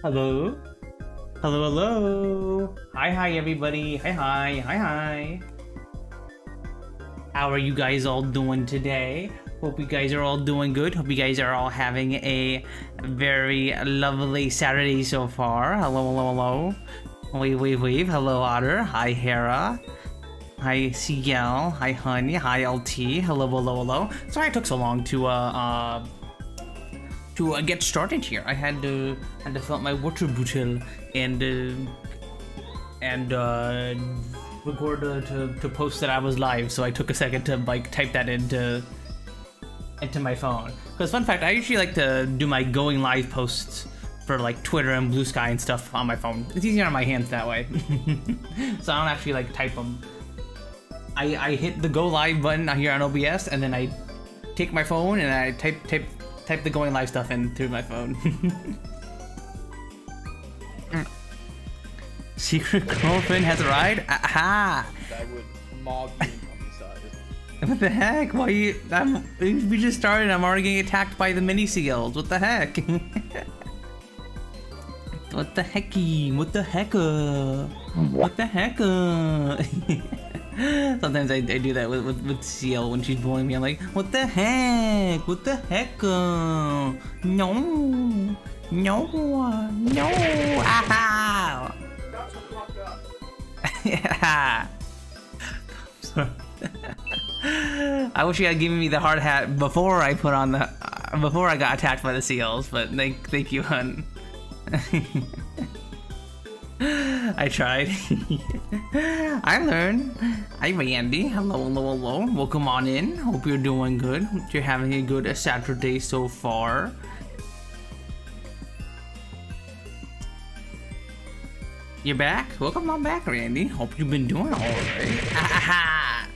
Hello? Hello, hello. Hi, everybody. Hi. How are you guys all doing today? Hope you guys are all doing good. Hope you guys are all having a very lovely Saturday so far. Hello. Wave. Hello, Otter. Hi, Hera. Hi, CL. Hi, Honey. Hi, LT. Hello. Sorry it took so long to get started here. I had to fill up my water bottle and record to post that I was live. So I took a second to like type that into my phone. Because fun fact, I usually like to do my going live posts for like Twitter and Blue Sky and stuff on my phone. It's easier on my hands that way. So I don't actually like type them. I hit the go live button here on OBS, and then I take my phone and I type the going live stuff in through my phone. Secret girlfriend has arrived? Aha! That would mob you in publicized. What the heck? Why you? We just started. I'm already getting attacked by the mini seagulls. What the heck? What the hecky? What the heck? What the heck? Sometimes I do that with CL when she's bullying me. I'm like, what the heck? What the heck? No. Aha! Yeah. I wish you had given me the hard hat before I put on the before I got attacked by the seals, but thank you, hun. I tried. I learned. Hi, Randy. Hello. Welcome on in. Hope you're doing good. Hope you're having a good Saturday so far. You're back? Welcome on back, Randy. Hope you've been doing alright. Aha!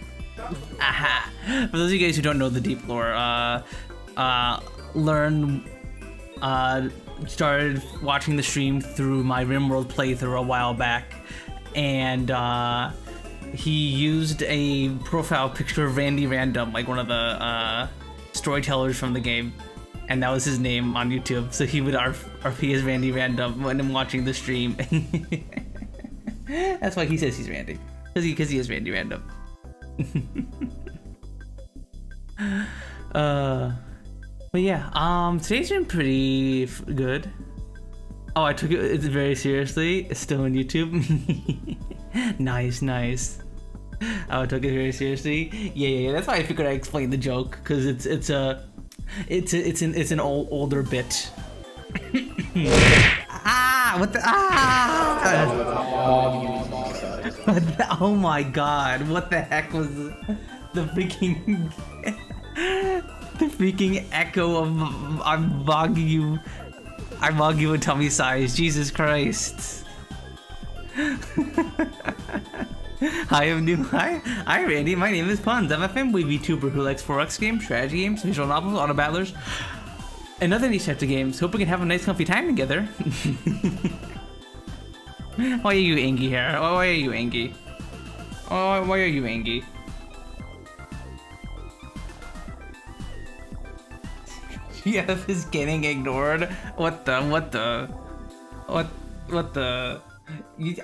For those of you guys who don't know the deep lore, started watching the stream through my RimWorld playthrough a while back, and he used a profile picture of Randy Random, like one of the storytellers from the game, and that was his name on YouTube. So he would RP as Randy Random when I'm watching the stream. That's why he says he's Randy, because he is Randy Random. But yeah, today's been pretty good. Oh, I took it very seriously. It's still on YouTube. Nice. Oh, I took it very seriously. Yeah. That's why I figured I'd explain the joke, because it's an older bit. What the oh my god! What the heck was the freaking the freaking echo of I'm bogging you with tummy size. Jesus Christ. Hi, I'm new. Hi, Randy. My name is Puns. I'm a Femboy VTuber who likes 4X games, strategy games, visual novels, auto battlers, and other niche types of games. Hope we can have a nice, comfy time together. Why are you angry here? Why are you angry? Oh, why are you angry? Jeff is getting ignored. What the? You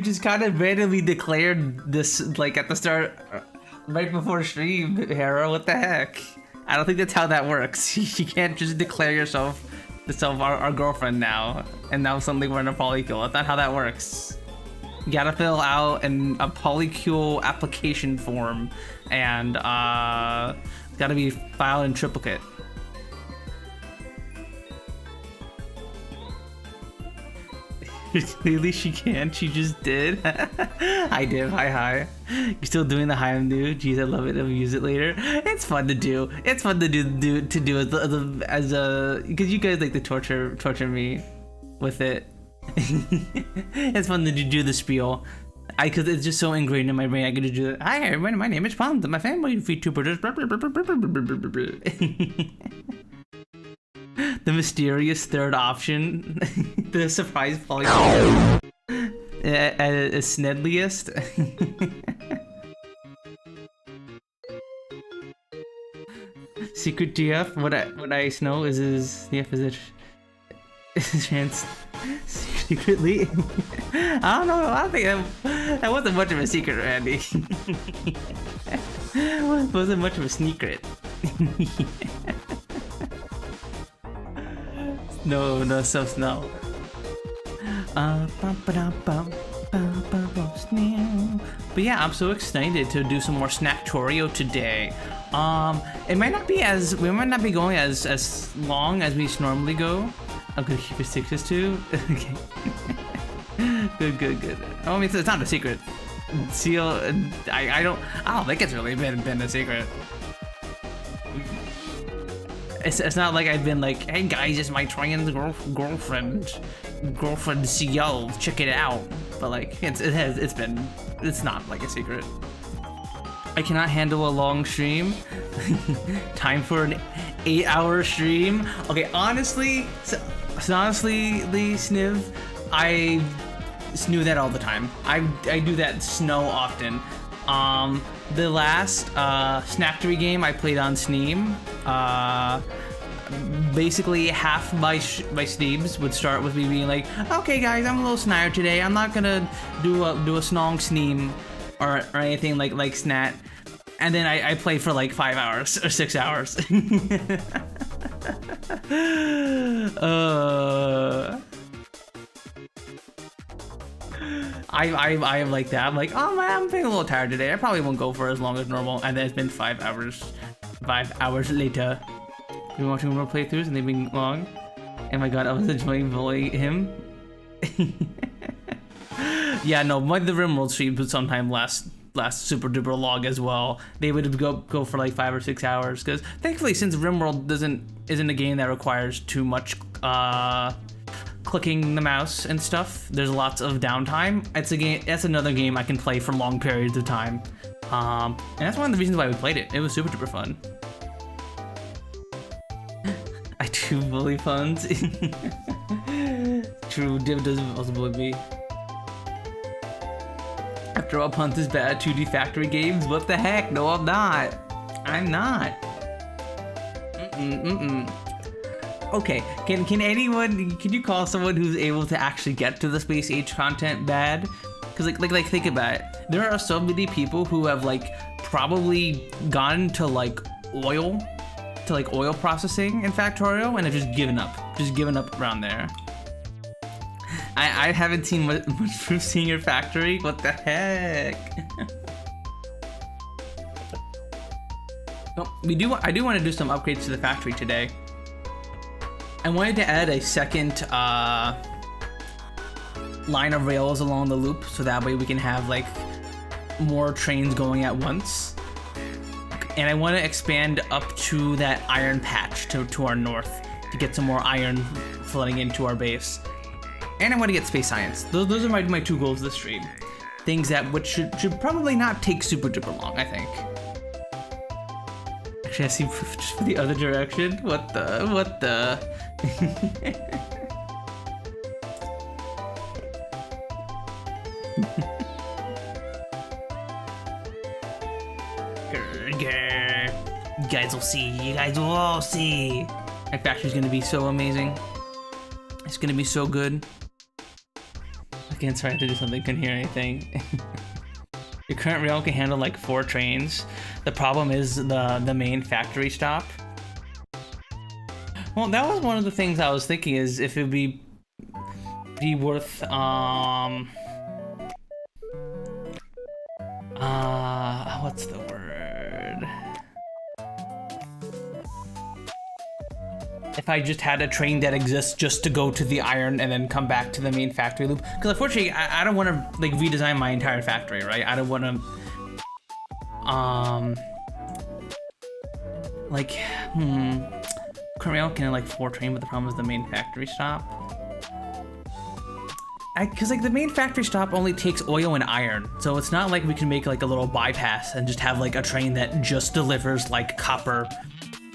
just kind of randomly declared this like at the start, right before stream, Hera. What the heck? I don't think that's how that works. You can't just declare yourself our girlfriend now, and now suddenly we're in a polycule. That's not how that works. You gotta fill out a polycule application form, and it's gotta be filed in triplicate. Clearly she can. She just did. Hi, Div. Hi. You still doing the hi I'm new? Jeez, I love it. I'll use it later. It's fun to do. It's fun to do as a because you guys like to torture me with it. It's fun to do the spiel. Because it's just so ingrained in my brain. I get to do it. Hi, everyone. My name is Pons. I'm a Femboy VTuber. The mysterious third option. The surprise polygon. Snedliest. Secret DF. What I know is DF is it Trans secretly. I don't know. I don't think that wasn't much of a secret, Randy. Wasn't much of a secret. No, no. But yeah, I'm so excited to do some more Snacktorio today. We might not be going as long as we normally go. I'm gonna keep it 6 too. Okay. Good. I mean, it's not a secret. Seal. I don't think it's really been a secret. It's not like I've been like, hey guys, it's my trans girlfriend CL, check it out. But like, it's not like a secret. I cannot handle a long stream. Time for an 8-hour stream. Okay, honestly, Lee Sniv, I snoo that all the time. I do that snow often. The last Snacktory game I played on Steam, basically half my streams would start with me being like, okay guys, I'm a little snire today. I'm not gonna do a snong Sneam or anything like Snat. And then I play for like 5 hours or 6 hours. I am like that. I'm like, oh man, I'm feeling a little tired today. I probably won't go for as long as normal. And then it's been 5 hours. 5 hours later. We've been watching more playthroughs and they've been long. Oh my god, I was enjoying bullying him. Yeah, no, the RimWorld streams would sometimes last super duper long as well. They would go for like 5 or 6 hours because thankfully, since RimWorld isn't a game that requires too much clicking the mouse and stuff, there's lots of downtime. That's another game I can play for long periods of time, and that's one of the reasons why we played it. It was super duper fun. I do bully puns. True, Div does also bully me. After all, puns is bad. 2D Factory games? What the heck? No, I'm not. I'm not. Okay, can you call someone who's able to actually get to the space age content bad? Because like think about it. There are so many people who have like probably gone to like oil processing in Factorio and have just given up around there. I haven't seen much proof seeing your factory. What the heck? Oh, I do want to do some upgrades to the factory today. I wanted to add a second line of rails along the loop, so that way we can have like more trains going at once. And I want to expand up to that iron patch to our north to get some more iron flooding into our base. And I want to get space science. Those are my 2 goals this stream. Things that should probably not take super duper long, I think. Actually, I see just for the other direction. What the? You guys will see. You guys will all see. My factory's gonna be so amazing. It's gonna be so good. Again, sorry to do something, couldn't hear anything. Your current rail can handle like 4 trains. The problem is the main factory stop. Well, that was one of the things I was thinking, is if it would be worth what's the word? If I just had a train that exists just to go to the iron and then come back to the main factory loop. Because unfortunately, I don't want to like redesign my entire factory, right? I don't want to currently can like 4 train, but the problem is the main factory stop. Because like the main factory stop only takes oil and iron, so it's not like we can make like a little bypass and just have like a train that just delivers like copper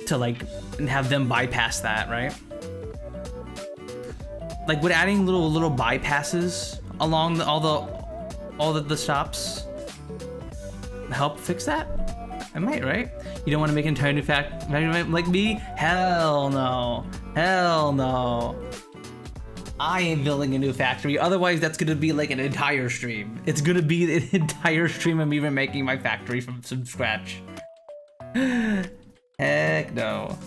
to like and have them bypass that, right? Like, would adding little bypasses along all the stops help fix that? I might, right? You don't want to make an entire new factory like me? Hell no. Hell no. I am building a new factory. Otherwise, that's gonna be like an entire stream. It's gonna be an entire stream of me remaking my factory from scratch. Heck no.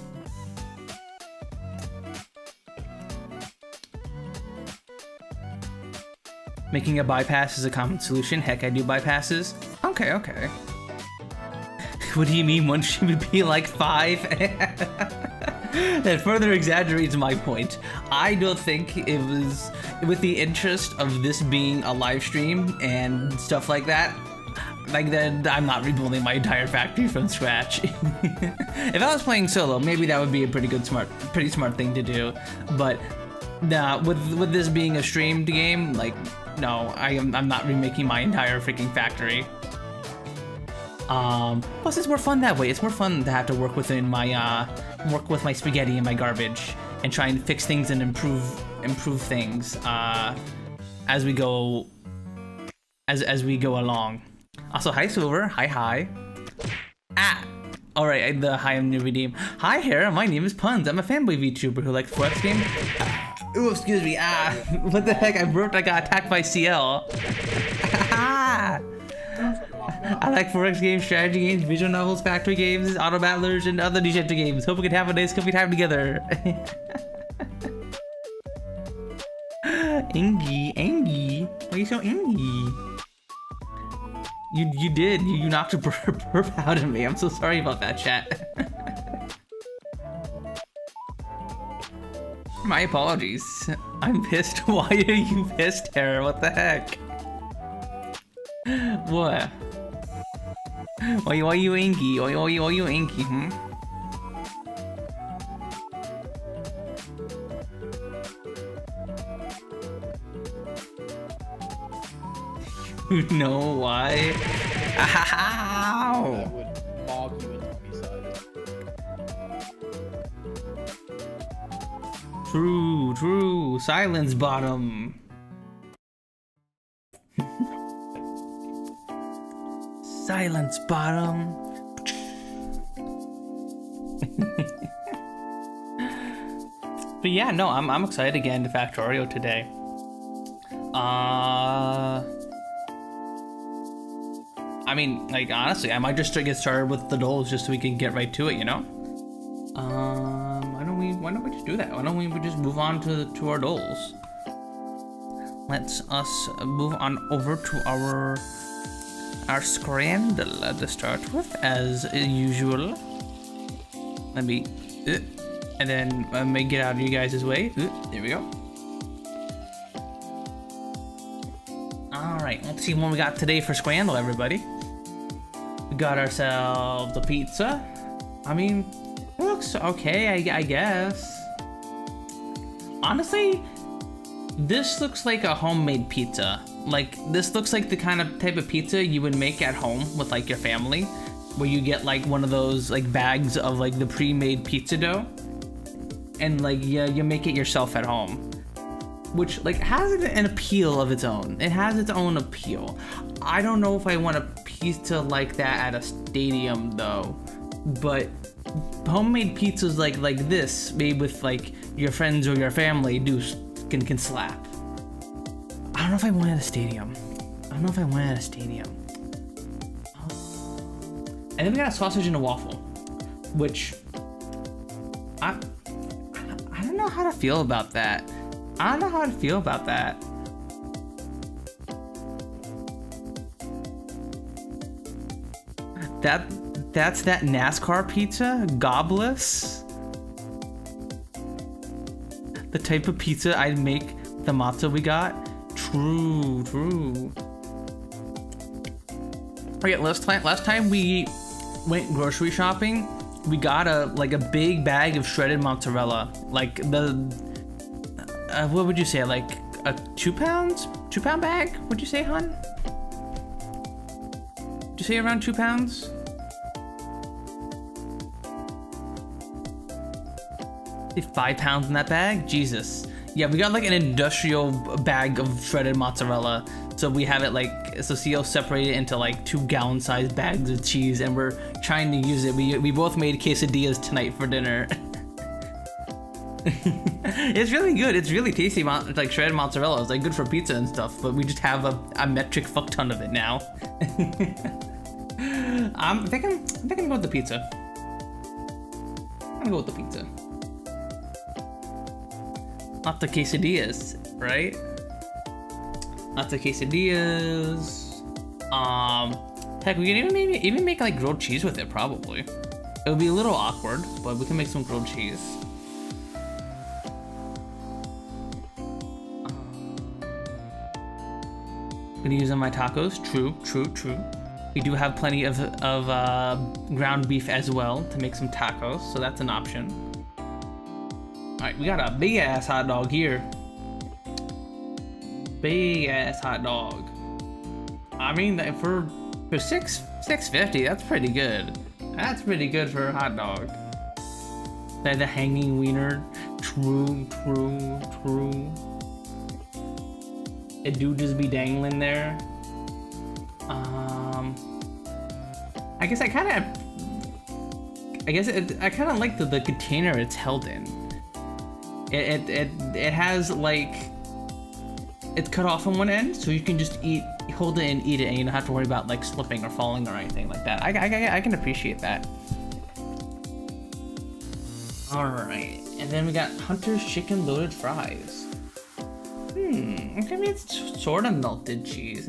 Making a bypass is a common solution. Heck, I do bypasses. Okay, okay. What do you mean one stream would be like 5? That further exaggerates my point. I don't think it was with the interest of this being a live stream and stuff like that. Like then I'm not rebuilding my entire factory from scratch. If I was playing solo, maybe that would be a pretty smart thing to do. But nah, with this being a streamed game, like no, I'm not remaking my entire freaking factory. Plus it's more fun that way. It's more fun to have to work within my work with my spaghetti and my garbage and try and fix things and improve things as we go along. Also, hi Silver. Hi. Ah. All right, the hi I'm new redeem. Hi Hera, my name is Puns. I'm a fanboy VTuber who likes forex game. Ooh, excuse me. Ah, what the heck? I got attacked by CL. I like forex games, strategy games, visual novels, factory games, auto battlers, and other niche games. Hope we can have a nice comfy time together. Angie, why are you so angry? You knocked a burp out of me. I'm so sorry about that, chat. My apologies. I'm pissed. Why are you pissed, Tara? What the heck? What? Why you inky? Why you inky, hmm? You know why? Ow! I would mob you in Tommy's side. True. Silence bottom. Silence bottom. But yeah, no, I'm excited to get into Factorio today. I mean, like honestly, I might just get started with the dolls just so we can get right to it, you know? Why don't we just do that? Why don't we just move on to our dolls? Let's us move on over to our scramble to start with, as usual. Let me, and then I may get out of you guys' way. There we go. All right, let's see what we got today for scramble, everybody. We got ourselves a pizza. I mean, it looks okay, I guess. Honestly, this looks like a homemade pizza. Like, this looks like the kind of type of pizza you would make at home with like your family, where you get like one of those like bags of like the pre-made pizza dough, and like you make it yourself at home, which like has an appeal of its own. It has its own appeal. I don't know if I want a pizza like that at a stadium though, but homemade pizzas like this, made with like your friends or your family, can slap. I don't know if I want it at a stadium. And then we got a sausage and a waffle, which I don't know how to feel about that. That's that NASCAR pizza, gobless. The type of pizza I'd make the matzo we got. True. Oh yeah, last time we went grocery shopping, we got a big bag of shredded mozzarella. Like what would you say? Like a 2 pounds? 2 pound bag? Would you say, hun? Would you say around 2 pounds? Say 5 pounds in that bag? Jesus. Yeah, we got like an industrial bag of shredded mozzarella. So we have it like, so CL separated into like 2 gallon sized bags of cheese, and we're trying to use it. We both made quesadillas tonight for dinner. It's really good. It's really tasty. Like shredded mozzarella. It's like good for pizza and stuff. But we just have a metric fuck ton of it now. I think I'm going with the pizza. I'm gonna go with the pizza. Not the quesadillas, right? Not the quesadillas. Heck, we can even make like grilled cheese with it, probably. It would be a little awkward, but we can make some grilled cheese. Gonna use on my tacos. True. We do have plenty of ground beef as well to make some tacos, so that's an option. All right, we got a big ass hot dog here. Big ass hot dog. I mean, for $6.50, that's pretty good. That's pretty good for a hot dog. The hanging wiener. True. It do just be dangling there. I guess I kind of like the container it's held in. It has like, it's cut off on one end, so you can just hold it and eat it, and you don't have to worry about like slipping or falling or anything like that. I can appreciate that. All right, and then we got Hunter's chicken loaded fries. Okay, it's sort of melted cheese.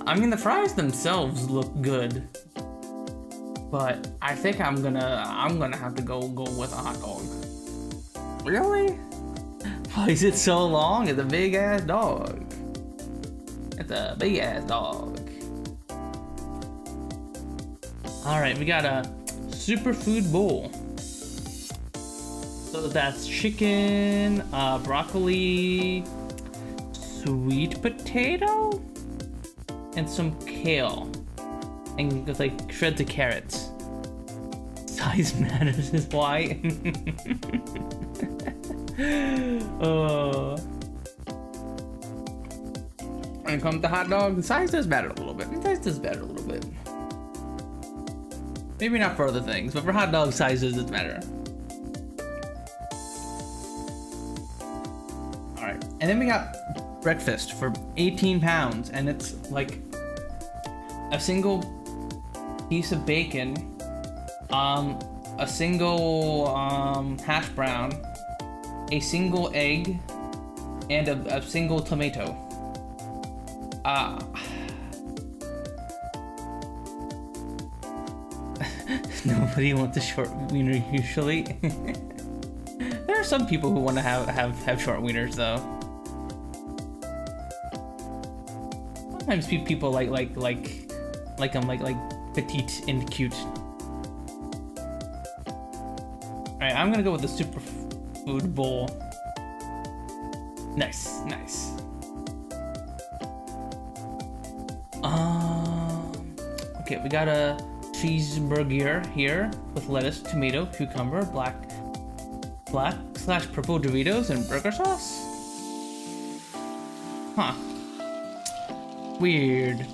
I mean, the fries themselves look good, but I think I'm gonna have to go with a hot dog. Really? Why is it so long? It's a big ass dog. It's a big ass dog. All right, we got a superfood bowl. So that's chicken, broccoli, sweet potato, and some kale, and with like shreds of carrots. Size matters is why. When it comes to hot dog, the size does matter a little bit. Maybe not for other things, but for hot dog, sizes does matter. Alright, and then we got breakfast for 18 pounds, and it's like a single piece of bacon, a single hash brown, a single egg, and a single tomato. Nobody wants a short wiener usually. There are some people who want to have short wieners though. Sometimes people like them like petite and cute. All right, I'm gonna go with the superfood bowl. Nice. Okay, we got a cheeseburger here with lettuce, tomato, cucumber, black / purple Doritos, and burger sauce. Huh. Weird.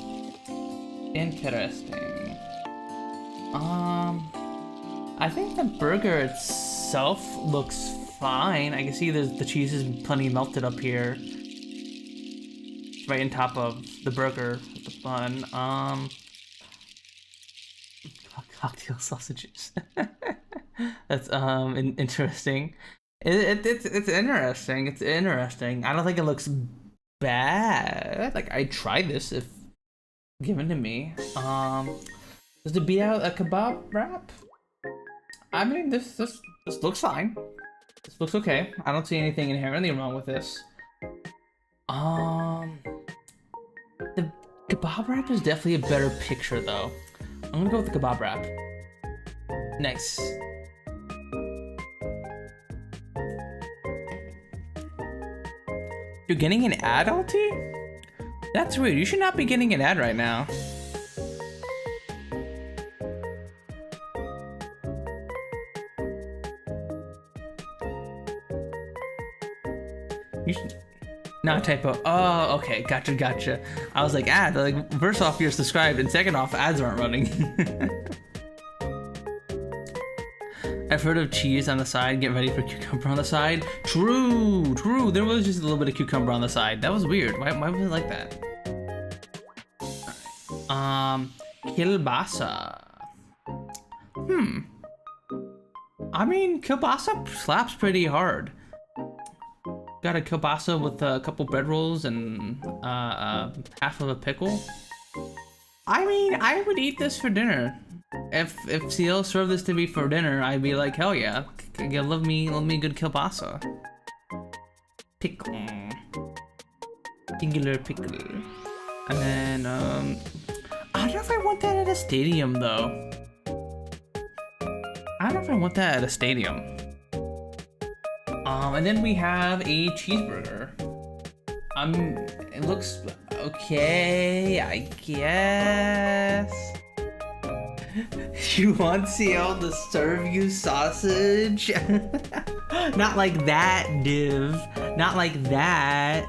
Interesting. I think the burger itself looks fine. I can see the cheese is plenty melted up here, right on top of the burger with the bun. Cocktail sausages. That's interesting. It's interesting. It's interesting. I don't think it looks bad. Like, I'd try this if given to me. Does it beat out a kebab wrap? I mean, this looks fine. This looks okay. I don't see anything inherently wrong with this. The kebab wrap is definitely a better picture though. I'm gonna go with the kebab wrap. Nice. You're getting an ad, LT? That's weird. You should not be getting an ad right now. You should not typo. Oh, okay. Gotcha. I was like, ad. Like, first off, you're subscribed, and second off, ads aren't running. I've heard of cheese on the side. Get ready for cucumber on the side. True, true. There was just a little bit of cucumber on the side. That was weird. Why was it like that? Kielbasa. I mean, kielbasa slaps pretty hard. Got a kielbasa with a couple bread rolls and half of a pickle. I mean, I would eat this for dinner. If CL served this to me for dinner, I'd be like, hell yeah, love me a good kielbasa. Pickle, singular pickle, and then I don't know if I want that at a stadium though. I don't know if I want that at a stadium. And then we have a cheeseburger. It looks okay, I guess. You want CL to serve you sausage? Not like that, div. Not like that.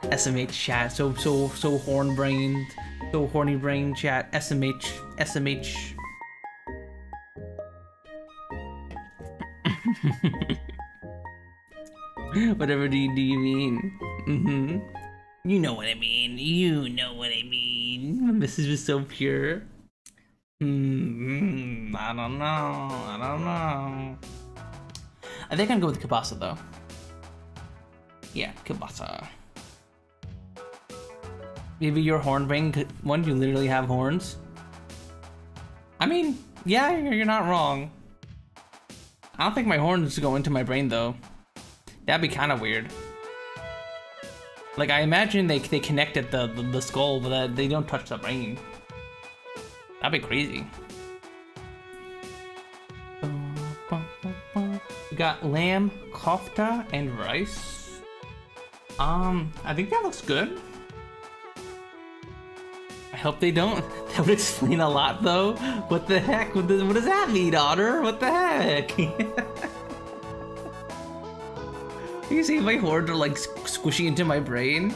SMH chat. So horn-brained. So horny-brained chat. SMH. Whatever do you mean? You know what I mean. You know what I mean. My message was so pure. I don't know. I think I'm going with kielbasa though. Yeah, kielbasa. Maybe your horn brain one, you literally have horns. I mean, yeah, you're not wrong. I don't think my horns go into my brain though. That'd be kind of weird. Like I imagine they connect at the skull, but they don't touch the brain. That'd be crazy. We got lamb, kofta, and rice. I think that looks good. I hope they don't. That would explain a lot though. What the heck? What does that mean, Otter? What the heck? You see my horns are like squishing into my brain.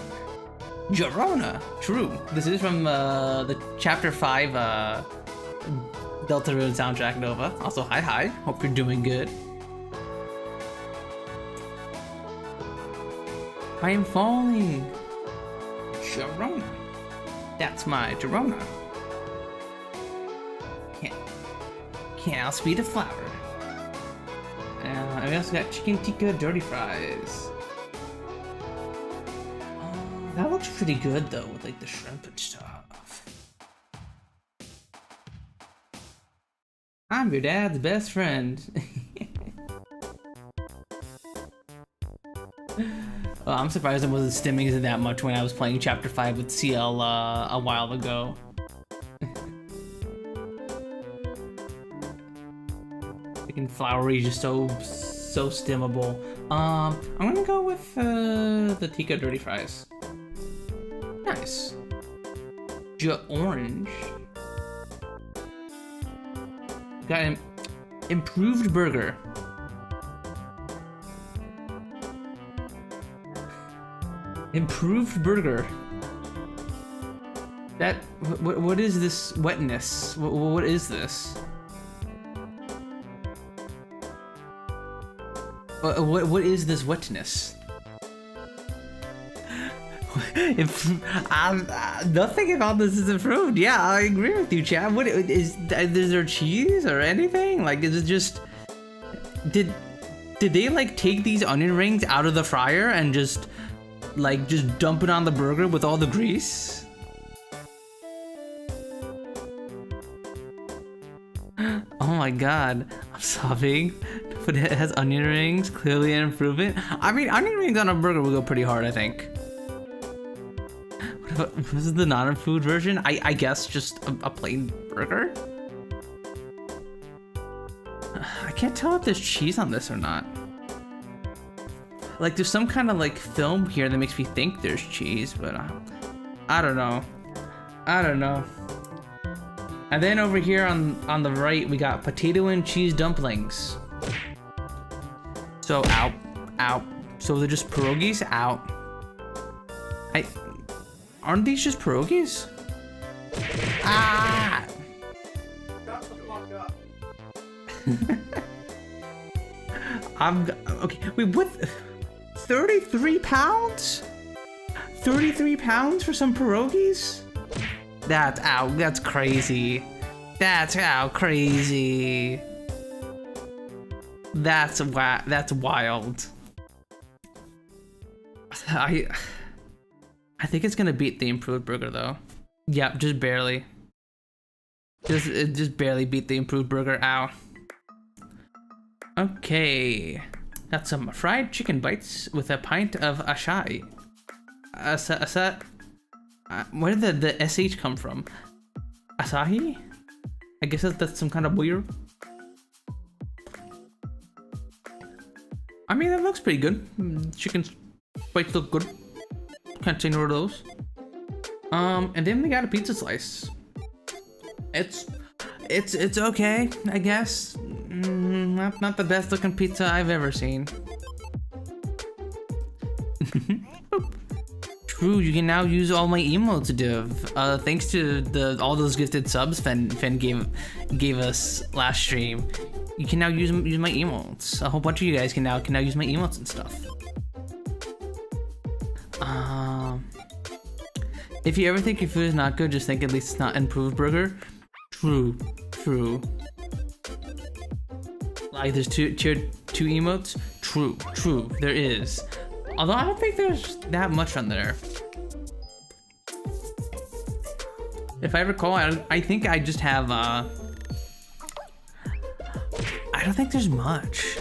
Girona, true. This is from the Chapter 5 Deltarune soundtrack, Nova. Also, hi. Hope you're doing good. I am falling. Girona. That's my Girona. Can't outspeed a flower. And we also got chicken tikka dirty fries. That looks pretty good though, with like the shrimp and stuff. I'm your dad's best friend. Well, I'm surprised I wasn't stimming it that much when I was playing Chapter 5 with CL a while ago. Freaking flowery, just so stimmable. I'm gonna go with the tikka dirty fries. Nice. Orange. Got an improved burger. Improved burger. That what is this wetness? What is this? What is this wetness? Nothing about this is improved. Yeah, I agree with you, Chad. What is there cheese or anything? Like, is it just did they like take these onion rings out of the fryer and just dump it on the burger with all the grease? Oh my god, I'm sobbing. But it has onion rings, clearly an improvement. I mean, onion rings on a burger will go pretty hard, I think. This is the non-food version? I guess just a plain burger? I can't tell if there's cheese on this or not. Like, there's some kind of like film here that makes me think there's cheese, but I don't know. And then over here on the right, we got potato and cheese dumplings. So, out. So they're just pierogies? Out. Aren't these just pierogies? Ah! Shut the fuck up. I'm okay. Wait, what? 33 pounds? 33 pounds for some pierogies? That's out. That's crazy. That's out crazy. That's wild. I think it's gonna beat the improved burger though. Yep, just barely. It just barely beat the improved burger. Ow. Okay, got some fried chicken bites with a pint of acai. Where did the sh come from? Asahi? I guess that's some kind of weird. I mean, that looks pretty good. Chicken bites look good. Can't say no to those. And then we got a pizza slice. It's okay, I guess. Not the best looking pizza I've ever seen. True, you can now use all my emotes, Div. Thanks to all those gifted subs Fen gave us last stream. You can now use my emotes. A whole bunch of you guys can now use my emotes and stuff. If you ever think your food is not good, just think at least it's not improved burger. True. Like there's two emotes. True. There is. Although I don't think there's that much on there. If I recall, I think I just have I don't think there's much.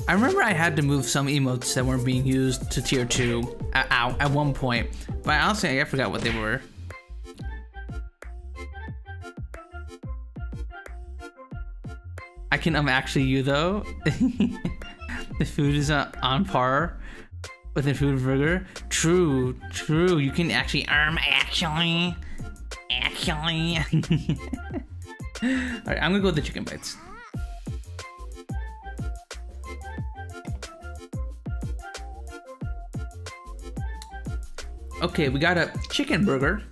I remember I had to move some emotes that weren't being used to tier 2 at one point, but honestly I forgot what they were. I can actually you though. The food is on par with a food burger. True. You can actually actually. Alright, I'm gonna go with the chicken bites. Okay, we got a chicken burger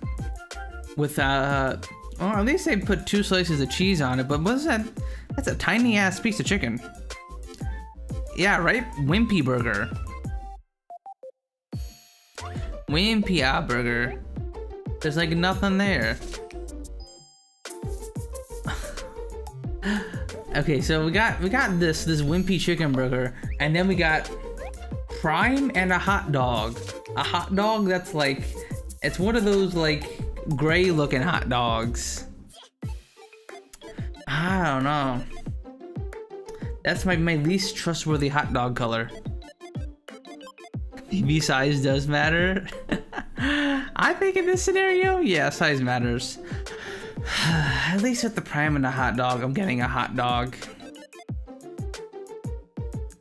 with at least they put 2 slices of cheese on it, but what's that? That's a tiny ass piece of chicken. Yeah, right? Wimpy burger. Wimpy burger. There's like nothing there. Okay, so we got this wimpy chicken burger, and then we got prime and a hot dog. A hot dog that's like, it's one of those like gray looking hot dogs. I don't know. That's my least trustworthy hot dog color. Maybe size does matter. I think in this scenario, yeah, size matters. At least with the prime and the hot dog, I'm getting a hot dog.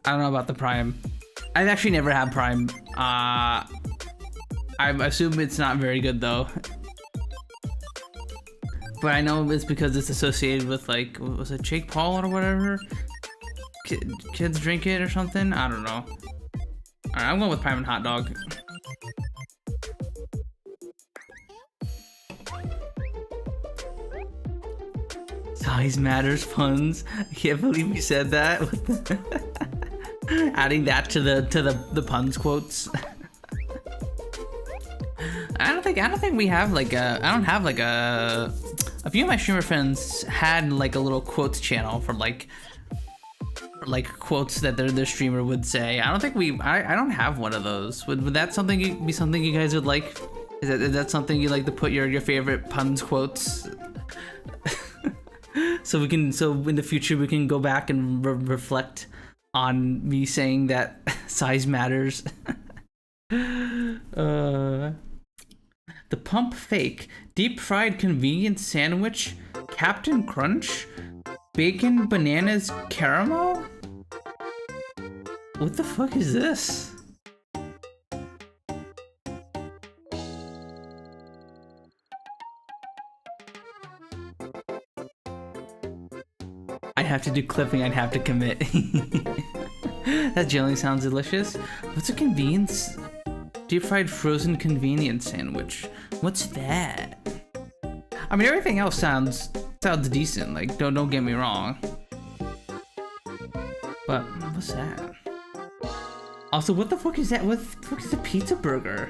I don't know about the prime. I've actually never had prime. I assume it's not very good though. But I know it's because it's associated with like, was it Jake Paul or whatever? Kids drink it or something? I don't know. Alright, I'm going with prime and hot dog. Size matters puns. I can't believe you said that. Adding that to the puns quotes. I don't think we have like a few of my streamer friends had like a little quotes channel for like quotes that their streamer would say. I don't think I don't have one of those. Would that be something you guys would like? Is that something you like to put your favorite puns quotes? So in the future we can go back and reflect on me saying that size matters. The pump fake, deep fried convenience sandwich, Captain Crunch, bacon bananas caramel? What the fuck is this? I'd have to do clipping, I'd have to commit. That generally sounds delicious. What's a convenience? Deep fried frozen convenience sandwich. What's that? I mean, everything else sounds decent. Like, don't get me wrong. But What's that? Also, what the fuck is that? What the fuck is a pizza burger?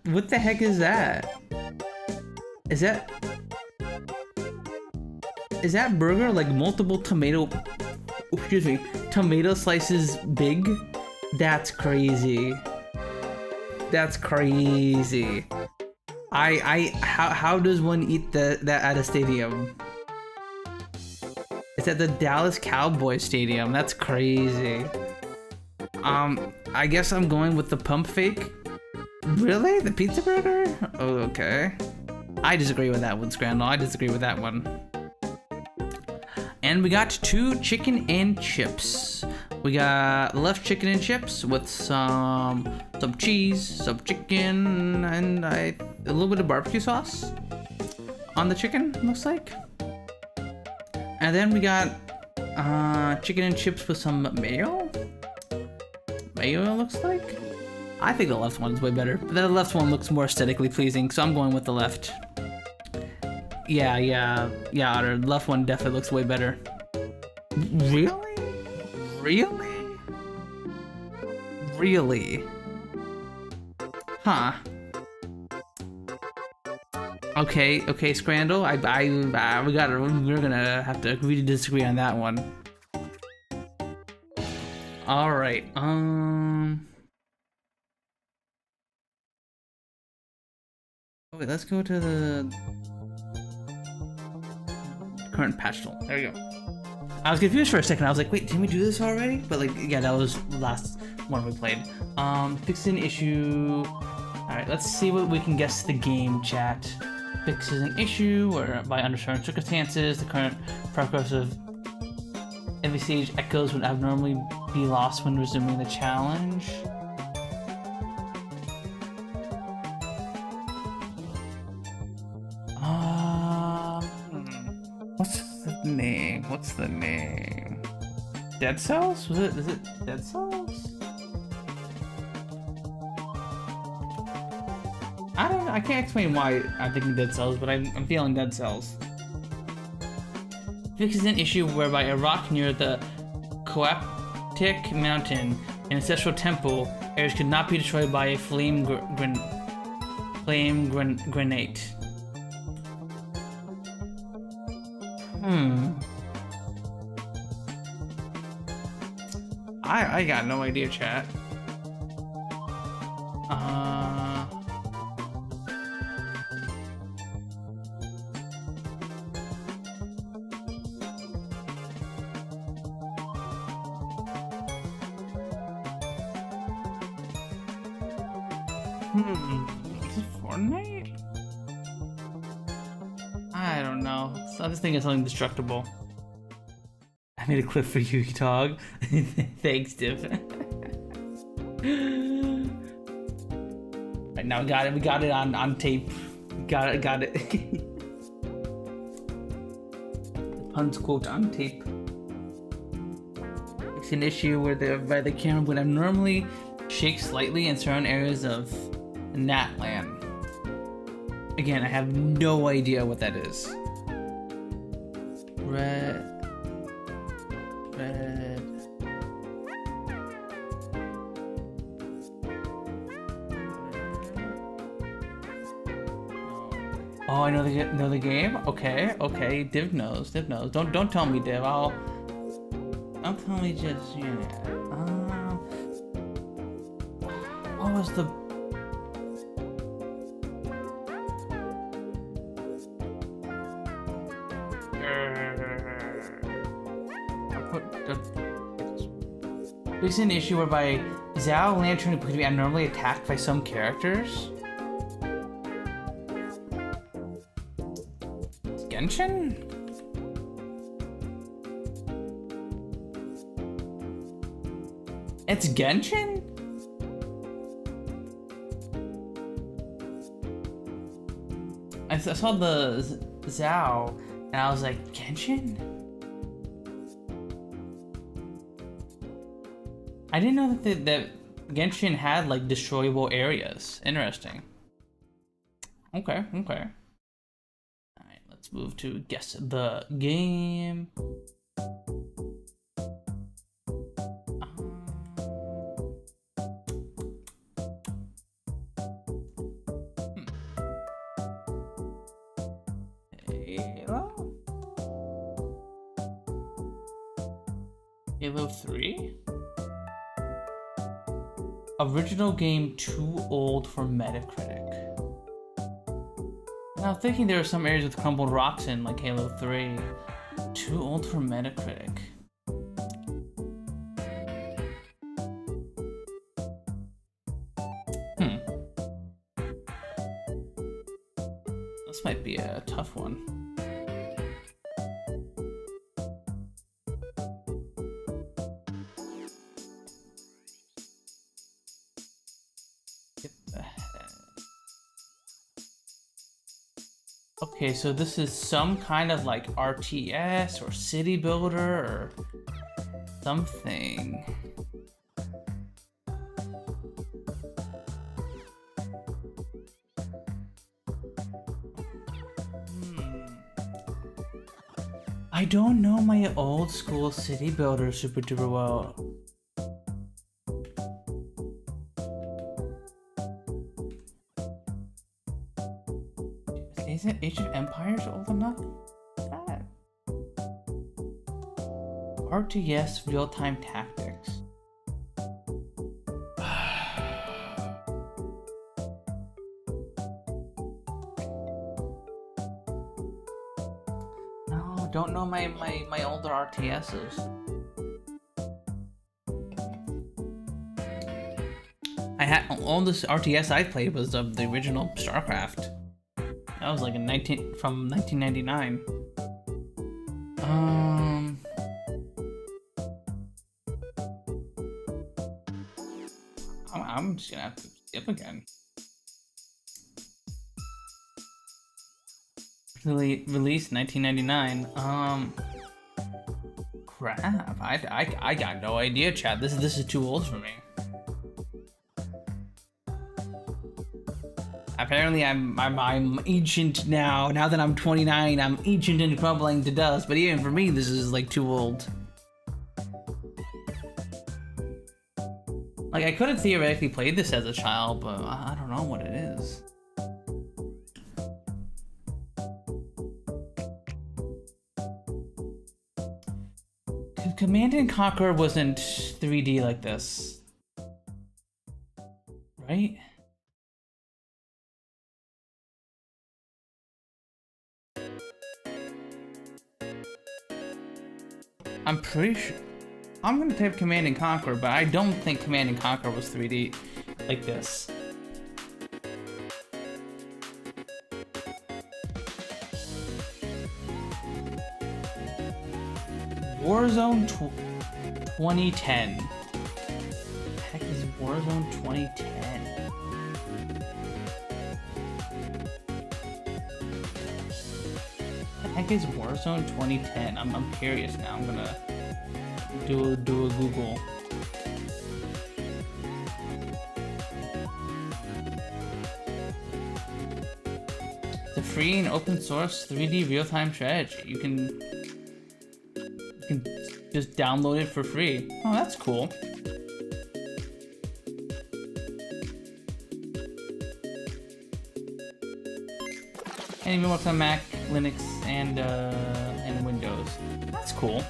What the heck is that? Is that burger like multiple tomato slices big? That's crazy. That's crazy. How does one eat that at a stadium? It's at the Dallas Cowboys Stadium. That's crazy. I guess I'm going with the pump fake. Really? The pizza burger? Oh, okay. I disagree with that one, Scrandal. I disagree with that one. And we got 2 chicken and chips. We got left chicken and chips with some cheese, some chicken, and a little bit of barbecue sauce on the chicken, looks like. And then we got chicken and chips with some mayo. Mayo, it looks like. I think the left one's way better. But the left one looks more aesthetically pleasing, so I'm going with the left. Yeah, Otter. The left one definitely looks way better. Really? Really? Really? Huh. Okay, Scrandal. We're gonna have to agree to disagree on that one. All right. Wait, let's go to the current patch tool. There you go. I was confused for a second. I was like, wait, didn't we do this already? But like, yeah, that was the last one we played. Fix an issue. All right, let's see what we can guess the game, chat. Fixes an issue, or by under certain circumstances, the current progress of every stage echoes would abnormally be lost when resuming the challenge. What's the name? Dead Cells? Is it Dead Cells? I don't know. I can't explain why I'm thinking Dead Cells, but I'm feeling Dead Cells. Fixes an issue whereby a rock near the Coaptic Mountain, an ancestral temple, areas could not be destroyed by a flame grenade. I got no idea, chat. Is it Fortnite? I don't know. So this thing is something destructible. I made a clip for you, dog. Thanks, Div. Right now, we got it. We got it on tape. Got it. The pun's quote on tape. It's an issue where the camera would abnormally shake slightly in certain areas of Natland. Again, I have no idea what that is. Red. Oh, I know the game. Okay. Div knows. Don't tell me, Div. Don't tell me just what was the? There's an issue whereby Zhao Lantern could be abnormally attacked by some characters. It's Genshin? It's Genshin? I saw the Zhao and I was like, Genshin? I didn't know that Genshin had like destroyable areas. Interesting. Okay. Alright, let's move to guess the game. Halo? Halo 3? Original game too old for Metacritic. Now thinking there are some areas with crumbled rocks in, like Halo 3. Too old for Metacritic. This might be a tough one. Okay, so this is some kind of like RTS or city builder or something. I don't know my old school city builder super duper well. Isn't Age of Empires old enough? RTS real-time tactics. No, don't know my older RTSs. I had all this RTS I played was of the original StarCraft. That was like from 1999. I'm just gonna have to skip again. Released 1999. Crap. I got no idea, chat. This is too old for me. Apparently I'm ancient now. Now that I'm 29, I'm ancient and crumbling to dust. But even for me, this is like too old. Like I could have theoretically played this as a child, but I don't know what it is. Command and Conquer wasn't 3D like this, right? I'm pretty sure. I'm gonna type Command and Conquer, but I don't think Command and Conquer was 3D like this. Warzone 2010. What the heck is Warzone 2010? What the heck is Warzone 2010? I'm curious now. I'm gonna do a Google. It's a free and open source 3D real-time strategy. You can just download it for free. Oh, that's cool. And even works on Mac, Linux, and Windows. That's cool.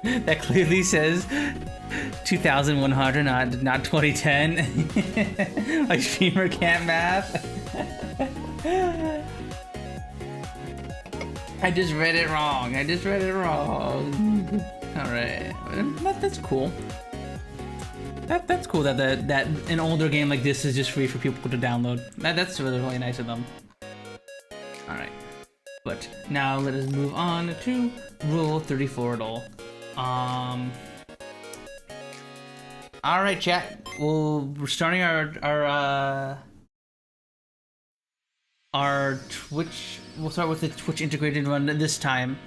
That clearly says 2100, not 2010. My streamer can't math. I just read it wrong. All right, that's cool. That's cool that an older game like this is just free for people to download. That's really nice of them. All right, but now let us move on to Rule 34. All right, chat. We're starting our Twitch. We'll start with the Twitch integrated run this time,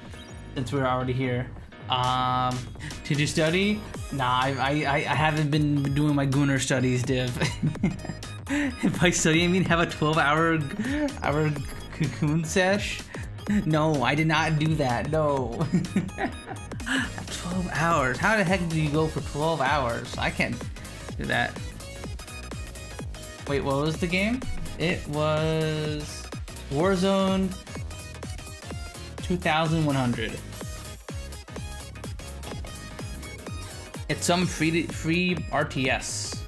since we're already here. To do study? Nah, I haven't been doing my Gunnar studies, div. By study, I mean have a 12-hour cocoon sesh. No, I did not do that. No. 12 hours. How the heck do you go for 12 hours? I can't do that. Wait, what was the game? It was Warzone 2100. It's some free RTS.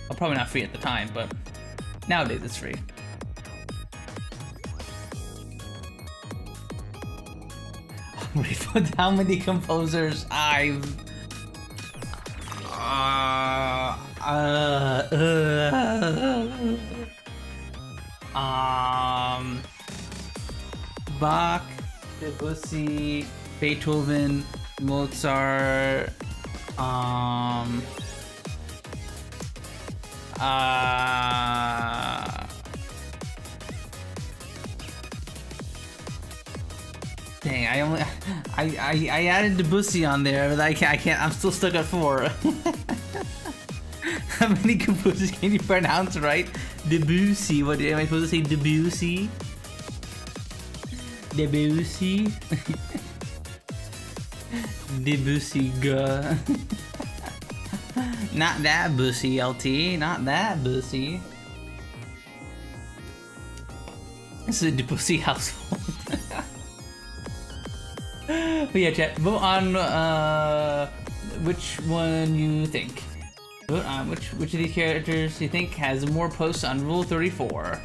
Well, probably not free at the time, but nowadays it's free. How many composers I've Bach, Debussy, Beethoven, Mozart, dang, I added Debussy on there, but I can't. I'm still stuck at 4. How many composers can you pronounce right? Debussy. What am I supposed to say? Debussy. Debussy. Debussy. Not that bussy, LT. Not that bussy. This is a Debussy household. But yeah, chat, vote on which one you think. Vote on which of these characters you think has more posts on Rule 34.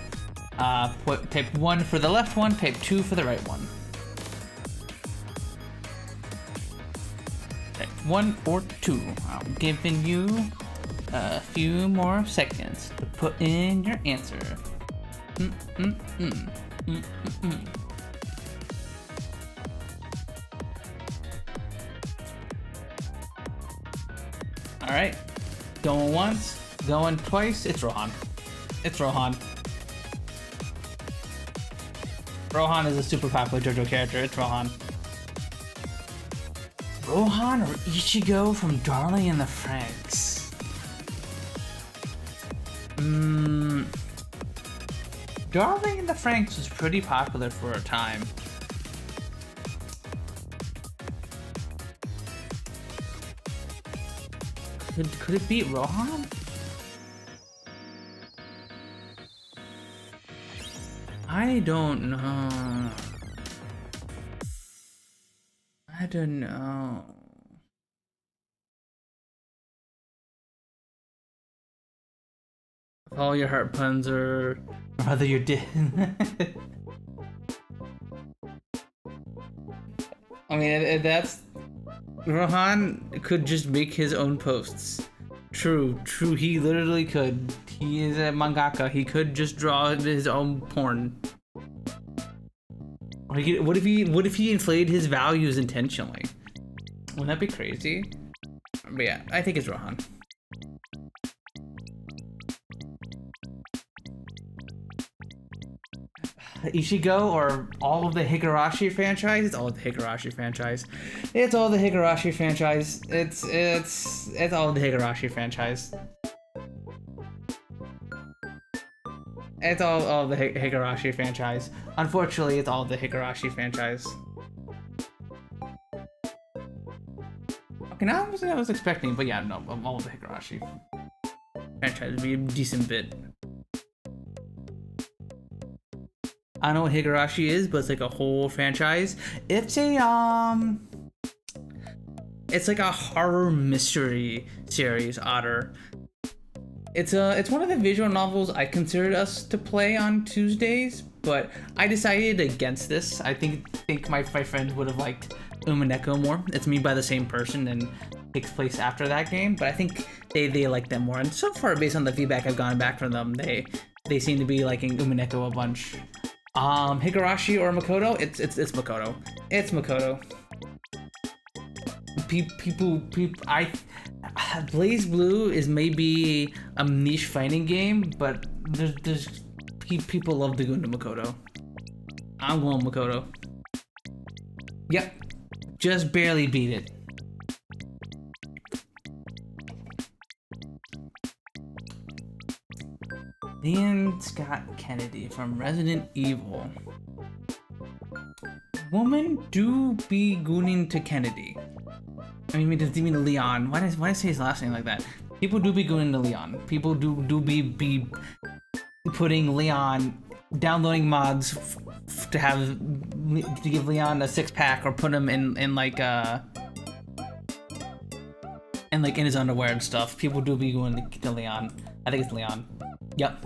Type 1 for the left one, type 2 for the right one. Type 1 or 2. I'm giving you a few more seconds to put in your answer. Alright. Going once, going twice. It's Rohan. It's Rohan. Rohan is a super popular JoJo character. It's Rohan. Rohan or Ichigo from Darling in the Franxx? Darling in the Franxx was pretty popular for a time. Could it beat Rohan? I don't know. I don't know. If all your heart puns are rather you're dead. I mean, that's Rohan could just make his own posts. True, he literally could. He is a mangaka. He could just draw his own porn. What if he inflated his values intentionally? Wouldn't that be crazy? But yeah, I think it's Rohan. Ichigo or all of the Higurashi franchise? It's all of the Higurashi franchise. It's all the Higurashi franchise. It's all of the Higurashi franchise. It's all of the Higurashi franchise. Unfortunately, it's all of the Higurashi franchise. Okay, now I was expecting, but yeah, no, all of the Higurashi franchise would be a decent bit. I don't know what Higurashi is, but it's like a whole franchise. It's like a horror mystery series, Otter. It's one of the visual novels I considered us to play on Tuesdays, but I decided against this. I think my friends would have liked Umineko more. It's made by the same person and takes place after that game, but I think they like them more. And so far, based on the feedback I've gotten back from them, they seem to be liking Umineko a bunch. Higurashi or Makoto? It's Makoto. It's Makoto. Blaze Blue is maybe a niche fighting game, but there's people love to go into Makoto. I'm going Makoto. Yep, just barely beat it. Ian Scott Kennedy from Resident Evil. Woman do be gooning to Kennedy. I mean, does he mean Leon? Why did I say his last name like that? People do be gooning to Leon. People do be putting Leon, downloading mods to give Leon a 6-pack or put him in like in his underwear and stuff. People do be going to Leon. I think it's Leon. Yep.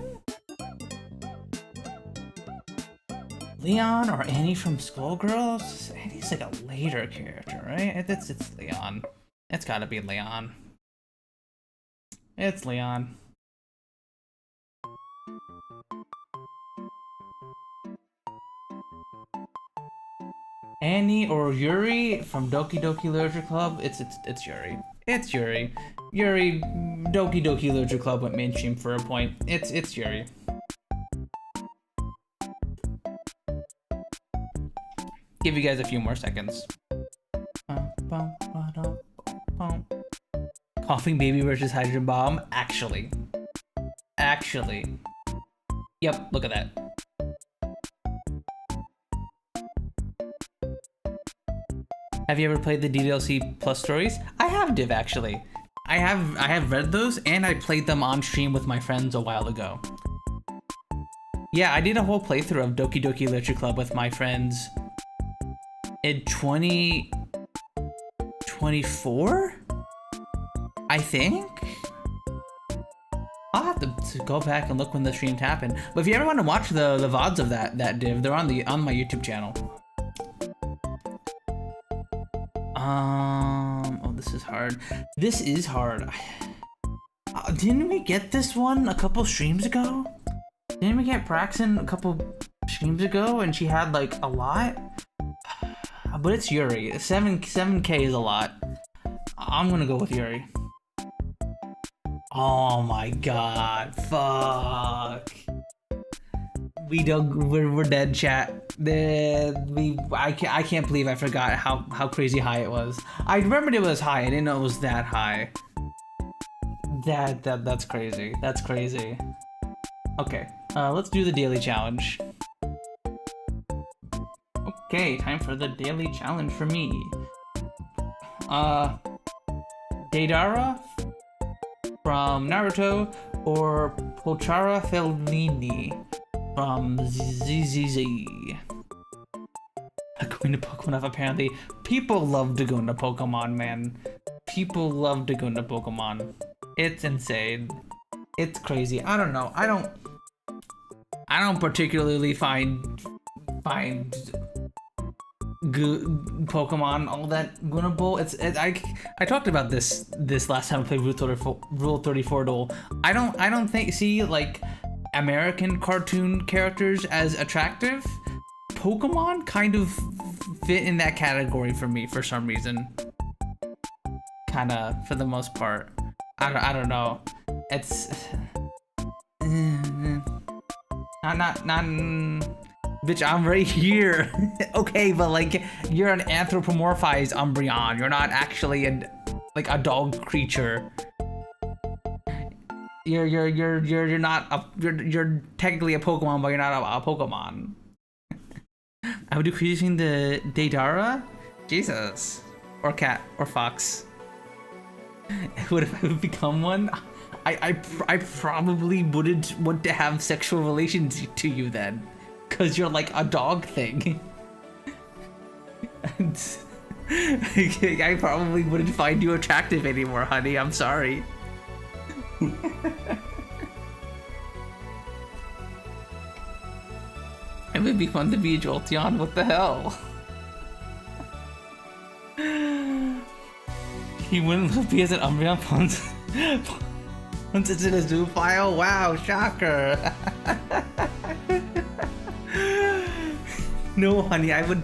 Leon or Annie from Skullgirls? Annie's like a later character, right? It's Leon. It's gotta be Leon. It's Leon. Annie or Yuri from Doki Doki Literature Club? It's Yuri. It's Yuri. Yuri, Doki Doki Literature Club went mainstream for a point. It's Yuri. Give you guys a few more seconds. Coughing baby versus hydrogen bomb? Actually. Yep, look at that. Have you ever played the DLC Plus stories? I have, Div, actually. I have read those, and I played them on stream with my friends a while ago. Yeah, I did a whole playthrough of Doki Doki Literature Club with my friends in 2024? I think? I'll have to go back and look when the streams happen. But if you ever want to watch the VODs of that Div, they're on my YouTube channel. Oh, this is hard. This is hard. Didn't we get this one a couple streams ago? Didn't we get Praxen a couple streams ago and she had like a lot? But it's Yuri. 7K is a lot. I'm gonna go with Yuri. Oh my god. Fuck. We're dead, chat. I can't believe I forgot how crazy high it was. I remembered it was high. I didn't know it was that high. That's crazy. That's crazy. Okay, let's do the daily challenge. Okay, time for the daily challenge for me. Deidara from Naruto or Polchara Fellini from ZZZ. Going to Pokemon F, apparently. People love to go into Pokemon, man. People love to go into Pokemon. It's insane. It's crazy. I don't know. I don't particularly find Pokemon all that winnable. I talked about this last time I played Rule 34 Duel. I don't see like American cartoon characters as attractive. Pokemon kind of fit in that category for me for some reason. Kinda, for the most part. I don't know. It's not bitch, I'm right here. Okay, but like you're an anthropomorphized Umbreon. You're not actually a dog creature. You're not you're technically a Pokemon, but you're not a Pokemon. I would do using the Deidara? Jesus. Or cat or fox. What if I would become one? I probably wouldn't want to have sexual relations to you then. Cause you're like a dog thing. I probably wouldn't find you attractive anymore, honey. I'm sorry. It would be fun to be a Jolteon. What the hell? He wouldn't be as an Umbreon once it's in a zoo file? Wow, shocker. No, honey, I would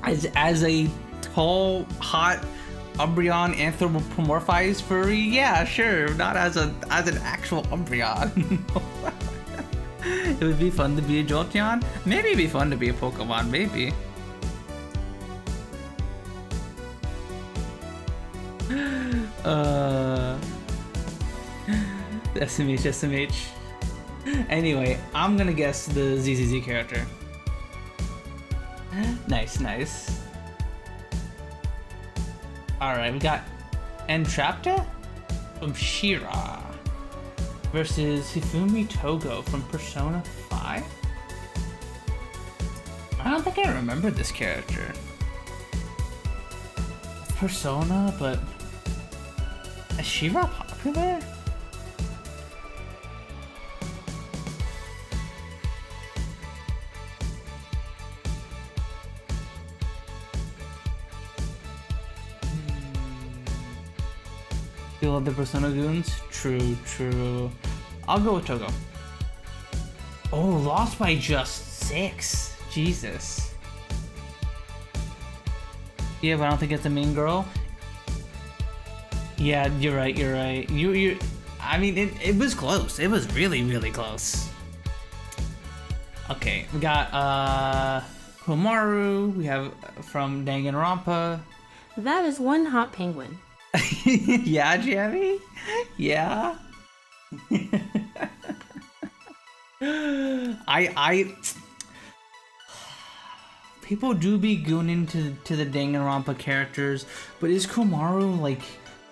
as a tall, hot Umbreon anthropomorphized furry, yeah, sure. Not as an actual Umbreon. It would be fun to be a Jolteon. Maybe it'd be fun to be a Pokemon, maybe. SMH. Anyway, I'm gonna guess the ZZZ character. Nice. Alright, we got Entrapta from She-Ra versus Hifumi Togo from Persona 5. I don't think I remember this character. Persona, but is She-Ra popular? You love the Persona goons? True. I'll go with Togo. Oh, lost by just 6. Jesus. Yeah, but I don't think it's a mean girl. Yeah, you're right. You. I mean, it was close. It was really close. Okay, we got Komaru. We have from Danganronpa. That is one hot penguin. Yeah, Jamie? Yeah. I people do be gooning to the Danganronpa characters, but is Komaru like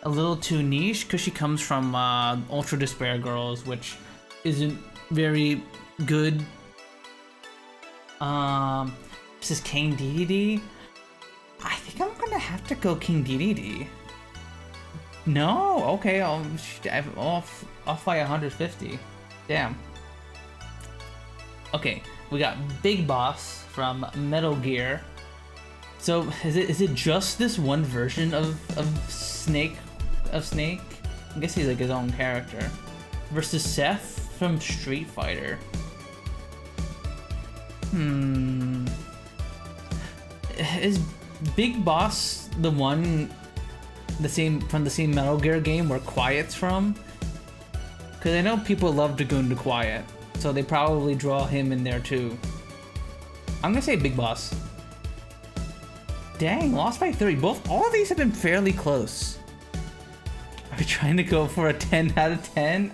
a little too niche? Because she comes from Ultra Despair Girls, which isn't very good. This is King DDD. I think I'm gonna have to go King DDD. No, okay, off by 150. Damn. Okay, we got Big Boss from Metal Gear. So is it just this one version of Snake? I guess he's like his own character. Versus Seth from Street Fighter. Is Big Boss the one from the same Metal Gear game where Quiet's from? Because I know people love Dragoon to Quiet, so they probably draw him in there too. I'm gonna say Big Boss. Dang, lost by 3. All of these have been fairly close. Are we trying to go for a 10 out of 10?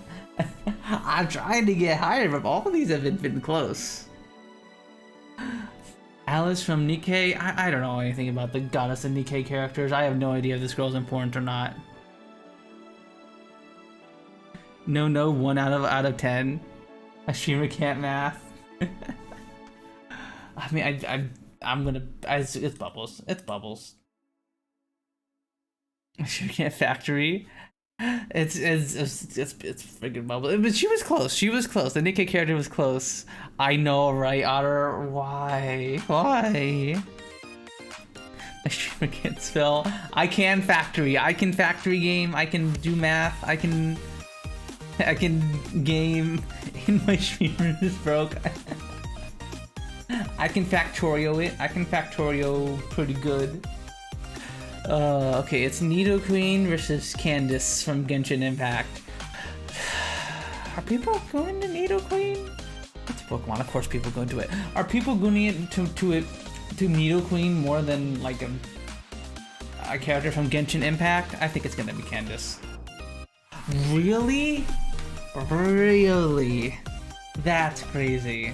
I'm trying to get higher, but all of these have been close. Alice from Nikkei. I don't know anything about the Goddess and Nikkei characters. I have no idea if this girl's important or not. No, 1 out of 10. A streamer can't math. I mean, I'm gonna. It's Bubbles. It's Bubbles. A streamer can't factory. It's freaking Bubbles. But she was close. The Nikkei character was close. I know, right, Otter? Why? I streamer can't spell. I can factory. I can factory game. I can do math. I can game. And my streamer is broke. I can factorial it. I can factorial pretty good. Okay, it's Nidoqueen versus Candace from Genshin Impact. Are people going to Nidoqueen? It's Pokemon, of course people go to it. Are people going to Nidoqueen more than like a character from Genshin Impact? I think it's gonna be Candace. Really? Really? That's crazy.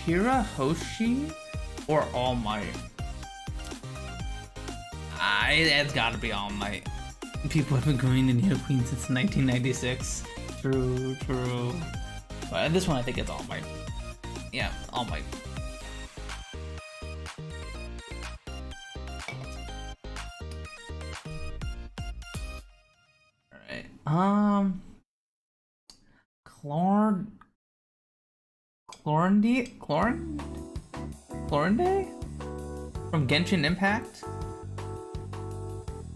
Hirahoshi or All Might? It's gotta be All Might. People have been going to Nidoqueen since 1996. True. But this one I think it's All Might. Yeah, All Might. Alright. Clorinde? From Genshin Impact?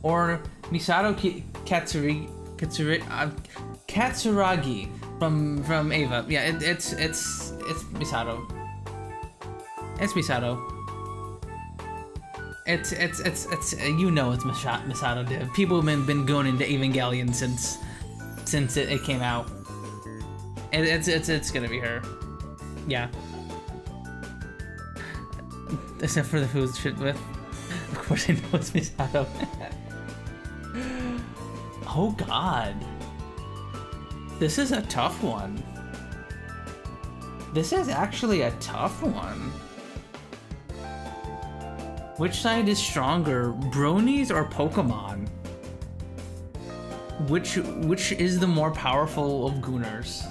Or Misato Katsuragi from Ava. Yeah, it's Misato. It's Misato. It's you know it's Misato, dude. People have been going into Evangelion since it came out. It's gonna be her. Yeah. Except for the who's shit with. Of course I know it's Misato. Oh god. This is a tough one. This is actually a tough one. Which side is stronger, bronies or Pokemon? Which is the more powerful of Gooners?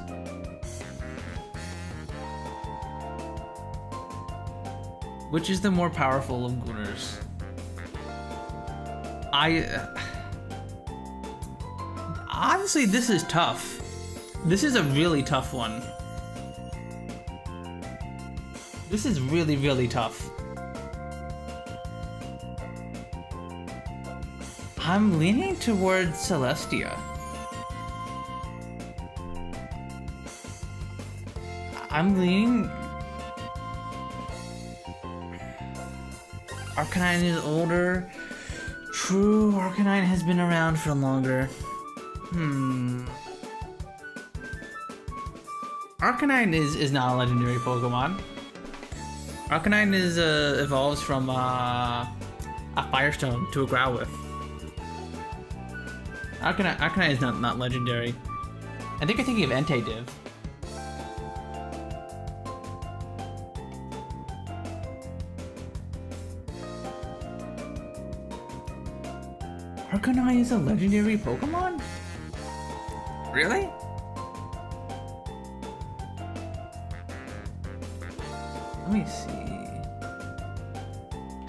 Which is the more powerful of Gooners? Honestly, this is tough. This is a really tough one. This is really, really tough. I'm leaning towards Celestia. I'm leaning... Arcanine is older. True, Arcanine has been around for longer. Arcanine is not a legendary Pokemon. Arcanine is evolves from a Firestone to a Growlithe. Arcanine is not legendary. I think I'm thinking of Entei-Div. Arcanine is a legendary Pokemon? Really? Let me see.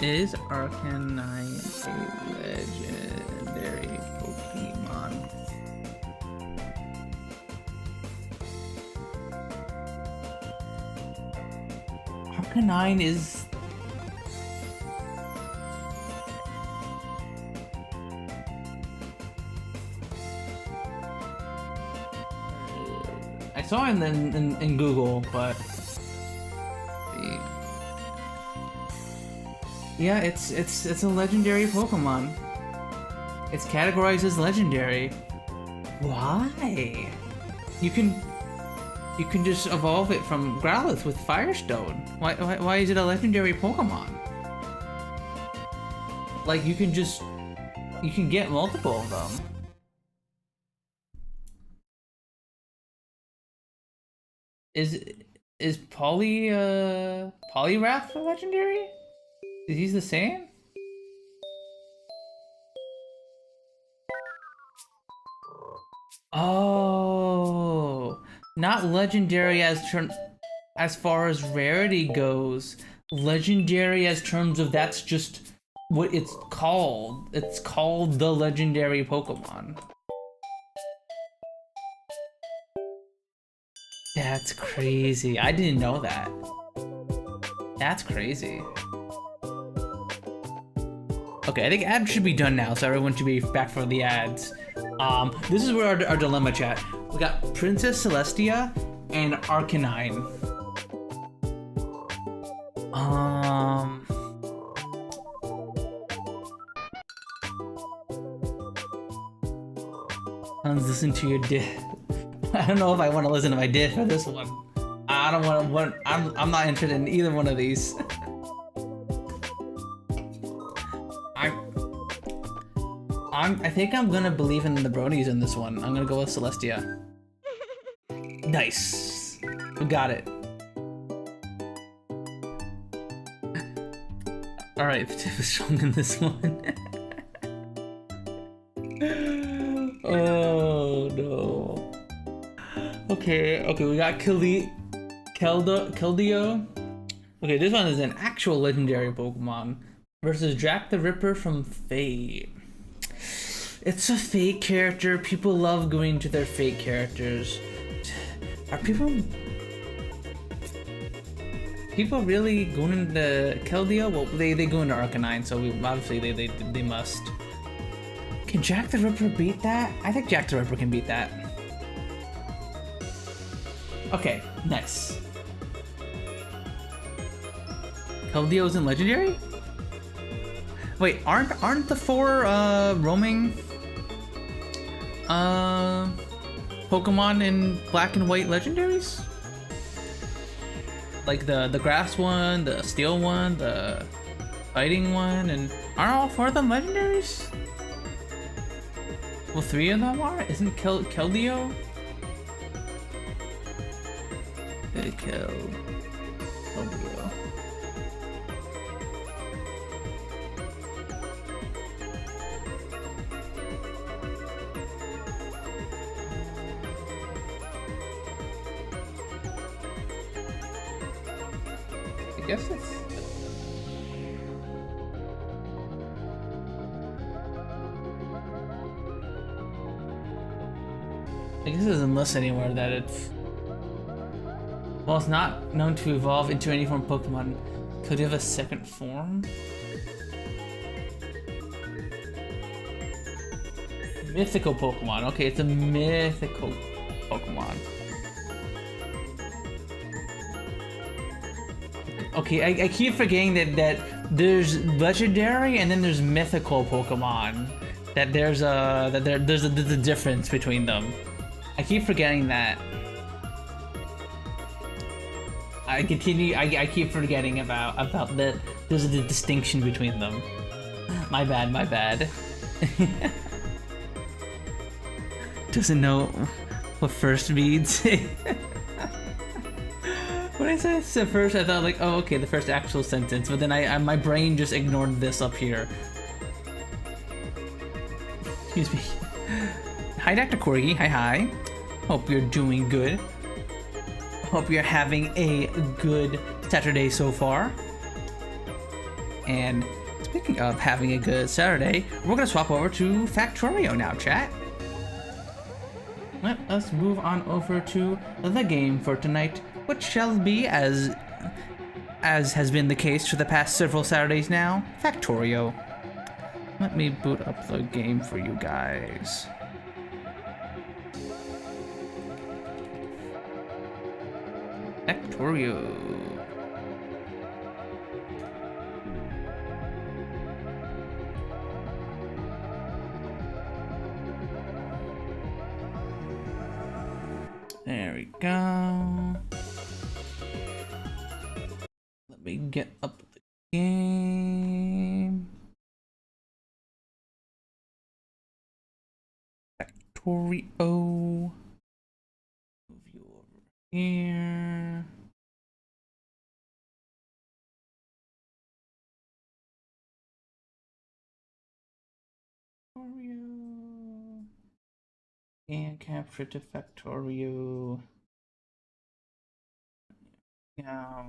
Is Arcanine a legendary Pokemon? Arcanine is... I saw it in Google, but... Yeah, it's a legendary Pokemon. It's categorized as legendary. Why? You can just evolve it from Growlithe with Firestone. Why is it a legendary Pokemon? Like you can get multiple of them. Is Poliwrath a legendary? Is he the same? Oh, not legendary as far as rarity goes. Legendary as terms of that's just what it's called. It's called the legendary Pokemon. That's crazy. I didn't know that. That's crazy. Okay, I think ads should be done now, so everyone should be back for the ads. This is where our dilemma chat. We got Princess Celestia and Arcanine. Let's listen to your diff. I don't know if I want to listen to my diff for this one. I don't want. I'm not interested in either one of these. I think I'm gonna believe in the bronies in this one. I'm gonna go with Celestia. Nice. We got it. Alright, Tiff is strong in this one. Oh no. Okay, we got Keldeo. Okay, this one is an actual legendary Pokemon versus Jack the Ripper from Fate. It's a fake character. People love going to their fake characters. Are people really going into Keldeo? Well, they go into Arcanine, so obviously they must. Can Jack the Ripper beat that? I think Jack the Ripper can beat that. Okay, nice. Keldeo's in Legendary? Wait, aren't the four roaming Pokemon in Black and White legendaries? Like the grass one, the steel one, the fighting one, and aren't all four of them legendaries? Well, three of them are? Isn't Keldeo? Keldeo. guess it's... I guess it doesn't list anywhere that it's... Well, it's not known to evolve into any form of Pokemon. Could it have a second form? Mythical Pokemon. Okay, it's a mythical Pokemon. Okay, I keep forgetting that there's legendary and then there's mythical Pokemon. That there's a difference between them. I keep forgetting that. I keep forgetting about that there's a distinction between them. My bad. Doesn't know what first means. When I said it first, I thought like, oh, okay, the first actual sentence, but then my brain just ignored this up here. Excuse me. Hi, Dr. Corgi. Hi. Hope you're doing good. Hope you're having a good Saturday so far. And speaking of having a good Saturday, we're gonna swap over to Factorio now, chat. Let us move on over to the game for tonight, which shall be, as has been the case for the past several Saturdays now, Factorio. Let me boot up the game for you guys. Factorio. There we go. Let me get up the game. Factorio. Move you over here. Factorio. And capture to Factorio. Yeah.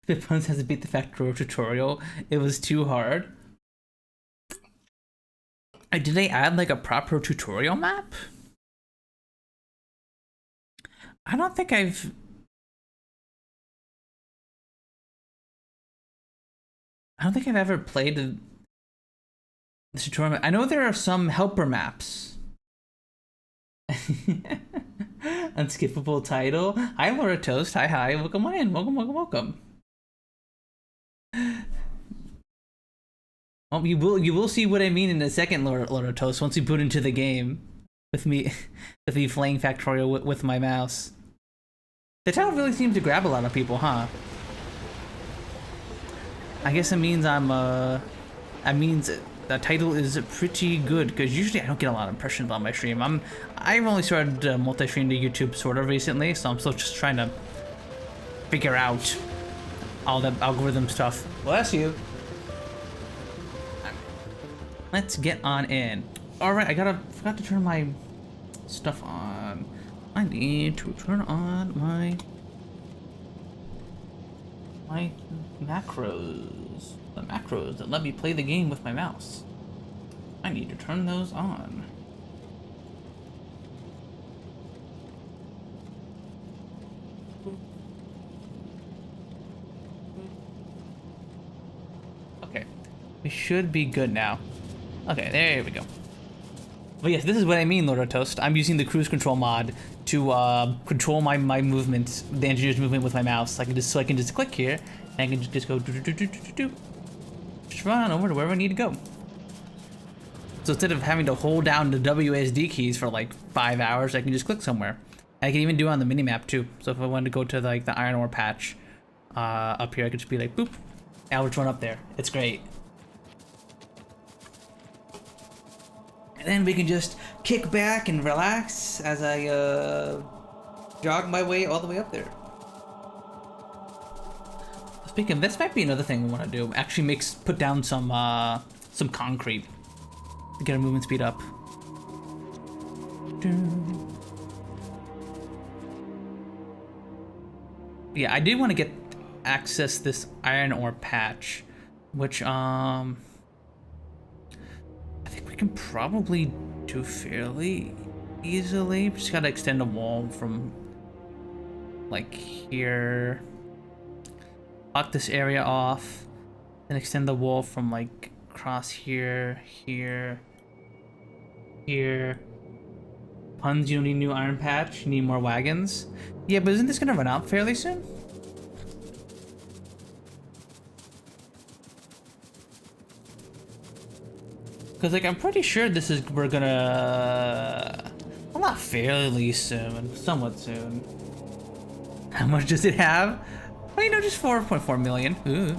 Pippons has to beat the Factorio tutorial. It was too hard. Did they add like a proper tutorial map? I don't think I've ever played the tutorial map. I know there are some helper maps. Unskippable title. Hi, Laura Toast. Hi. Welcome on in. Welcome. You will see what I mean in a second, Laura Toast, once you boot into the game with me playing Factorio with my mouse. The title really seems to grab a lot of people, huh? I guess it means that means the title is pretty good, because usually I don't get a lot of impressions on my stream. I've only started multi-stream to YouTube sort of recently, so I'm still just trying to figure out all the algorithm stuff. Bless you. Let's get on in. Alright, I forgot to turn my stuff on. I need to turn on my macros. The macros that let me play the game with my mouse. I need to turn those on. Okay, we should be good now. Okay, there we go. But yes, this is what I mean, Lord of Toast. I'm using the Kruse Kontrol mod to control my movement, the engineer's movement with my mouse. I can just click here, and I can just go just run over to wherever I need to go. So instead of having to hold down the WSD keys for like 5 hours, I can just click somewhere. And I can even do it on the minimap too. So if I wanted to go to like the iron ore patch up here, I could just be like boop, and I'll just run up there. It's great. And then we can just kick back and relax as I jog my way all the way up there. Speaking of, this might be another thing we want to do. Actually put down some concrete to get our movement speed up. yeah, I did want to get access this iron ore patch, which I think we can probably do fairly easily. We just gotta extend the wall from like here, block this area off, and extend the wall from like across here, here, here. Puns, you need new iron patch, you need more wagons. Yeah, but isn't this gonna run out fairly soon? Cause like I'm pretty sure this is we're gonna, well, not fairly soon, somewhat soon. How much does it have? Well, you know, just 4.4 million. Ooh,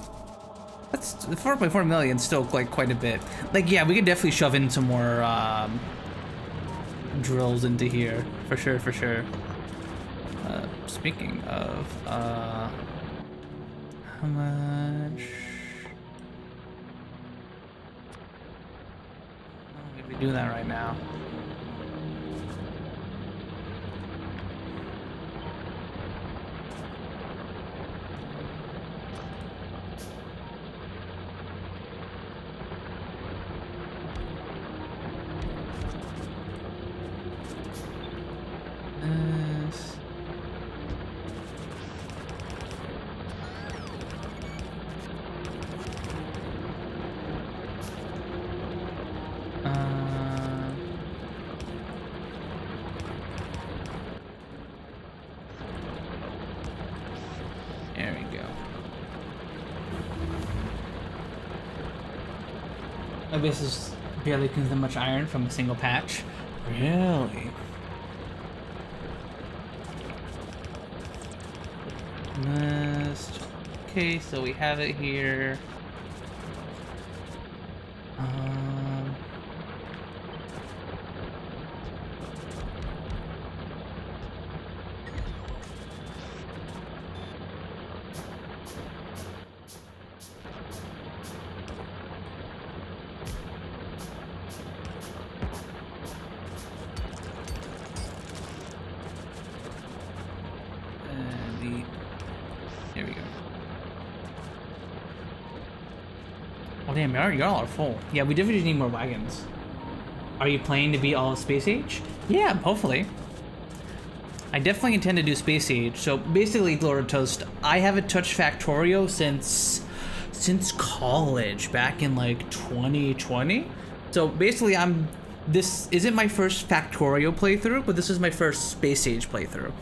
that's 4.4 million, still like quite a bit. Like, yeah, we could definitely shove in some more drills into here for sure, for sure. Speaking of, how much? We do that right now. There we go. My base is barely consumes much iron from a single patch. Really? List. Okay, so we have it here. Here we go. Oh damn, y'all are full. Yeah, we definitely need more wagons. Are you planning to be all space age? Yeah, hopefully. I definitely intend to do space age. So basically, Lord of Toast, I haven't touched Factorio since college, back in like 2020. So basically, this isn't my first Factorio playthrough, but this is my first space age playthrough.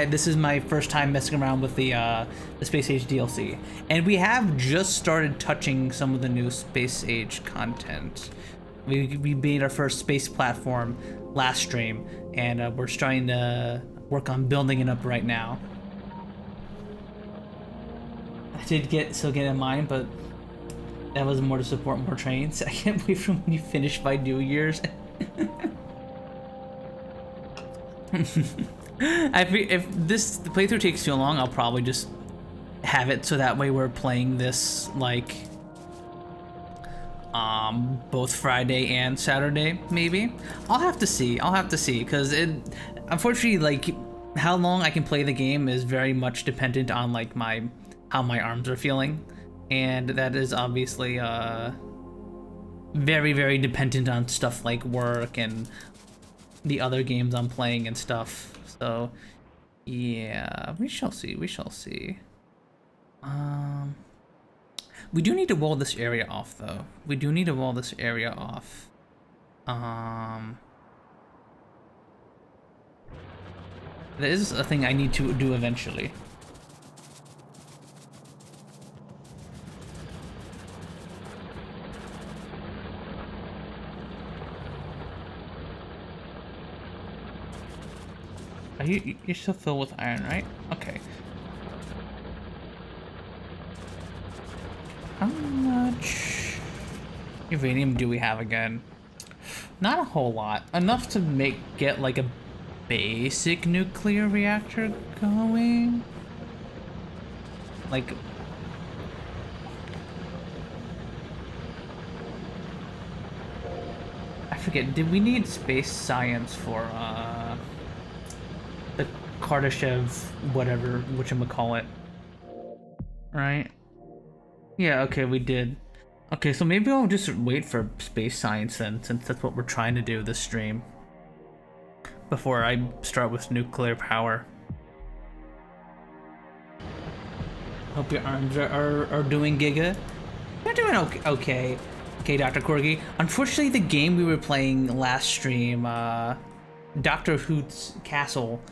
This is my first time messing around with the Space Age DLC. And we have just started touching some of the new Space Age content. We made our first space platform last stream, and we're starting to work on building it up right now. I did still get in mind, but that was more to support more trains. I can't wait for when you finish by New Year's. If the playthrough takes too long, I'll probably just have it so that way we're playing this like both Friday and Saturday, maybe. I'll have to see because it, unfortunately, like how long I can play the game is very much dependent on like how my arms are feeling, and that is obviously very, very dependent on stuff like work and the other games I'm playing and stuff. So yeah, we shall see. We do need to wall this area off, though. We do need to wall this area off. That is a thing I need to do eventually. You're still filled with iron, right? Okay. How much uranium do we have again? Not a whole lot. Enough to get like a basic nuclear reactor going. Like, I forget, did we need space science for the Kardashev whatever, whatchamacallit? right? Yeah, okay, we did. Okay, so maybe I'll just wait for space science then, since that's what we're trying to do this stream. Before I start with nuclear power. Hope your arms are doing giga. They're doing okay. Okay, Dr. Corgi. Unfortunately, the game we were playing last stream, Dr. Hoot's Castle,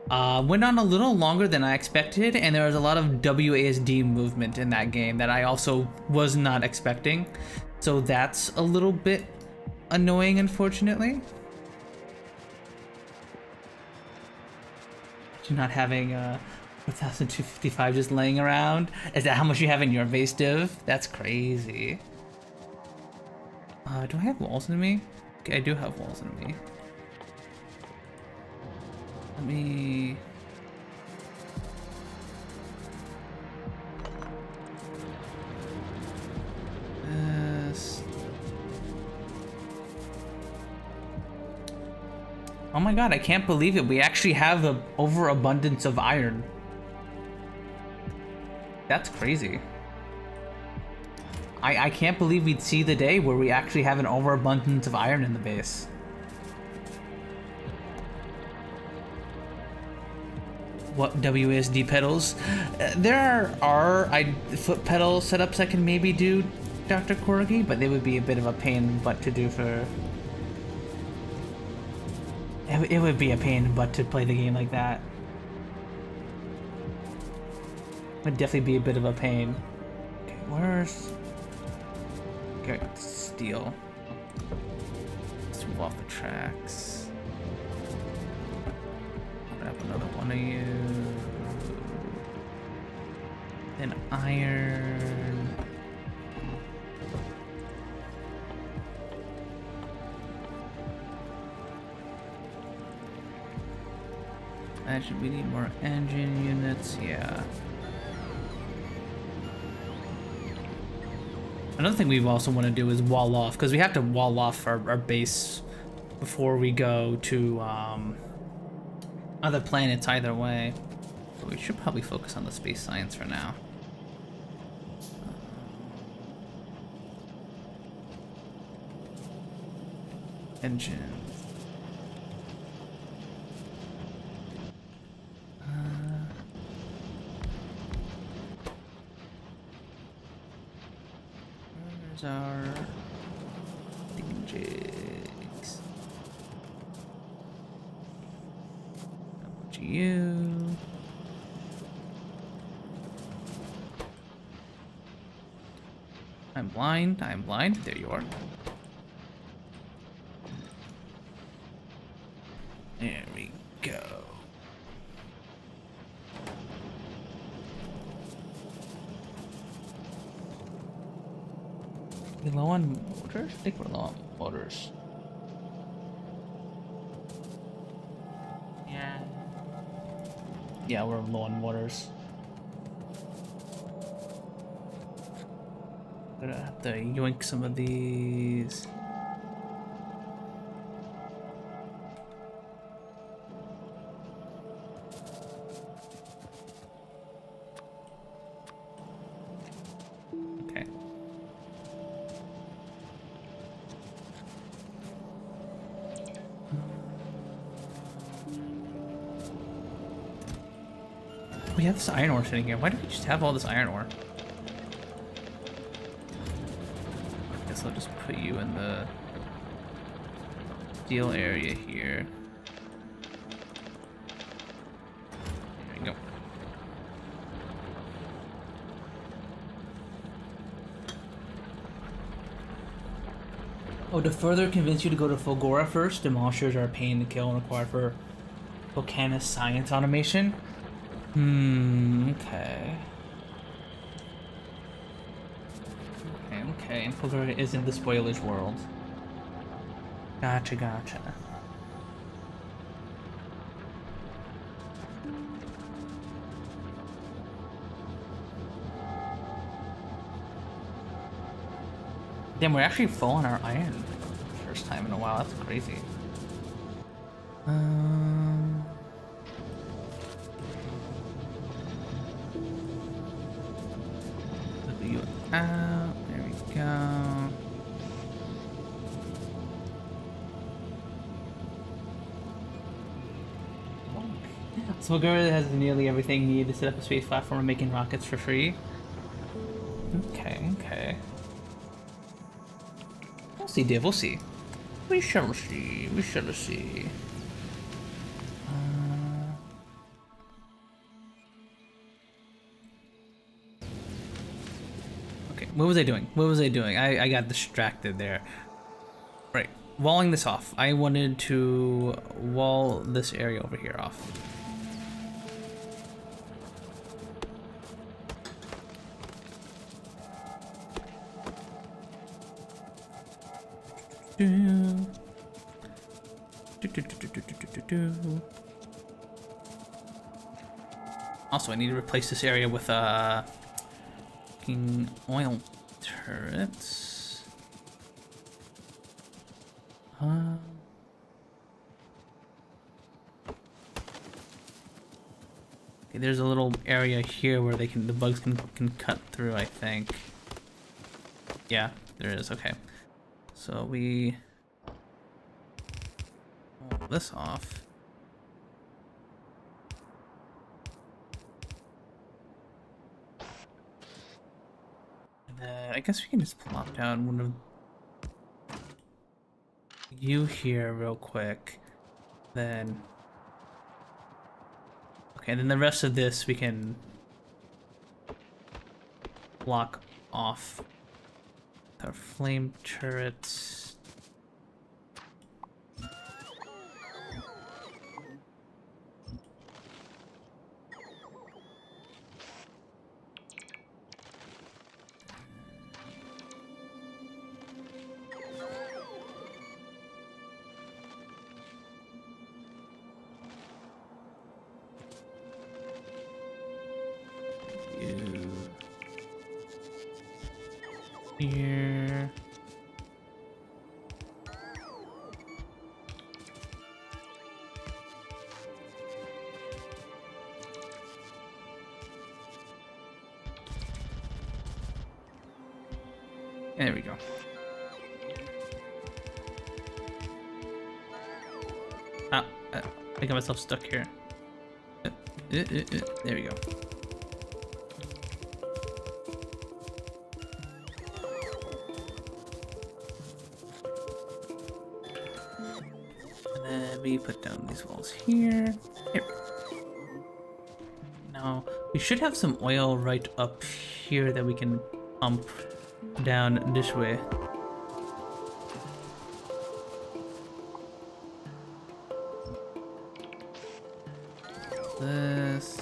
went on a little longer than I expected, and there was a lot of WASD movement in that game that I also was not expecting. So that's a little bit annoying, unfortunately. You're not having 1,255 just laying around? Is that how much you have in your base div? That's crazy. Do I have walls in me? Okay, I do have walls in me. Let me... This... Oh my god, I can't believe it. We actually have an overabundance of iron. That's crazy. I can't believe we'd see the day where we actually have an overabundance of iron in the base. What WASD pedals? There are foot pedal setups I can maybe do, Dr. Corgi, but they would be a bit of a pain in the butt to do for... It would be a pain in the butt to play the game like that. Would definitely be a bit of a pain. Okay, where's... Okay, steel. Let's move off the tracks. Grab another one of you. Then iron. Actually, we need more engine units, yeah. Another thing we also want to do is wall off, because we have to wall off our base before we go to other planets either way. So we should probably focus on the space science for now. Engines. Our thingijigs. You. I'm blind. I'm blind. There you are. There we go. We low on motors? I think we're low on motors. Yeah. Yeah, we're low on motors. Gonna have to yoink some of these. We have this iron ore sitting here. Why do we just have all this iron ore? I guess I'll just put you in the steel area here. There we go. Oh, to further convince you to go to Fulgora first, demolishers are a pain to kill and required for volcanic science automation. Okay. Okay, and Fulgora is in the spoilage world. Gotcha. Damn, we're actually full on our iron. First time in a while, that's crazy. out. There we go. So Gura has nearly everything needed to set up a space platform and making rockets for free. Okay, okay. We'll see, Div, we'll see. We shall see, we shall see. Okay, what was I doing? What was I doing? I got distracted there. Right, walling this off. I wanted to wall this area over here off. Also, I need to replace this area with fucking oil turrets. Okay, there's a little area here where the bugs can cut through, I think. Yeah, there is. Okay. So we pull this off. And then I guess we can just plop down one of you here real quick. Then okay, and then the rest of this we can block off our flame turrets. Here. There we go. Ah, I got myself stuck here. There we go. We put down these walls here. Here. Now, we should have some oil right up here that we can pump down this way. This.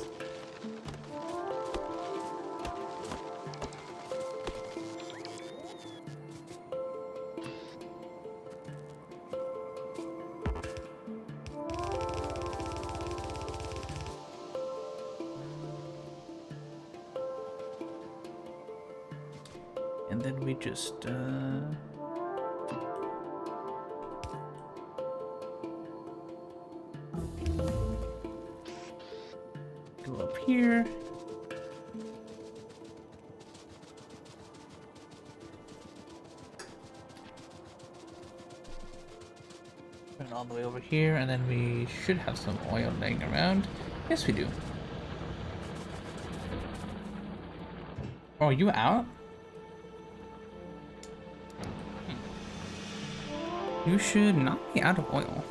And then we just go up here. Turn all the way over here, and then we should have some oil laying around. Yes, we do. Oh, are you out? You should not be out of oil.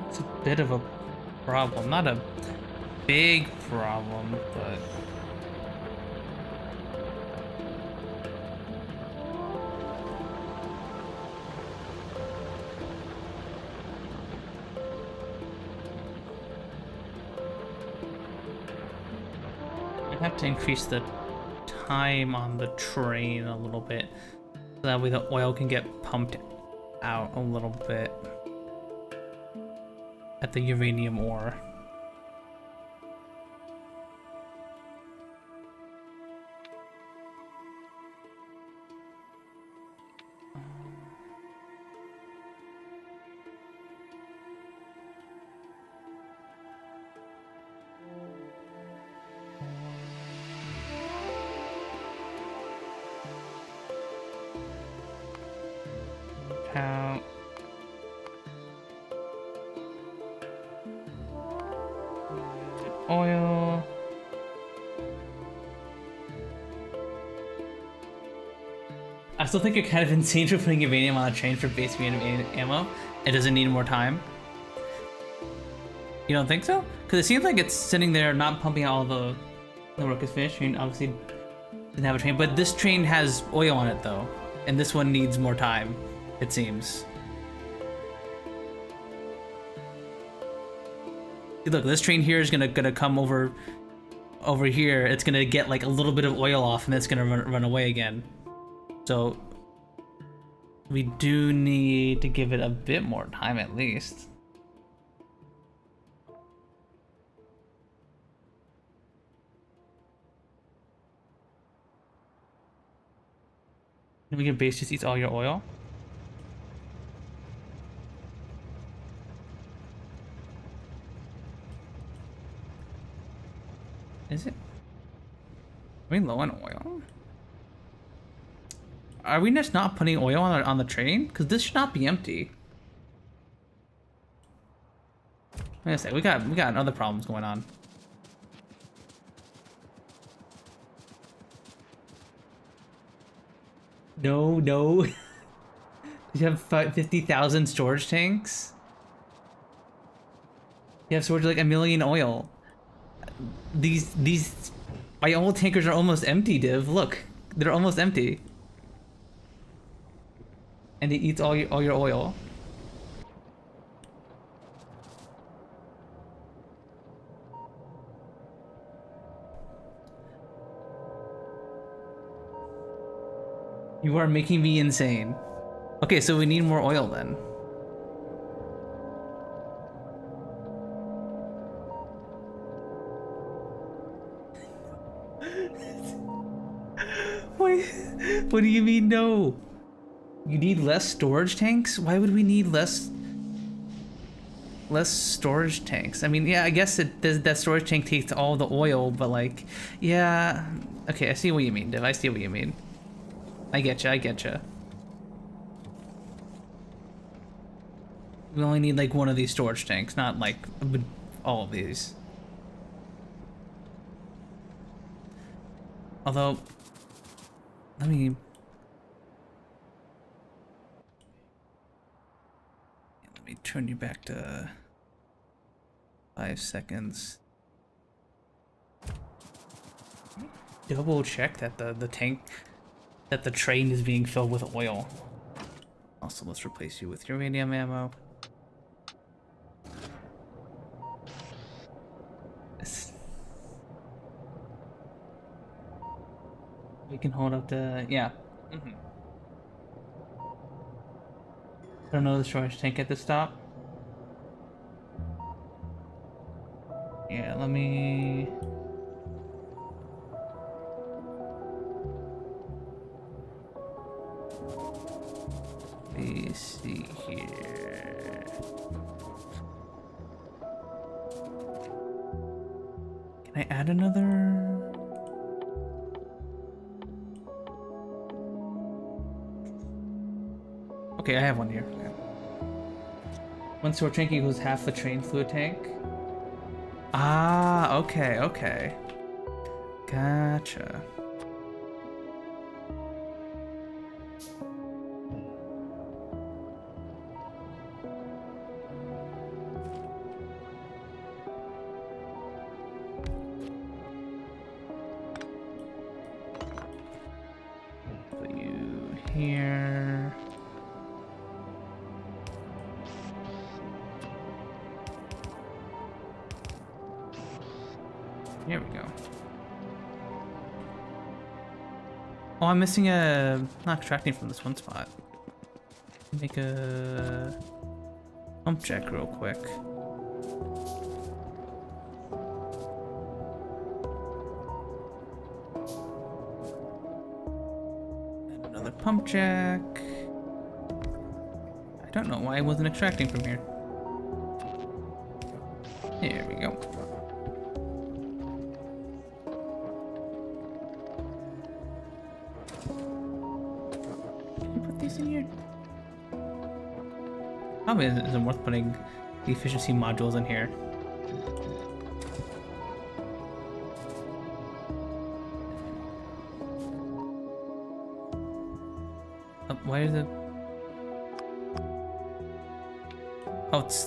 It's a bit of a problem. Not a big problem, but... I have to increase the time on the train a little bit, so that way the oil can get pumped out a little bit at the uranium ore. oil. I still think you're kind of insane for putting uranium on a train for base ammo. It doesn't need more time. You don't think so? Because it seems like it's sitting there not pumping out all the work is finished. I mean, obviously doesn't have a train, but this train has oil on it though, and this one needs more time, it seems. Look, this train here is gonna come over here. It's gonna get like a little bit of oil off, and it's gonna run away again. So we do need to give it a bit more time at least. Then we can base just eats all your oil. Is it? Are we low on oil? Are we just not putting oil on the train? Because this should not be empty. Wait a sec, we got other problems going on. No. You have 50,000 storage tanks? You have storage like 1 million oil. These my old tankers are almost empty, Div. Look, they're almost empty. And it eats all your oil. You are making me insane. Okay, so we need more oil then. Wait, what do you mean no? You need less storage tanks? Why would we need less storage tanks? I mean, yeah, I guess that storage tank takes all the oil, but like, yeah. Okay, I see what you mean, Div. I see what you mean. I getcha. We only need like one of these storage tanks, not like all of these. Although, let me turn you back to 5 seconds. Double check that the tank, that the train is being filled with oil. Also, let's replace you with uranium ammo. We can hold up the, yeah. Put another storage tank at the stop. Yeah, let me... Let me see here. Can I add another? Okay, I have one here. Okay. One storage tank equals half the train fluid tank. Ah, okay. Gotcha. Put you here. Here we go. Oh, I'm missing a... not extracting from this one spot. Make a... pump check real quick. And another pump check. I don't know why I wasn't extracting from here. Here we go. In here? Probably isn't worth putting the efficiency modules in here. Why is it? Oh, it's...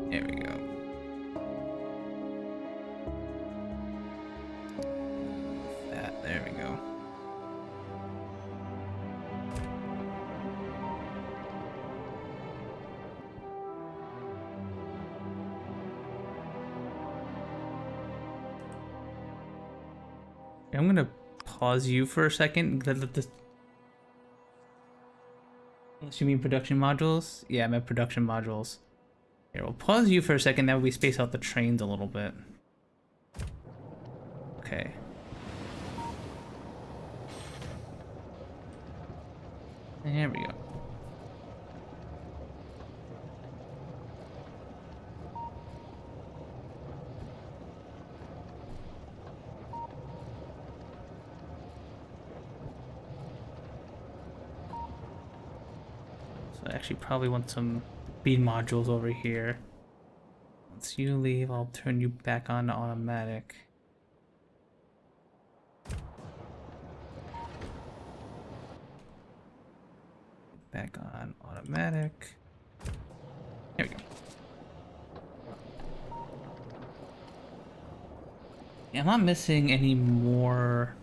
There we go. There we go. I'm gonna pause you for a second. Unless you mean production modules? Yeah, I meant production modules. Here, we'll pause you for a second, that way we space out the trains a little bit. Okay. There we go. So I actually probably want some speed modules over here. Once you leave, I'll turn you back on to automatic. Back on automatic. There we go. Yeah, I'm not missing any more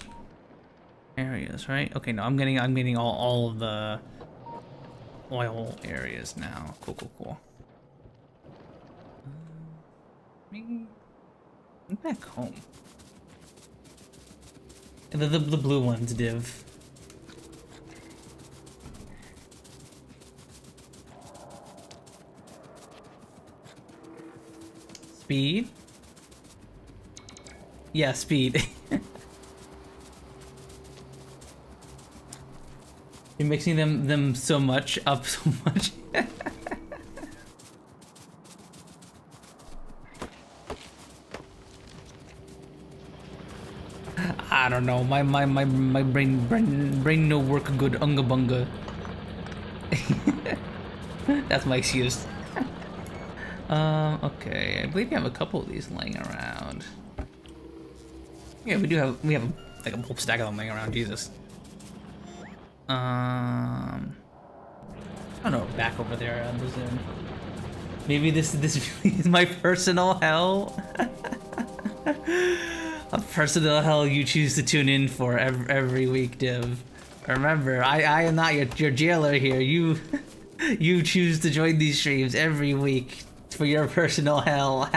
areas, right? Okay, no, I'm getting all of the oil areas now. Cool, cool, cool. I'm back home. And the blue one's div. Speed? Yeah, speed. You're mixing them so much up so much. I don't know. My brain no work good unga bunga. That's my excuse. Okay. I believe we have a couple of these laying around. Yeah, we have like a whole stack of them laying around. Jesus. I don't know. Back over there on the Zoom. Maybe this really is my personal hell. A personal hell you choose to tune in for every week, Div. Remember, I am not your jailer here. You choose to join these streams every week for your personal hell.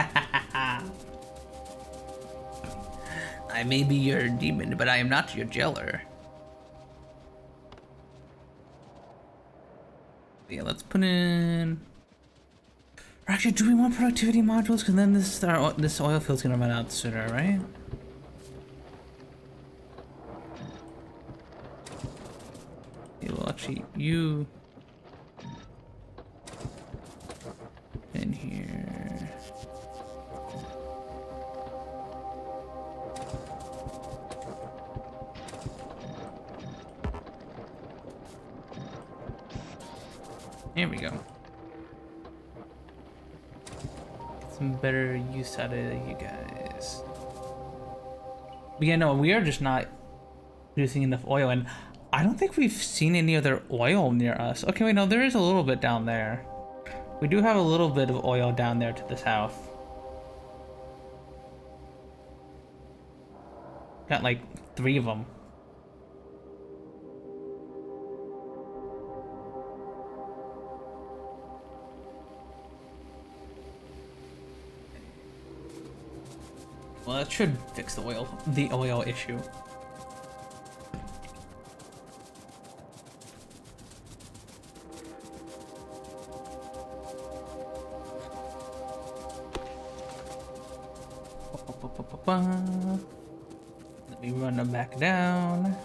I may be your demon, but I am not your jailer. Yeah, let's put in... Actually, do we want productivity modules? Because then this oil field's gonna run out sooner, right? Yeah, well, actually, you... in here... There we go. Get some better use out of you guys. But yeah, no, we are just not producing enough oil, and I don't think we've seen any other oil near us. Okay, wait, no, there is a little bit down there. We do have a little bit of oil down there to the south. Got like 3 of them. Well, that should fix the oil issue. Let me run them back down.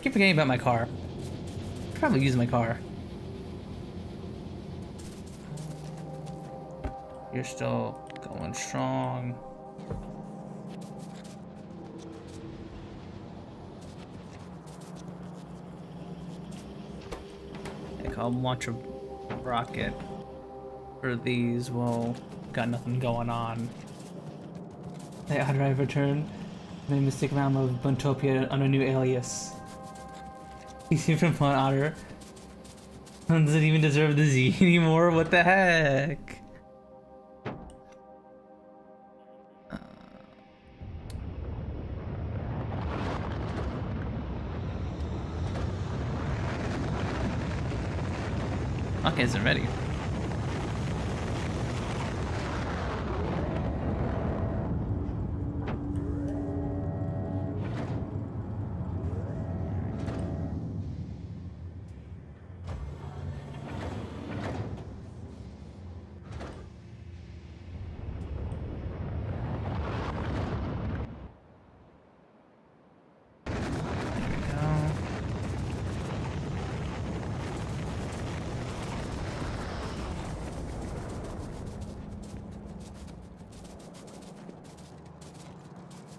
Keep forgetting about my car. Probably use my car. You're still going strong. I think I'll launch a rocket for these. Well, got nothing going on. Hey, how do I return? Made a mistake around of Buntopia on a new alias. He's here from Pond Otter. Doesn't even deserve the Z anymore. What the heck? Okay, isn't ready.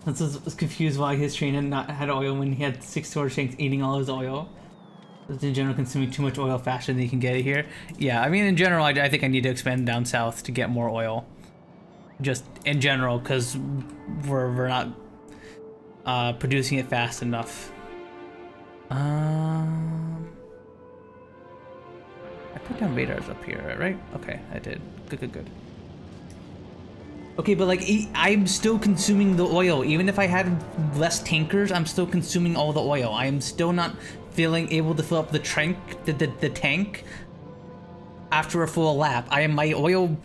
I was confused why his train had not had oil when he had 6 storage tanks eating all his oil. Just in general, consuming too much oil faster than you can get it here. Yeah, I mean, in general, I think I need to expand down south to get more oil. Just in general, because we're not producing it fast enough. I put down radars up here, right? Okay, I did. Good. Okay, but like, I'm still consuming the oil. Even if I had less tankers, I'm still consuming all the oil. I am still not able to fill up the tank after a full lap. My oil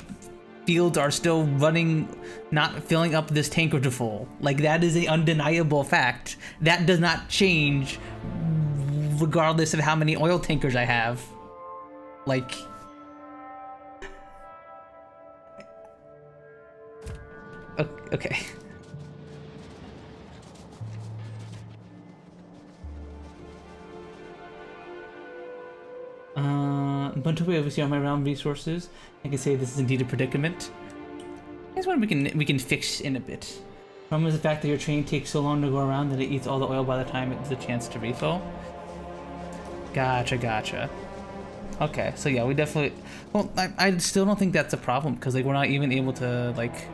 fields are still running, not filling up this tanker to full. Like, that is an undeniable fact. That does not change regardless of how many oil tankers I have. Like... Okay. Buntopia oversee all my round resources. I can say this is indeed a predicament. Here's one we can fix in a bit. Problem is the fact that your train takes so long to go around that it eats all the oil by the time it gets a chance to refill. Gotcha. Okay, so yeah, we definitely... Well, I still don't think that's a problem, because like we're not even able to like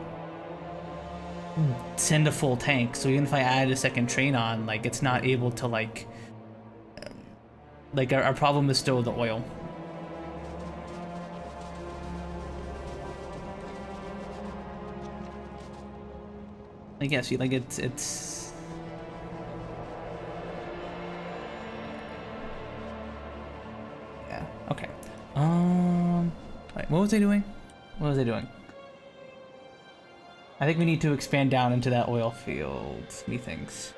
send a full tank. So even if I add a second train on, like it's not able to like our problem is still the oil. I guess like it's yeah, okay. Alright, what was I doing? I think we need to expand down into that oil field, methinks.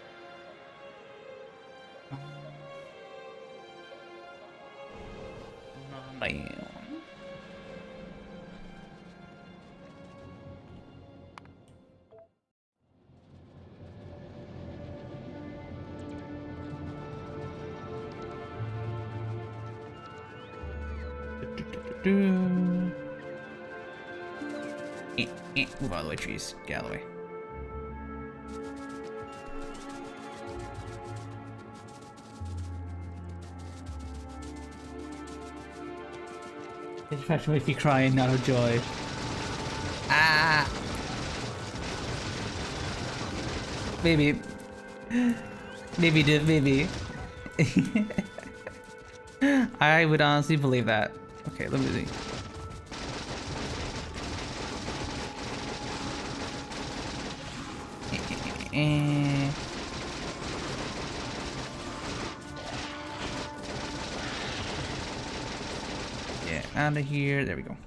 Move out of the way, trees. Get out of the way. It actually makes me cry and not of joy. Ah! Maybe. Maybe. I would honestly believe that. Okay, let me see. Yeah, out of here. There we go.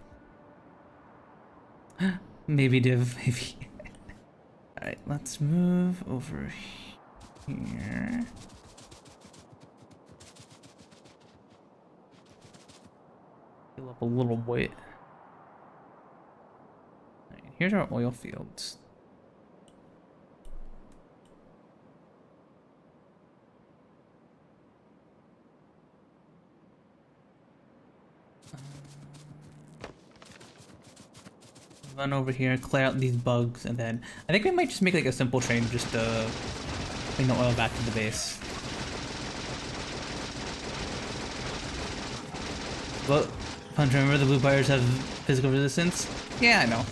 Maybe div, maybe. Alright, let's move over here. Fill up a little bit. Alright, here's our oil fields. Run over here, clear out these bugs, and then I think we might just make like a simple train just to bring the oil back to the base. But Punch, remember the blue bars have physical resistance? Yeah, I know.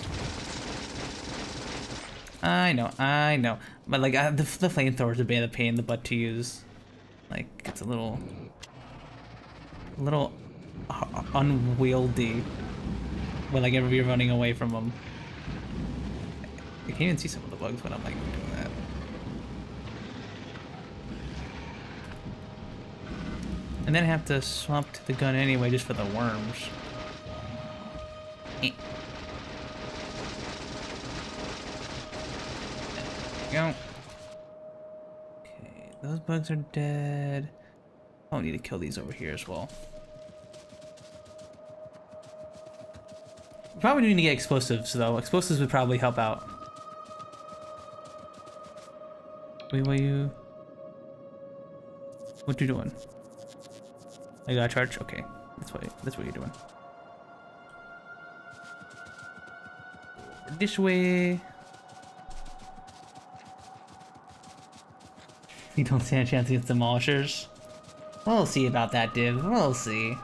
I know. But like the flamethrower is a bit of a pain in the butt to use. Like it's a little unwieldy when like ever you're running away from them. I can't even see some of the bugs when I'm like doing that. And then I have to swap to the gun anyway just for the worms. There we go. Okay, those bugs are dead. I don't need to kill these over here as well. Probably need to get explosives though. Explosives would probably help out. Wait, what you doing? I got a charge? Okay. That's what you're doing. This way. You don't stand a chance against demolishers? We'll see about that, Div. We'll see.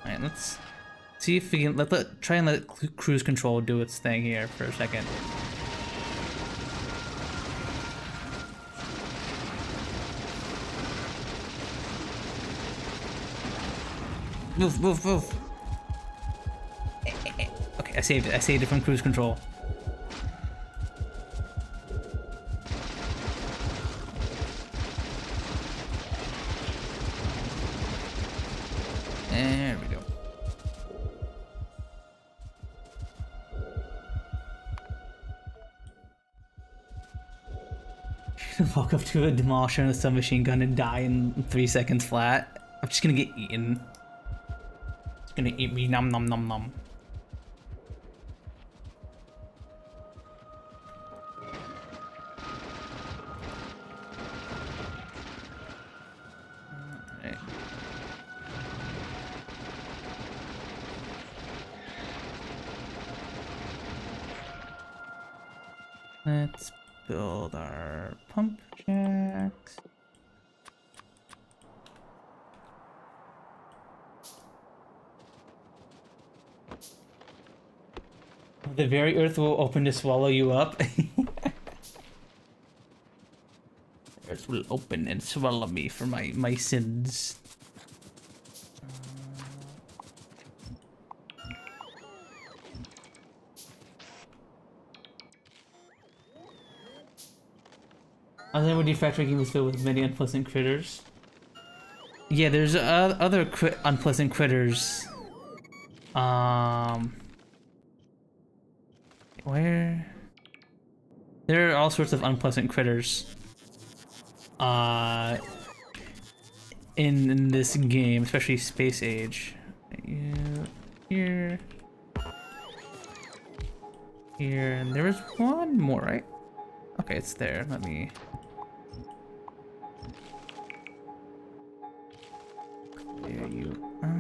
Alright, let's see if we can try and let Kruse Kontrol do its thing here for a second. Move. Okay, I saved it from Kruse Kontrol. There we go. Walk up to a demolisher and a submachine gun and die in 3 seconds flat. I'm just gonna get eaten. It's gonna eat me, nom nom nom nom. Alright. Let's build our pump jacks. The very earth will open to swallow you up. Earth will open and swallow me for my sins. Underaged factory game is filled with many unpleasant critters. Yeah, there's other unpleasant critters. Where? There are all sorts of unpleasant critters. In this game, especially Space Age. Here, and there was one more, right? Okay, it's there. Let me. Clear you up.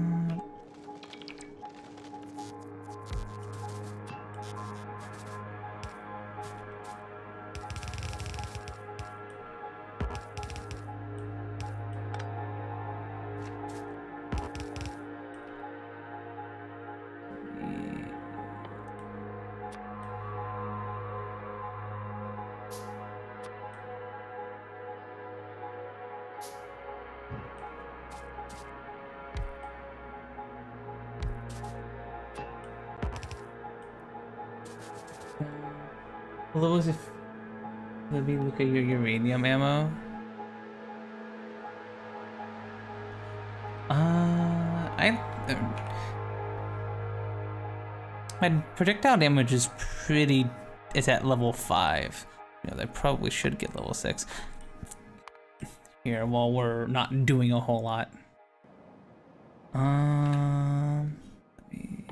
Well, let me look at your uranium ammo. My projectile damage is it's at level 5. You know, I probably should get level 6 here while we're not doing a whole lot. Let me...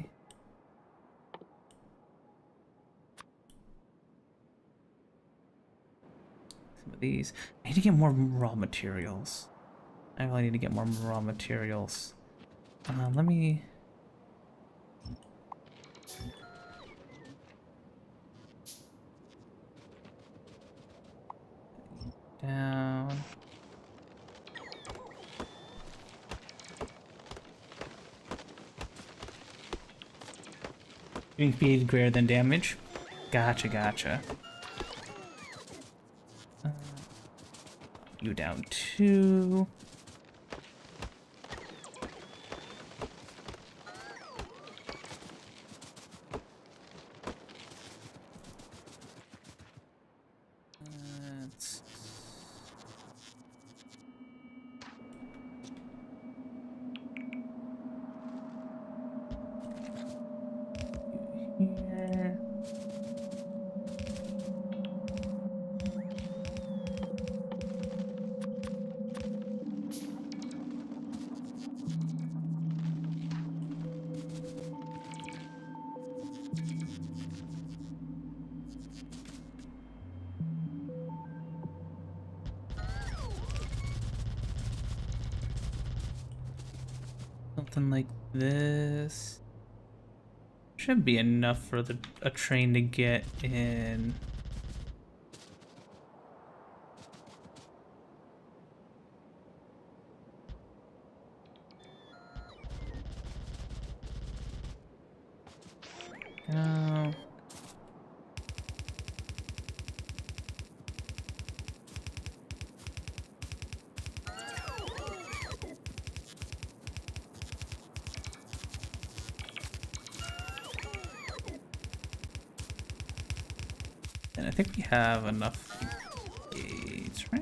Some of these. I need to get more raw materials. I really need to get more raw materials. Let me... Down. Doing speed greater than damage. Gotcha. You down 2. Here. Something like this. Should be enough for a train to get in. Go. And I think we have enough gates, right?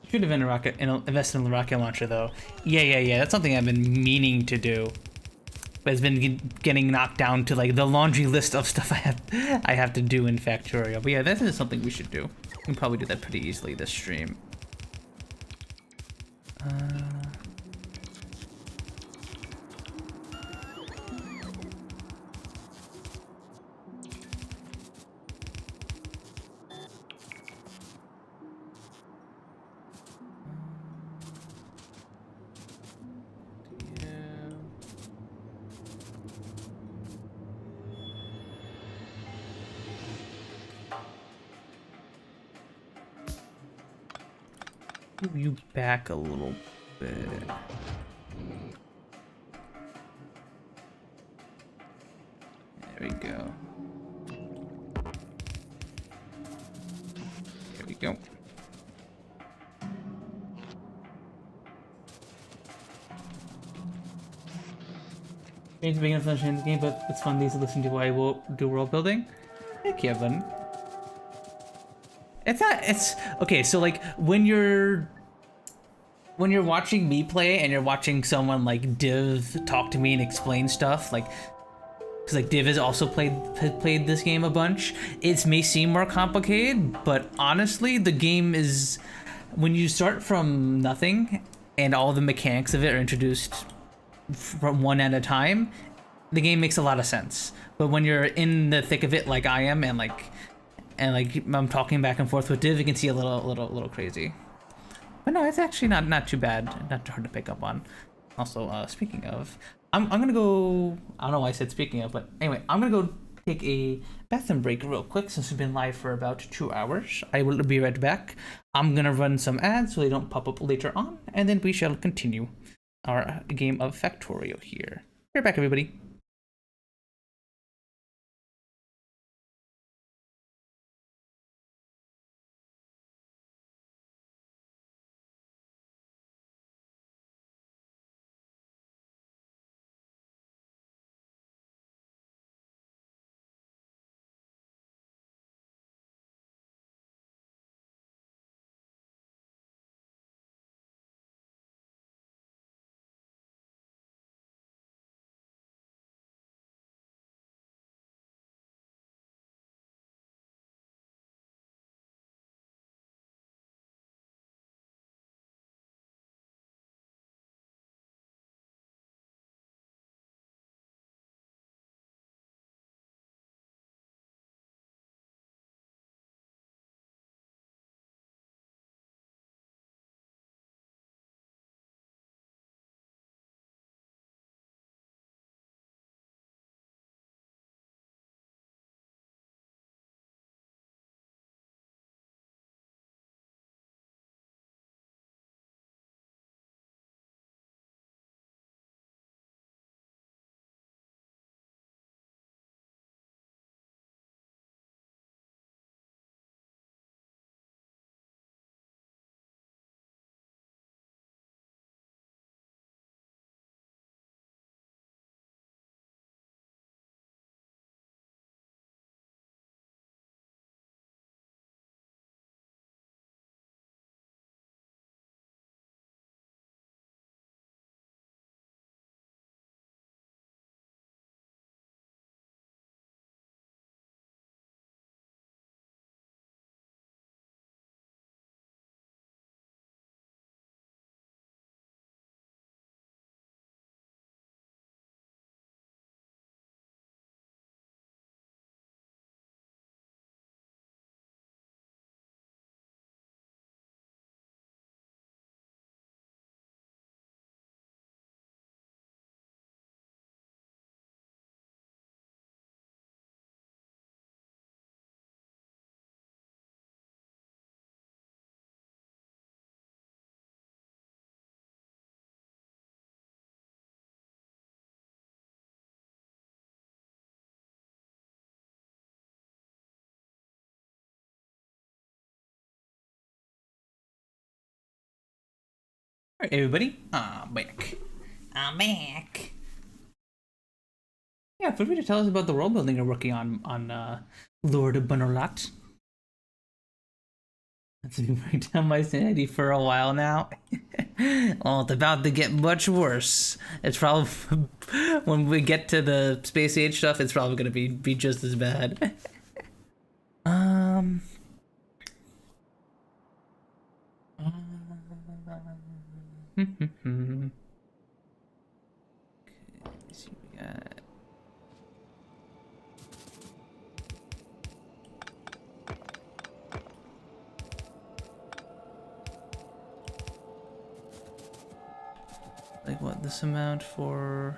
Should have invested in the rocket launcher though. Yeah. That's something I've been meaning to do, but it's been getting knocked down to like the laundry list of stuff I have to do in Factorio. But yeah, this is something we should do. We can probably do that pretty easily this stream. Move you back a little bit. There we go. There we go. It's big enough to in the game, but it's fun to listen to while I will do world building. Heck yeah, bud. It's not. It's okay. So like when you're watching me play and you're watching someone like Div talk to me and explain stuff, like because like Div has also played this game a bunch. It may seem more complicated, but honestly, the game is when you start from nothing and all the mechanics of it are introduced from one at a time, the game makes a lot of sense. But when you're in the thick of it like I am and like I'm talking back and forth with Div, you can see a little crazy. But no, it's actually not too bad, not too hard to pick up on. Also, speaking of, I'm gonna go. I don't know why I said speaking of, but anyway, I'm gonna go take a bathroom break real quick since we've been live for about 2 hours. I will be right back. I'm gonna run some ads so they don't pop up later on, and then we shall continue our game of Factorio here. Be right back, everybody. Alright, everybody, I'm back. I'm back. Yeah, feel free to tell us about the world building you're working on Lord Bunnerlot. That's been bringing down my sanity for a while now. Well, it's about to get much worse. It's probably when we get to the space age stuff, it's probably gonna be just as bad. Okay, so we got. Like what, this amount for...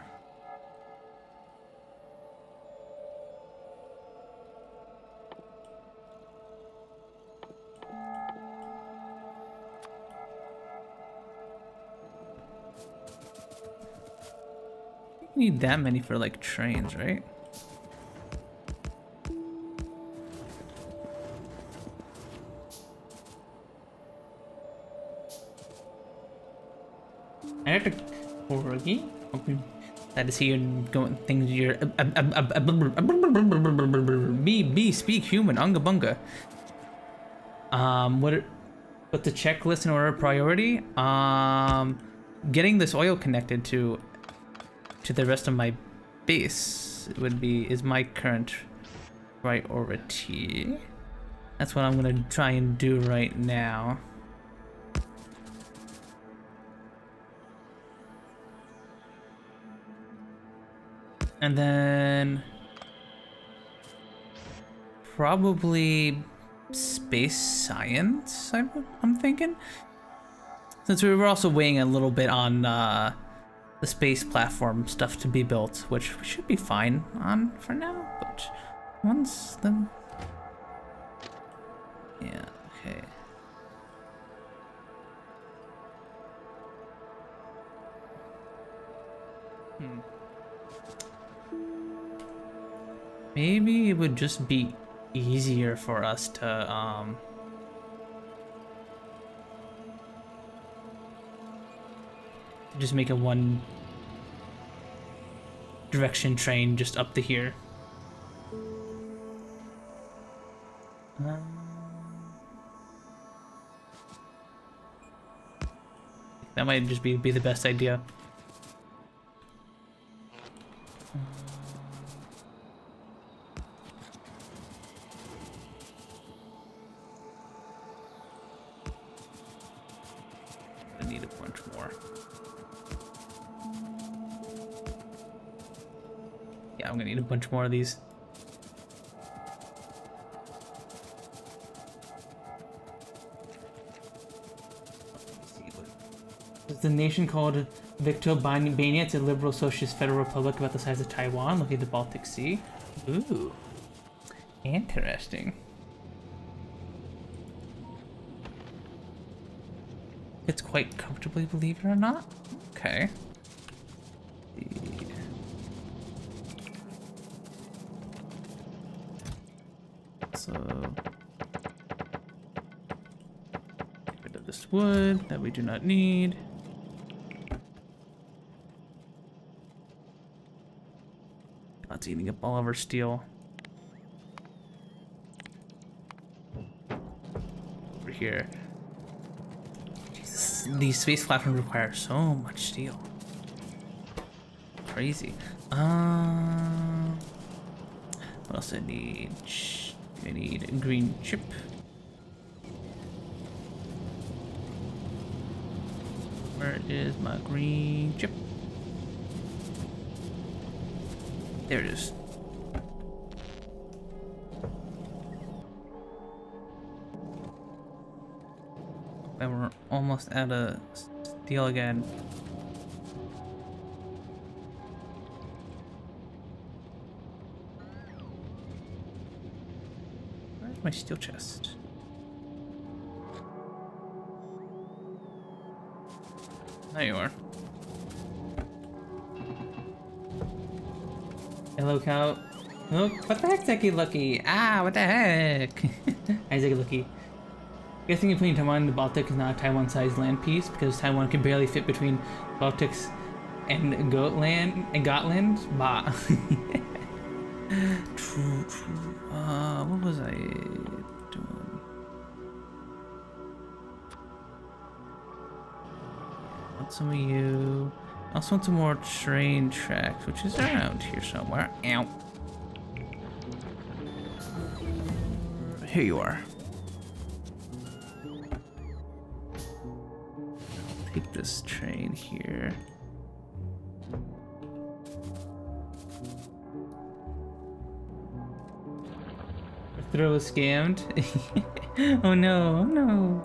You need that many for like trains, right? I have to corgi. That is here going things you're be speak human unga bunga. What's the checklist in order of priority? Getting this oil connected to the rest of my base is my current priority. That's what I'm gonna try and do right now. And then probably space science, I'm thinking. Since we were also weighing a little bit on the space platform stuff to be built, which we should be fine on for now, but once the... Yeah, okay. Maybe it would just be easier for us to just make a one direction train just up to here. That might just be the best idea. I need a bunch more. Yeah, I'm gonna need a bunch more of these. It's a nation called Victoria. It's a liberal socialist federal republic about the size of Taiwan, looking at the Baltic Sea. Ooh, interesting. It's quite comfortably, believe it or not. Okay. So, get rid of this wood that we do not need. That's eating up all of our steel. Over here. Jesus, these space platforms require so much steel. Crazy. What else I need? I need a green chip. Where is my green chip? There it is. And we're almost out of steel again. Where's my steel chest? There you are. Hello, cow. Oh, what the heck, Zeki Lucky? Ah, what the heck? Hi, Zeki Lucky. Guessing you're putting Taiwan in the Baltic is not a Taiwan-sized land piece because Taiwan can barely fit between Baltics and Gotland. Bah. True. What was I doing? I want some of you. I also want some more train tracks, which is around here somewhere. Ow. Here you are. Take this train here. Throw was scammed. Oh no, oh no.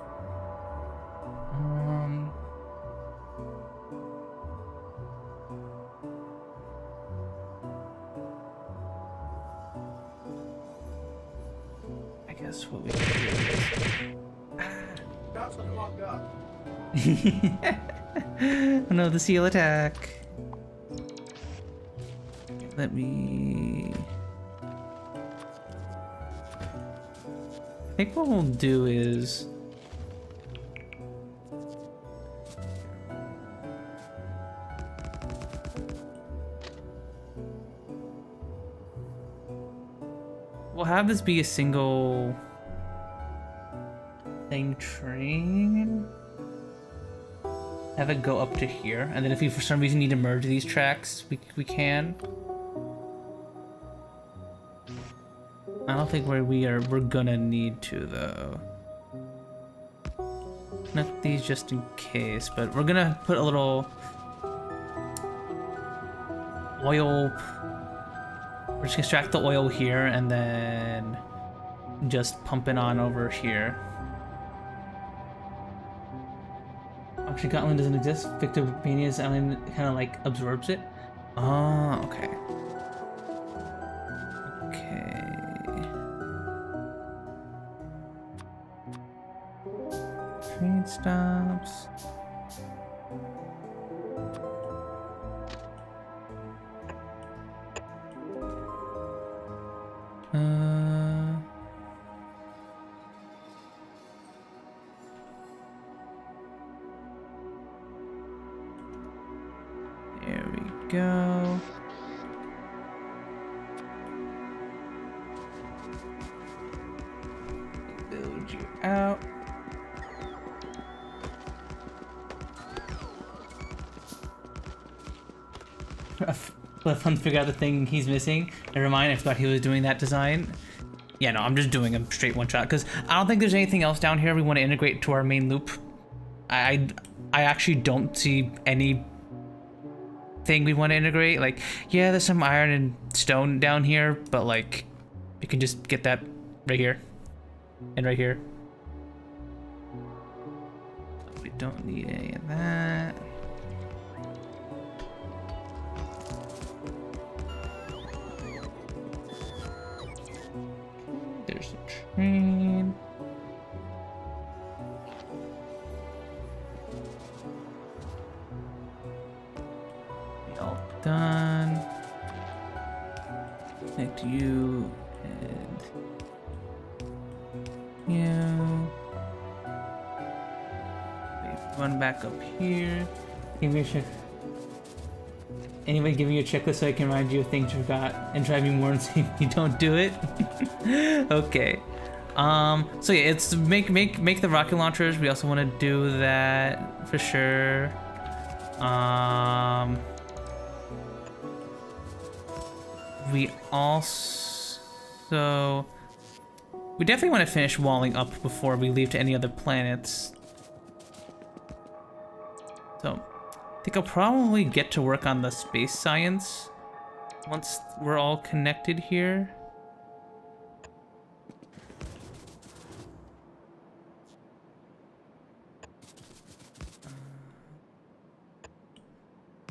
I guess what we can do That's what fucked up. is... Oh no, the seal attack. Let me... I think what we'll do is... we'll have this be a single thing train. Have it go up to here, and then if we for some reason need to merge these tracks, we can. I don't think we're gonna need to though. Not these just in case, but we're gonna put a little oil. We're just gonna extract the oil here and then just pump it on over here. Actually, Gotland doesn't exist. Victoria's island kind of like absorbs it. Oh, okay. Train stops. There we go. Build you out. Let fun figure out the thing he's missing. Never mind, I forgot he was doing that design. Yeah, no, I'm just doing a straight one shot because I don't think there's anything else down here we want to integrate to our main loop. I actually don't see any thing we want to integrate. Like, yeah, there's some iron and stone down here, but like, you can just get that right here and right here. We don't need any of that. There's a train. All done. Connect you and you. Wait, run back up here. Give me a check. Anybody give me a checklist so I can remind you of things you forgot and drive me more insane if you don't do it? Okay. So yeah, it's make the rocket launchers. We also want to do that for sure. We definitely want to finish walling up before we leave to any other planets. So I think I'll probably get to work on the space science once we're all connected here.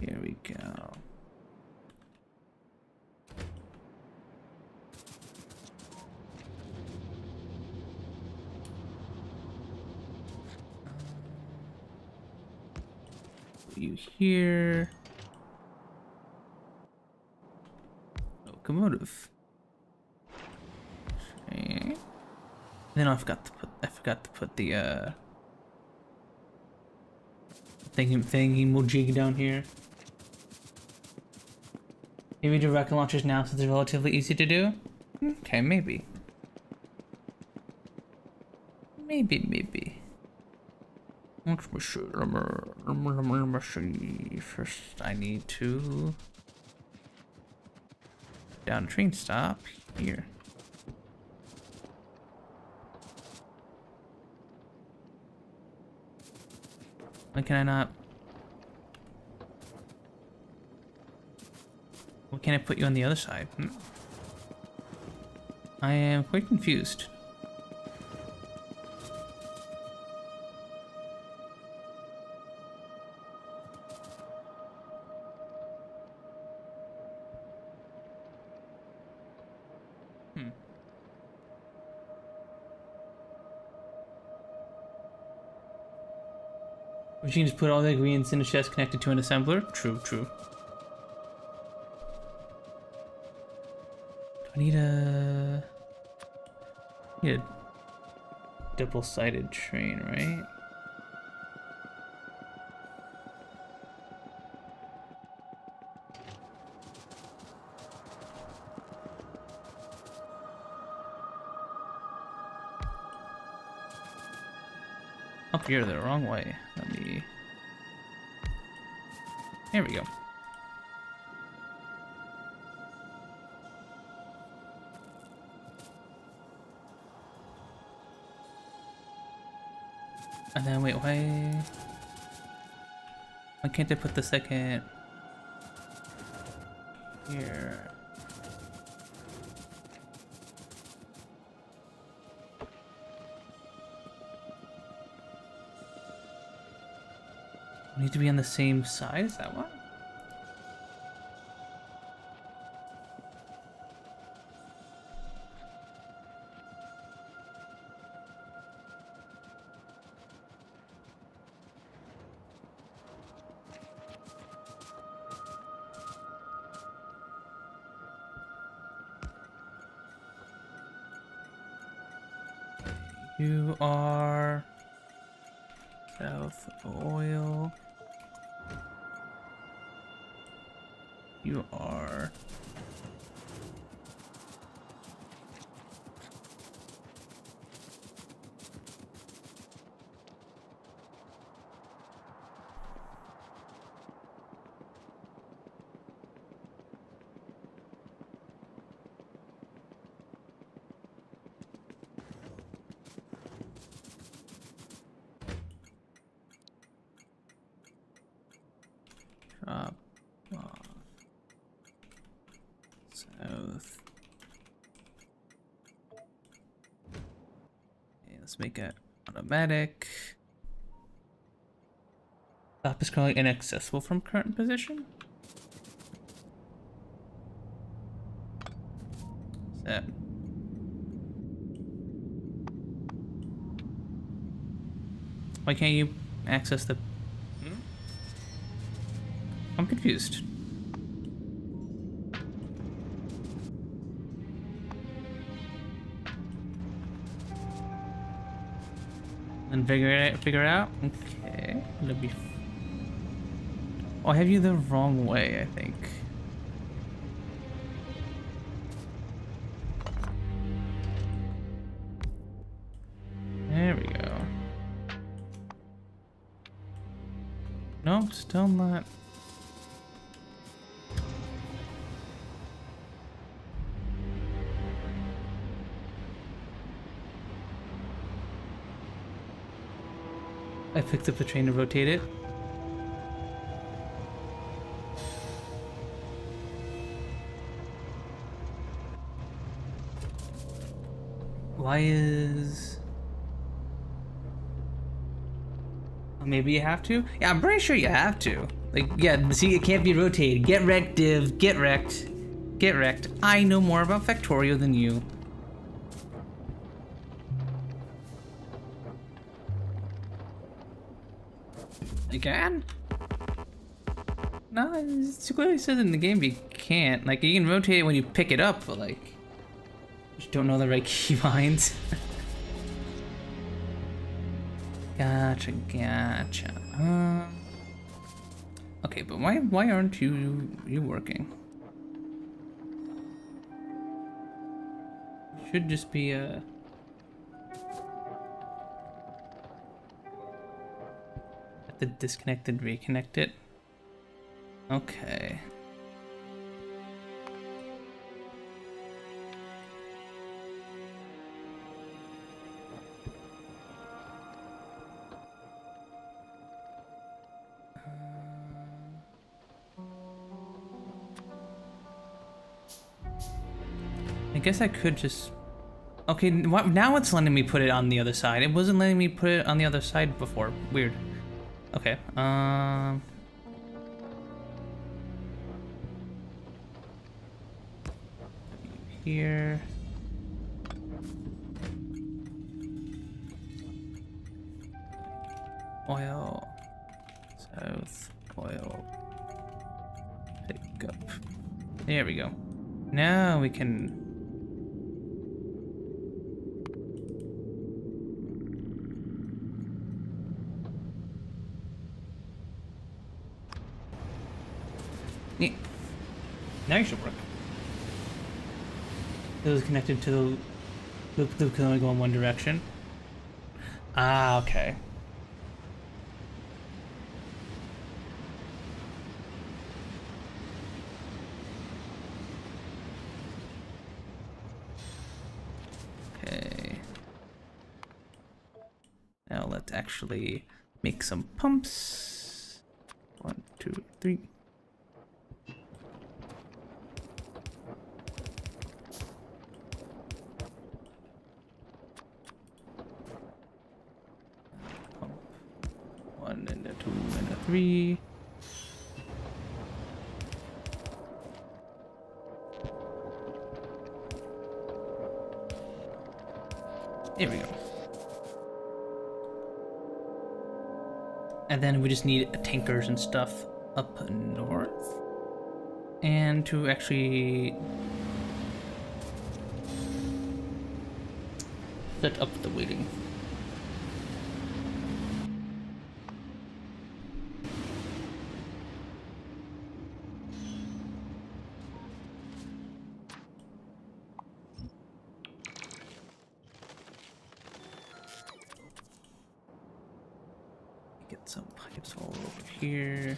Here we go. You here. Locomotive. Okay. And Then I forgot to put the thingy down here. Maybe do rocket launchers now since they're relatively easy to do? Okay, maybe. Maybe. Let me see. First, I need to down train stop here. Why can I not? Why can't I put you on the other side? I am quite confused. We can just put all the ingredients in a chest connected to an assembler? True. I need a double-sided train, right? Up here the wrong way. There we go. And then wait, why can't I put the second here? Need to be on the same side, is that what? You are south oil. You are drop off south. Okay, let's make it automatic. Stop is currently inaccessible from current position. Set. Why can't you access the... I'm confused. And figure it out? Okay. Let me... Oh, I have you the wrong way, I think. There we go. No, still not. I picked up the train to rotate it. Why is... Maybe you have to? Yeah, I'm pretty sure you have to. Like, yeah, see, it can't be rotated. Get wrecked, div. Get wrecked. Get wrecked. I know more about Factorio than you. You can? No, it clearly says in the game you can't. Like, you can rotate it when you pick it up, but like... Just don't know the right keybinds. Gotcha, gotcha. Okay, but why aren't you working? Should just be a. Have to disconnect and reconnect it. Okay. I guess I could just. Okay, now it's letting me put it on the other side. It wasn't letting me put it on the other side before. Weird. Okay. Here. Oil. South. Oil. Pick up. There we go. Now we can. Yeah. Now you should work. It was connected to the loop can only go in one direction. Ah, okay. Okay. Now let's actually make some pumps. 1, 2, 3. And a 2 and a 3. There we go. And then we just need tankers and stuff up north. And to actually set up the waiting. Get some pipes all over here.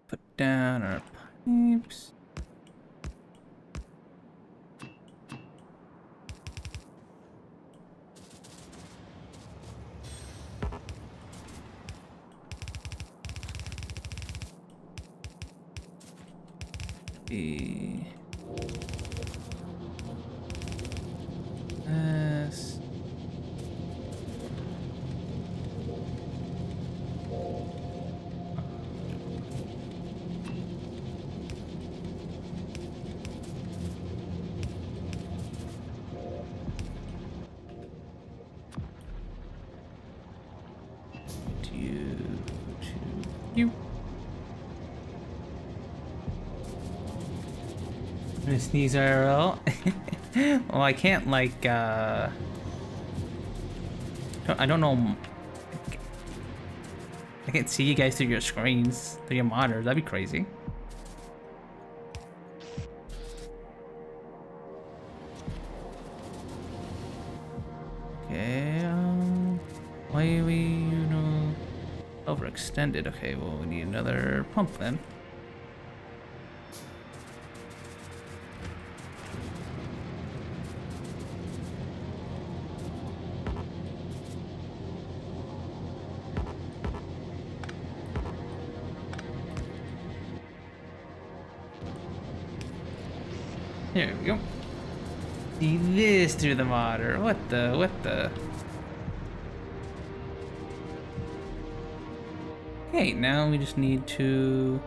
Put down our pipes. Yes. You. Sneeze IRL. Well, I can't like I don't know. I can't see you guys through your screens, through your monitors. That'd be crazy. Okay. Why are we, overextended? Okay. Well, we need another pump then. There we go. See this through the monitor. What the? Okay, now we just need to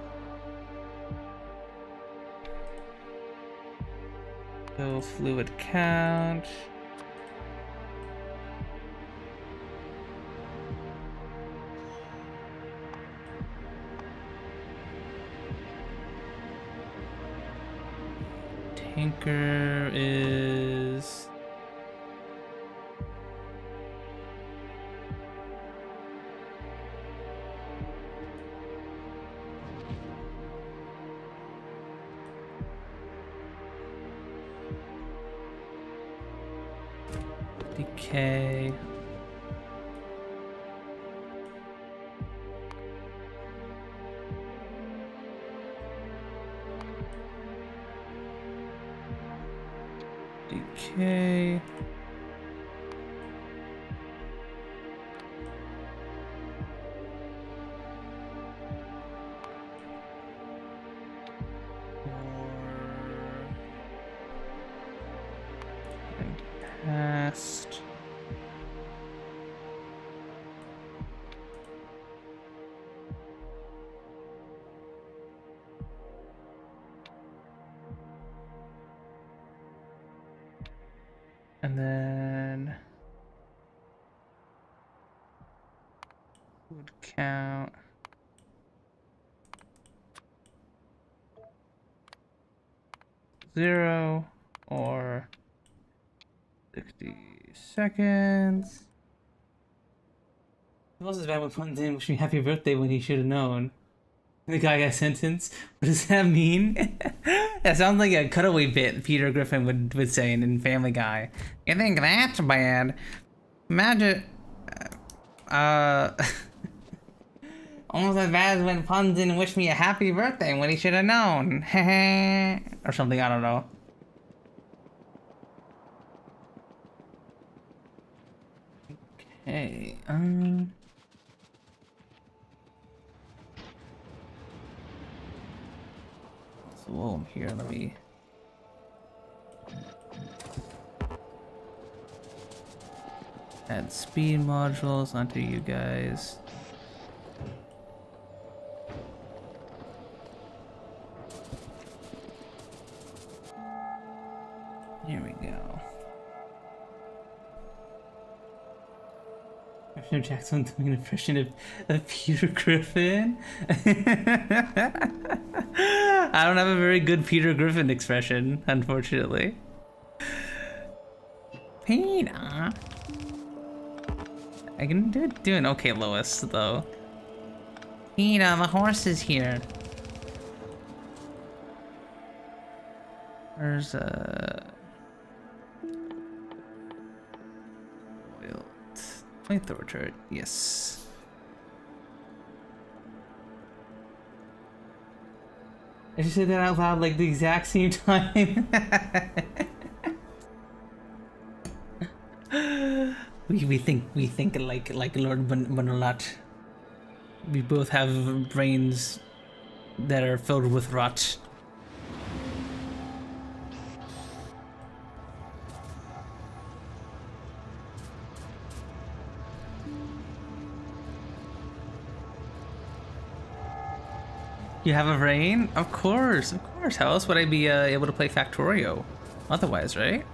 go fluid count. Anchor is... Decay. Decay. Past. And then would count zero or 60 seconds. Who else is bad with puns in wishing happy birthday when he should have known? The guy got sentenced. What does that mean? That sounds like a cutaway bit Peter Griffin would say in Family Guy. You think that's bad? Imagine, almost as bad as when puns didn't wish me a happy birthday when he should have known. Or something, I don't know. Okay, so while I'm here, let me add speed modules onto you guys. Here we go. Jackson doing an impression of Peter Griffin. I don't have a very good Peter Griffin expression, unfortunately. Peter. I can do an okay Lois, though. Peter, the horse is here. There's a... Flamethrower turret, yes. I just said that out loud like the exact same time. we think like Lord Bunalat. We both have brains that are filled with rot. You have a brain? Of course, of course. How else would I be able to play Factorio? Otherwise, right?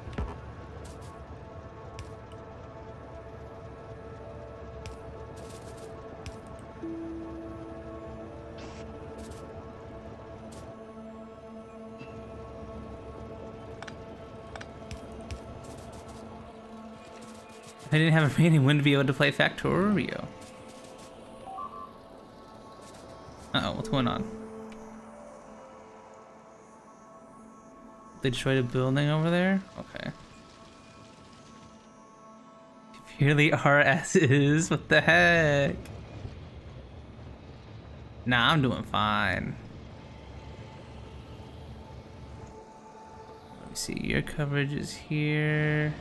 If I didn't have a brain, I wouldn't be able to play Factorio. Uh-oh, what's going on? They destroyed a building over there? Okay. Purely RS is? What the heck? Nah, I'm doing fine. Let me see, your coverage is here.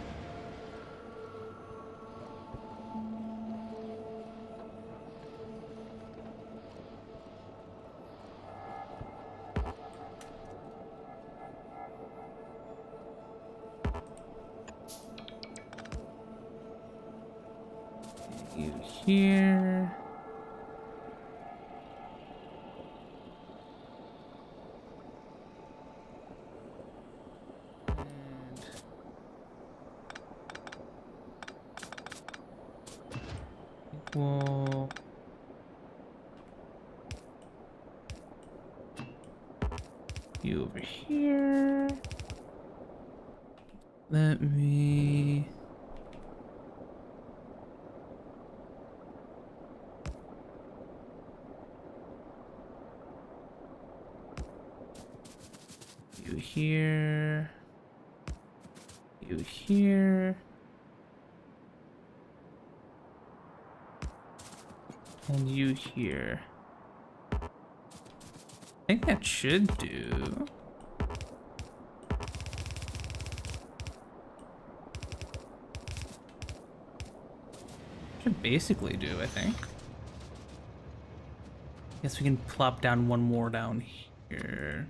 You here. Equal. You over here. Let me... You here. You here. And you here. I think that should do. Should basically do, I think. Guess we can plop down one more down here.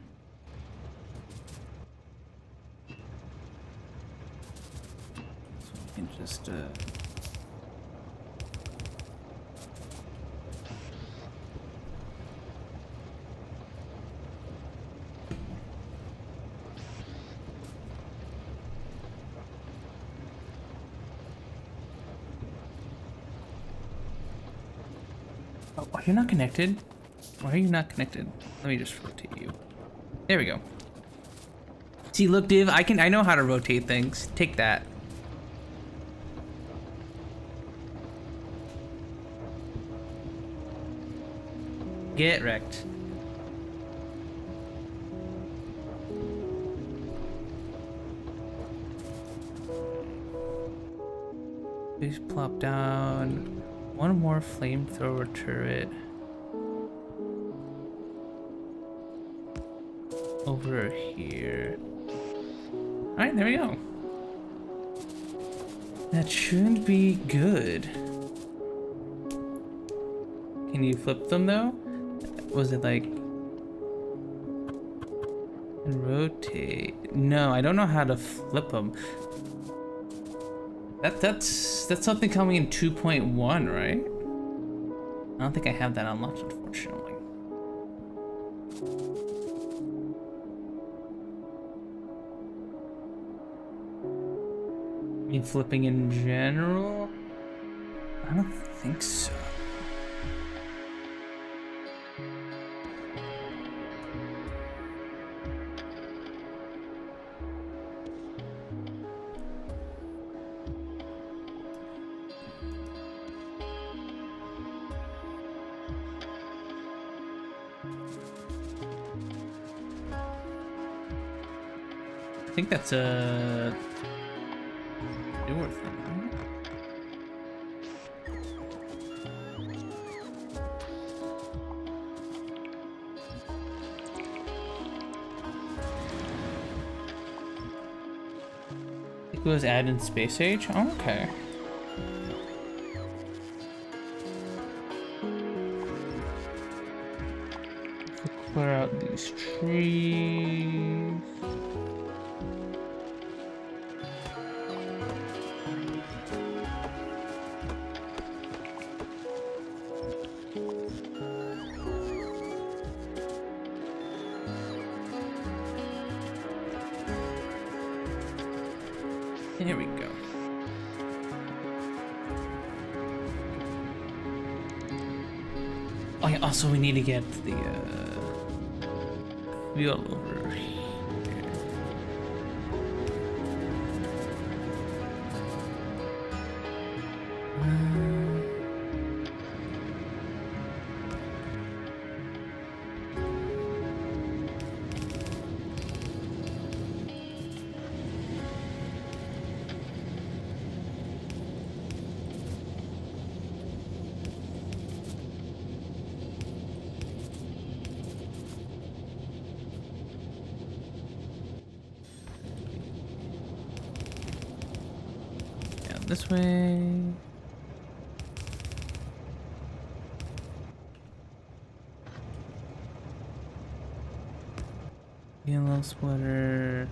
So we can just Oh, you're not connected? Why are you not connected? Let me just rotate you. There we go. See, look, Div, I know how to rotate things. Take that. Get wrecked. Please plop down one more flamethrower turret over here. Alright, there we go. That shouldn't be good. Can you flip them though? Was it like... rotate? No, I don't know how to flip them. That's something coming in 2.1, right? I don't think I have that unlocked, unfortunately. I mean, flipping in general? I don't think so. I think that's a newer thing, right? I think it was added in Space Age? Oh, okay. Clear out these trees. Here we go. Oh yeah, also we need to get the wheel over here. This way. Yellow splitter.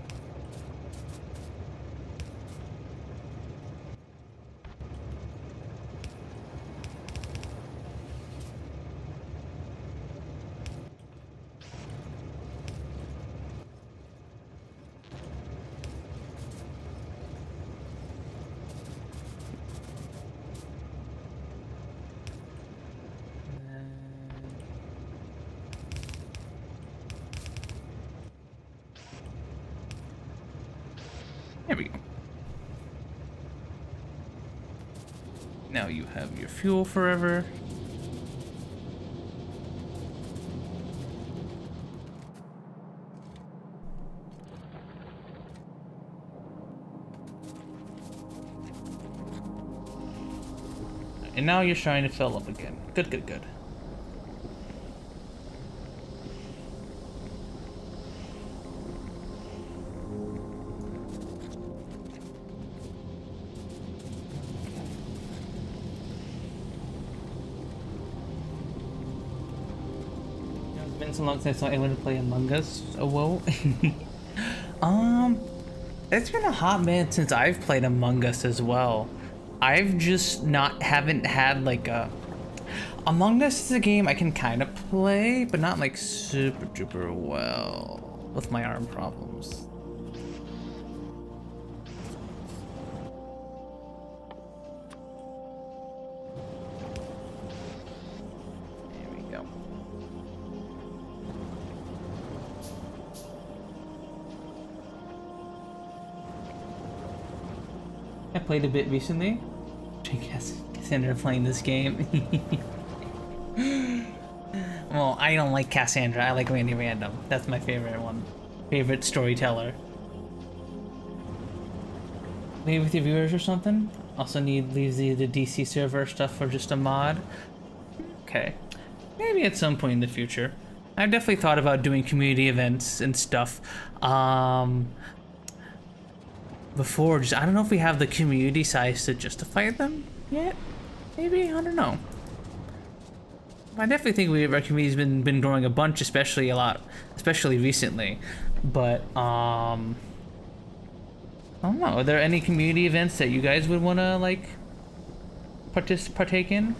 There we go. Now you have your fuel forever. And now you're starting to fill up again. Good, good, good. It's been so long since I saw anyone play Among Us. Oh, whoa. It's been a hot minute since I've played Among Us as well. I've just haven't had like a... Among Us is a game I can kind of play, but not like super duper well with my arm problems. There we go. I played a bit recently. Cassandra playing this game. Well, I don't like Cassandra. I like Randy Random. That's my favorite one. Favorite storyteller. Maybe with your viewers or something? Also leaves the DC server stuff for just a mod. Okay. Maybe at some point in the future. I've definitely thought about doing community events and stuff. Before, just I don't know if we have the community size to justify them yet. Maybe, I don't know. I definitely think our community's been growing a bunch, especially recently. But I don't know. Are there any community events that you guys would want to like partake in?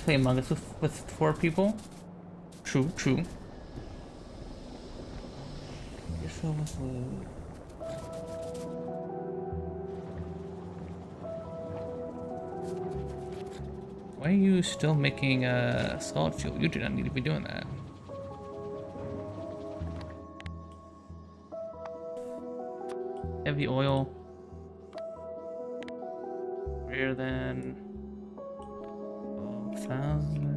Play Among Us with 4 people. True, true. You're filled with loot. Why are you still making solid fuel? You do not need to be doing that. Heavy oil. Greater than 1,000.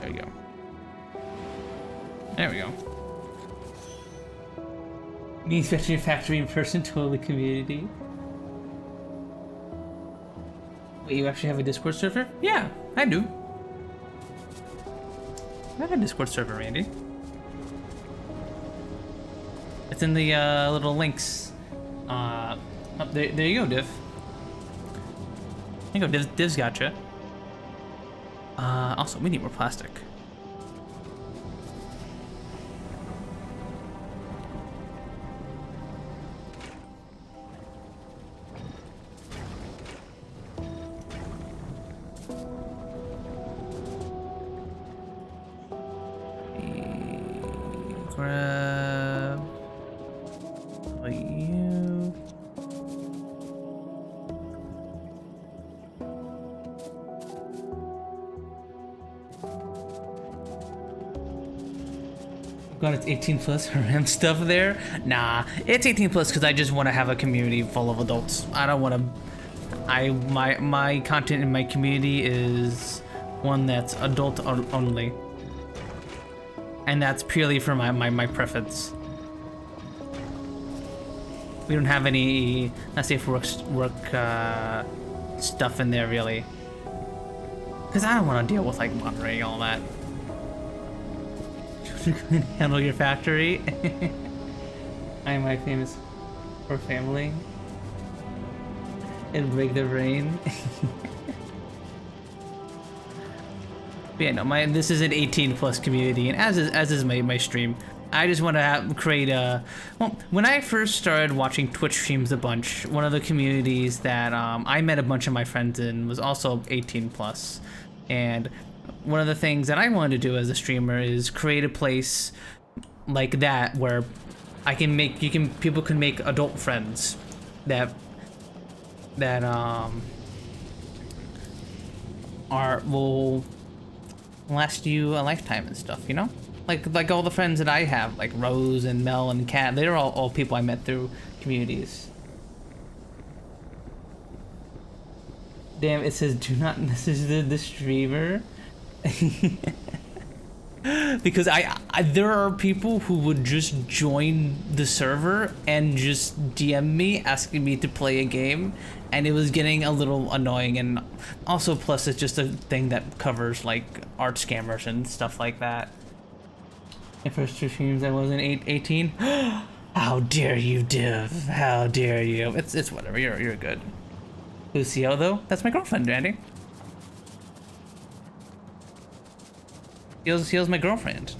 There we go. There we go. Me inspecting your factory in person, totally community. Wait, you actually have a Discord server? Yeah, I do. I have a Discord server, Randy. It's in the little links. There you go, Div. There you go, Div's gotcha. Also, we need more plastic. Grab you. God, it's 18 plus around stuff there. Nah, it's 18 plus because I just want to have a community full of adults. I don't want to. My content in my community is one that's adult only. And that's purely for my preference. We don't have any, let's say, work stuff in there really. Cause I don't want to deal with like moderating all that. Handle your factory. I am my famous for family. And break the rain. But yeah, no, this is an 18 plus community, and as is my stream. I just want to create a. Well, when I first started watching Twitch streams a bunch, one of the communities that I met a bunch of my friends in was also 18 plus, and one of the things that I wanted to do as a streamer is create a place like that where people can make adult friends that will last you a lifetime and stuff, you know? Like all the friends that I have, like Rose and Mel and Kat, they're all people I met through communities. Damn, it says do not message the streamer. Because there are people who would just join the server and just DM me asking me to play a game, and it was getting a little annoying. And also, plus it's just a thing that covers like art scammers and stuff like that. My first two streams I wasn't 18. How dare you, Div? How dare you? It's whatever. You're good. Who's CO though? That's my girlfriend, Randy. CO's my girlfriend.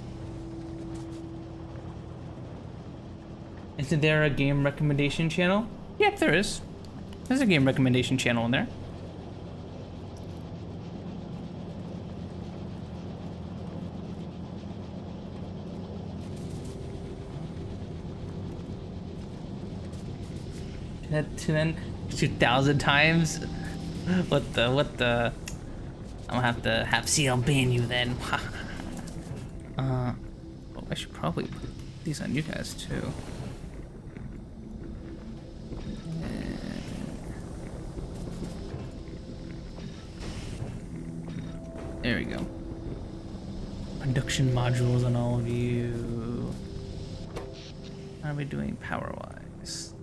Isn't there a game recommendation channel? Yep, there is. There's a game recommendation channel in there. That 2,000 times? What the? I'm gonna have to have CL ban you then. Oh, I should probably put these on you guys too. There we go. Production modules on all of you. How are we doing power-wise?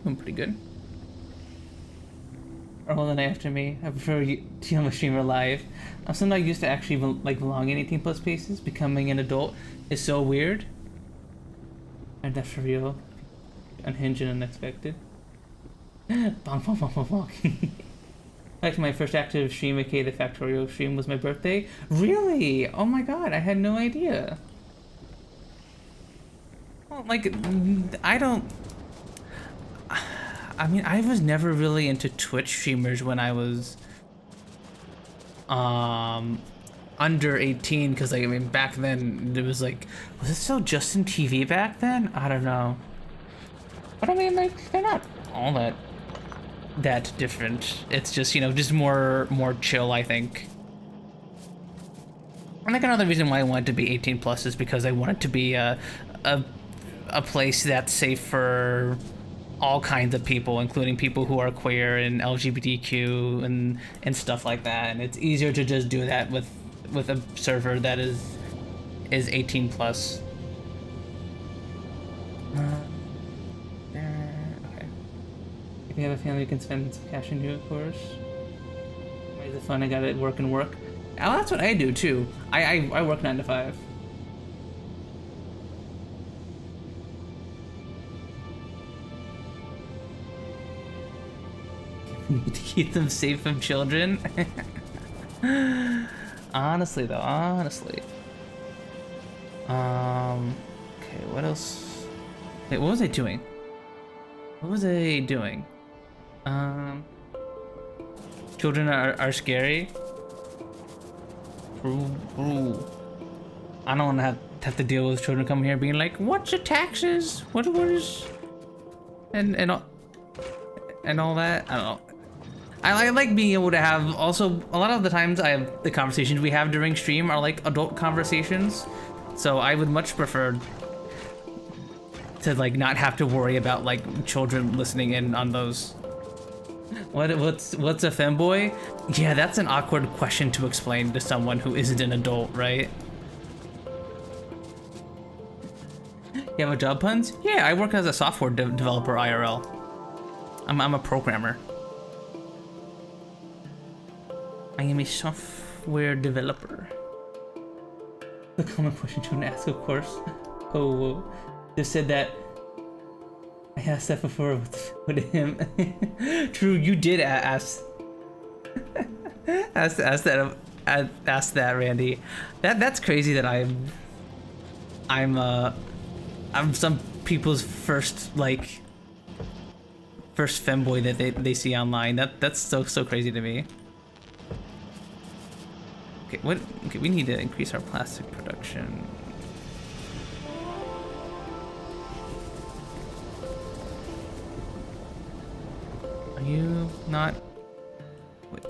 Doing pretty good. Or hold on after me. I prefer you to on my streamer live. I'm still not used to actually like belonging in 18 plus spaces. Becoming an adult is so weird. And that's for real. Unhinged and unexpected. Bonk, bonk, bonk, bonk, bonk. Actually, my first active stream, aka the Factorio stream, was my birthday. Really? Oh my god, I had no idea. Well, like, I mean, I was never really into Twitch streamers when I was under 18, because like, I mean, back then it was like, was it still Justin TV back then? I don't know. But I mean, like, they're not all that different. It's just, you know, just more chill, I think. And like another reason why I wanted to be 18 plus is because I wanted to be a place that's safe for all kinds of people, including people who are queer and LGBTQ and stuff like that. And it's easier to just do that with a server that is 18 plus. Okay. If you have a family, you can spend some cash on you, of course. Is it fun? I got it work. Oh, that's what I do too. I work 9 to 5. Need to keep them safe from children. Honestly though, honestly. Okay, what else? Wait, what was I doing? Children are scary. Ooh. I don't want to have to deal with children coming here being like, what's your taxes? What is and all that. I don't know. I like being able to have, also, a lot of the times the conversations we have during stream are like adult conversations. So I would much prefer to like not have to worry about like children listening in on those. What's a femboy? Yeah, that's an awkward question to explain to someone who isn't an adult, right? You have a job, Puns? Yeah, I work as a software developer IRL. I'm a programmer. I am a software developer. The common question to ask, of course. Oh, just said that. I asked that before with him. True, you did ask. ask that, Randy. That's crazy that I'm some people's first femboy that they see online. That's so crazy to me. Okay, okay, we need to increase our plastic production. Are you not? Wait.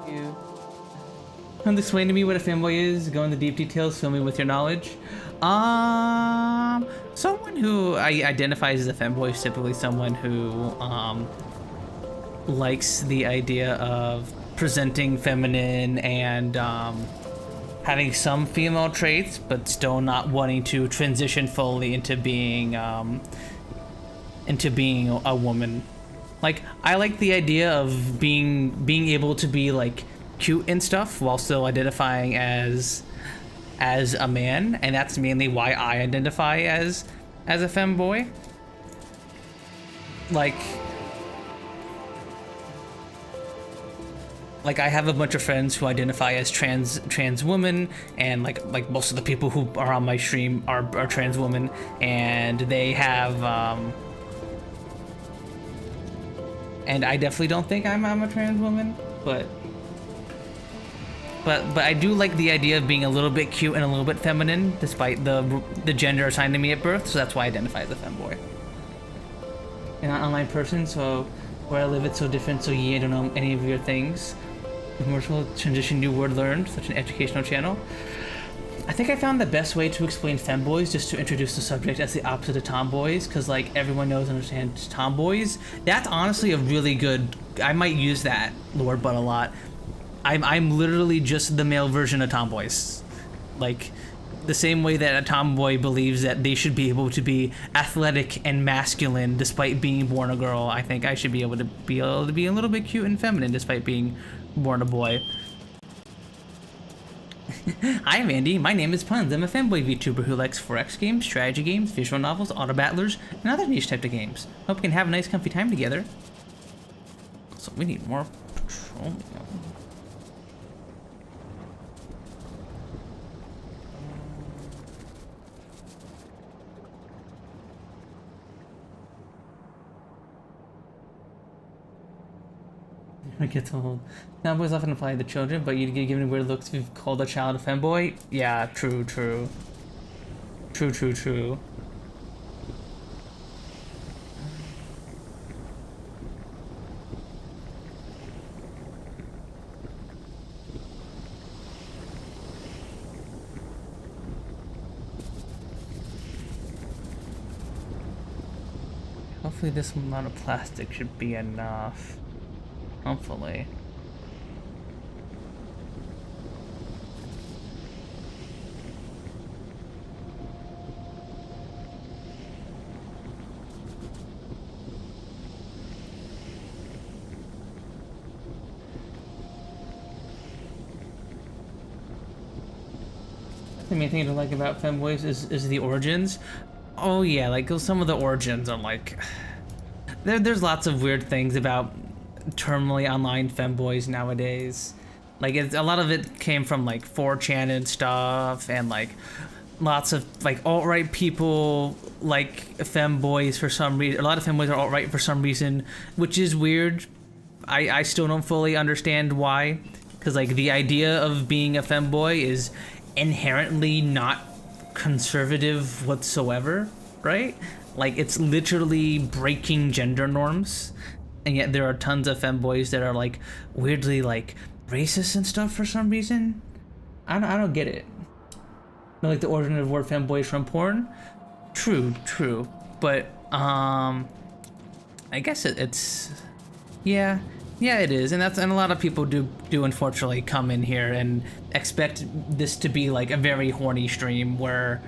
You. Come explain to me what a femboy is. Go into deep details. Fill me with your knowledge. Someone who identifies as a femboy is typically someone who likes the idea of presenting feminine and having some female traits, but still not wanting to transition fully into being a woman. Like, I like the idea of being able to be like cute and stuff while still identifying as a man, and that's mainly why I identify as a femboy. Like I have a bunch of friends who identify as trans women, and like most of the people who are on my stream are trans women, and they have and I definitely don't think I'm a trans woman, but I do like the idea of being a little bit cute and a little bit feminine, despite the gender assigned to me at birth. So that's why I identify as a femboy. I'm an online person, so where I live it's so different. So yeah, I don't know any of your things. Commercial transition, new word learned. Such an educational channel. I think I found the best way to explain femboys just to introduce the subject as the opposite of tomboys, because like everyone knows and understands tomboys. That's honestly a really good. I might use that Lord Butt a lot. I'm literally just the male version of tomboys. Like, the same way that a tomboy believes that they should be able to be athletic and masculine despite being born a girl, I think I should be able to be a little bit cute and feminine despite being born a boy. Hi Andy, my name is Puns. I'm a femboy VTuber who likes 4X games, strategy games, visual novels, auto battlers, and other niche type of games. Hope we can have a nice comfy time together. So we need more petroleum. It gets old. Femboys often apply to children, but you'd get given weird looks if you've called a child a femboy. Yeah, true. Hopefully this amount of plastic should be enough. Hopefully. The main thing to like about femboys is the origins. Oh yeah, like some of the origins are like there's lots of weird things about terminally online femboys nowadays. Like a lot of it came from like 4chan and stuff, and like lots of like alt-right people like femboys for some reason. A lot of femboys are alt-right for some reason, which is weird. I still don't fully understand why, because like the idea of being a femboy is inherently not conservative whatsoever, right? Like it's literally breaking gender norms, and yet there are tons of femboys that are like weirdly like racist and stuff for some reason. I don't get it. No, like the origin of the word femboy is from porn. True, but I guess it's yeah, it is, and a lot of people do unfortunately come in here and expect this to be like a very horny stream where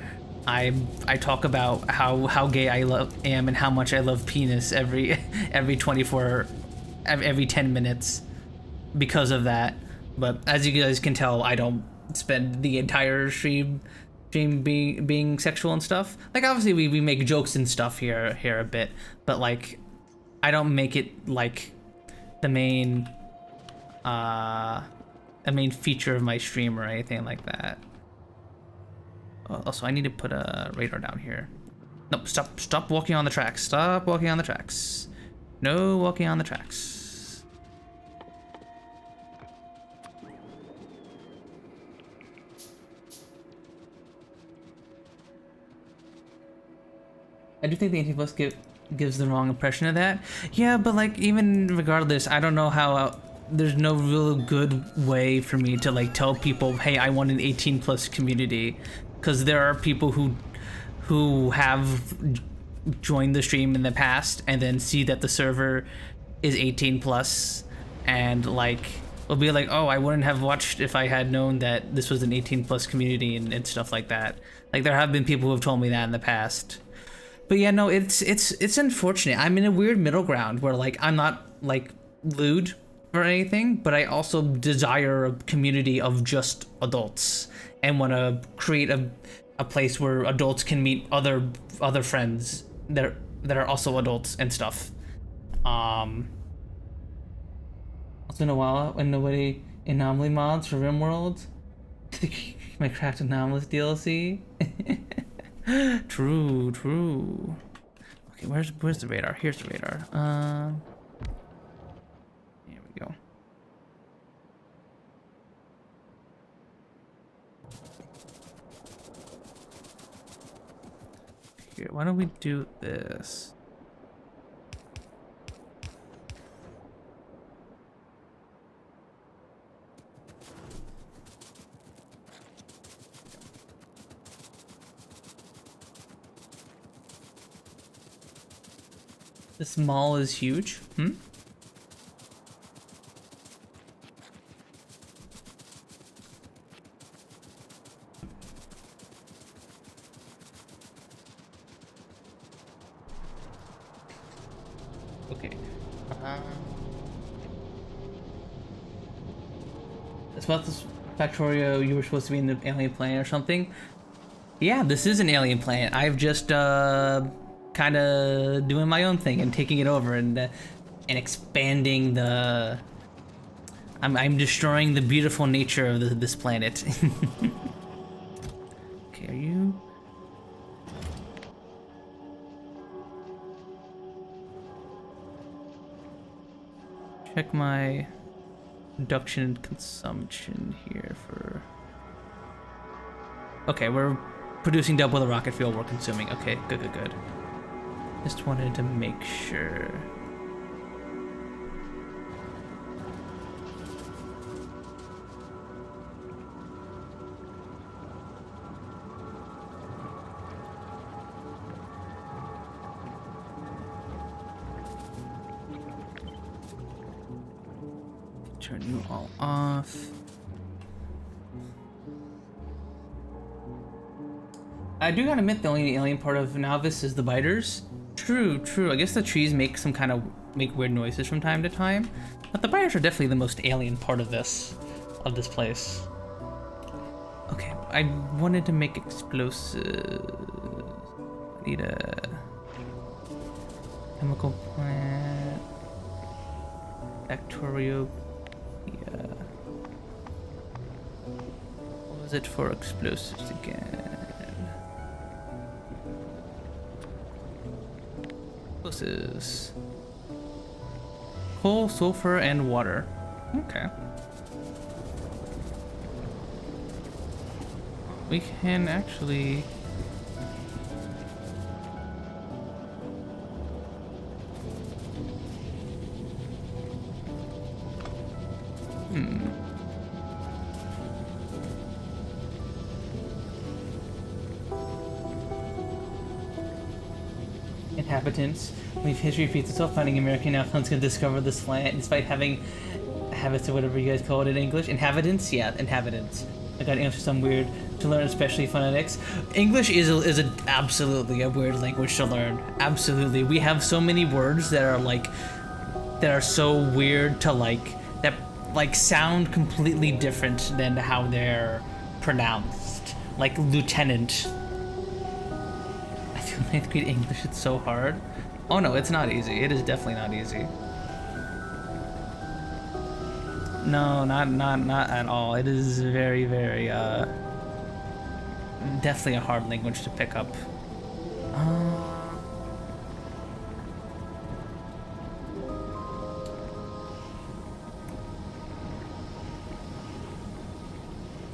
I talk about how gay I am and how much I love penis every 10 minutes because of that. But as you guys can tell, I don't spend the entire stream being sexual and stuff. Like obviously we make jokes and stuff here a bit, but like I don't make it like the main feature of my stream or anything like that. Also, I need to put a radar down here. No, stop walking on the tracks. Stop walking on the tracks. No walking on the tracks. I do think the 18 plus gives the wrong impression of that. Yeah, but like even regardless, I don't know how. There's no real good way for me to like tell people, hey, I want an 18 plus community, because there are people who have joined the stream in the past and then see that the server is 18 plus and like will be like, oh, I wouldn't have watched if I had known that this was an 18 plus community and stuff like that. Like there have been people who have told me that in the past. But yeah, no, it's unfortunate. I'm in a weird middle ground where like I'm not like lewd or anything, but I also desire a community of just adults and want to create a place where adults can meet other friends that are also adults and stuff. It's been a while and nobody anomaly mods for RimWorld. My cracked anomalous DLC. True. Okay, where's the radar? Here's the radar. Here we go. Here, why don't we do this? This mall is huge. Okay. It's about this Factorio, you were supposed to be in the alien planet or something. Yeah, this is an alien planet. I've just kind of doing my own thing and taking it over and expanding the. I'm destroying the beautiful nature of this planet. Okay, are you? Check my production and consumption here for. Okay, we're producing double the rocket fuel we're consuming. Okay, good. Just wanted to make sure. Turn you all off. I do gotta admit the only alien part of Novice is the biters. True. I guess the trees make weird noises from time to time, but the biters are definitely the most alien part of this place. Okay, I wanted to make explosives. I need a chemical plant. Factorio. Yeah. What was it for explosives again? Explosives. Coal, sulfur, and water. Okay. We can actually. Inhabitants. If history repeats itself, finding American outcomes can discover this planet despite having habits or whatever you guys call it in English. Inhabitants? Yeah, inhabitants. I gotta answer some weird to learn, especially phonetics. English is absolutely a weird language to learn. Absolutely. We have so many words that are so weird to that sound completely different than how they're pronounced. Like lieutenant. I feel 9th grade English, it's so hard. Oh no, it's not easy. It is definitely not easy. No, not at all. It is very, very, definitely a hard language to pick up.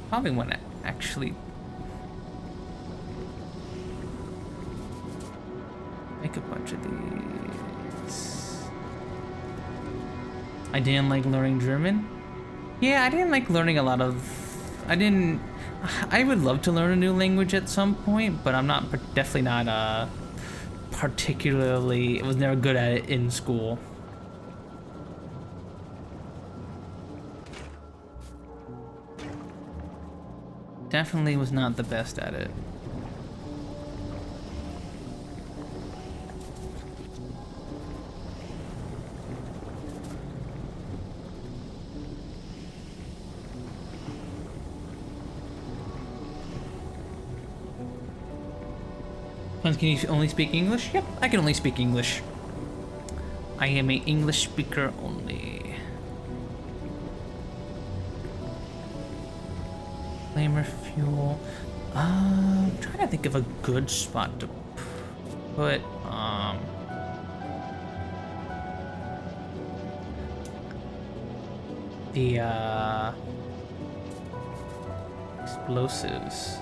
Probably want to actually. Make a bunch of these. I didn't like learning German. Yeah, I didn't like learning a lot of... I would love to learn a new language at some point, but I'm not, definitely not particularly... I was never good at it in school. Definitely was not the best at it. Can you only speak English? Yep, I can only speak English. I am an English speaker only. Flamer fuel. I'm trying to think of a good spot to put the explosives.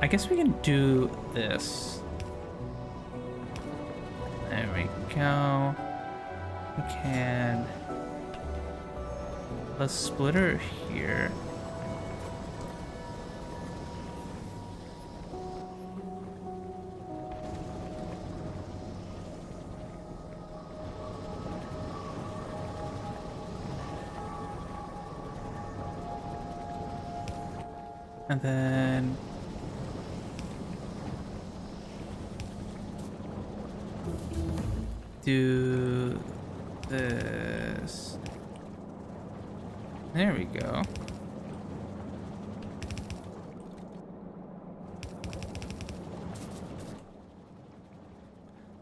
I guess we can do this. There we go. We can... a splitter here. And then... do this. There we go.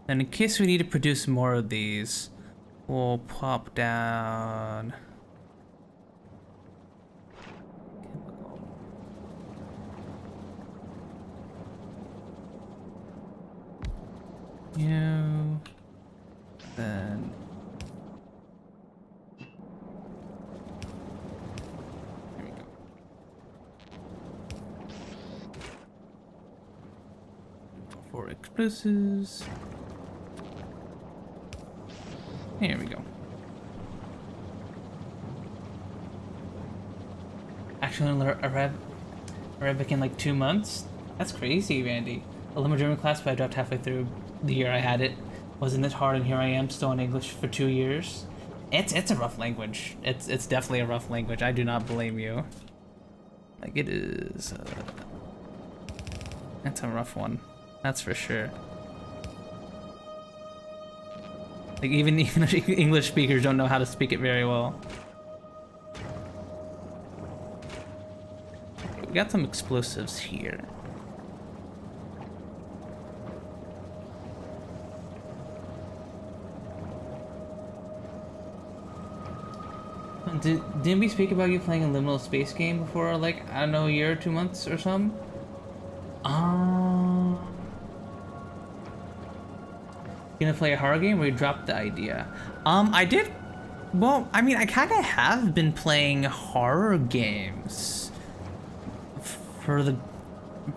And in case we need to produce more of these, we'll pop down. You. Then there we go. For explosives. Here we go. Actually learn Arabic in like 2 months? That's crazy, Randy. I love my German class, but I dropped halfway through the year I had it. Wasn't it hard, and here I am still in English for 2 years. It's a rough language. It's definitely a rough language. I do not blame you. Like it is. It's a rough one. That's for sure. Like even English speakers don't know how to speak it very well. Okay, we got some explosives here. Didn't we speak about you playing a liminal space game before, like, I don't know, a year or 2 months or something? Gonna play a horror game, or you dropped the idea? I did, well, I mean, I kinda have been playing horror games for the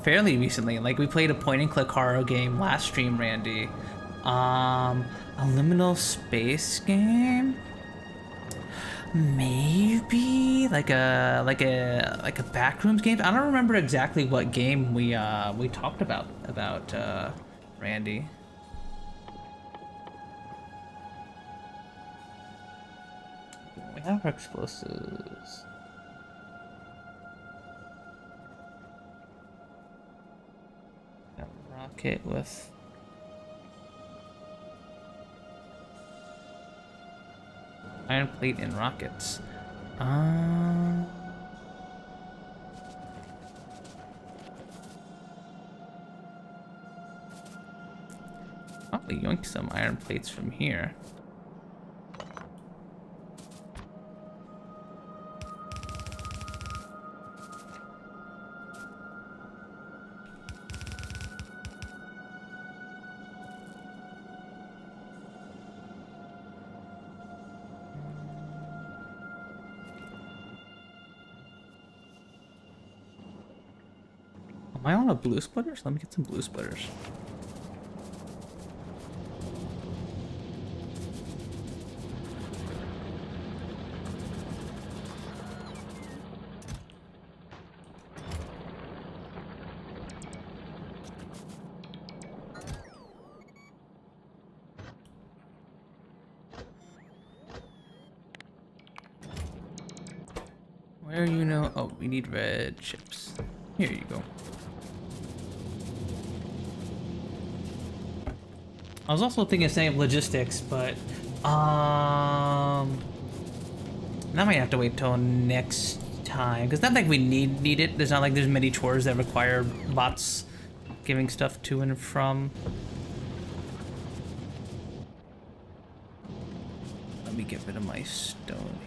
fairly recently. Like, we played a point-and-click horror game last stream, Randy. A liminal space game? Maybe like a backrooms game. I don't remember exactly what game we talked about Randy. We have our explosives. Got a rocket with. Iron plate and rockets. Probably yoink some iron plates from here. Am I on a blue splitters? Let me get some blue splitters. Where you know? Oh, we need red chips. Here you go. I was also thinking of saying logistics, but that might have to wait till next time. Cause not like we need it. There's not like there's many chores that require bots giving stuff to and from. Let me get rid of my stone.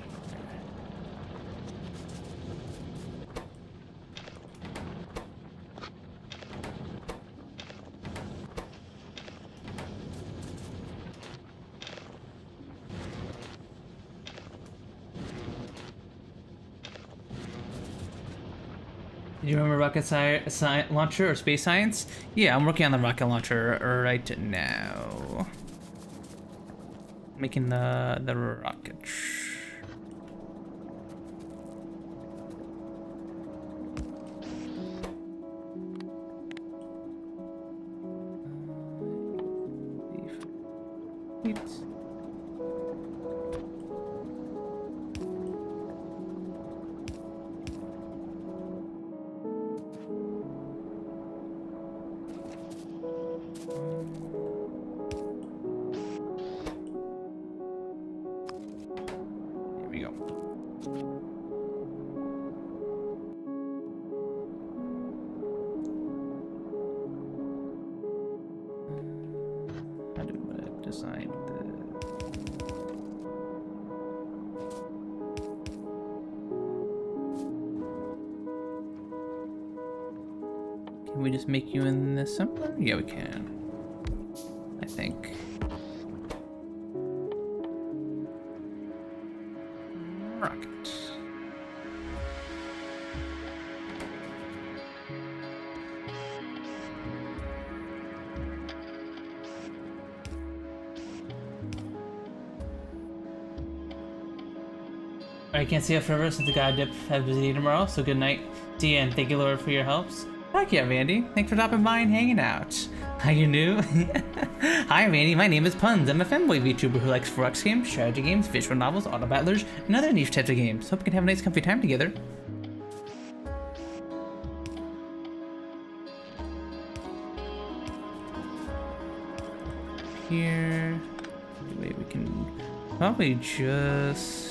Do you remember rocket launcher or space science? Yeah, I'm working on the rocket launcher right now. Making the rocket. Design Can we just make you in this simpler? Yeah, we can. I think. Rocket. I can't see you forever since the god dip has busy tomorrow, so good night. See ya, and thank you, Lord, for your helps. Heck yeah, Vandy. Thanks for stopping by and hanging out. Are you new? Hi, Vandy. My name is Puns. I'm a Femboy VTuber who likes Forex games, strategy games, visual novels, auto battlers, and other niche types of games. Hope we can have a nice, comfy time together. Here. Wait, we can probably just...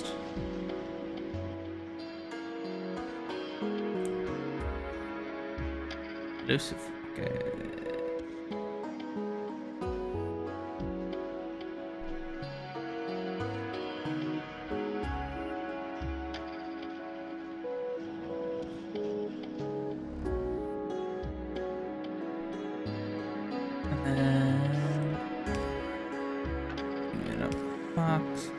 Elusive. Okay. And then in a box.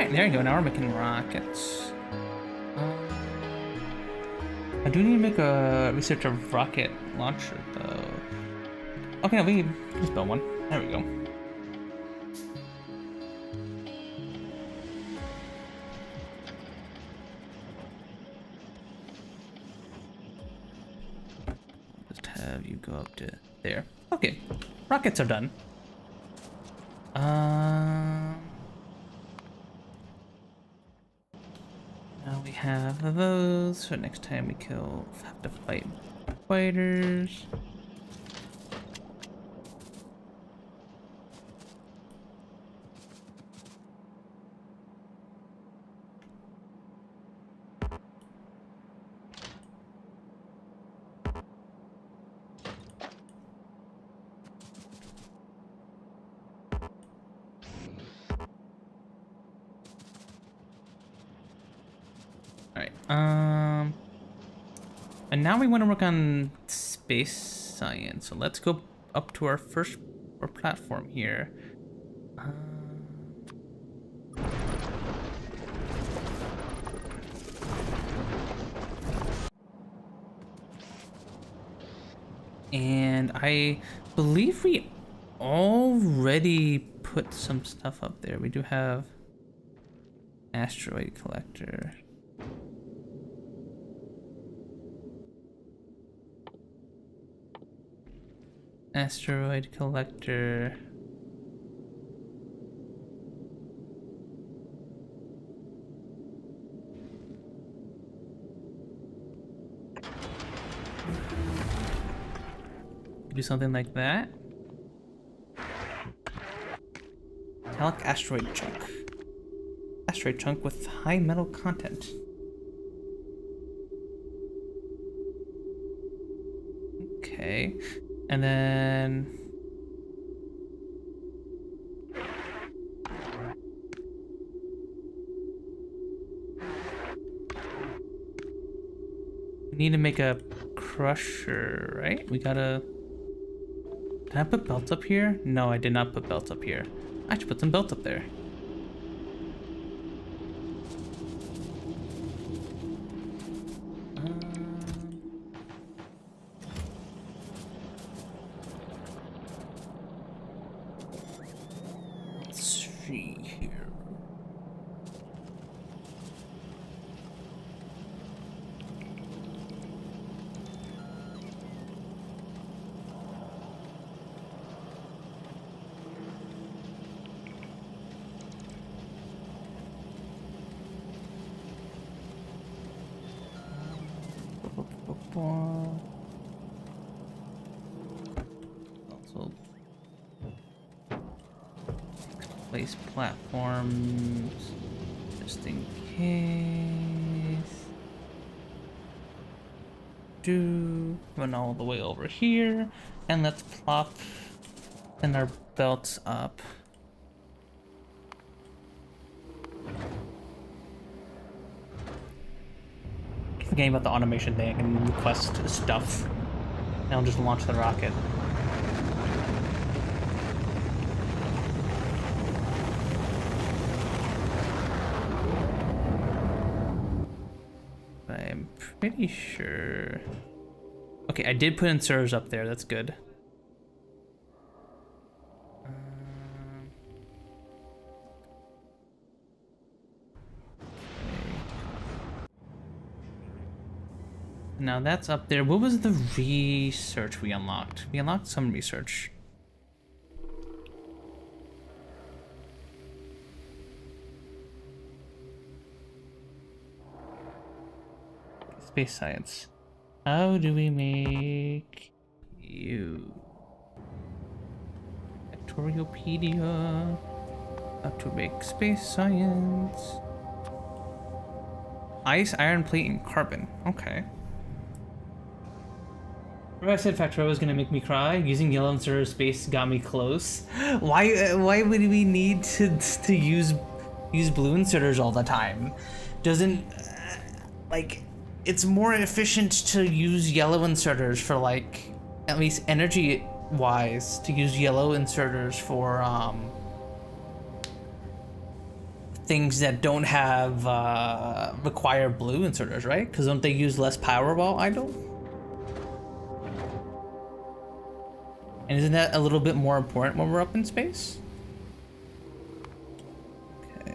There you go, now we're making rockets. I do need to make a research a rocket launcher though. Okay, no, we can just build one. There we go. Just have you go up to there. Okay, rockets are done. Now we have those, so next time we have to fight fighters. And now we want to work on space science. So let's go up to our first platform here. And I believe we already put some stuff up there. We do have asteroid collector. Asteroid collector. Do something like that. Metallic asteroid chunk. Asteroid chunk with high metal content. Okay. And then we need to make a crusher, right? We gotta... Did I put belts up here? No, I did not put belts up here. I should put some belts up there. Let's see here. Also place platforms just in case. Run all the way over here, and let's plop in our belts up. Forgetting about the automation thing, I can request stuff and I'll just launch the rocket. I'm pretty sure. Okay, I did put inserters up there, that's good. Now that's up there. What was the research we unlocked? We unlocked some research. Space science. How do we make you? Factoriopedia. How to make space science. Ice, iron plate, and carbon. Okay. Remember I said Factorio was gonna make me cry? Using yellow inserter space got me close. Why would we need to use blue inserters all the time? Doesn't like it's more efficient to use yellow inserters for like at least energy wise to use yellow inserters for things that don't have require blue inserters, right? Because don't they use less power while idle? And isn't that a little bit more important when we're up in space? Okay.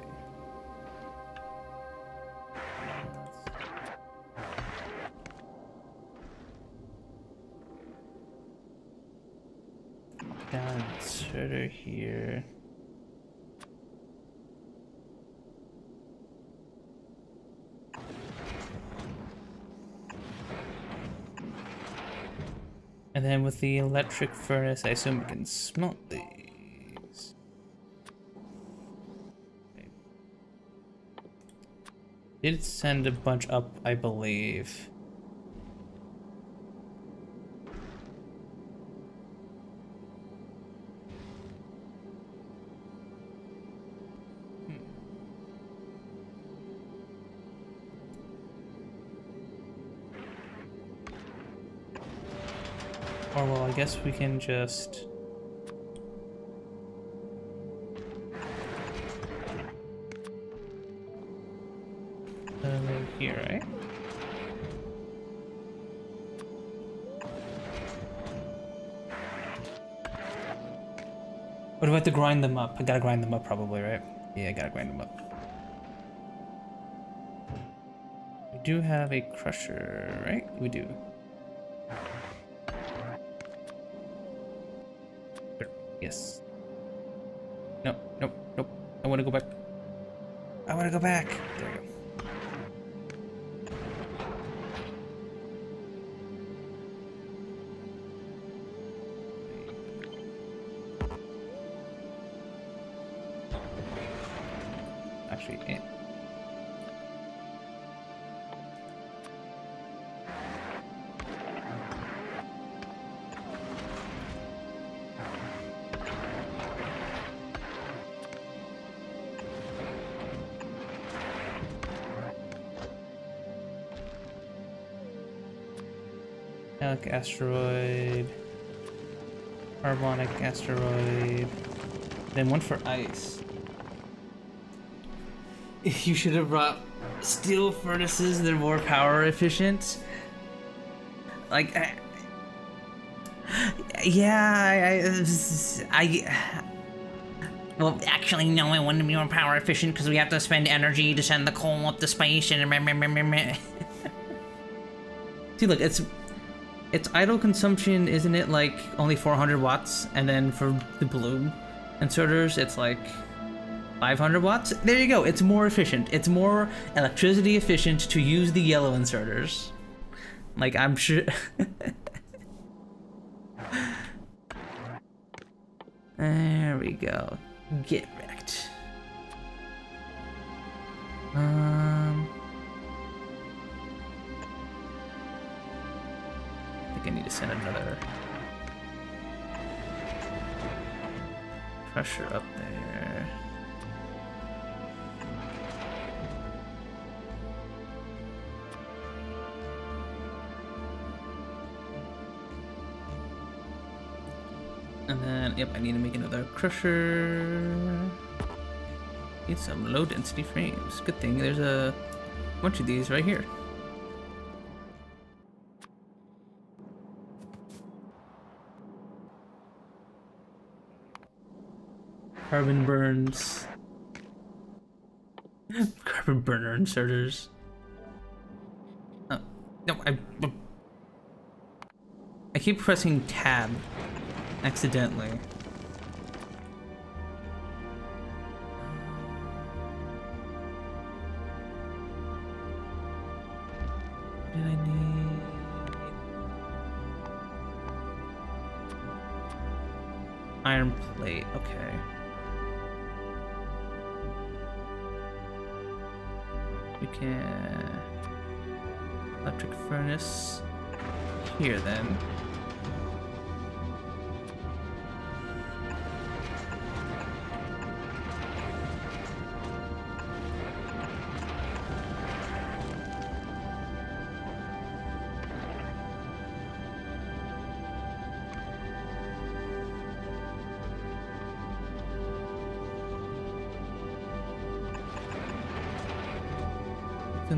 Down inserter here. And then with the electric furnace, I assume we can smelt these. Okay. Did send a bunch up, I believe. Or well, I guess we can just... right here, right? Or do I have to grind them up? I gotta grind them up probably, right? Yeah, I gotta grind them up. We do have a crusher, right? We do. Yes. No, nope, nope. I wanna go back. I wanna go back. There we go. Actually, Metallic asteroid, carbonic asteroid, then one for ice. You should have brought steel furnaces. They're more power efficient. Like, yeah, well, actually, no, it wouldn't be more power efficient because we have to spend energy to send the coal up to space and see, look, it's idle consumption, isn't it? Like only 400 watts, and then for the blue inserters, it's like 500 watts. There you go. It's more efficient. It's more electricity efficient to use the yellow inserters. Like, I'm sure. There we go. Get wrecked. I think I need to send another crusher up there. And then, yep, I need to make another crusher. Need some low density frames. Good thing there's a bunch of these right here. Carbon burns. Carbon burner inserters. Oh, no, I keep pressing tab accidentally. What did I need? Iron plate, okay. We can electric furnace here then.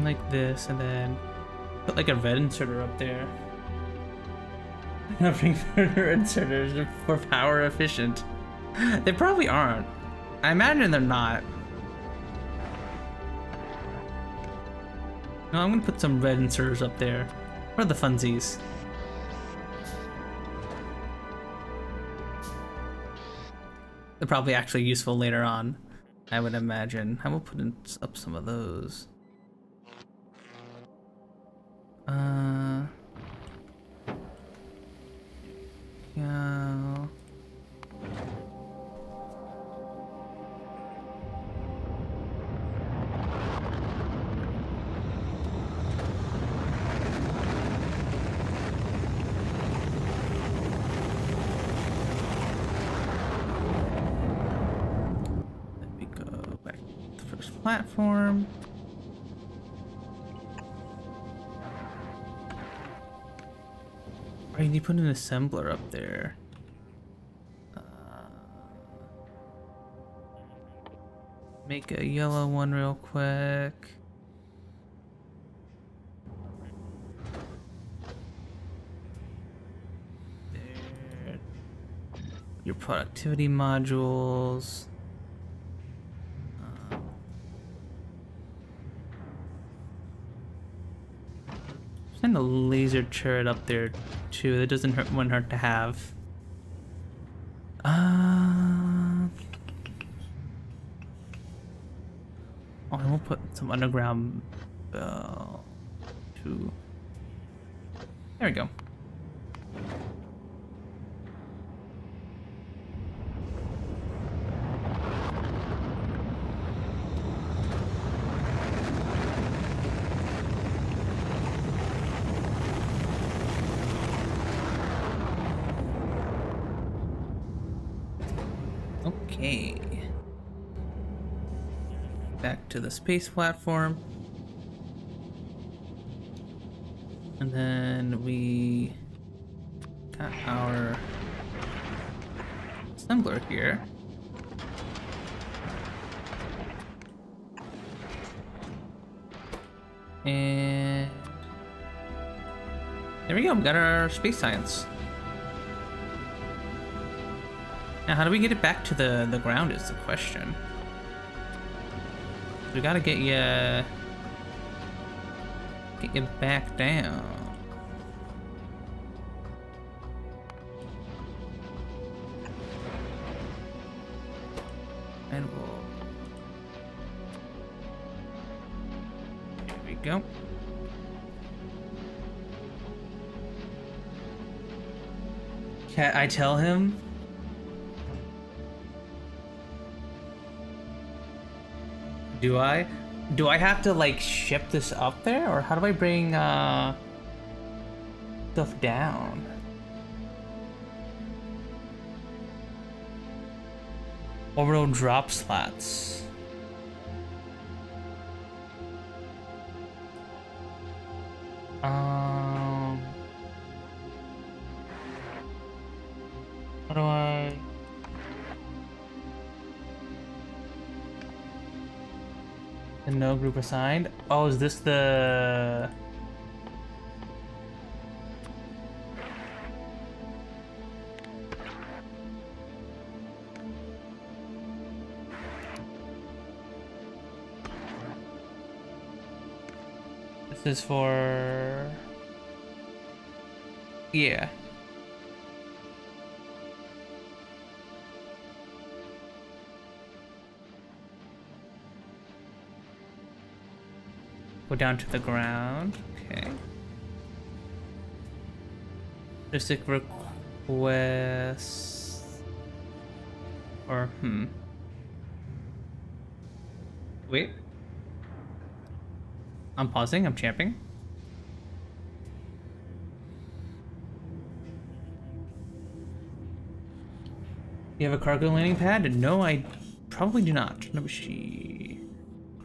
Like this, and then put like a red inserter up there. Bring further inserters for power efficient. They probably aren't. I imagine they're not. No, I'm gonna put some red inserters up there. For the funsies. They're probably actually useful later on, I would imagine. I will put up some of those. Yeah. Let me go back to the first platform. Oh, you need to put an assembler up there. Make a yellow one real quick. There. Your productivity modules. Send a laser turret up there too. That doesn't hurt, wouldn't hurt to have. Oh, and we'll put some underground bell too. There we go. Okay. Back to the space platform. And then we got our assembler here. And there we go, we got our space science. Now, how do we get it back to the ground is the question. We gotta get you back down. And we'll... There we go. Can't I tell him? Do I? Do I have to like ship this up there, or how do I bring stuff down? Orbital drop slots. How do I? And no group assigned. Oh, is this the... This is for... Yeah. Go down to the ground. Okay. District request. Or Wait. I'm pausing. I'm champing. You have a cargo landing pad? No, I probably do not. No,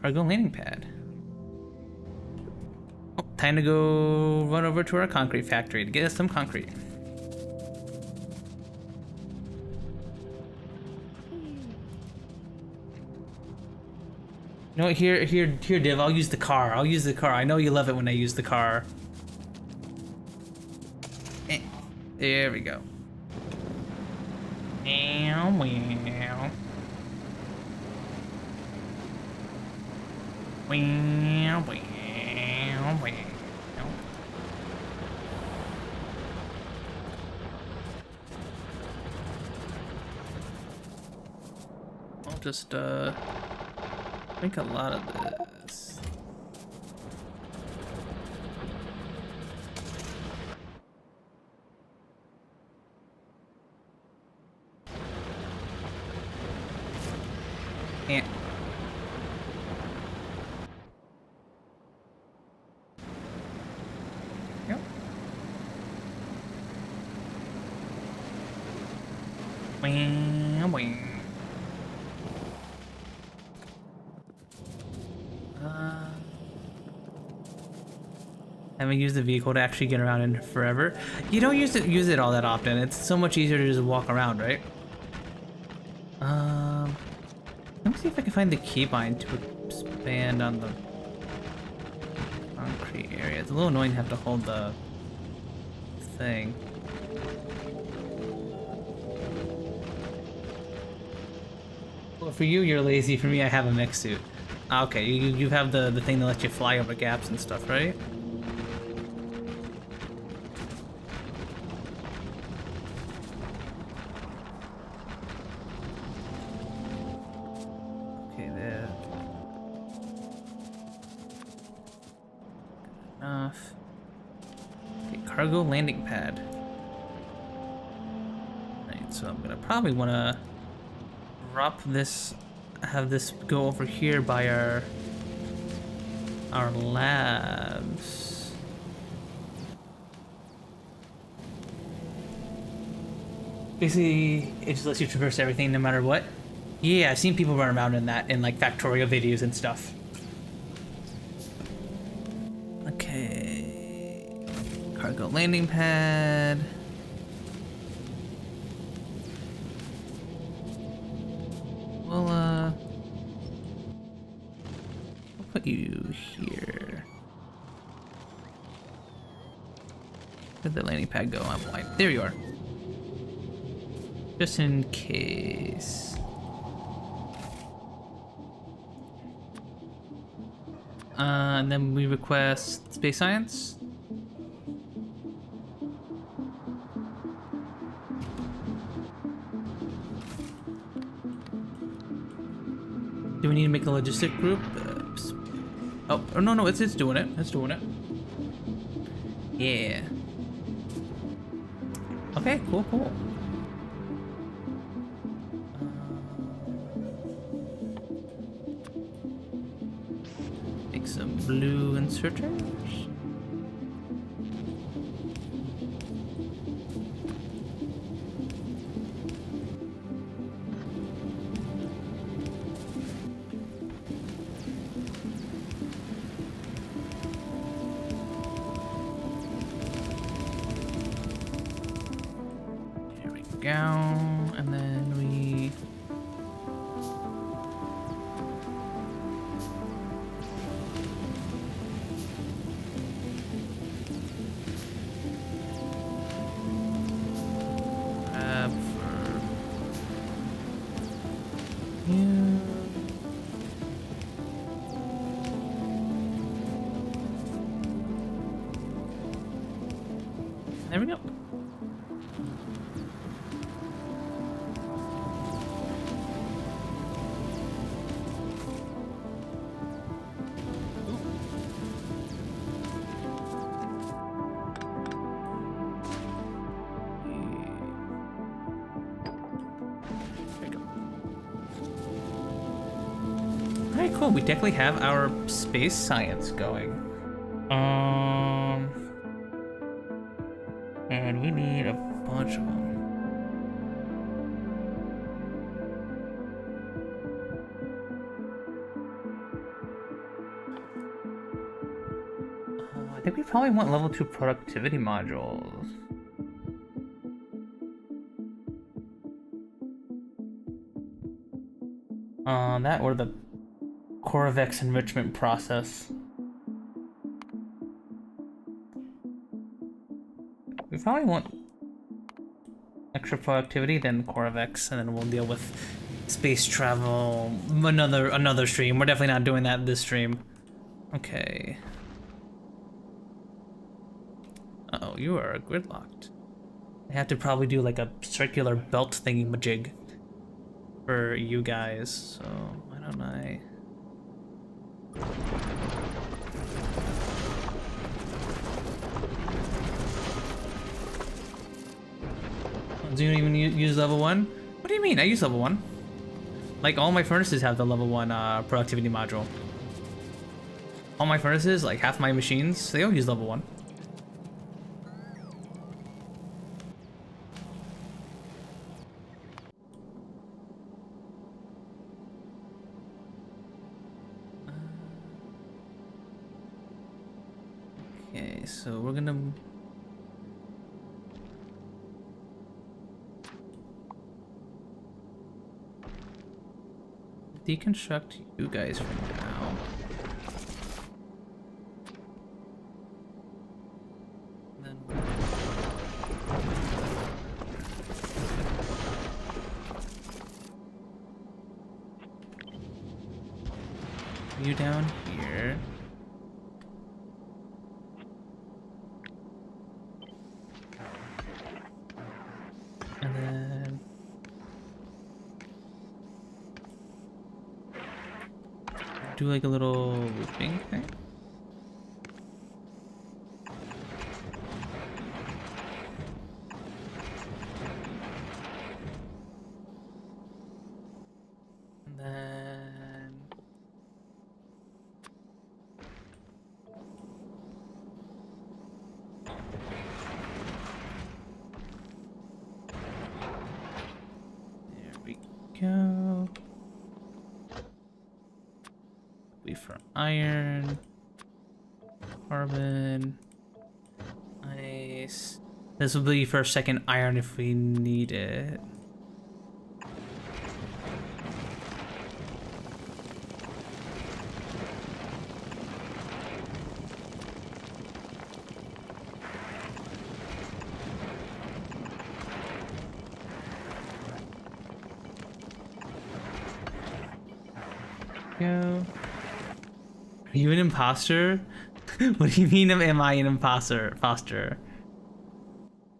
cargo landing pad. Oh, time to go run over to our concrete factory to get us some concrete. You know what, here, Div, I'll use the car. I'll use the car. I know you love it when I use the car. There we go. Meow, meow. Meow, meow, meow. I'll just, make a lot of this. Yeah. Yep. Wing, wing. Haven't used the vehicle to actually get around in forever. You don't use it all that often. It's so much easier to just walk around, right? Let me see if I can find the keybind to expand on the concrete area. It's a little annoying to have to hold the thing. Well, for you, you're lazy. For me, I have a mech suit. Okay, you have the thing that lets you fly over gaps and stuff, right? Okay, there. Good enough. Okay, cargo landing pad. Right, so I'm gonna probably wanna drop this, have this go over here by our labs. Basically, it just lets you traverse everything no matter what. Yeah, I've seen people run around in that in like Factorio videos and stuff. Okay, cargo landing pad. We'll put you here. Where'd the landing pad go? I'm blind. There you are. Just in case. And then we request space science. Do we need to make a logistic group? Oh no, it's doing it. It's doing it. Yeah. Okay, cool. Make some blue inserters. And then we grab for you. There we go. Alright, cool. We definitely have our space science going. And we need a bunch of them. I think we probably want level 2 productivity modules. That or the Corvex enrichment process. We probably want extra productivity, then Corvex, and then we'll deal with space travel another stream. We're definitely not doing that this stream. Okay. Uh-oh, you are gridlocked. I have to probably do like a circular belt thingy-majig for you guys, so why don't I... Do you even use level 1? What do you mean? I use level 1. Like, all my furnaces have the level 1 productivity module. All my furnaces, like half my machines, they all use level 1. Okay, so we're gonna deconstruct you guys for now. Then you down here. And then do like a little looping thing. And then there we go. Wait for iron, carbon, nice. This will be for a second iron if we need it. Go. Are you an imposter? What do you mean am I an imposter?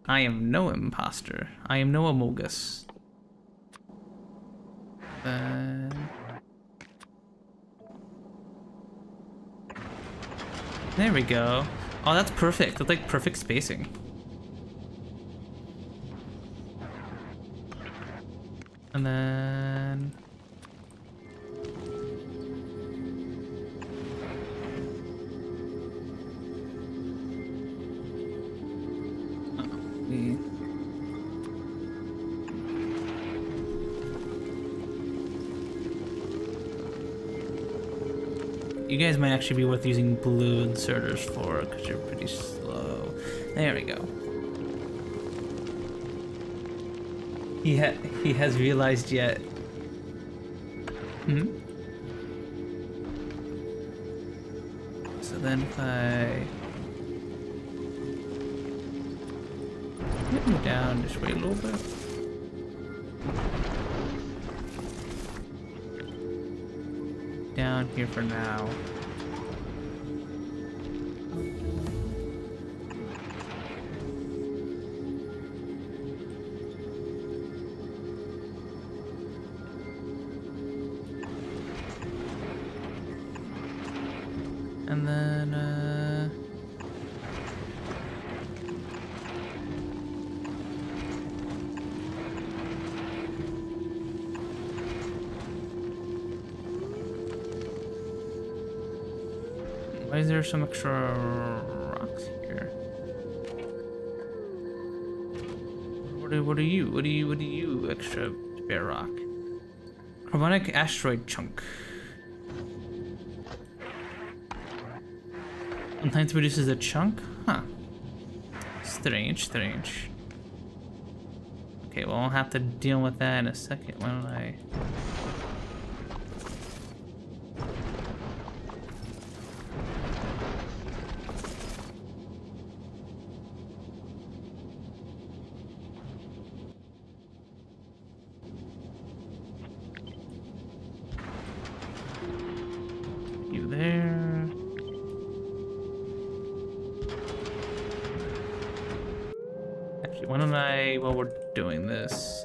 I am no imposter. I am no amogus. There we go. Oh, that's perfect. That's like perfect spacing. And then you guys might actually be worth using blue inserters for because you're pretty slow. There we go. He has realized yet. So then if I get me down, just wait a little bit. Down here for now. And then why is there some extra rocks here? What are you extra spare rock? Carbonic asteroid chunk. Sometimes produces a chunk? Huh. Strange. Okay, well I'll have to deal with that in a second. Why don't I... You there. Actually, why don't I, while we're doing this,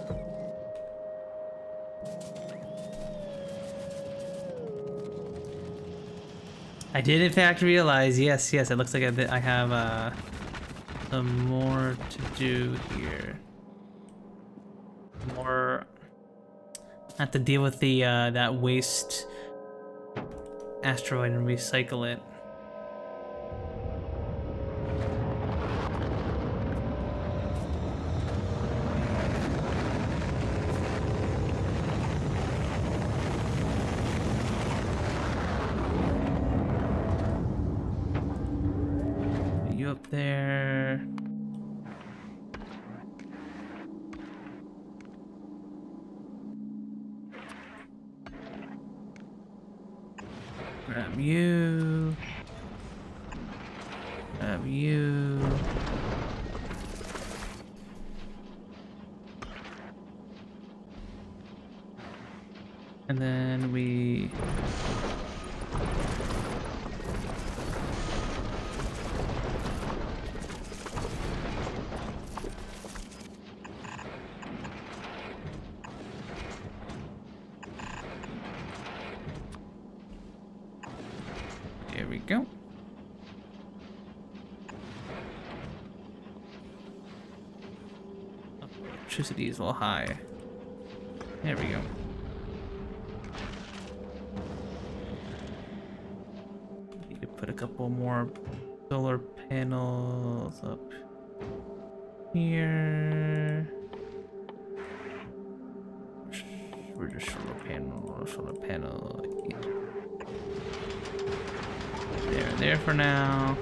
I did in fact realize, yes, it looks like I have some more to do here. More, I have to deal with the that waste asteroid and recycle it. you up there. Grab you. Grab you. And then we... There we go. Electricity is a little high. There we go. Need to put a couple more solar panels up here. We're just solar panel. There for now.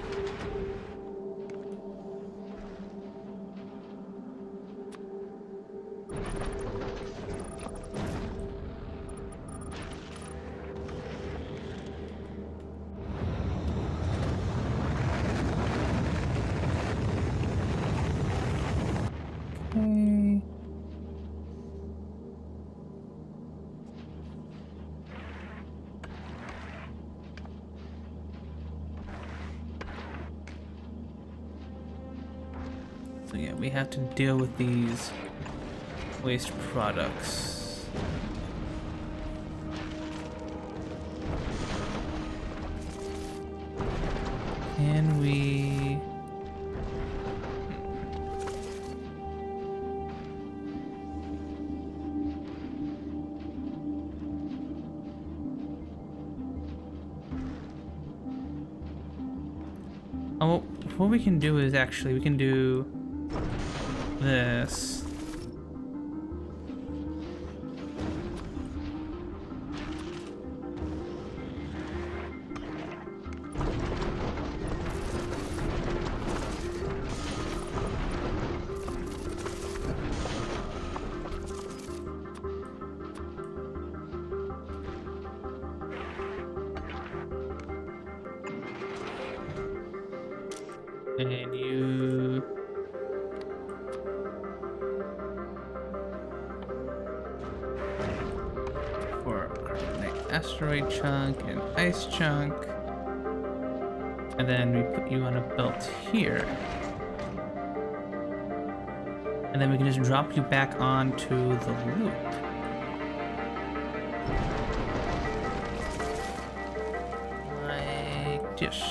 Okay. So yeah, we have to deal with these waste products. Can we... Oh, what we can do is actually, we can do this. And you... For carbonate asteroid chunk and ice chunk. And then we put you on a belt here. And then we can just drop you back onto the loop. Like this.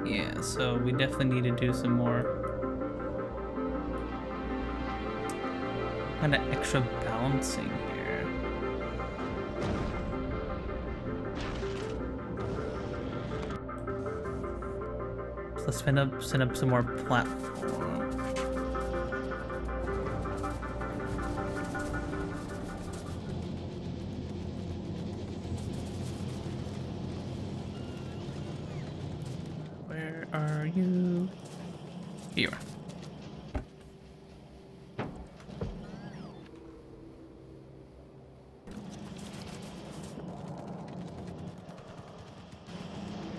Yeah, so we definitely need to do some more kind of extra balancing here. So let's set up some more platform. Where are you? Here you are.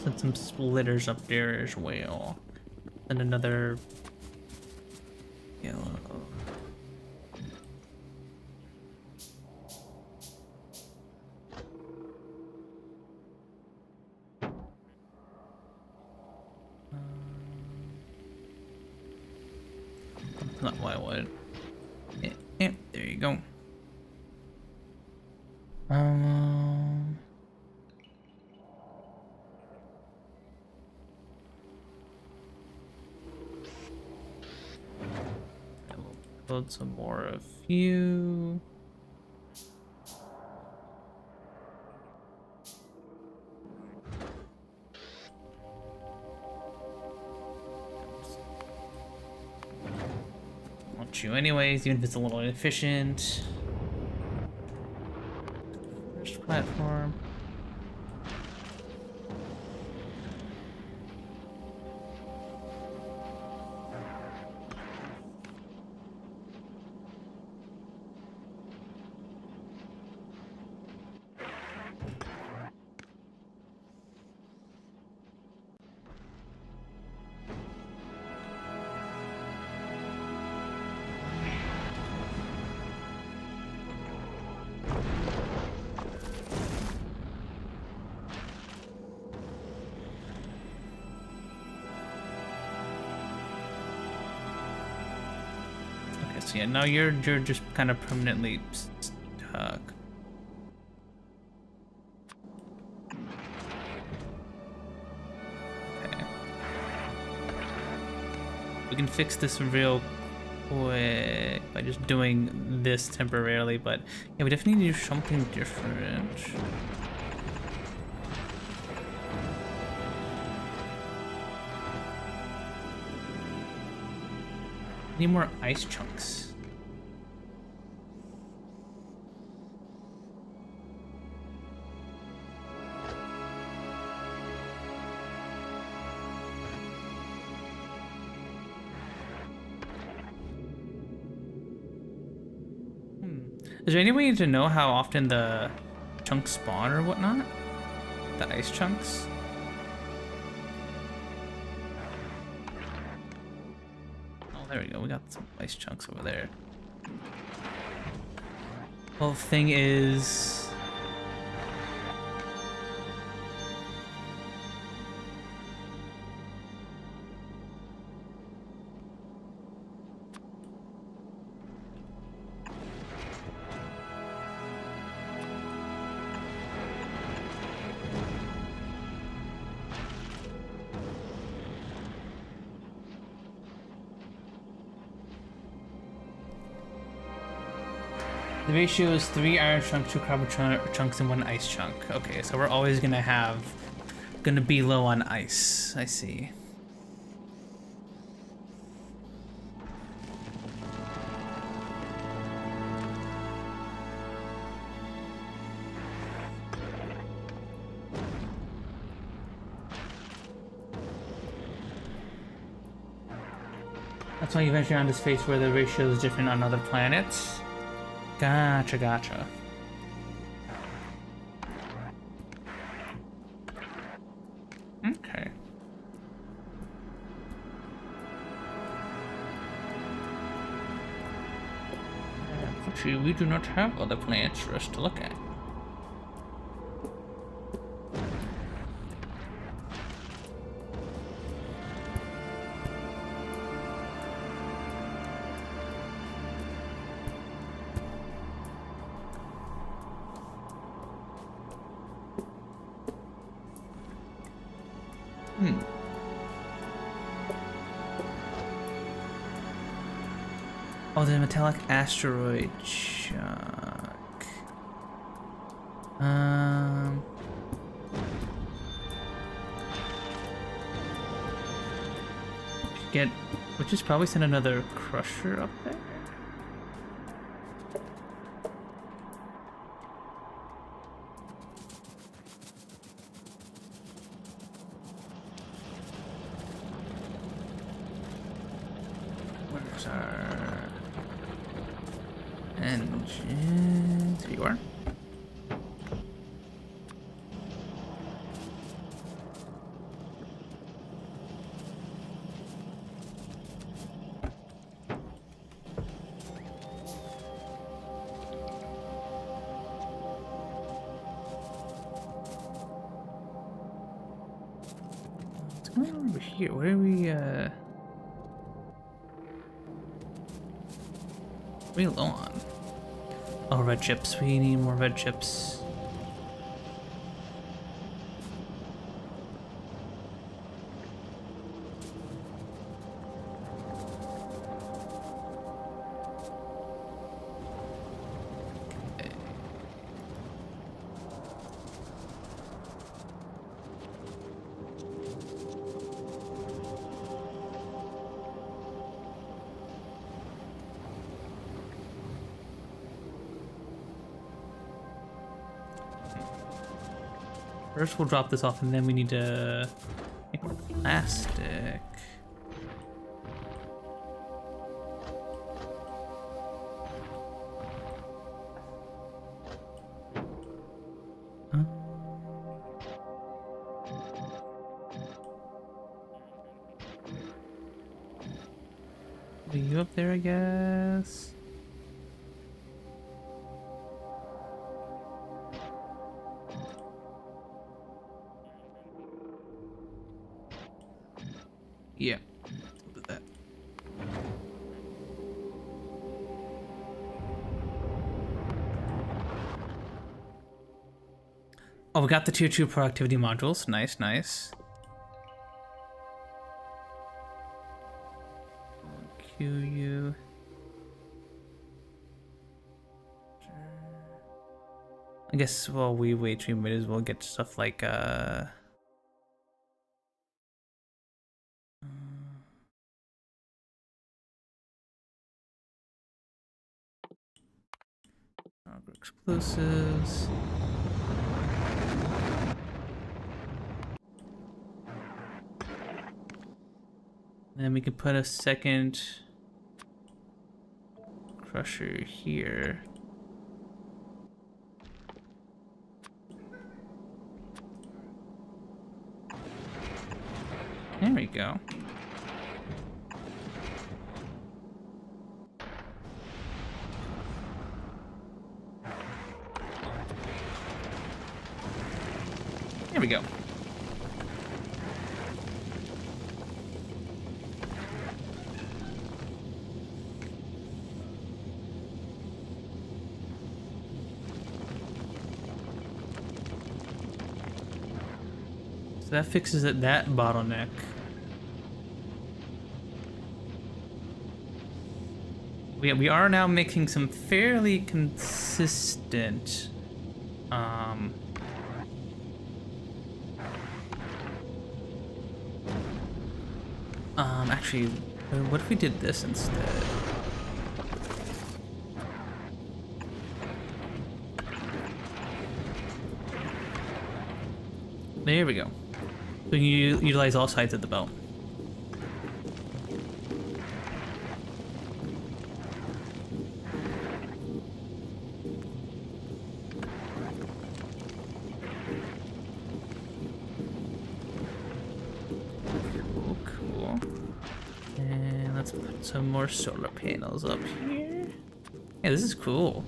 Set some splitters up there as well. And another Not what I wanted. Yeah, there you go. I will build some more of you. Want you anyways, even if it's a little inefficient. First platform. So yeah, now you're just kind of permanently stuck. Okay. We can fix this real quick by just doing this temporarily, but yeah, we definitely need to do something different. Need more ice chunks. Is there any way to know how often the chunks spawn or whatnot? The ice chunks? There we go, we got some ice chunks over there. Well, thing is... The ratio is 3 iron chunks, 2 carbon chunks, and 1 ice chunk. Okay, so we're always gonna be low on ice. I see. That's why you venture on this space where the ratio is different on other planets. Gotcha, gotcha. Okay. Actually, we do not have other planets for us to look at. Oh, the metallic asteroid chunk. We'll just probably send another crusher up there. Where's our engine? There you are. What's going on over here? Where are we, We low on. Oh, red chips. We need more red chips. First, we'll drop this off, and then we need to make more plastic. Huh? Are you up there, I guess? Yeah, do that. Oh, we got the tier 2 productivity modules. Nice, nice. QU. I guess while we wait, we might as well get stuff like explosives. Then we can put a second crusher here. There we go. There we go. So that fixes that bottleneck. We are now making some fairly consistent actually, what if we did this instead? There we go. So you utilize all sides of the belt. Some more solar panels up here. Yeah, this is cool.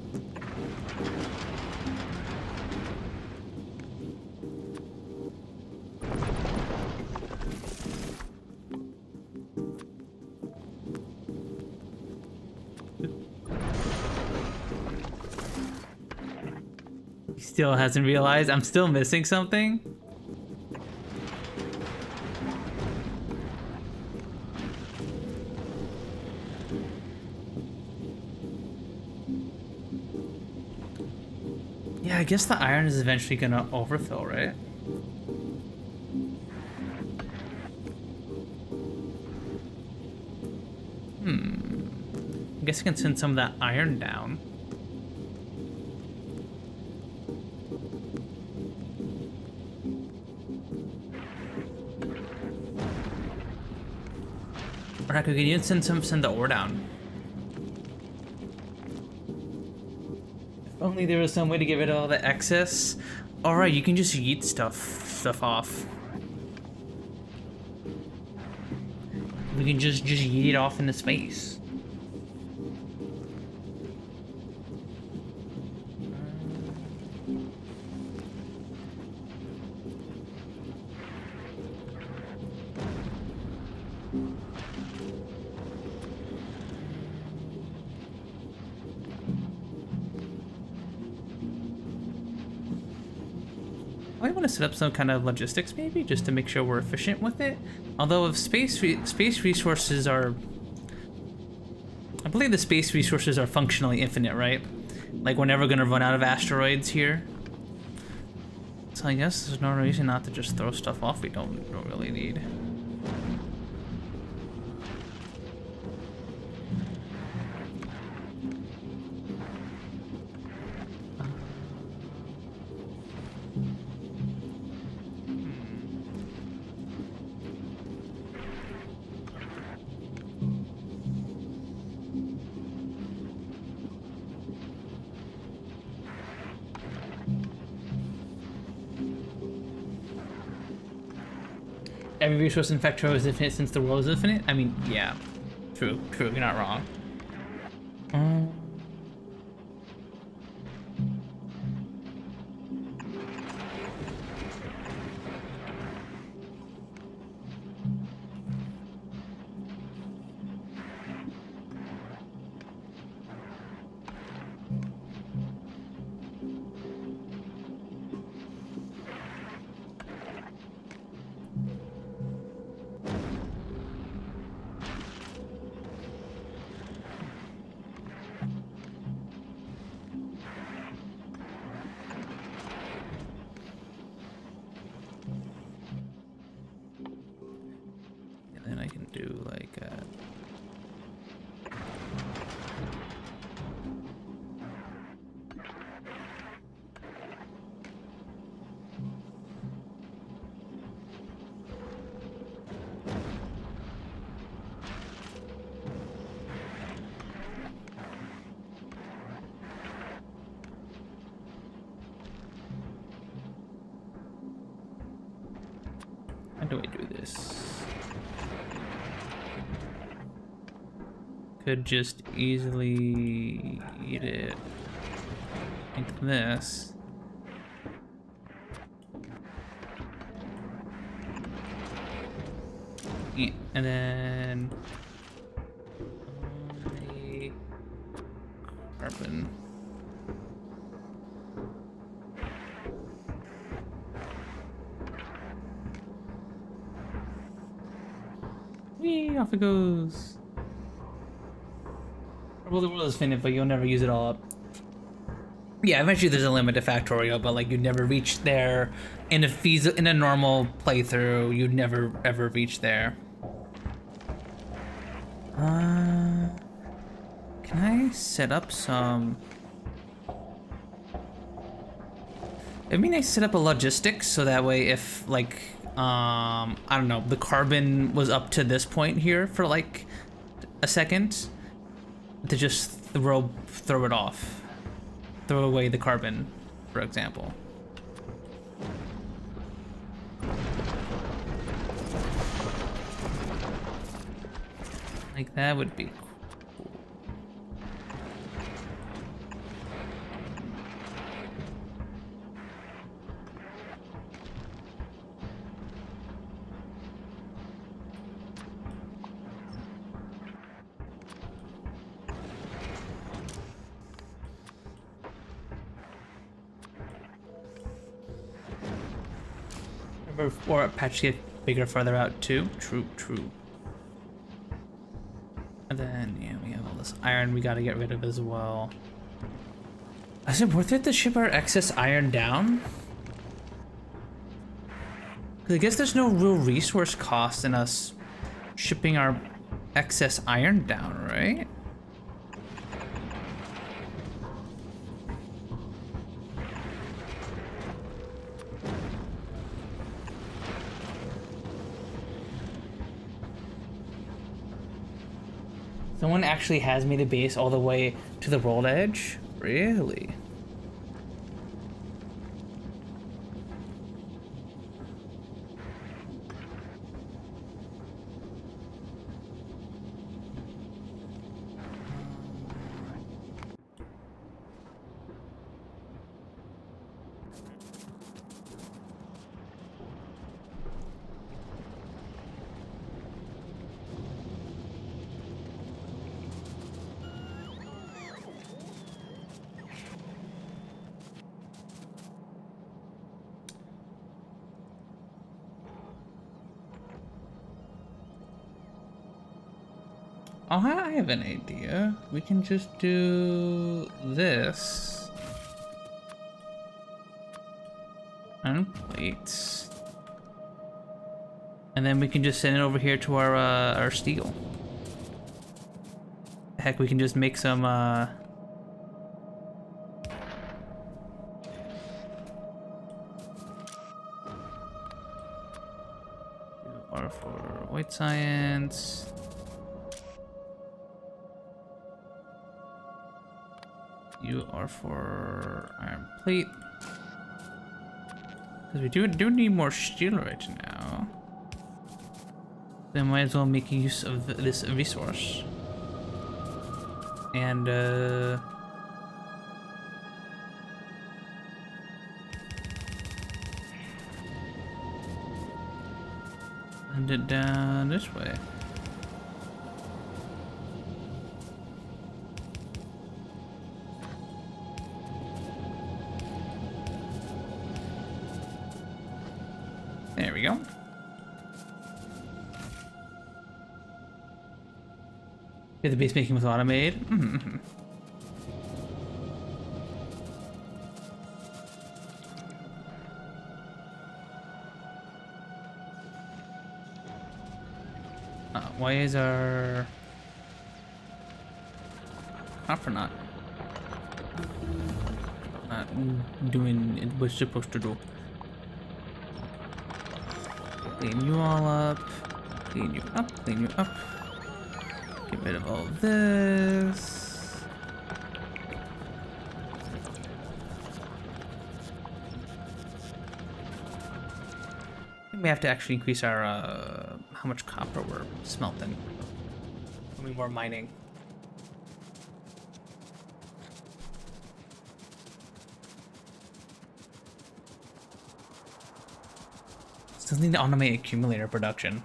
He still hasn't realized I'm still missing something. I guess the iron is eventually gonna overfill, right? I guess I can send some of that iron down. Or I could even send the ore down. Only there was some way to get rid of all the excess. Alright, you can just yeet stuff off. We can just yeet it off into space. I want to set up some kind of logistics maybe, just to make sure we're efficient with it. Although if space resources are... I believe the space resources are functionally infinite, right? Like we're never gonna run out of asteroids here. So I guess there's no reason not to just throw stuff off we don't really need. Every resource in Factorio is infinite since the world is infinite? I mean, yeah. True, you're not wrong. And I can do like how do I do this? Could just easily eat it into this. Yeah, and then the carbon. Whee, off it goes. Well, the world is finite, but you'll never use it all up. Yeah, eventually there's a limit to Factorio, but like you'd never reach there in a normal playthrough. You'd never ever reach there. Can I set up some? It'd be nice to set up a logistics so that way if like I don't know, the carbon was up to this point here for like a second, to just throw it off. Throw away the carbon, for example. Like that would be cool. Or patch get bigger further out too. True. And then yeah, we have all this iron we gotta get rid of as well. Is it worth it to ship our excess iron down? Cause I guess there's no real resource cost in us shipping our excess iron down, right? Someone actually has made a base all the way to the world edge? Really? I have an idea. We can just do this. And plates. And then we can just send it over here to our steel. Heck, we can just make some or for white science. You are for iron plate. Because we do need more steel right now. Then might as well make use of this resource. And send it down this way. There we go. Yeah, the base making was automated. Mm-hmm. Why is our copper not doing it was supposed to do? Clean you all up. Clean you up. Clean you up. Get rid of all this. We have to actually increase our how much copper we're smelting. Doing more mining. Still need to automate accumulator production.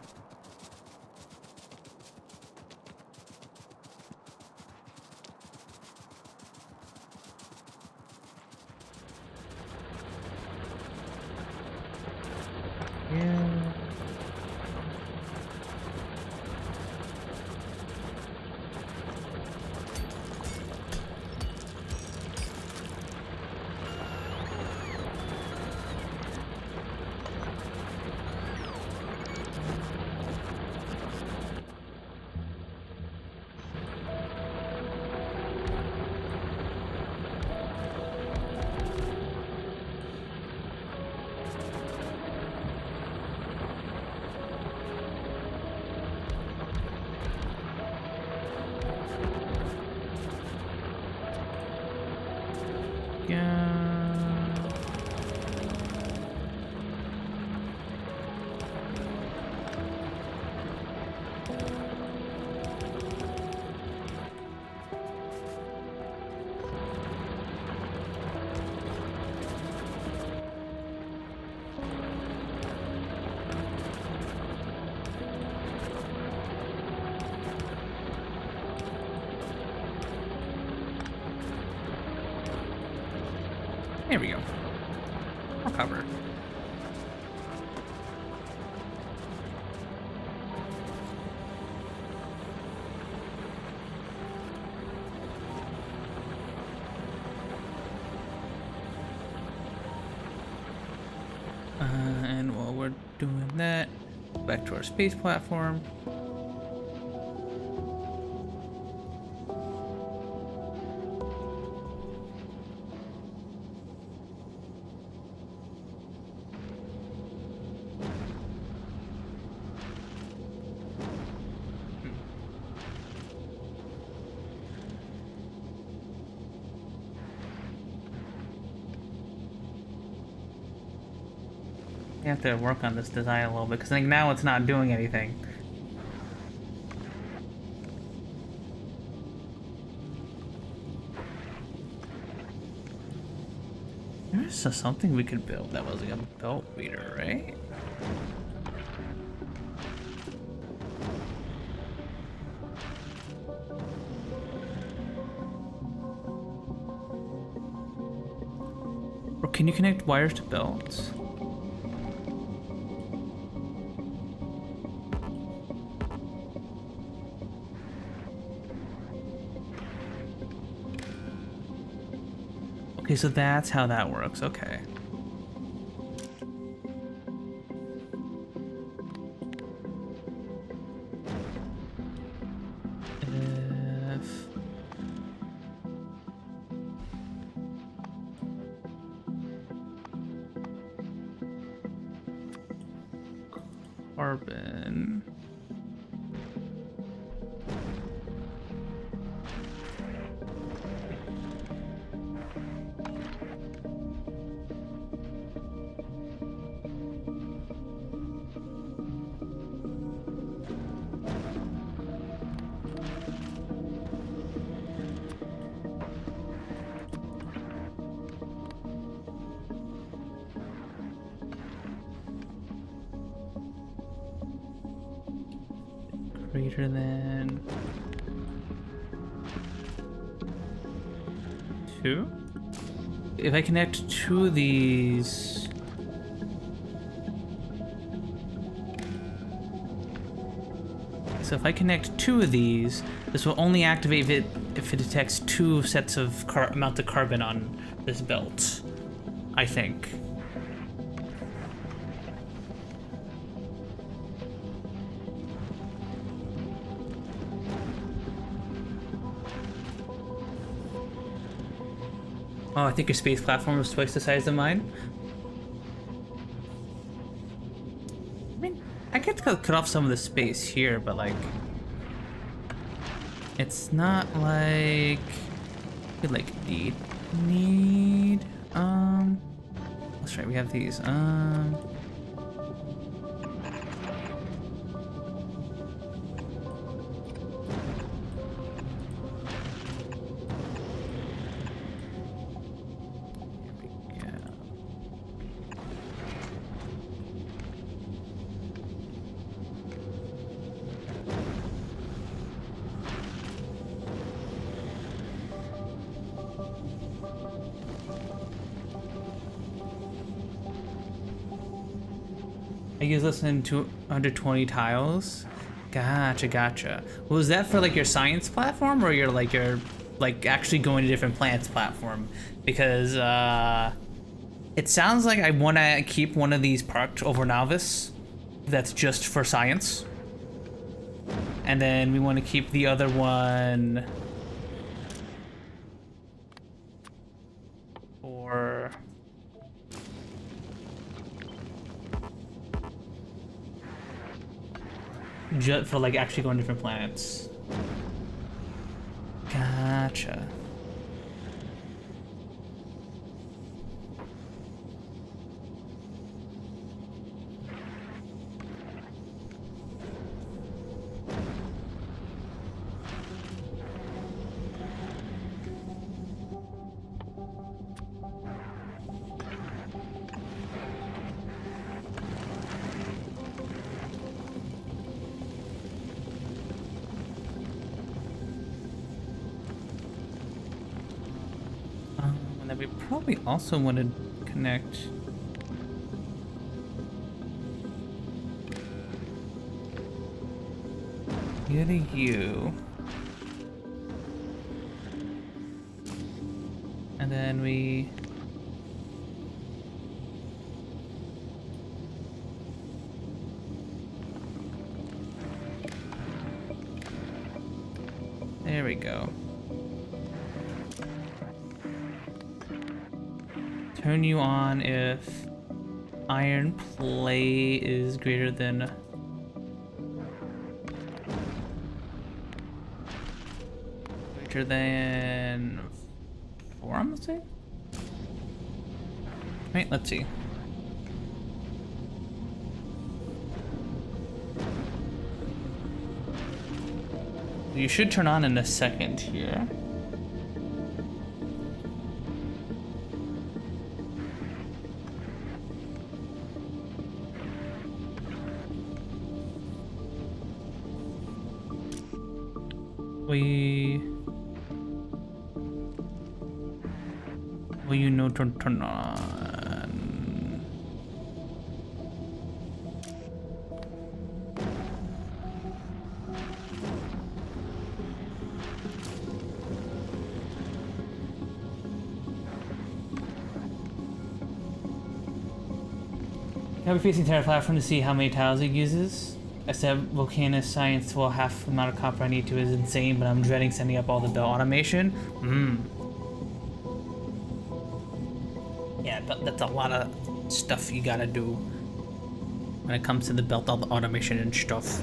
There we go. I'll cover. And while we're doing that, back to our space platform. You have to work on this design a little bit because like now it's not doing anything. There's something we could build that was like a belt reader, right? Or can you connect wires to belts? Okay, so that's how that works. Okay. If carbon greater than 2? If I connect 2 of these... So if I connect 2 of these, this will only activate if it detects 2 sets of amount of carbon on this belt, I think. Oh, I think your space platform is twice the size of mine. I mean, I get to cut off some of the space here, but like, it's not like we like need. Let's try. We have these. I use less than 220 tiles. Gotcha. Was that for like your science platform or your actually going to different planets platform? Because it sounds like I want to keep one of these parked over Novice. That's just for science. And then we want to keep the other one for just for like actually going to different planets. Gotcha. And then we probably also want to connect you to you. And then we there we go. Turn you on if iron plate is greater than forearm, let's say? Right, let's see. You should turn on in a second here. Will you know to turn on? I'll be facing Terra platform to see how many tiles it uses. I said Volcanus science will half the amount of copper I need to is insane, but I'm dreading setting up all the belt automation. Yeah, but that's a lot of stuff you gotta do when it comes to the belt automation and stuff.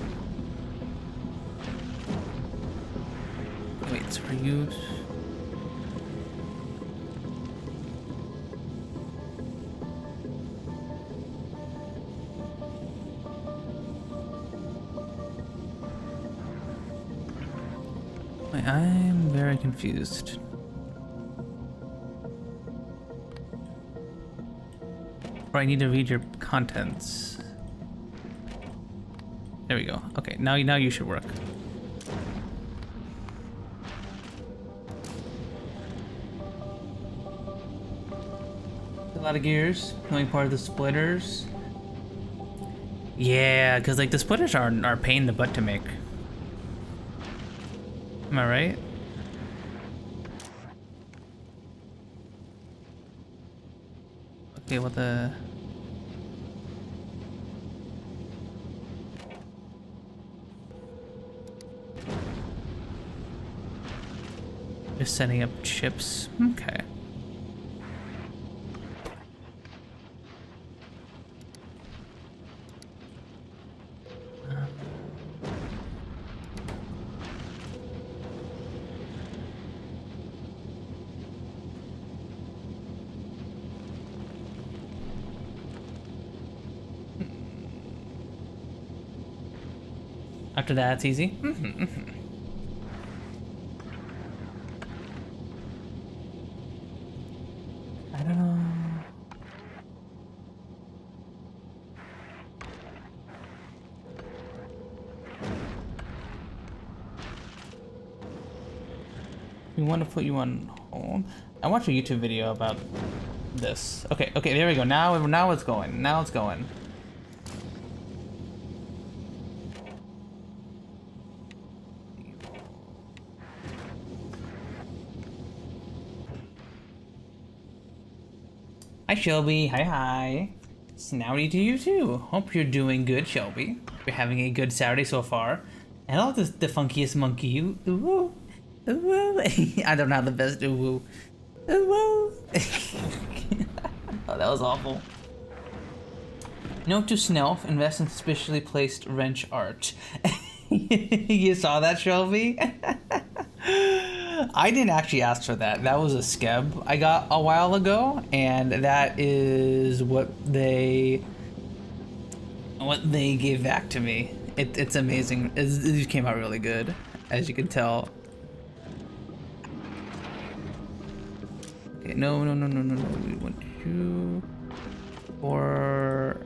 Wait, so are you? Wait, I'm very confused. Or I need to read your contents. There we go. Okay, now you should work. A lot of gears. Only part of the splitters. Yeah, because like the splitters are a pain in the butt to make. Am I right? Okay, what the... Just setting up chips. Okay. After that, it's easy. I don't know. We want to put you on hold. I watched a YouTube video about this. Okay, there we go. Now it's going. Now it's going. Hi Shelby, hi. Snouty to you too. Hope you're doing good, Shelby. You're having a good Saturday so far. Hello, the funkiest monkey. Ooh, ooh, ooh. I don't have the best ooh, ooh, ooh. Oh, that was awful. Note to Snelf: invest in suspiciously placed wrench art. You saw that, Shelby? I didn't actually ask for that. That was a skeb I got a while ago, and that is what they gave back to me. It's amazing. It came out really good, as you can tell. Okay, no. We want you for.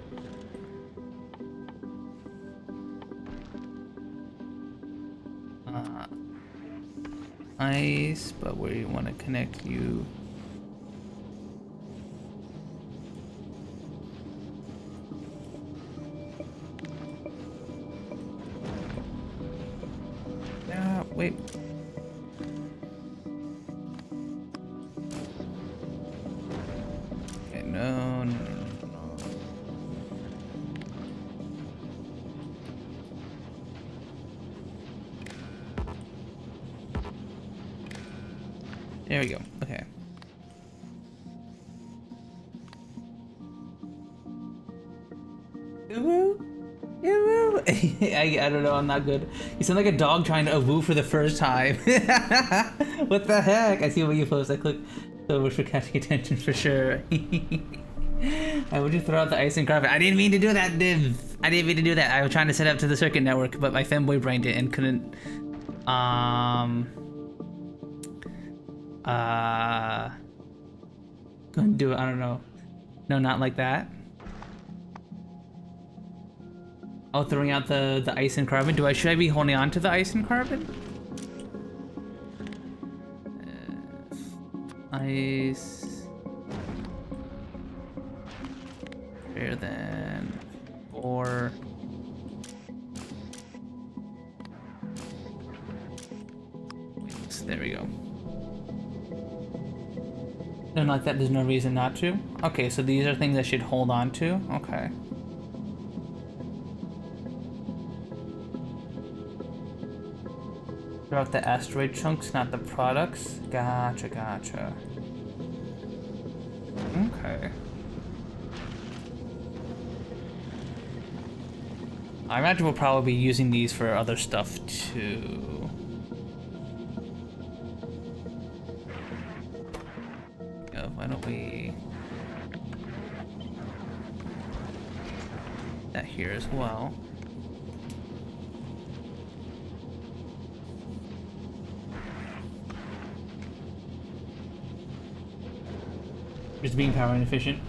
Ice, but we want to connect you. Wait. Okay, no. There we go. Okay. Woo! I don't know. I'm not good. You sound like a dog trying to woo for the first time. What the heck? I see what you post. I clicked so much for catching attention for sure. I would you throw out the ice and carpet? I didn't mean to do that, Div. I didn't mean to do that. I was trying to set up to the circuit network, but my Femboy brained it and couldn't. Couldn't do it. I don't know. No, not like that. Oh, throwing out the ice and carbon. Should I be holding on to the ice and carbon? Ice. Greater than 4. Wait, there we go. No, like that. There's no reason not to. Okay, so these are things I should hold on to. Okay. Throw out the asteroid chunks, not the products. Gotcha, gotcha. Okay. I imagine we'll probably be using these for other stuff too. Yeah, why don't we... that here as well. Just being power inefficient.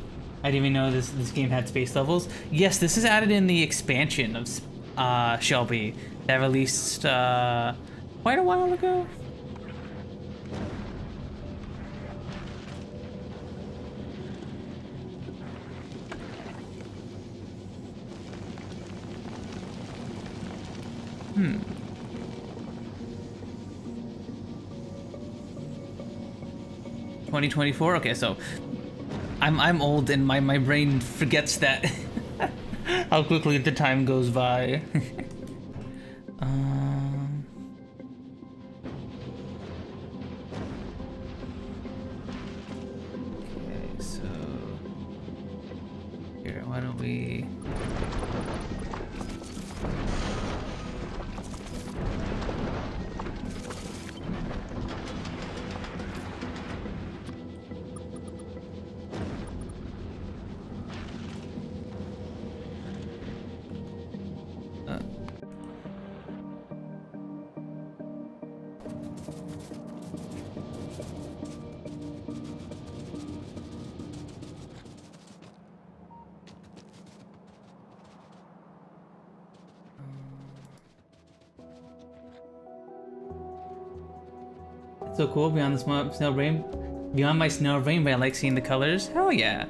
I didn't even know this game had space levels. Yes, this is added in the expansion of Shelby that released quite a while ago. Hmm. 2024? Okay, so I'm old and my brain forgets that how quickly the time goes by. Okay, so here, why don't we so cool beyond the snow rain. Beyond my snow rainbow, I like seeing the colors. Hell yeah!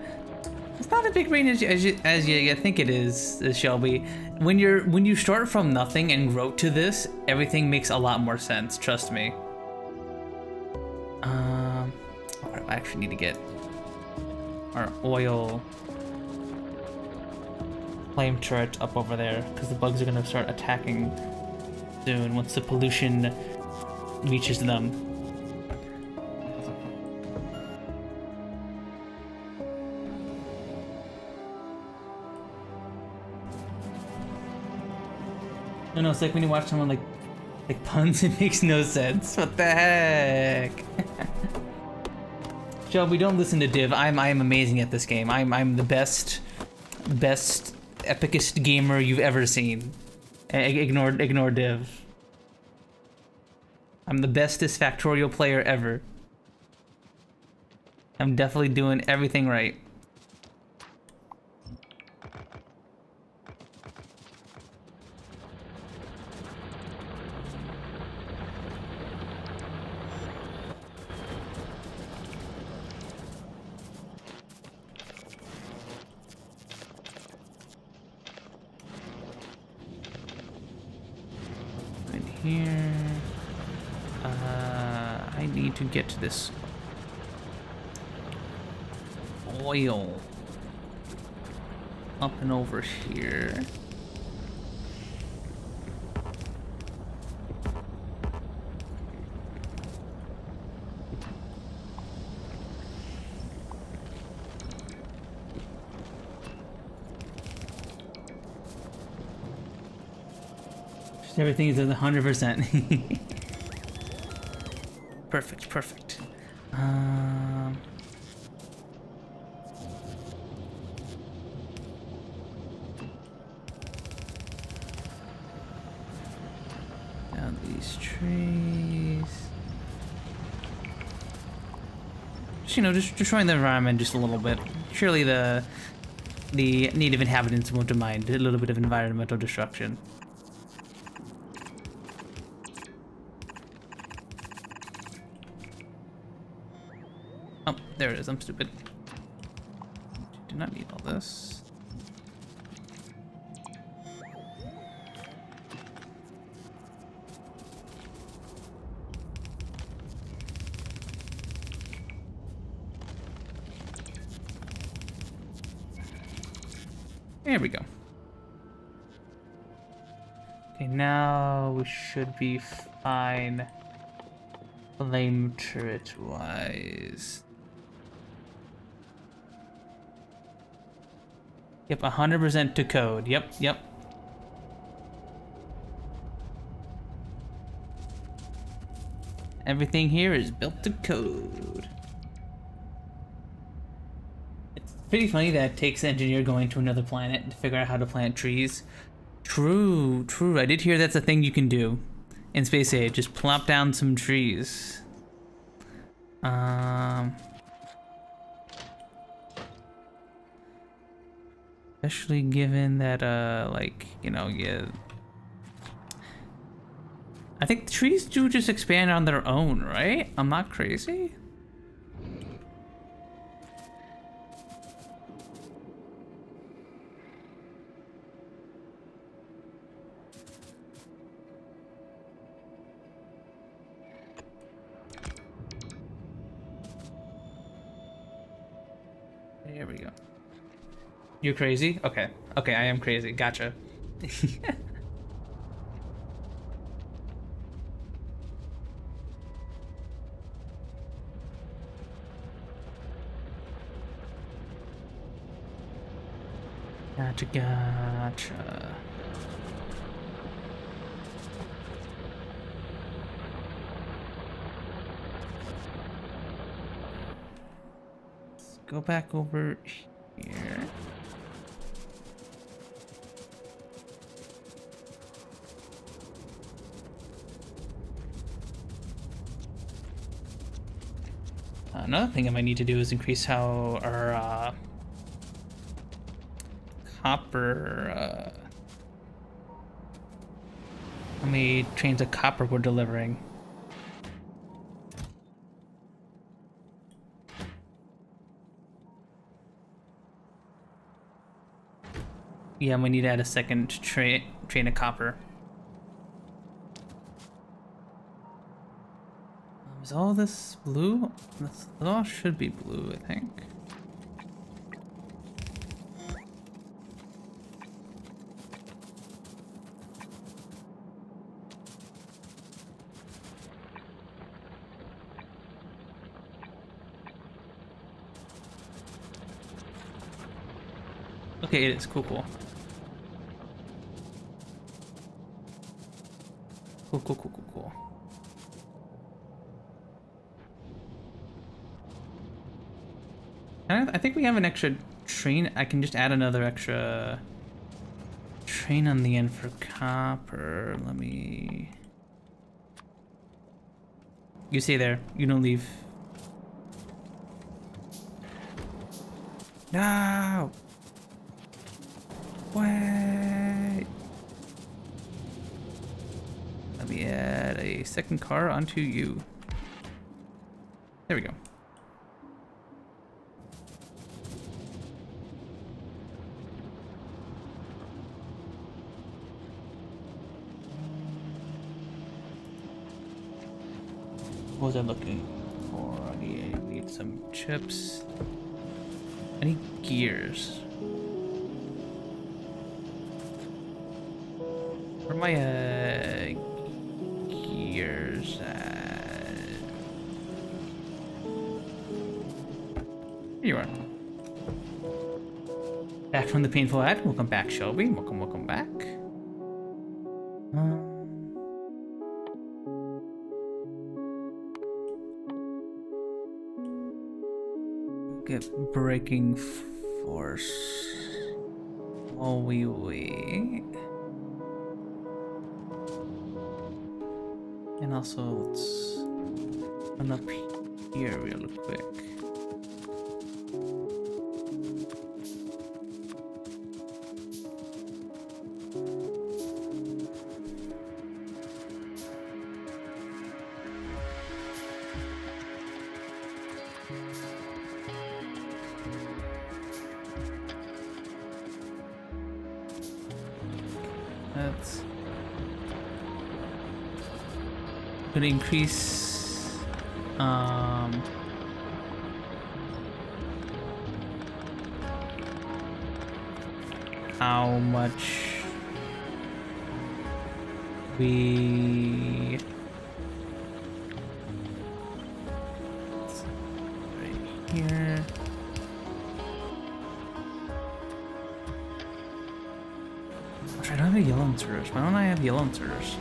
It's not a big rain as you think it is, Shelby. When you start from nothing and grow to this, everything makes a lot more sense. Trust me. I actually need to get our oil flame turret up over there because the bugs are gonna start attacking soon once the pollution reaches them. No, it's like when you watch someone like puns, it makes no sense. What the heck? Shelby, don't listen to Div. I'm amazing at this game. I'm the best epicest gamer you've ever seen. Ignore Div. I'm the bestest Factorio player ever. I'm definitely doing everything right. Here, I need to get to this oil up and over here. Everything is at 100%. Perfect, perfect. Down these trees. Just destroying the environment just a little bit. Surely the native inhabitants won't mind a little bit of environmental destruction. Oh, there it is. I'm stupid. Do not need all this. There we go. Okay, now we should be fine. Flame turret wise. Yep, 100% to code. Yep. Everything here is built to code. It's pretty funny that it takes an engineer going to another planet to figure out how to plant trees. True. I did hear that's a thing you can do in Space Age. Just plop down some trees. Especially given that, like, you know, yeah. I think trees do just expand on their own, right? I'm not crazy? There we go. You're crazy? Okay, I am crazy. Gotcha. Gotcha. Let's go back over here. Another thing I might need to do is increase how our copper, how many trains of copper we're delivering. Yeah, we need to add a second train of copper. Is all this blue? This all should be blue, I think. Okay, it is. Cool. Cool. I think we have an extra train. I can just add another extra train on the end for copper. Let me... You stay there. You don't leave. No! Wait! Let me add a second car onto you. There we go. What was I looking for? I need some chips. I need gears. Where are my gears at? Here you are. Back from the painful ad. Welcome back, Shelby. Welcome back. Get braking force while we wait. And also, let's run up here real quick. That's gonna increase how much we right here. I don't have yellow inserters. Why don't I have yellow inserters?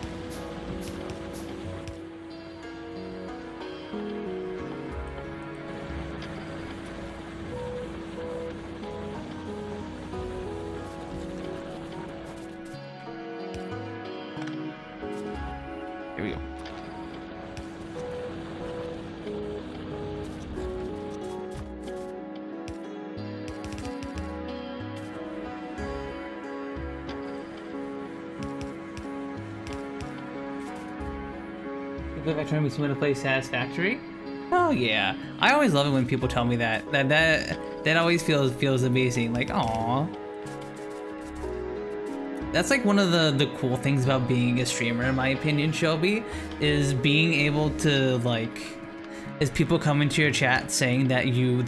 Here we go. Factory makes me want to play Satisfactory. Oh yeah, I always love it when people tell me that. That always feels amazing. Like, aw. That's like one of the cool things about being a streamer, in my opinion, Shelby, is being able to like, is people come into your chat saying that you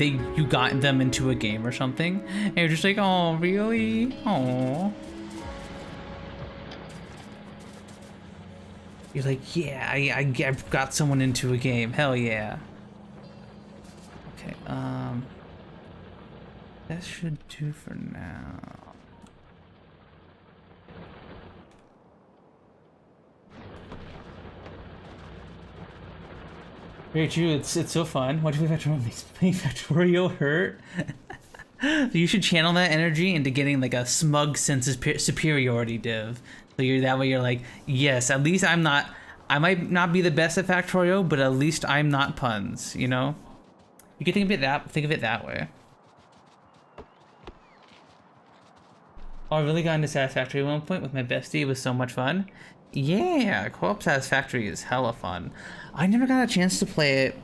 got them into a game or something, and you're just like, oh really? Oh. You're like, yeah, I got someone into a game. Hell yeah. Okay, that should do for now. Very true. It's so fun. What do we Factorio makes playing Factorio hurt? You should channel that energy into getting like a smug sense of superiority div. So you're that way. You're like, yes, at least I'm not. I might not be the best at Factorio, but at least I'm not puns. You know. You can think of it that way. Oh, I really got into Satisfactory at one point with my bestie. It was so much fun. Yeah, co-op Satisfactory is hella fun. I never got a chance to play it.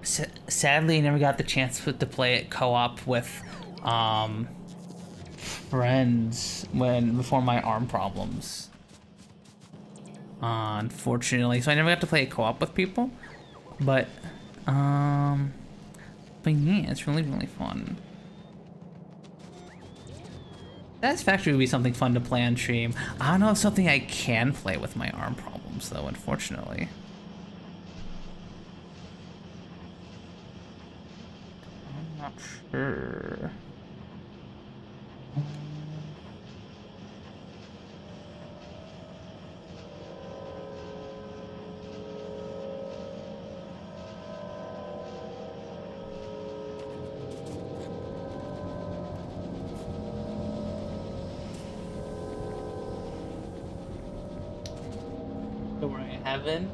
Sadly, I never got the chance to play it co-op with friends before my arm problems. Unfortunately, so I never got to play it co-op with people. But yeah, it's really fun. Satisfactory would be something fun to play on stream. I don't know if something I can play with my arm problems though, unfortunately. I'm not sure. Heaven.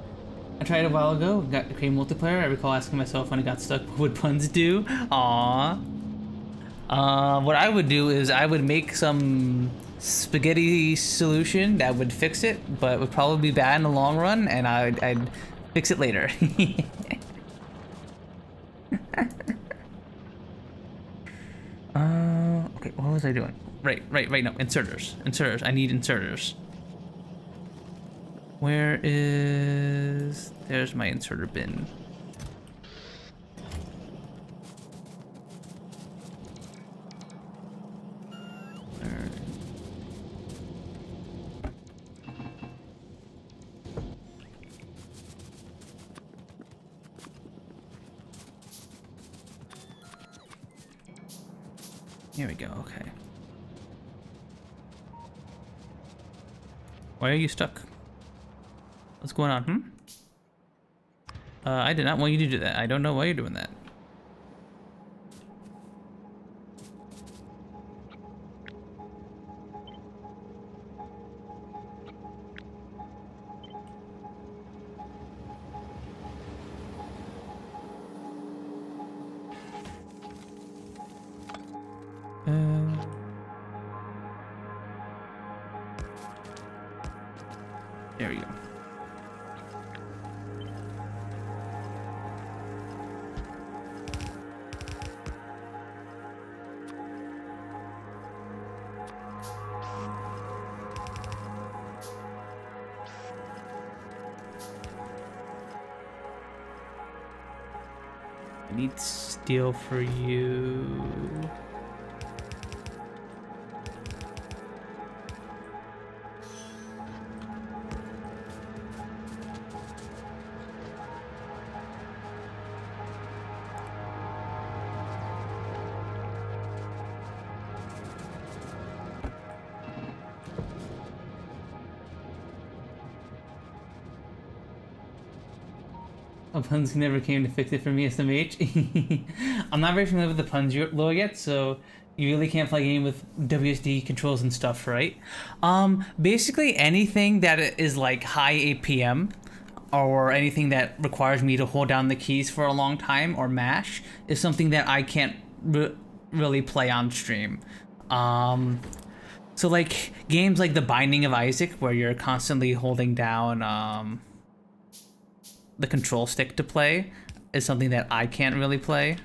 I tried a while ago, got to create multiplayer. I recall asking myself when I got stuck, what would puns do? Aww. What I would do is I would make some spaghetti solution that would fix it, but would probably be bad in the long run, and I'd fix it later. Okay, what was I doing? Right, no, inserters. I need inserters. Where is... There's my inserter bin. Here we go, okay. Why are you stuck? What's going on, I did not want you to do that. I don't know why you're doing that. There we go. I need steel for you. Puns never came to fix it for me, SMH. I'm not very familiar with the puns lore yet, so you really can't play a game with WSD controls and stuff, right? Basically anything that is like high APM, or anything that requires me to hold down the keys for a long time, or mash, is something that I can't really play on stream. So like games like The Binding of Isaac, where you're constantly holding down the control stick to play, is something that I can't really play.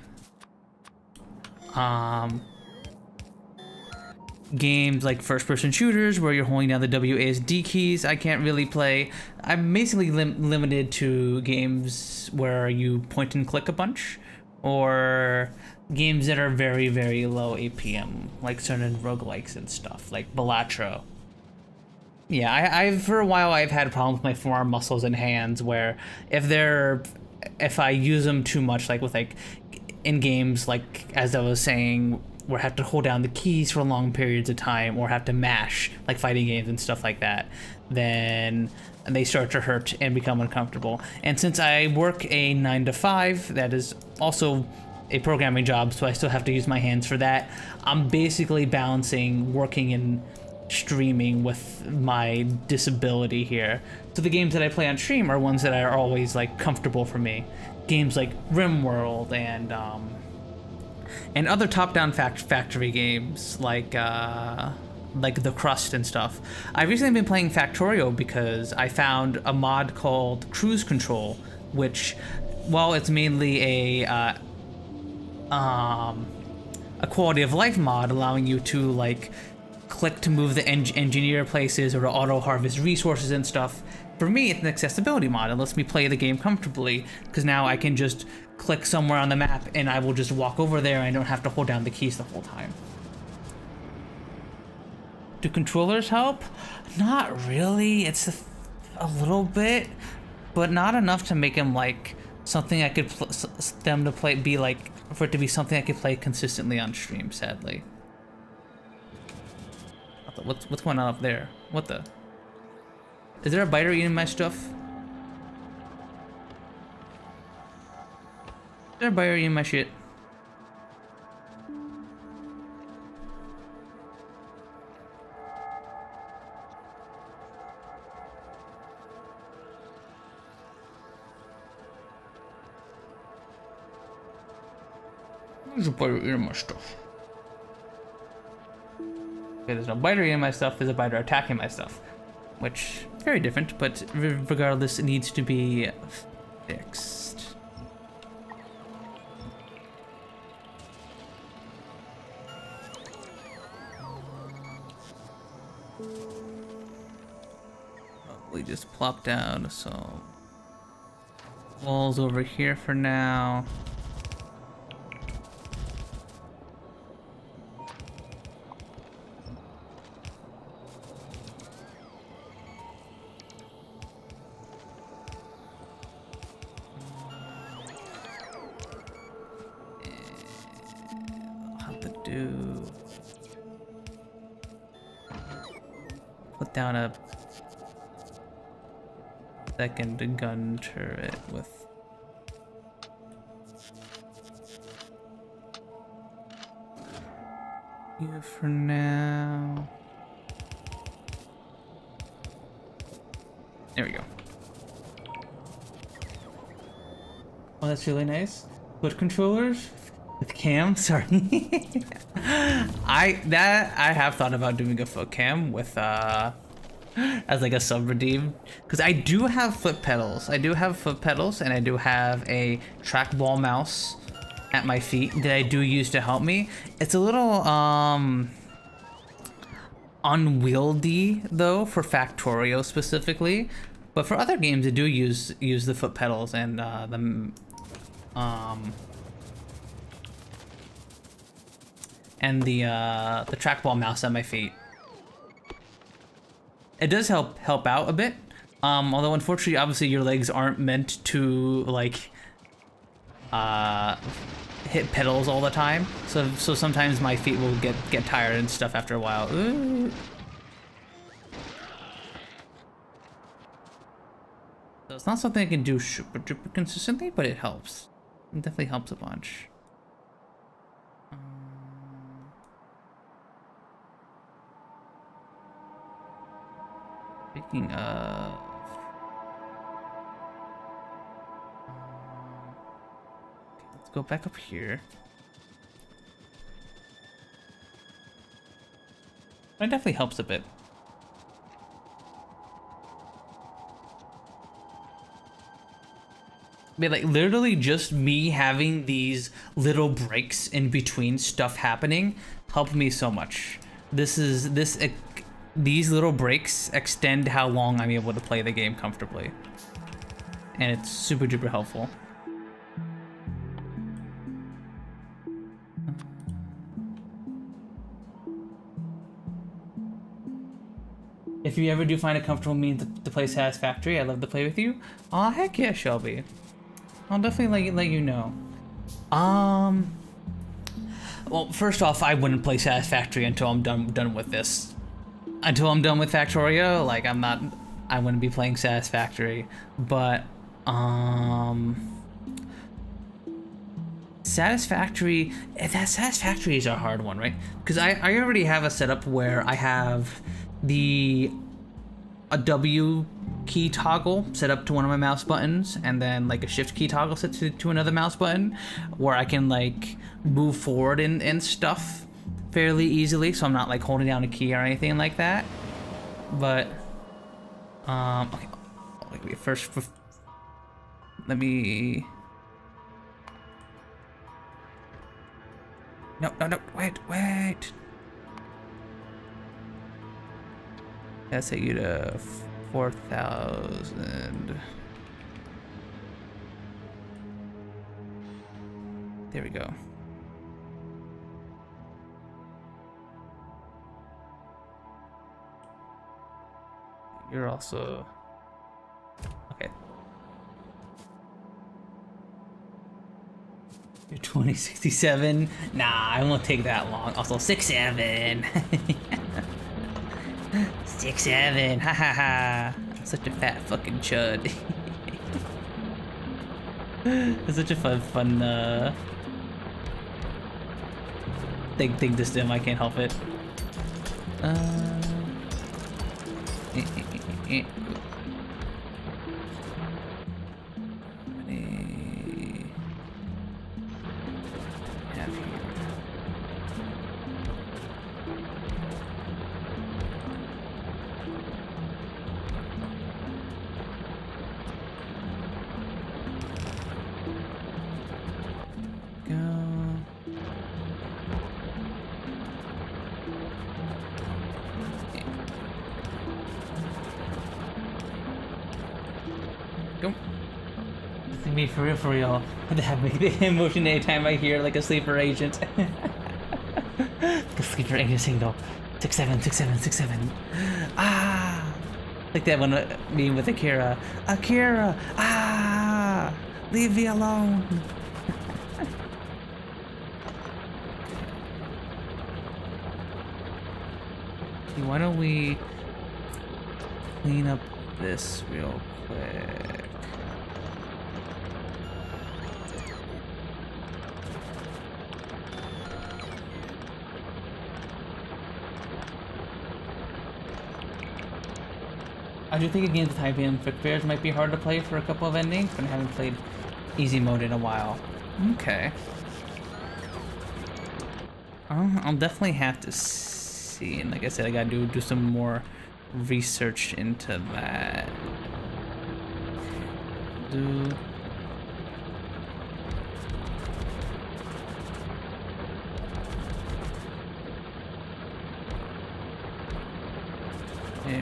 Games like first-person shooters where you're holding down the WASD keys, I can't really play. I'm basically limited to games where you point and click a bunch, or games that are very, very low APM, like certain roguelikes and stuff, like Bigotry. Yeah, I've for a while I've had problems with my forearm muscles and hands where if I use them too much, like with like in games like, as I was saying, where I have to hold down the keys for long periods of time, or have to mash, like fighting games and stuff like that, then they start to hurt and become uncomfortable. And since I work a 9 to 5, that is also a programming job, so I still have to use my hands for that. I'm basically balancing working and streaming with my disability here. So the games that I play on stream are ones that are always like comfortable for me. Games like RimWorld and other top-down factory games like The Crust and stuff. I've recently been playing Factorio because I found a mod called Kruse Kontrol, which, while it's mainly a quality of life mod allowing you to like click to move the engineer places or to auto harvest resources and stuff, for me it's an accessibility mod. It lets me play the game comfortably because now I can just click somewhere on the map and I will just walk over there and I don't have to hold down the keys the whole time. Do controllers help? Not really. It's a little bit, but not enough to make them like something I could for it to be something I could play consistently on stream, sadly. What's going on up there? What the? Is there a biter eating my stuff? Is there a biter eating my shit? There's a biter eating my stuff. Okay, there's no biter eating my stuff, there's a biter attacking my stuff. Which, very different, but regardless, it needs to be fixed. Probably just plop down some walls over here for now. Put down a second gun turret with you for now. There we go. Oh, that's really nice. Foot controllers with cam. Sorry. I have thought about doing a foot cam with as like a sub redeem, because I do have foot pedals. I do have foot pedals, and I do have a trackball mouse at my feet that I do use to help me. It's a little unwieldy though for Factorio specifically, but for other games I do use the foot pedals and the trackball mouse at my feet. It does help out a bit, although unfortunately, obviously, your legs aren't meant to like hit pedals all the time. So sometimes my feet will get tired and stuff after a while. Ooh. it's not something I can do super duper consistently, but it helps. It definitely helps a bunch. Speaking of... okay, let's go back up here. That definitely helps a bit. But like literally just me having these little breaks in between stuff happening helped me so much. These little breaks extend how long I'm able to play the game comfortably. And it's super duper helpful. If you ever do find a comfortable means to play Satisfactory, I'd love to play with you. Aw, heck yeah, Shelby. I'll definitely let you know. Well, first off, I wouldn't play Satisfactory until I'm done with this. Until I'm done with Factorio, like I wouldn't be playing Satisfactory. But Satisfactory is a hard one, right? Because I already have a setup where I have a W key toggle set up to one of my mouse buttons, and then like a shift key toggle set to another mouse button, where I can like move forward and stuff fairly easily, so I'm not like holding down a key or anything like that. But okay, wait, first let me no, wait. Let's set you to 4,000. There we go. You're also okay. You're 2067. Nah, I won't take that long. Also 6'7". 6'7", ha ha ha. Such a fat fucking chud. It's such a fun thing to stem, I can't help it. Me for real. That make the emotion anytime I hear like a sleeper agent. The sleeper agent signal. 67. Ah, like that one me with Akira. Ah, leave me alone. Okay, why don't we clean up this real quick? I do think against the Typian Frick Bears might be hard to play for a couple of endings, but I haven't played easy mode in a while. Okay. I'll definitely have to see, and like I said, I gotta do some more research into that. There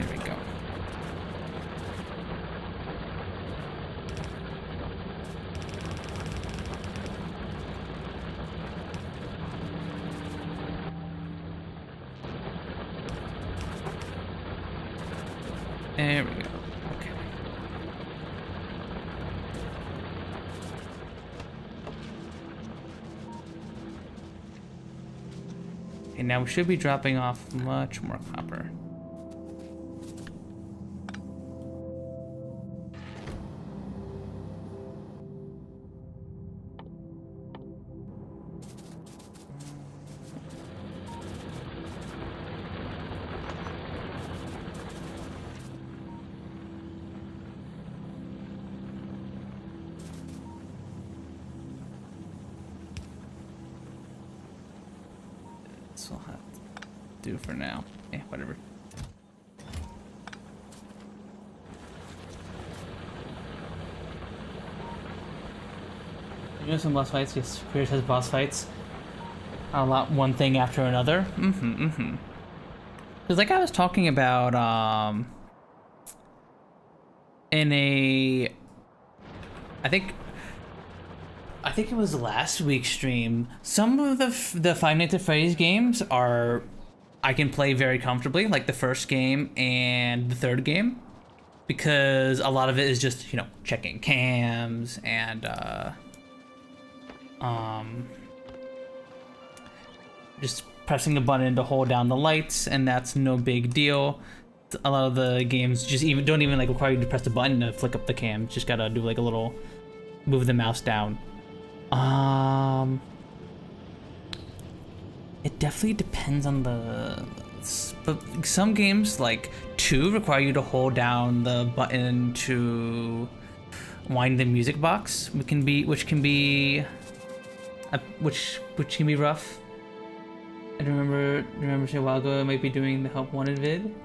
we go. There we go. Okay. Okay, now we should be dropping off much more copper. That's what I'll have to do for now. Yeah, whatever. You know some boss fights? Yes, Kruse has boss fights. A lot, one thing after another. Because like I was talking about, in a, I think it was last week's stream. Some of the Five Nights at Freddy's games are, I can play very comfortably, like the first game and the third game, because a lot of it is just, you know, checking cams and just pressing a button to hold down the lights, and that's no big deal. A lot of the games just don't even like require you to press the button to flick up the cam. Just gotta do like a little move the mouse down. It definitely depends on but some games like 2 require you to hold down the button to wind the music box, which can be rough. I remember a while ago I might be doing the Help Wanted vid.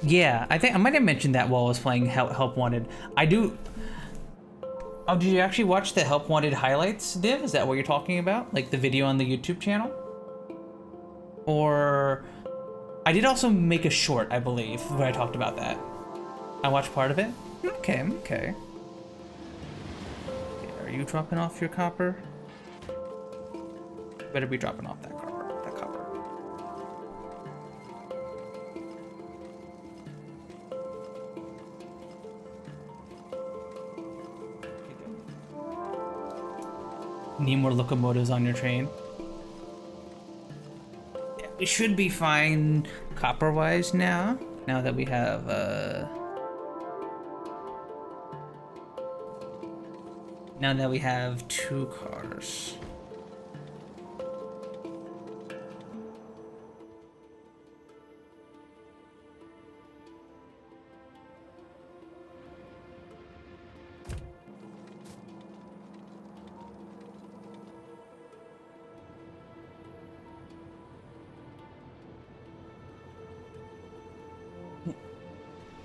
Yeah, I think I might have mentioned that while I was playing Help Wanted. I do. Oh, did you actually watch the Help Wanted highlights, Div? Is that what you're talking about? Like the video on the YouTube channel? Or I did also make a short, I believe, where I talked about that. I watched part of it. Okay. Are you dropping off your copper? You better be dropping off that copper. Need more locomotives on your train. Yeah, we should be fine copper-wise now. Now that we have now that we have 2 cars.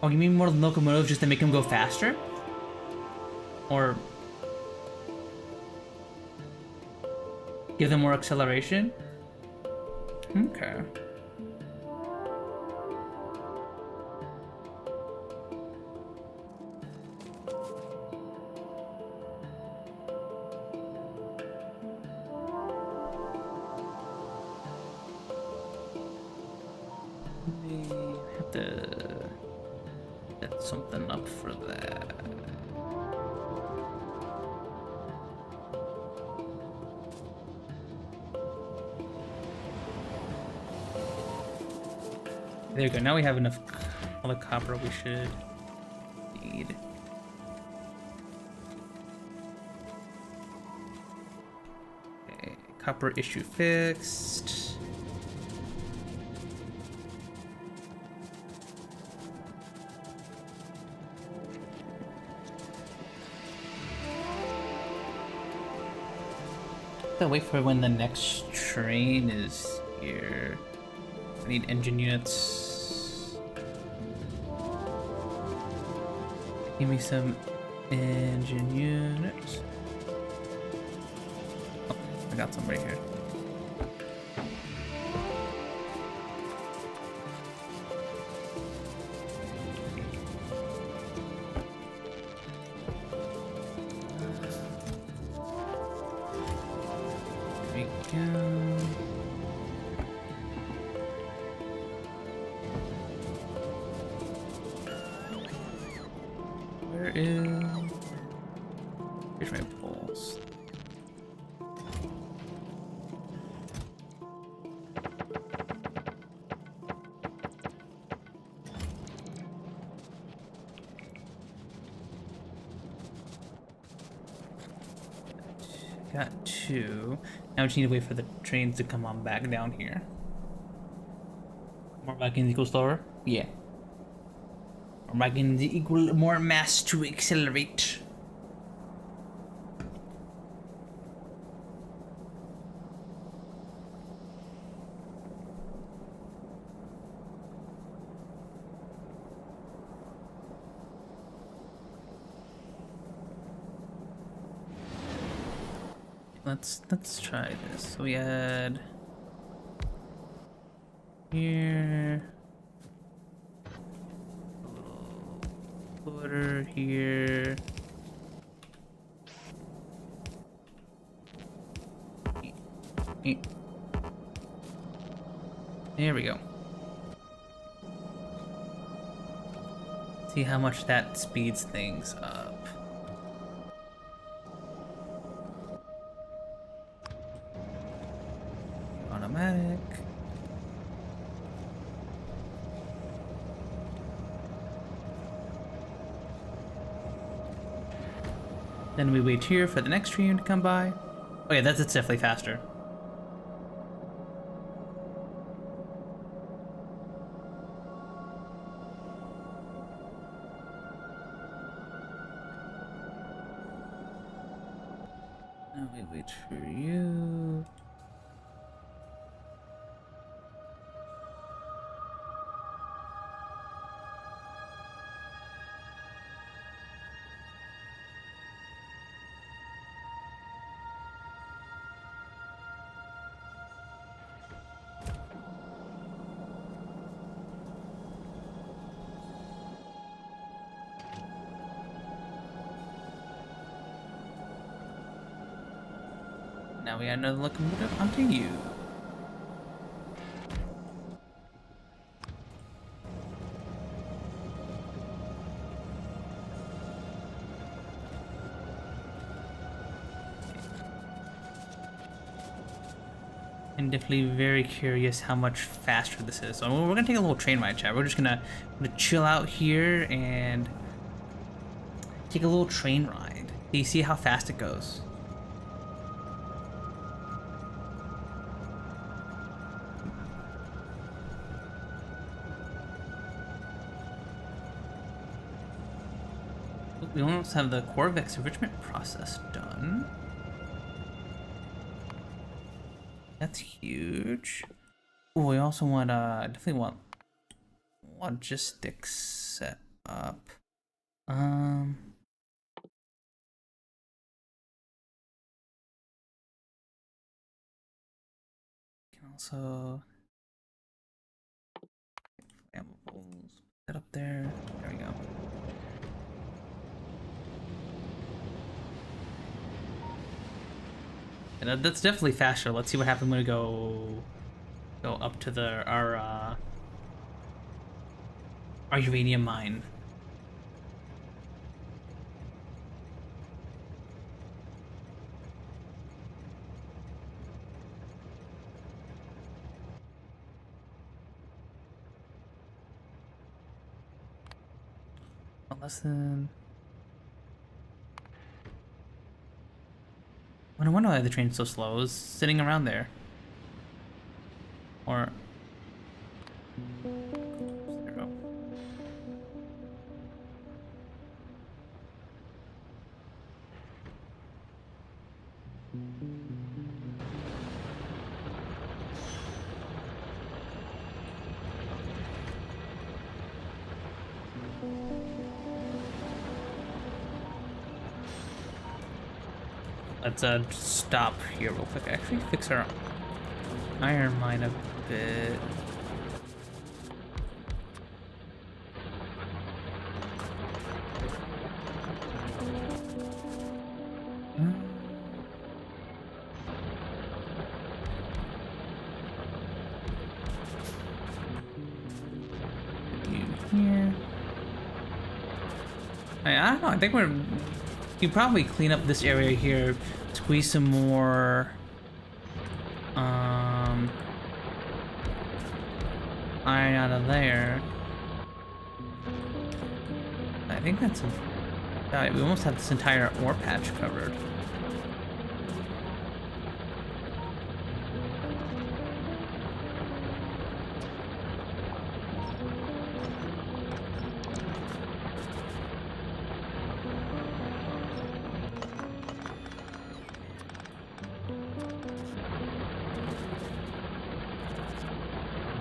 Oh, you mean more locomotives just to make them go faster? Or give them more acceleration? Okay. We have to set something up for that. There you go. Now we have enough all the copper we should need. Okay, copper issue fixed. I'll wait for when the next train is here. I need engine units. Give me some engine units. Oh, I got some right here. There we go. Here's my poles. Got 2. Now we just need to wait for the trains to come on back down here. More back in equals slower? Yeah. More back in equal more mass to accelerate. let's try this. So we had here a little footer here. There we go. See how much that speeds things up. Automatic. Then we wait here for the next train to come by. Oh yeah, that's definitely faster. Now we wait for you. Now we got another locomotive onto you. I'm definitely very curious how much faster this is. So we're gonna take a little train ride, chat. We're just gonna chill out here and take a little train ride. Do you see how fast it goes? We almost have the Corvex enrichment process done. That's huge. Oh, we also want definitely want logistics set up. Can also flammables set up there. There we go. And that's definitely faster. Let's see what happens when we go up to our uranium mine. Less than. I wonder why the train's so slow. It's sitting around there. Or... There we go. Let's stop here real quick. Actually fix our iron mine a bit. Here. I don't know. I think you probably clean up this area here, squeeze some more iron out of there. I think that's we almost have this entire ore patch covered.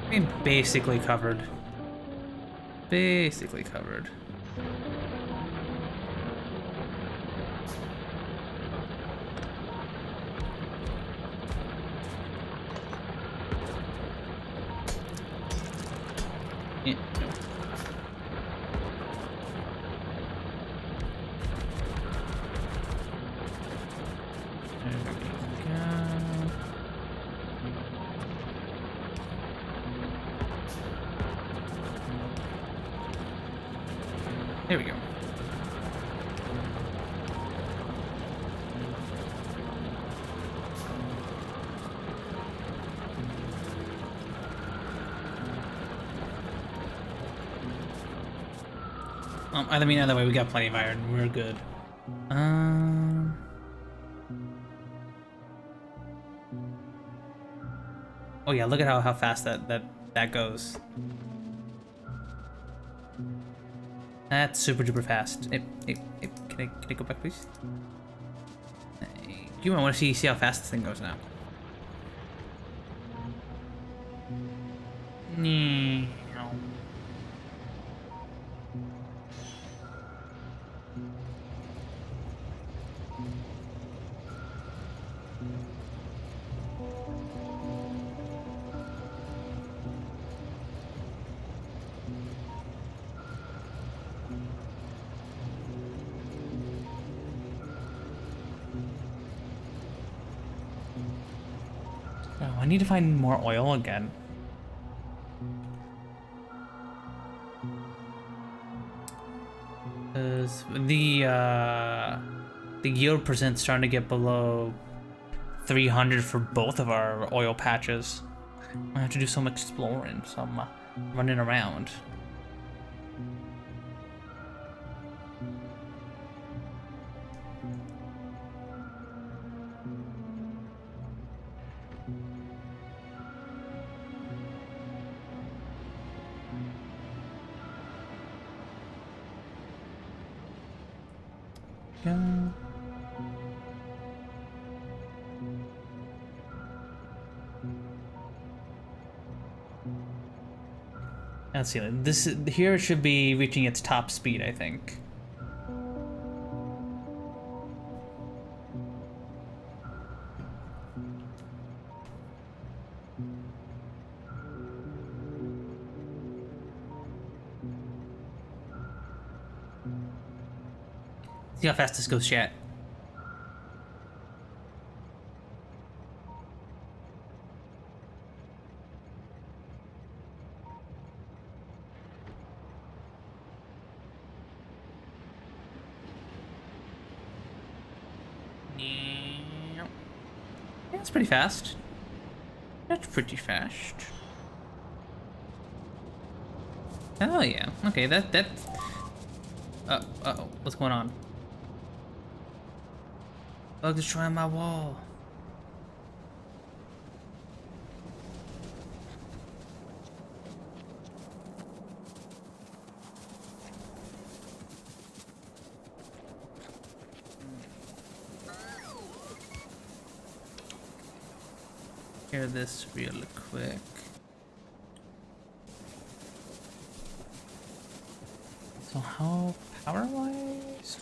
I mean, basically covered. Basically covered. Yeah. There we go. I mean, either way, we got plenty of iron. We're good. Oh yeah, look at how fast that goes. That's super duper fast. Hey, can I go back, please? You might want to see how fast this thing goes now. No. Oh, I need to find more oil again. Because the yield percent's starting to get below 300 for both of our oil patches. I have to do some exploring, some running around. Go. Let's see. Here it should be reaching its top speed, I think. See how fast this goes, chat. That's pretty fast. That's pretty fast. Oh yeah. Okay, that. Uh-oh. What's going on? Bug destroying my wall. Hear this real quick. So how power-wise?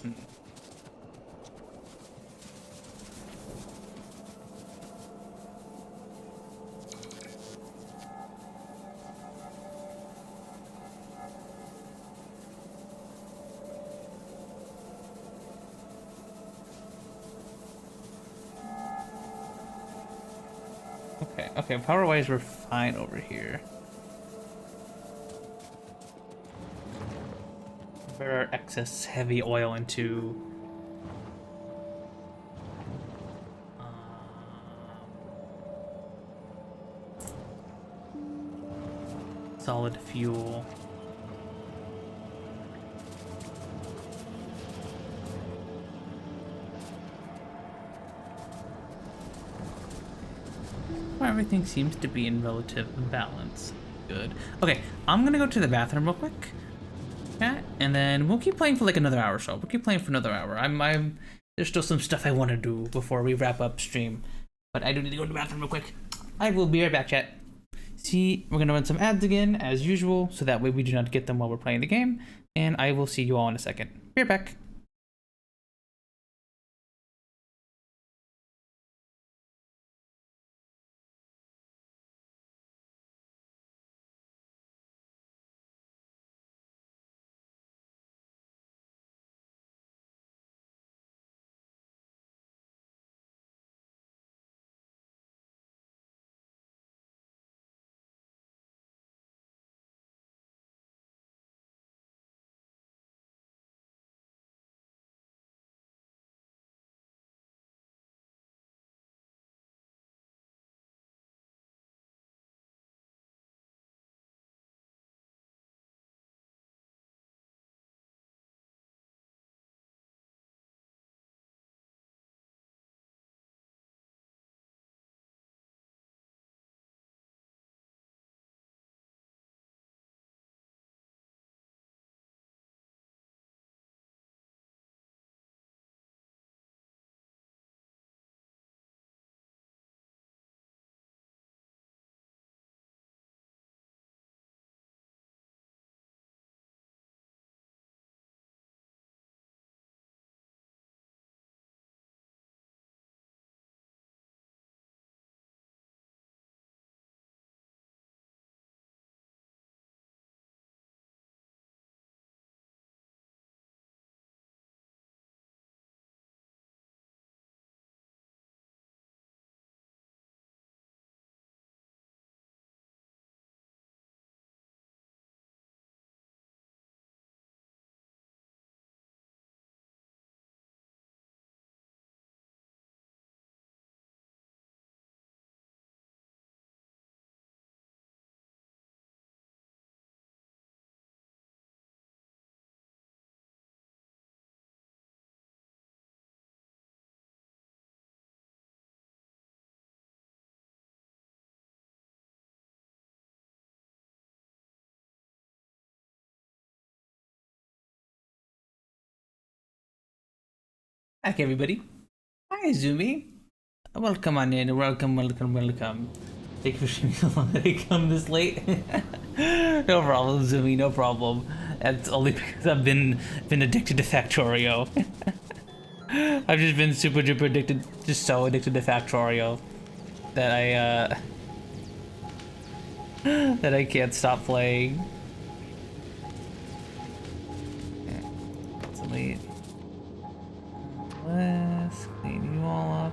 Okay, power-wise we're fine over here. Put our excess heavy oil into solid fuel. Everything seems to be in relative balance. Good. Okay, I'm gonna go to the bathroom real quick. Okay, and then we'll keep playing for like another hour or so. We'll keep playing for another hour. There's still some stuff I want to do before we wrap up stream. But I do need to go to the bathroom real quick. I will be right back, chat. See, we're gonna run some ads again, as usual, so that way we do not get them while we're playing the game. And I will see you all in a second. Be right back. Back, everybody. Hi, Zumi. Welcome on in. Welcome. Thank you for streaming so long that I come this late. No problem, Zumi. No problem. That's only because I've been addicted to Factorio. I've just been super duper addicted, just so addicted to Factorio that I can't stop playing. It's late. Let's clean you all up.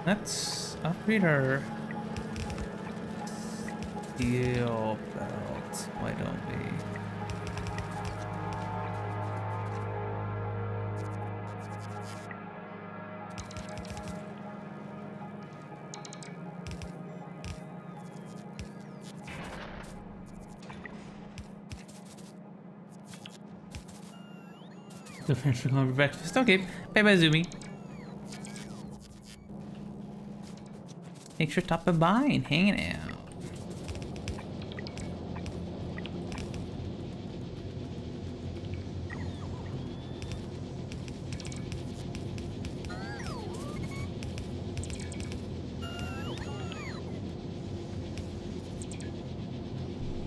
Let's upgrade our steel belt. Why don't we? Go finish for going for breakfast. Okay, bye bye, Zumi. Thanks for stopping by and hanging out.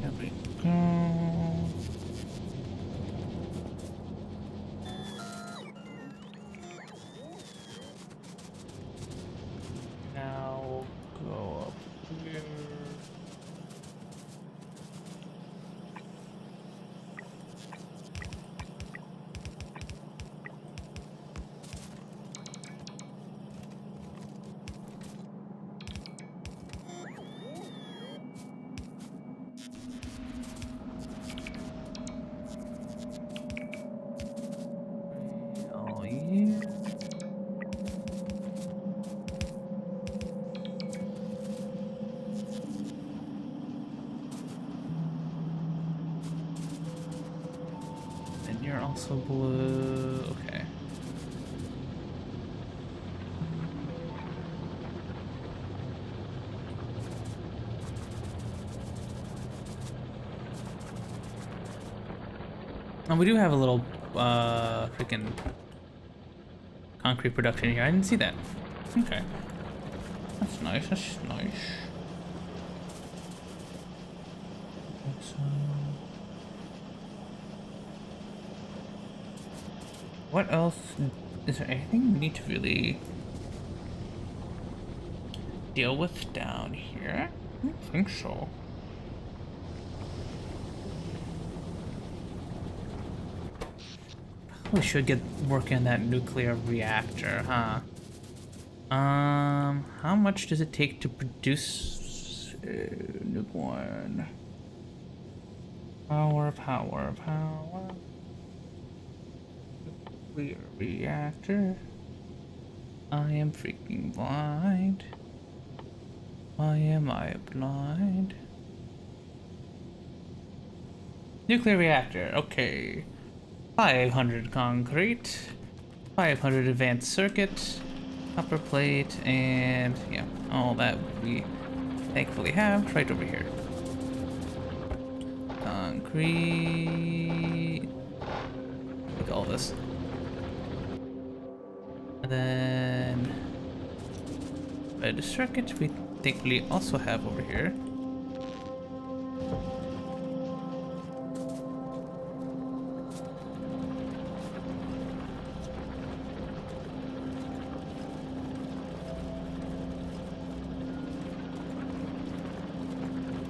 There we go. Now go up here. Oh yeah. And you're also blue. Okay. And we do have a little freaking concrete production here. I didn't see that. Okay. That's nice. That's nice. What else? Is there anything we need to really deal with down here? I don't think so. We should get working on that nuclear reactor, huh? How much does it take to produce nuke one? Power. Nuclear reactor. I am freaking blind. Why am I blind? Nuclear reactor, okay. 500 concrete, 500 advanced circuit, copper plate, and yeah, all that we thankfully have right over here. Concrete, look at all this. And then red circuit we thankfully also have over here.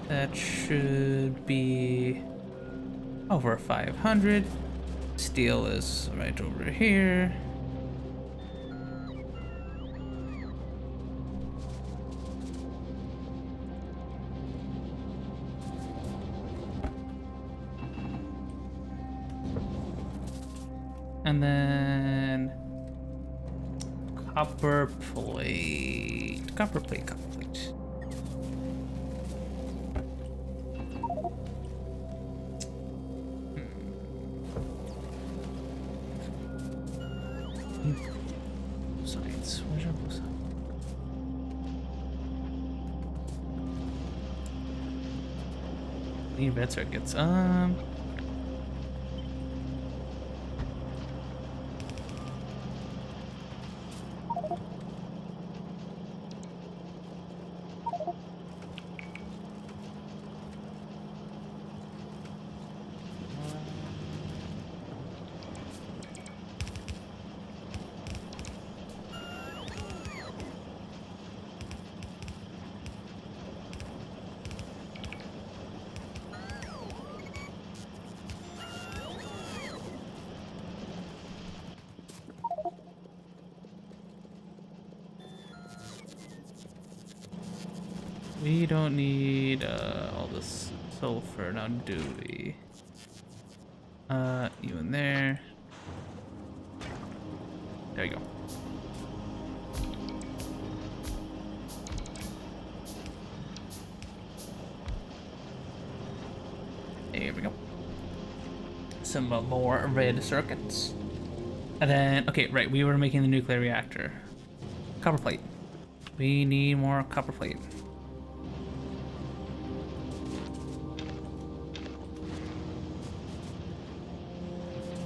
That should be over 500. Steel is right over here. And then Copper plate. Copper plate, copper plate. Both sides. Where's our both sides? Need red circuits. We don't need all this sulfur now, do we? You in there. There you go. There we go. Some more red circuits. And then, okay, right, we were making the nuclear reactor. Copper plate. We need more copper plate.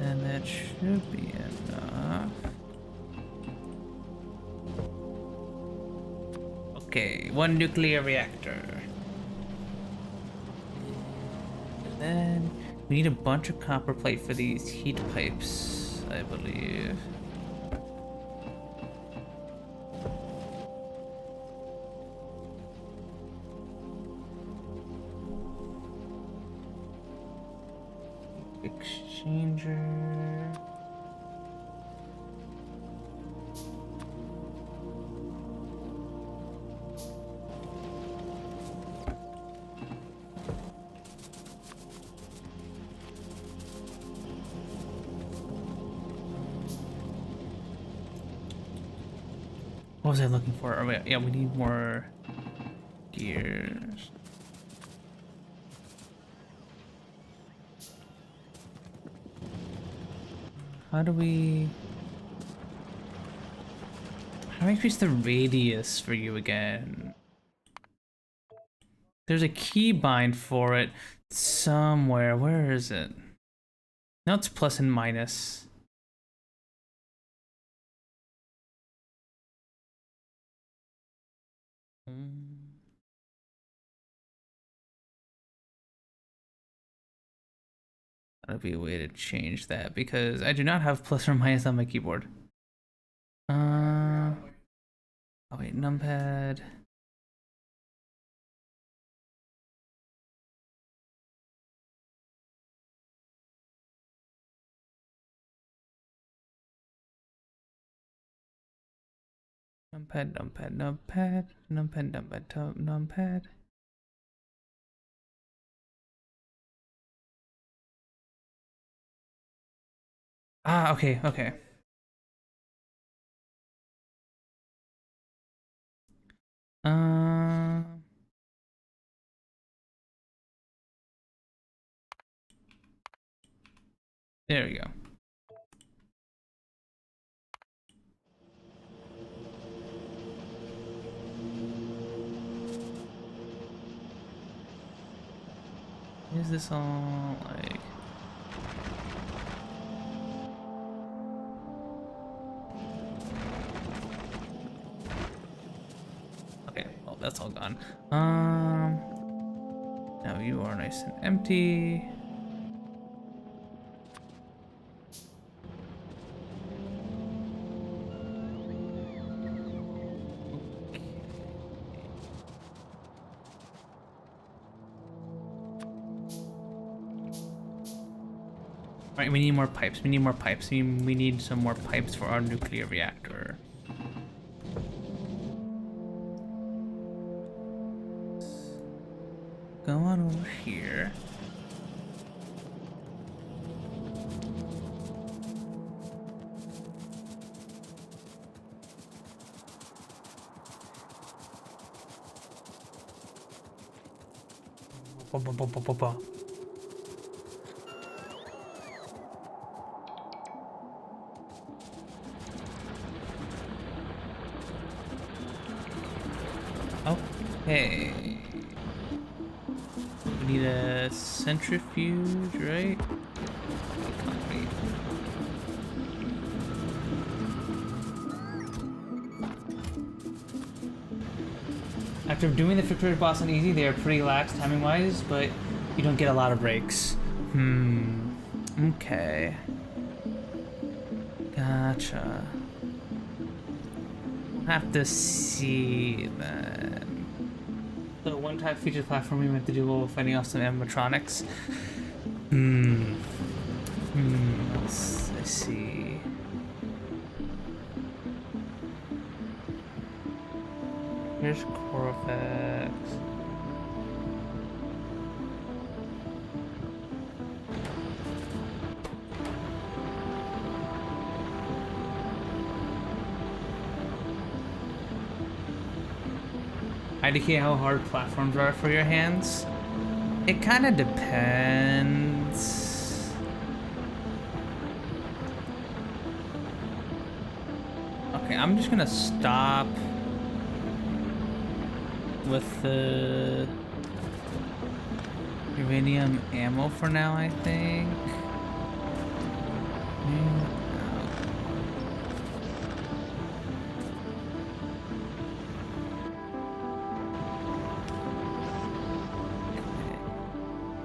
And that should be enough. Okay, one nuclear reactor. And then we need a bunch of copper plate for these heat pipes, I believe. Exchanger. What was I looking for? Oh, yeah, we need more gears. How do we increase the radius for you again? There's a keybind for it somewhere. Where is it? No, it's plus and minus. That'll be a way to change that because I do not have plus or minus on my keyboard. Oh wait, numpad. Numpad, numpad, numpad, numpad, numpad, numpad. Ah, okay, okay. There we go. Is this all like? Okay, well that's all gone. Now you are nice and empty. Right, we need more pipes. We need more pipes. We need some more pipes for our nuclear reactor. Go on over here. Okay. We need a centrifuge, right? Concrete. After doing the Factorio boss on easy, they are pretty lax timing-wise, but you don't get a lot of breaks. Okay. Gotcha. Have to see then. So one type feature platform we meant to do while fighting off some animatronics. Let's see. Here's Corvex. I indicate how hard platforms are for your hands. It kind of depends. Okay, I'm just gonna stop with the uranium ammo for now, I think.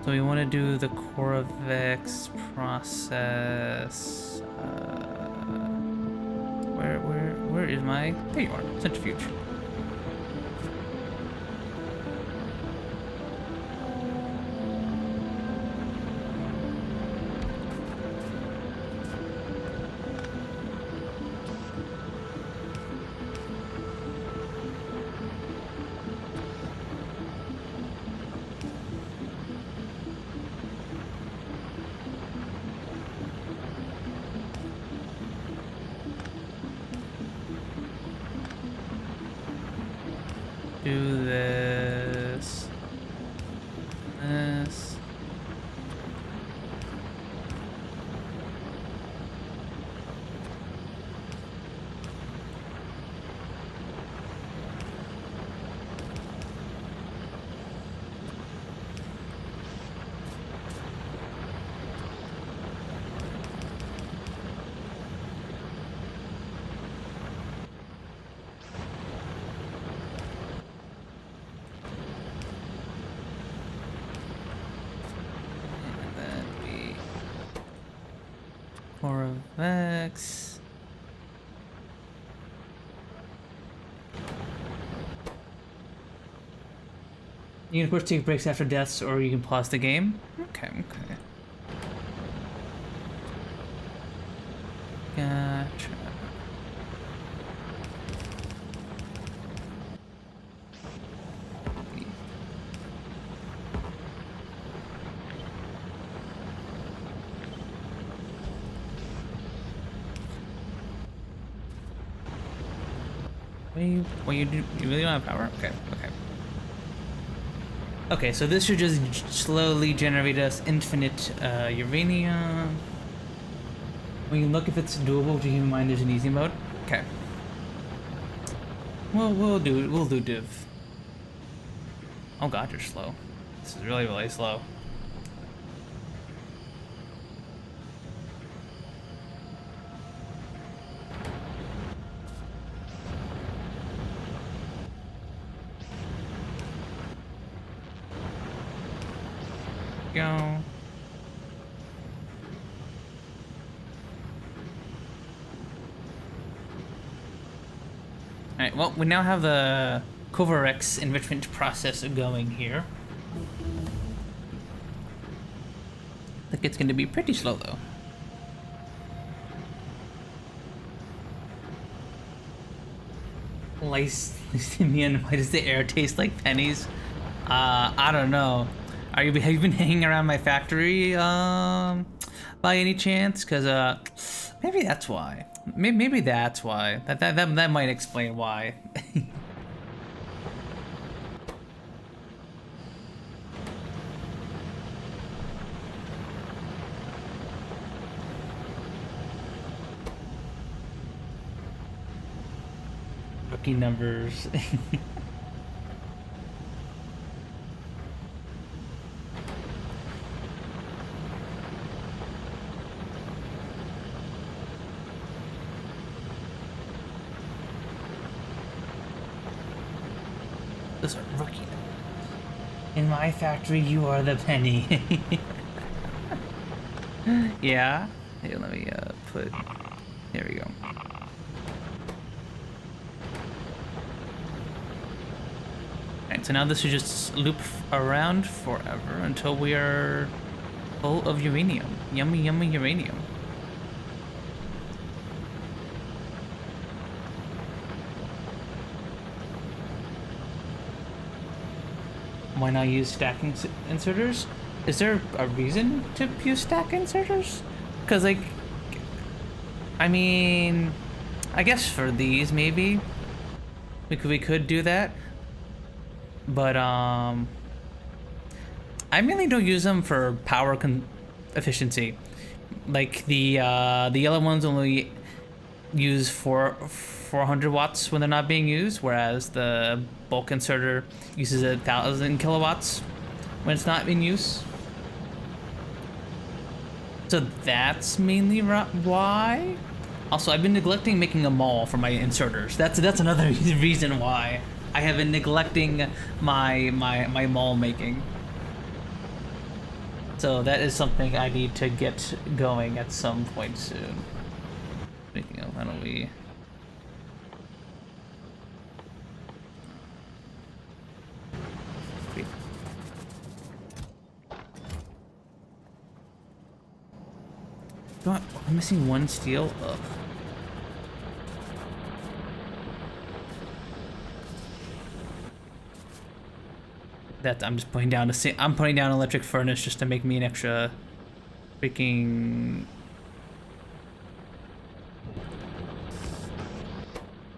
So we want to do the Corvex process. Where is my? There you are, centrifuge. Do this. This. Corvex. You can of course take breaks after deaths, or you can pause the game. Okay. Gotcha. You really don't have power? Okay. Okay, so this should just slowly generate us infinite uranium. We can look if it's doable, which you keep in mind there's an easy mode. Okay. Well, we'll do div. Oh god, you're slow. This is really, really slow. Go. Alright, well, we now have the Corvex enrichment process going here. I think it's going to be pretty slow, though. Lysinian, why does the air taste like pennies? I don't know. Have you been hanging around my factory, by any chance? Cause, maybe that's why. Maybe that's why. That might explain why. rookie numbers. Those are rookie numbers. In my factory, you are the penny. Yeah. Here, let me put. There we go. Alright, so now this should just loop around forever until we are full of uranium. Yummy, yummy uranium. Why not use stacking inserters? Is there a reason to use stack inserters? Because, like, I mean, I guess for these maybe we could do that, but I really don't use them for power efficiency. Like the yellow ones only use 400 watts when they're not being used, whereas the bulk inserter uses 1,000 kilowatts when it's not in use. So that's mainly why. Also, I've been neglecting making a maul for my inserters. That's another reason why I have been neglecting my maul making. So that is something I need to get going at some point soon. Speaking of, why don't we? God, I'm missing one steel. Ugh. That I'm just putting down I'm putting down an electric furnace just to make me an extra freaking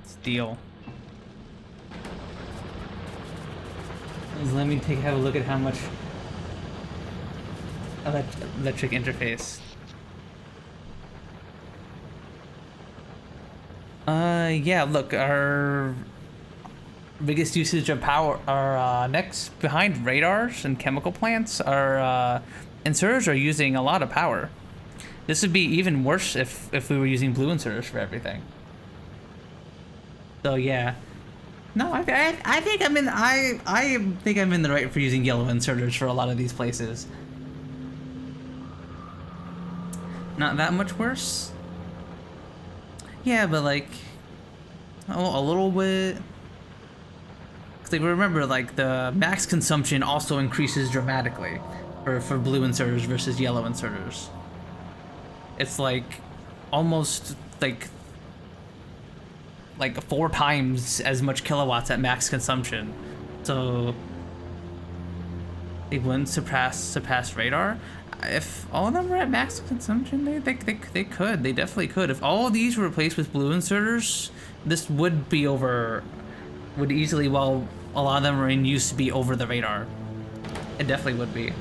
steel. Let me have a look at how much electric interface. Yeah, look, our biggest usage of power are next behind radars and chemical plants. Our inserters are using a lot of power. This would be even worse if we were using blue inserters for everything. So yeah, no, I think I'm in the right for using yellow inserters for a lot of these places. Not that much worse. Yeah, but like, a little bit. Cause like remember, like the max consumption also increases dramatically for blue inserters versus yellow inserters. It's like almost like 4 times as much kilowatts at max consumption. So they wouldn't surpass radar. If all of them were at max consumption, they could. They definitely could. If all of these were replaced with blue inserters, this would easily, while a lot of them are in use, to be over the radar. It definitely would be.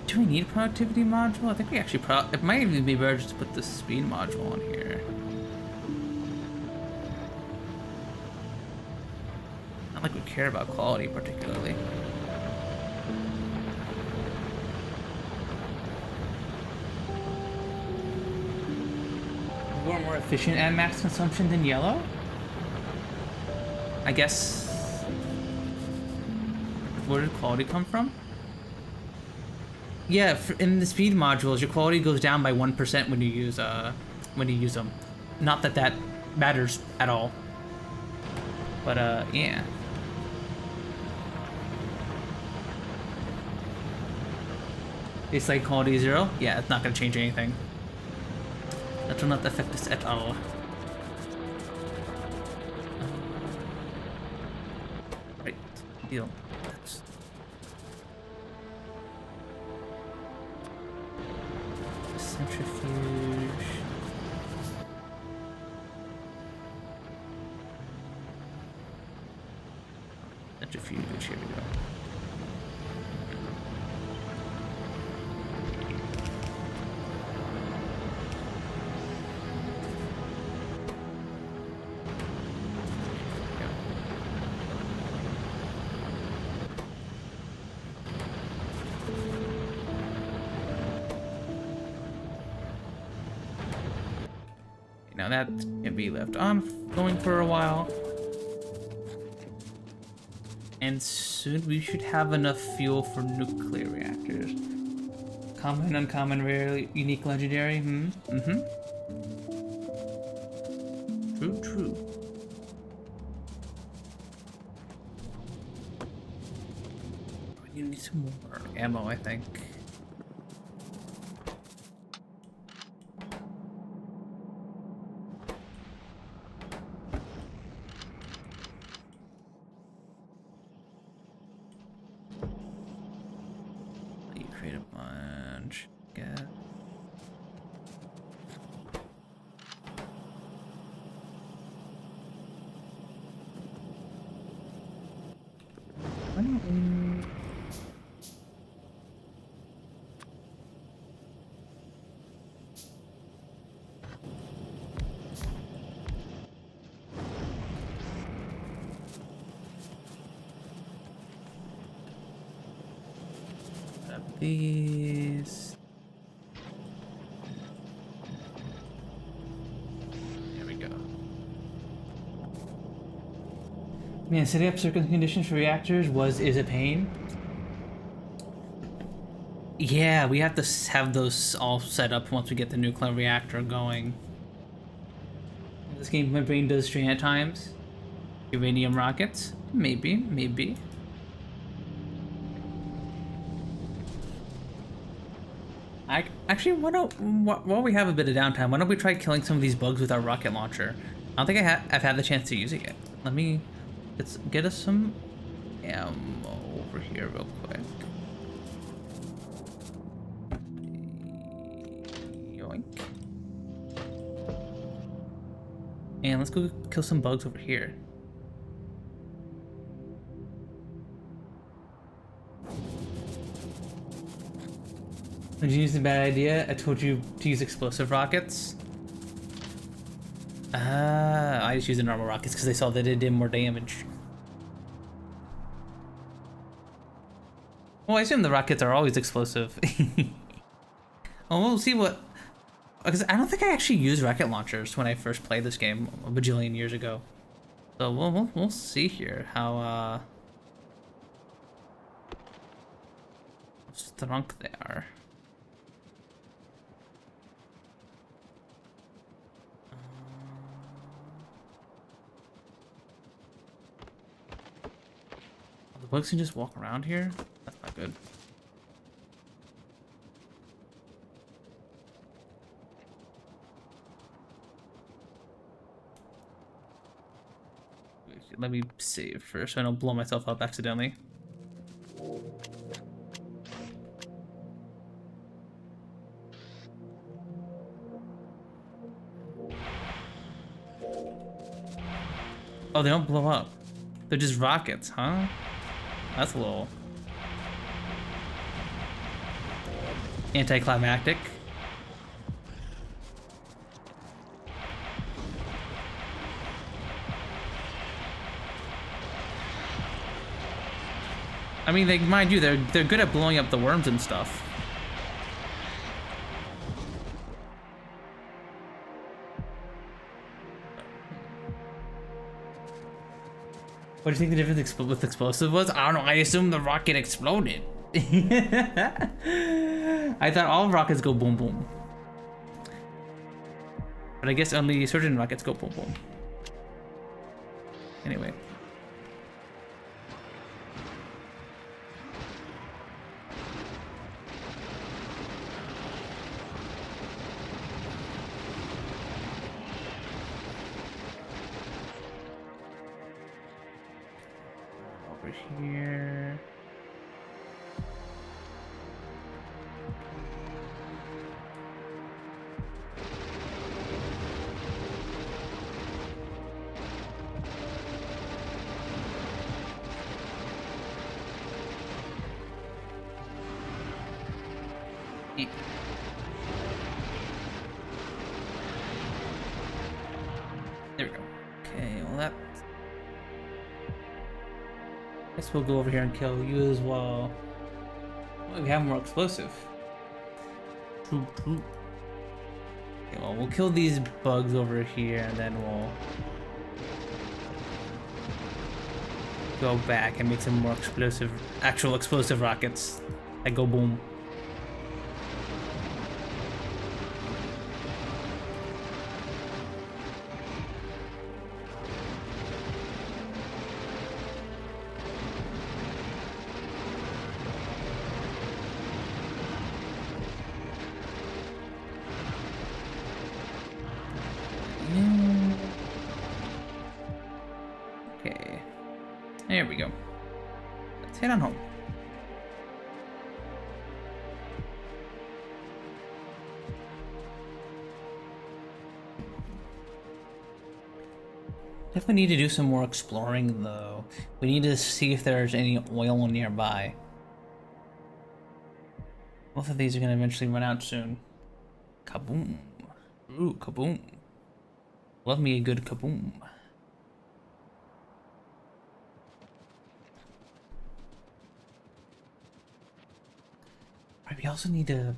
Do we need a productivity module? I think we actually it might even be better just to put the speed module on here. Not like we care about quality particularly. We're more efficient at max consumption than yellow? I guess. Where did quality come from? Yeah, in the speed modules, your quality goes down by 1% when you use them. Not that that matters at all. But yeah. It's like quality 0? Yeah, it's not gonna change anything. That will not affect us at all. Right, deal. Centrifuge. Centrifuge, here we go. now that can be left on going for a while. And soon we should have enough fuel for nuclear reactors. Common, uncommon, rare, unique, legendary. True, true. You need some more ammo, I think. You create a bunch. Get. Why don't we... these. There we go. Man, setting up circling conditions for reactors is a pain. Yeah, we have to have those all set up once we get the nuclear reactor going. This game, my brain does strain at times. Uranium rockets? Maybe, maybe. Actually, while we have a bit of downtime, why don't we try killing some of these bugs with our rocket launcher? I don't think I've had the chance to use it yet. Let's get us some ammo over here real quick. Yoink. And let's go kill some bugs over here. Did you use a bad idea? I told you to use explosive rockets. I just used the normal rockets because I saw that it did more damage. Well, I assume the rockets are always explosive. Well, we'll see what... Because I don't think I actually used rocket launchers when I first played this game a bajillion years ago. So we'll see here how strong they are. The bugs can just walk around here? That's not good. Let me save first so I don't blow myself up accidentally. Oh, they don't blow up. They're just rockets, huh? That's a little anticlimactic. I mean, mind you, they're good at blowing up the worms and stuff. What do you think the difference with explosive was? I don't know. I assume the rocket exploded. I thought all rockets go boom boom. But I guess only certain rockets go boom boom. Anyway. Here. There we go. Okay, well that... Guess we'll go over here and kill you as well. Well, we have more explosive. True. Okay, well, we'll kill these bugs over here, and then we'll go back and make some more explosive, actual explosive rockets that go boom. Okay, there we go. Let's head on home. Definitely need to do some more exploring though. We need to see if there's any oil nearby. Both of these are gonna eventually run out soon. Kaboom. Ooh, kaboom. Love me a good kaboom. Right, we also need to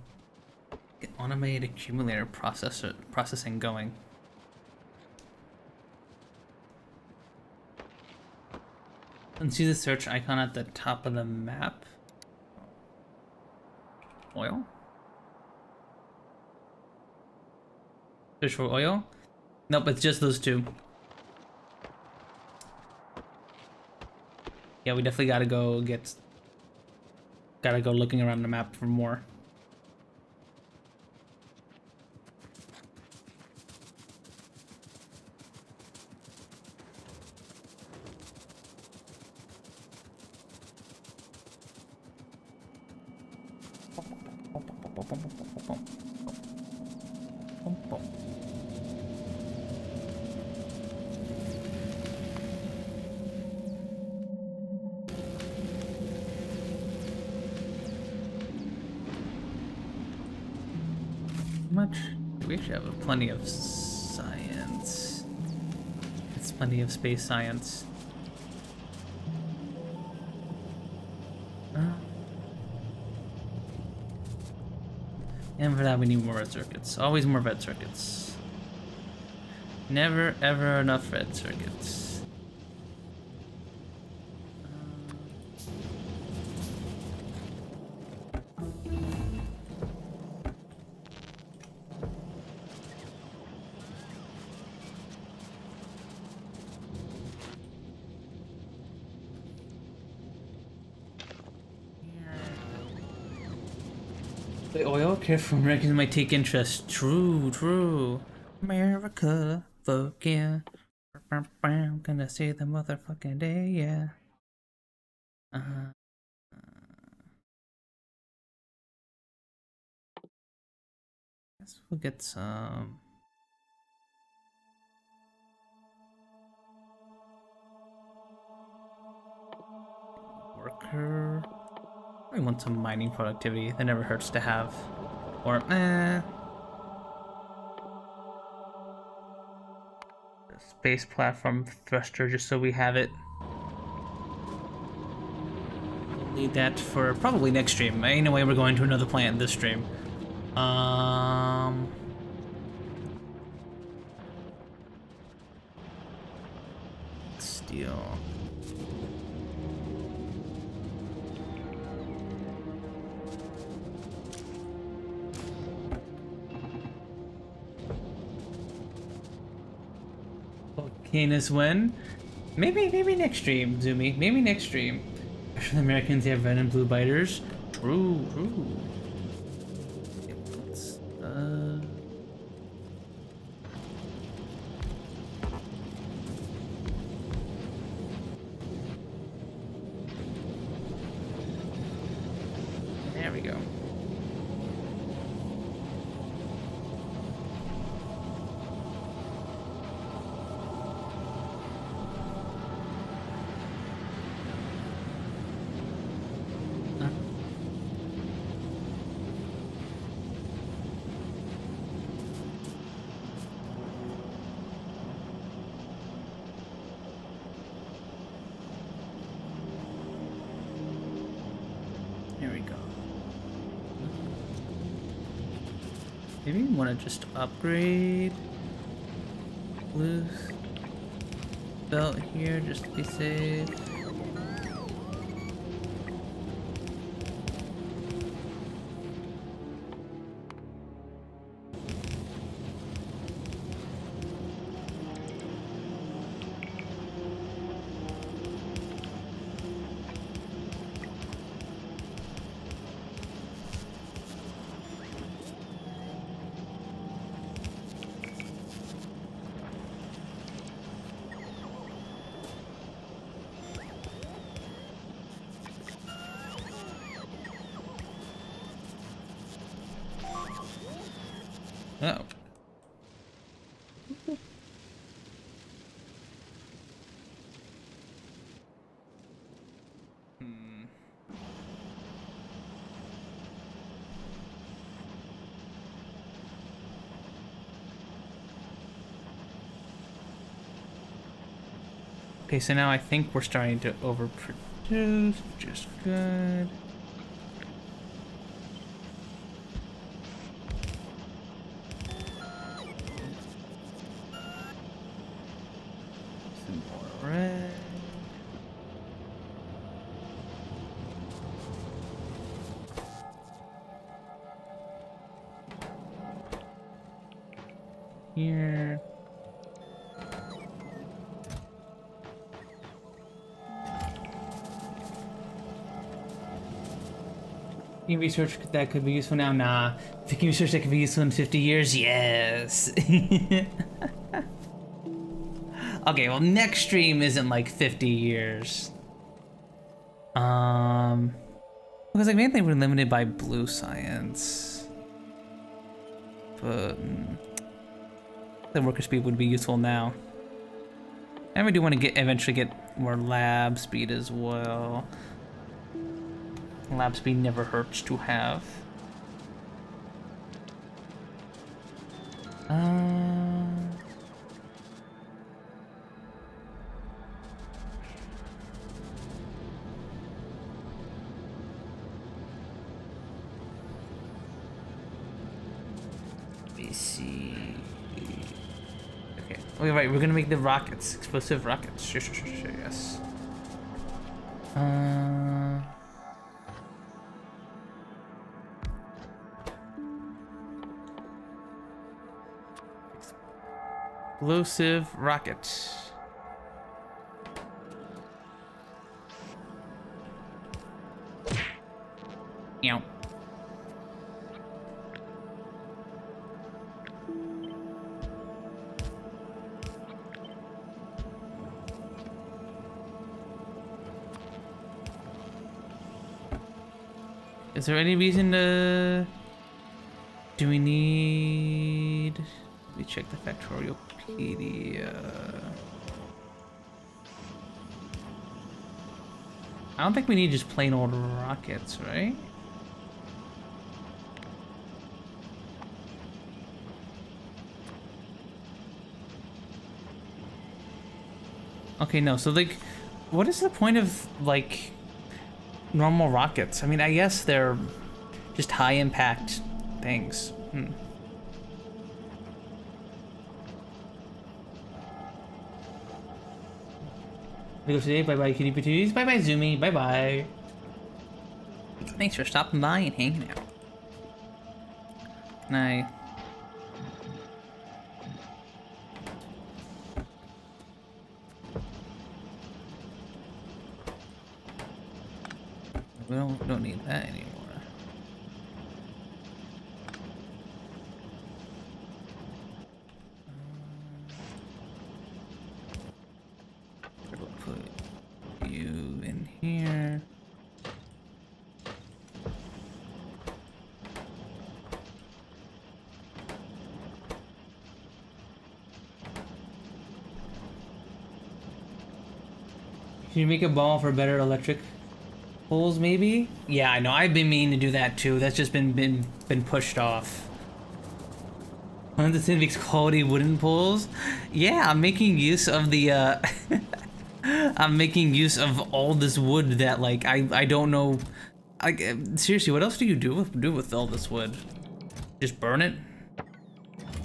get automated accumulator processing going. And see the search icon at the top of the map? Oil? Search for oil? Nope, it's just those two. Yeah, we definitely gotta go looking around the map for more. Much? We actually have plenty of science. It's plenty of space science. And for that we need more red circuits. Always more red circuits. Never ever enough red circuits. The oil care from Americans might take interest. True, true. America, fuck yeah. I'm gonna say the motherfucking day, yeah. Guess we'll get some. Worker. I want some mining productivity. That never hurts to have. Or, space platform thruster, just so we have it. Need that for probably next stream. Anyway, we're going to another planet this stream. Steel. Volcanoes when? Maybe next stream, Zoomy. Maybe next stream. The Americans have red and blue biters. True, true. There we go. Maybe you want to just upgrade loose belt here just to be safe. Oh. Okay, so now I think we're starting to overproduce, which is good. Some more red. Here. Any research that could be useful now? Nah. Thinking research that could be useful in 50 years? Yes. Okay, well, next stream isn't like 50 years. Because like mainly we're limited by blue science. But the worker speed would be useful now. And we do want to eventually get more lab speed as well. Lab speed never hurts to have. Let me see. Okay. Oh, right. We're gonna make the rockets, explosive rockets. Sure, yes. Explosive rocket. Meow. Is there any reason to... Do we need... Let me check the Factoriopedia. I don't think we need just plain old rockets, right? Okay, no, so like, what is the point of like normal rockets? I mean, I guess they're just high impact things. Today, bye bye kitty patooties, bye bye Zoomy, bye bye. Thanks for stopping by and hanging out. Can I... We don't need that anymore. We'll put you in here. Can you make a ball for better electric pulls, maybe? Yeah, I know. I've been meaning to do that too. That's just been pushed off. One of the Civics quality wooden pulls. Yeah, I'm making use of the I'm making use of all this wood that like I don't know. Seriously, what else do you do with all this wood? Just burn it?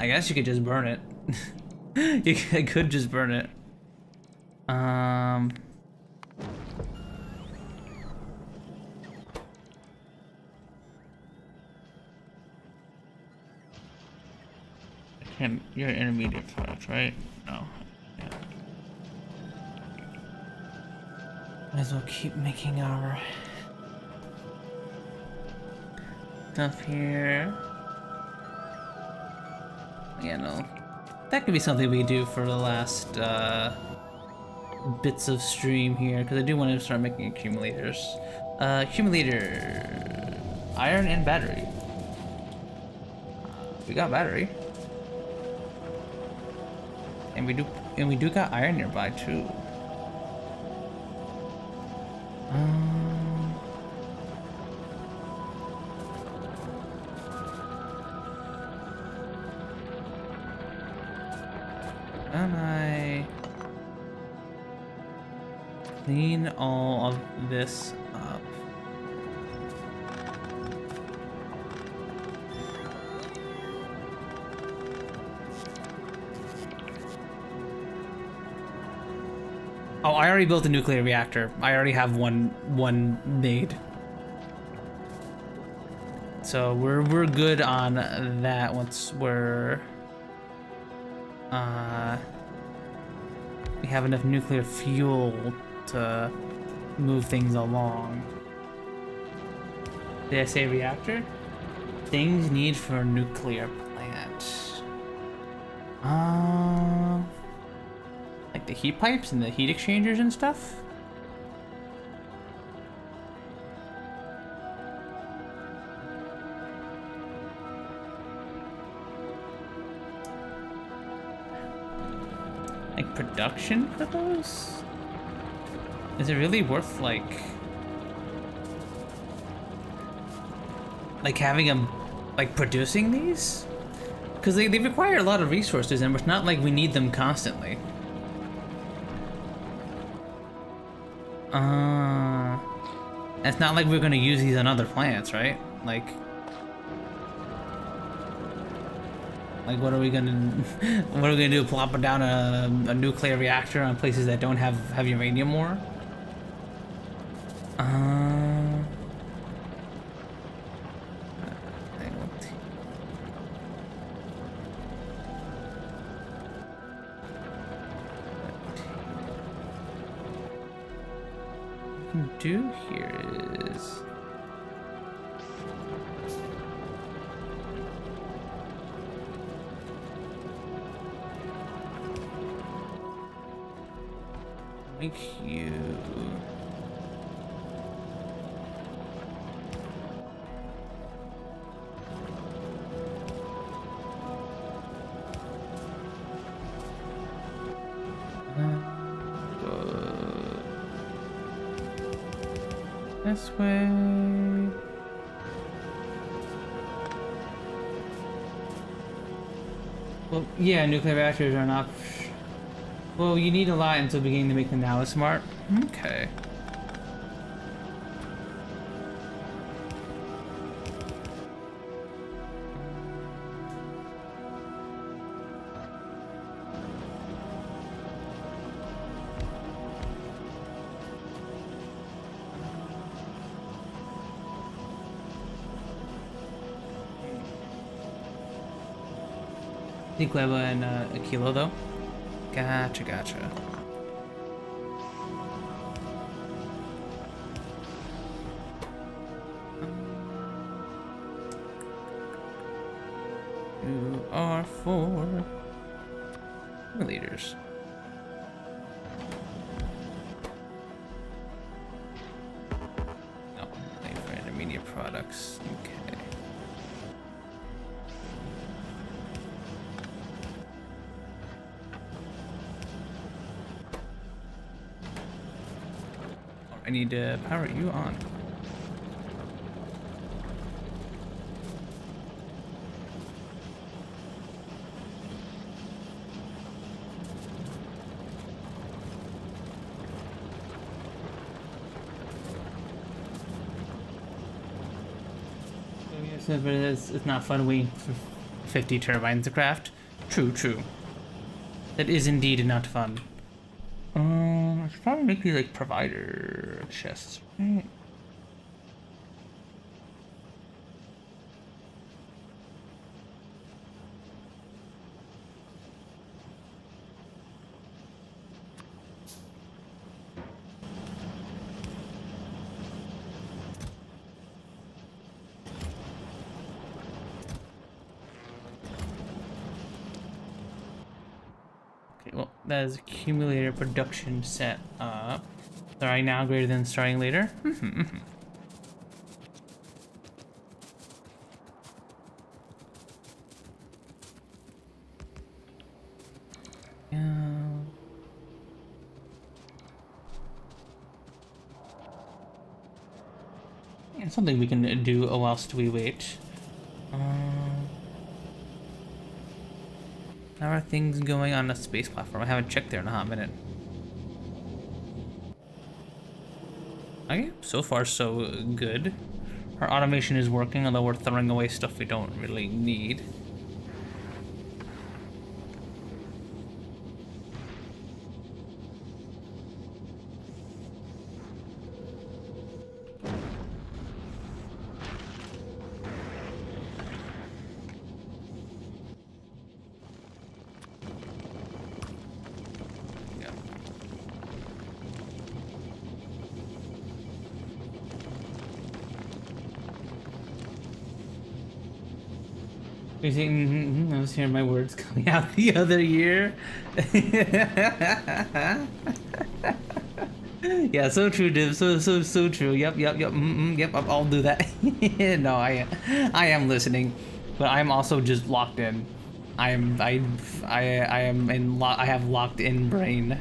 I guess you could just burn it. I could just burn it. You're an intermediate product, right? No. Yeah. Might as well keep making our stuff here. Yeah, no. That could be something we do for the last bits of stream here, because I do want to start making accumulators. Accumulator, iron and battery. We got battery, and we do got iron nearby too. Can I clean all of this up? Oh, I already built a nuclear reactor. I already have one made. So we're good on that once we have enough nuclear fuel to move things along. Did I say reactor? Things need for a nuclear plant. Like the heat pipes and the heat exchangers and stuff? Like production for those? Is it really worth like having them like producing these? Because they require a lot of resources, and it's not like we need them constantly. It's not like we're gonna use these on other planets, right? Like what are we gonna do? Plop down a nuclear reactor on places that don't have uranium more? Do here is make you this way. Well, yeah, nuclear reactors are not. Well, you need a lot until beginning to make them now smart. Okay. Gleba and a kilo though. Gotcha. You are 4 liters. No, only for intermediate products. Okay. I need to power you on. But it's not fun waiting 50 turbines to craft. True, true. That is indeed not fun. I should probably make these like provider chests, right? Well, that is accumulator production set up. Starting now greater than starting later. Yeah. It's something we can do whilst we wait. How are things going on the space platform? I haven't checked there in a hot minute. Okay, so far so good. Our automation is working, although we're throwing away stuff we don't really need. You think, I was hearing my words coming out the other year. Yeah, so true, Div. So true. Yep. Yep. I'll do that. No, I am listening, but I'm also just locked in. I have locked in brain.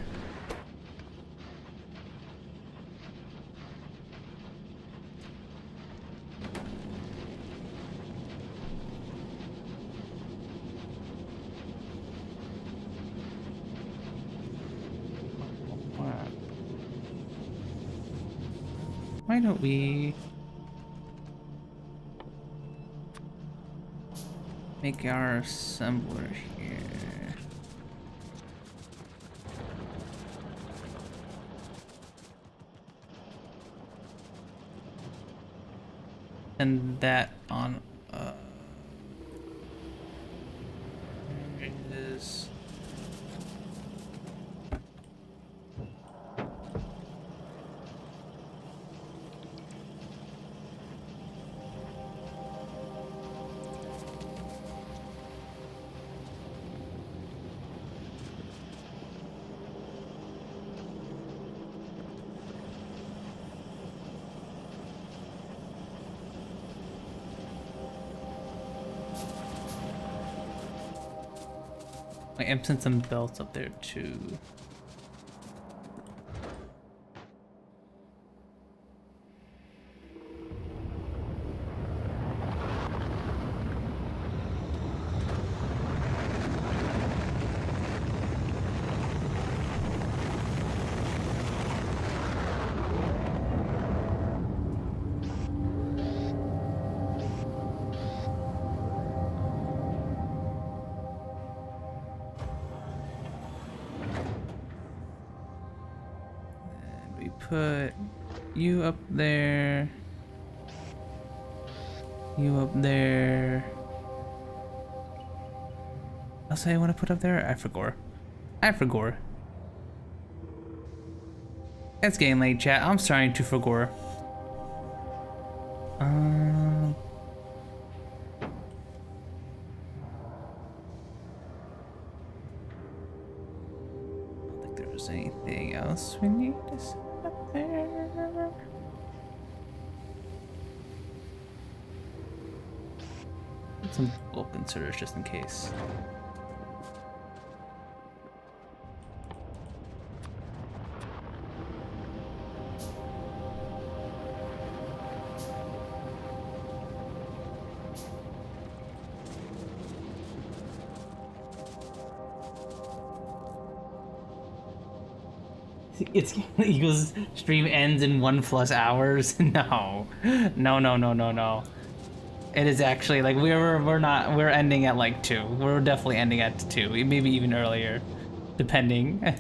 Why don't we make our assembler here? And that on where is I am sent some belts up there too. Put you up there. You up there. I'll say I want to put up there. I forgot. It's getting late, chat. I'm starting to forget. I don't think there was anything else we need to set up there. Put some bulk inserters just in case. It's Eagles stream ends in 1+ hours. No. It is actually like we're ending at like 2. We're definitely ending at 2, maybe even earlier, depending.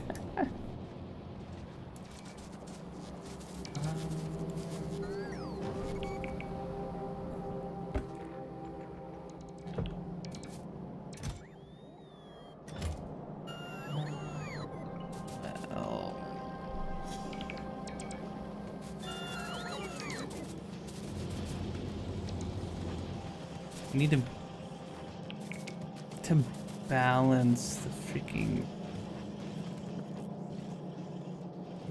We need to balance the freaking.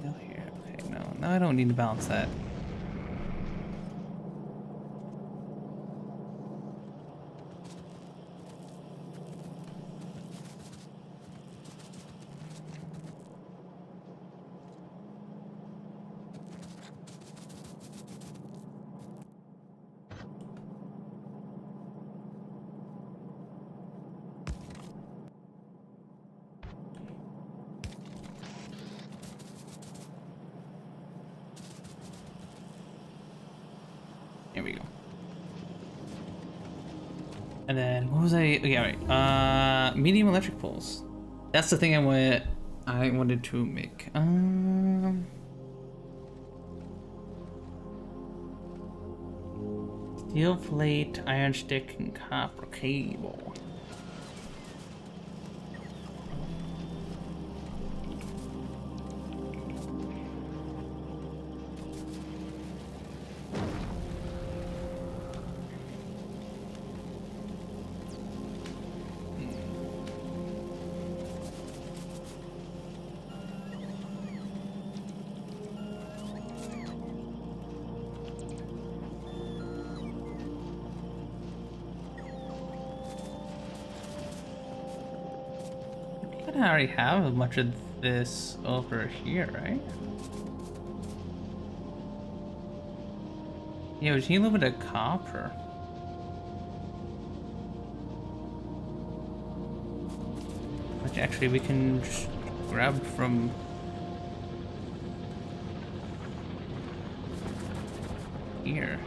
No here. Okay, no, I don't need to balance that. Here we go. And then what was I? Yeah, right. Medium electric poles. That's the thing I wanted to make. Steel plate, iron stick, and copper cable. I already have much of this over here, right? Yeah, we just need a little bit of copper. Which actually we can just grab from here.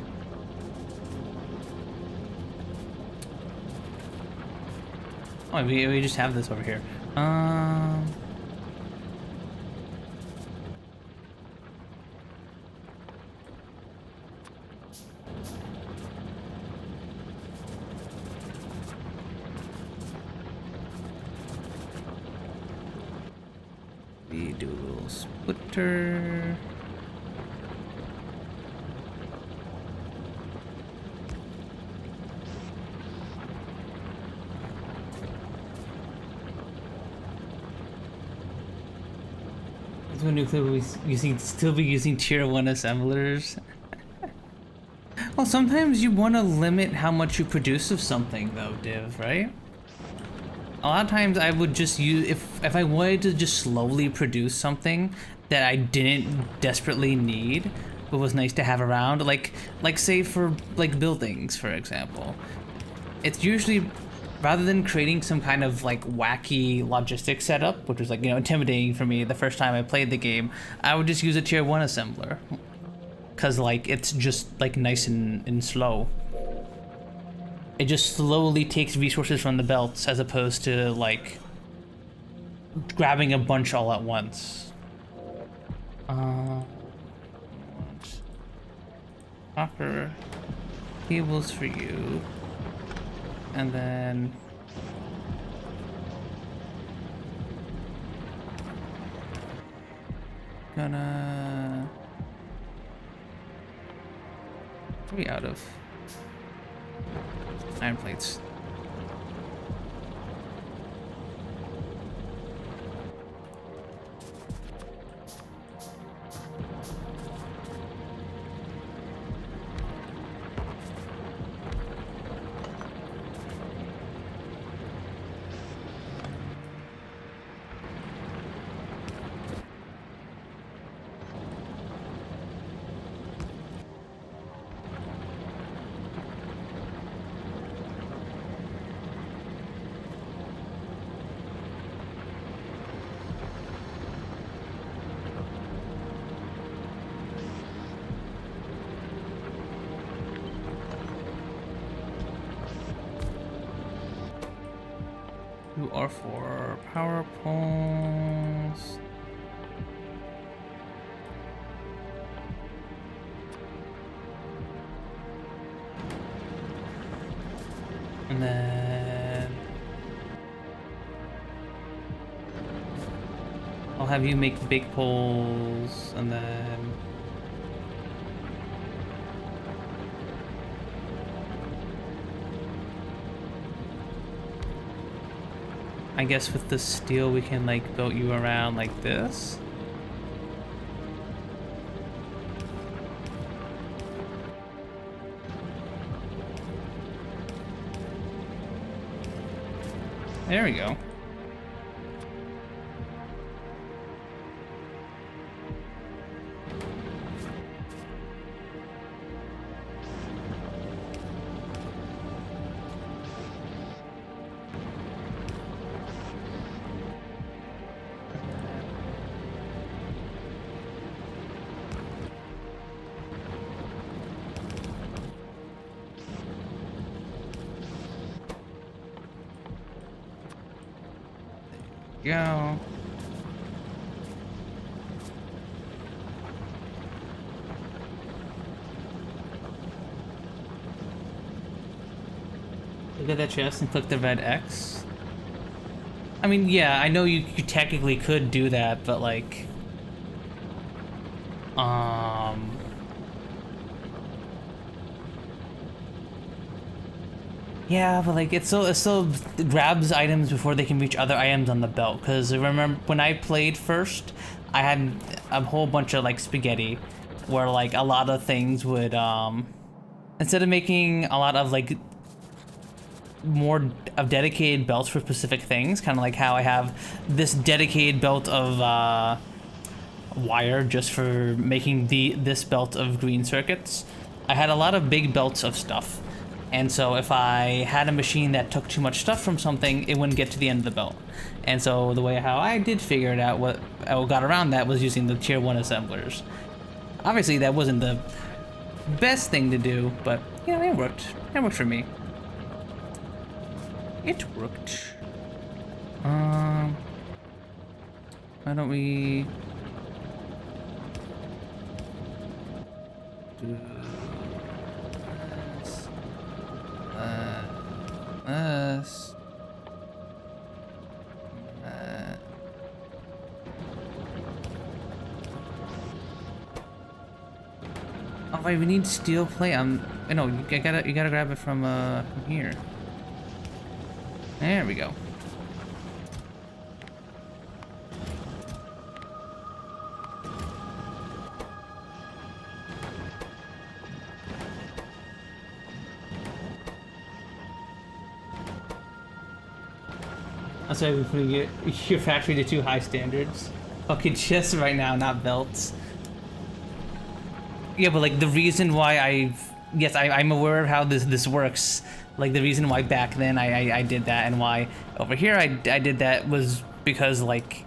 Oh, we just have this over here. We do a little splitter. Nuclear, we still be using tier 1 assemblers. Well, sometimes you want to limit how much you produce of something, though, Div, right? A lot of times I would just use, if I wanted to just slowly produce something that I didn't desperately need, but was nice to have around, like say for like buildings, for example. It's usually, rather than creating some kind of like wacky logistics setup, which was like, you know, intimidating for me the first time I played the game, I would just use a tier 1 assembler. Cause like, it's just like nice and slow. It just slowly takes resources from the belts as opposed to like grabbing a bunch all at once. Copper cables for you. And then gonna be out of iron plates. or for power poles. And then I'll have you make big poles, and then I guess with the steel we can like build you around like this. There we go. Go. Look at that chest and click the red X. I mean, yeah, I know you technically could do that, but like, yeah, but like it still grabs items before they can reach other items on the belt. Because remember when I played first, I had a whole bunch of like spaghetti, where like a lot of things would instead of making a lot of like more of dedicated belts for specific things, kind of like how I have this dedicated belt of wire just for making this belt of green circuits. I had a lot of big belts of stuff. And so if I had a machine that took too much stuff from something, it wouldn't get to the end of the belt. And so the way how I did figure it out, what I got around that was using the tier 1 assemblers. Obviously that wasn't the best thing to do, but you know, it worked. It worked for me. It worked. Why don't we do this. Oh wait, we need steel plate. No, you gotta grab it from here. There we go. I'm sorry, we're putting your factory to too high standards. Okay, just right now, not belts. Yeah, but like the reason why I'm aware of how this works. Like the reason why back then I did that, and why over here I did that was because like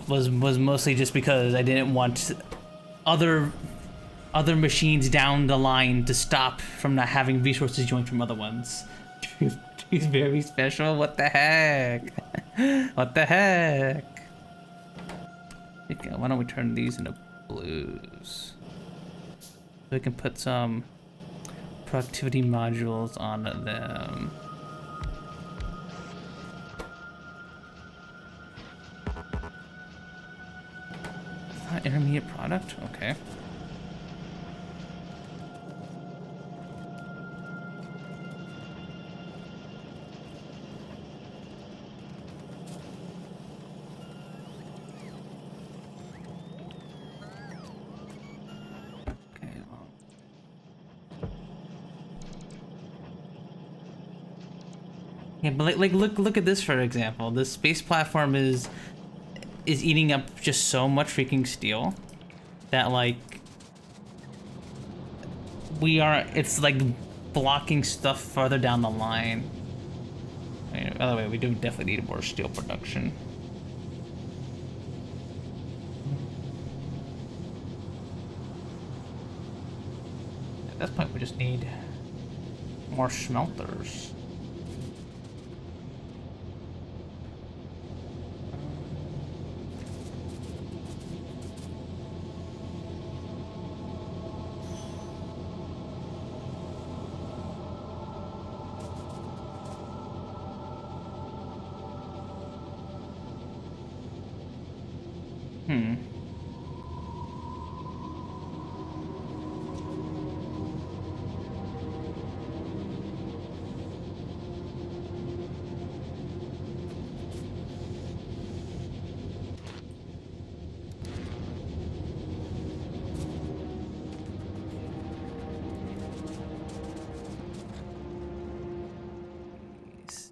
was mostly just because I didn't want other machines down the line to stop from not having resources joined from other ones. He's very special. What the heck? What the heck? Okay, why don't we turn these into blues? So we can put some productivity modules on them. Intermediate product? Okay. Yeah, but like look at this for example. This space platform is eating up just so much freaking steel that like it's like blocking stuff further down the line. By the way, we do definitely need more steel production. At this point, we just need more smelters.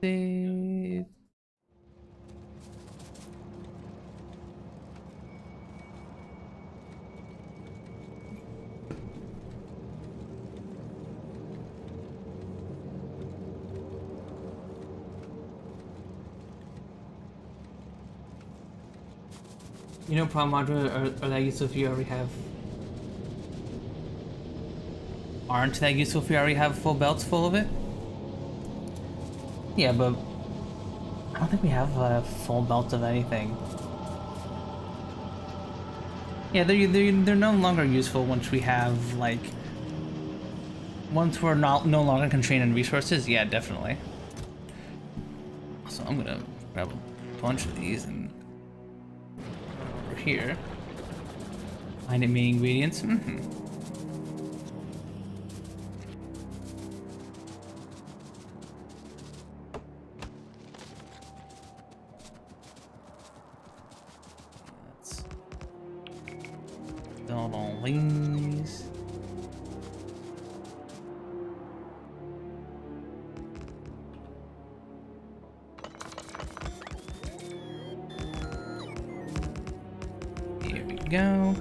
Save. You know, problem module are that useful if you already have. Aren't that useful if you already have full belts full of it? Yeah, but I don't think we have a full belt of anything. Yeah, they're no longer useful once we have like once we're no longer constrained on resources. Yeah, definitely. So I'm gonna grab a bunch of these and over here. Find it main ingredients. Build all these. Here we go.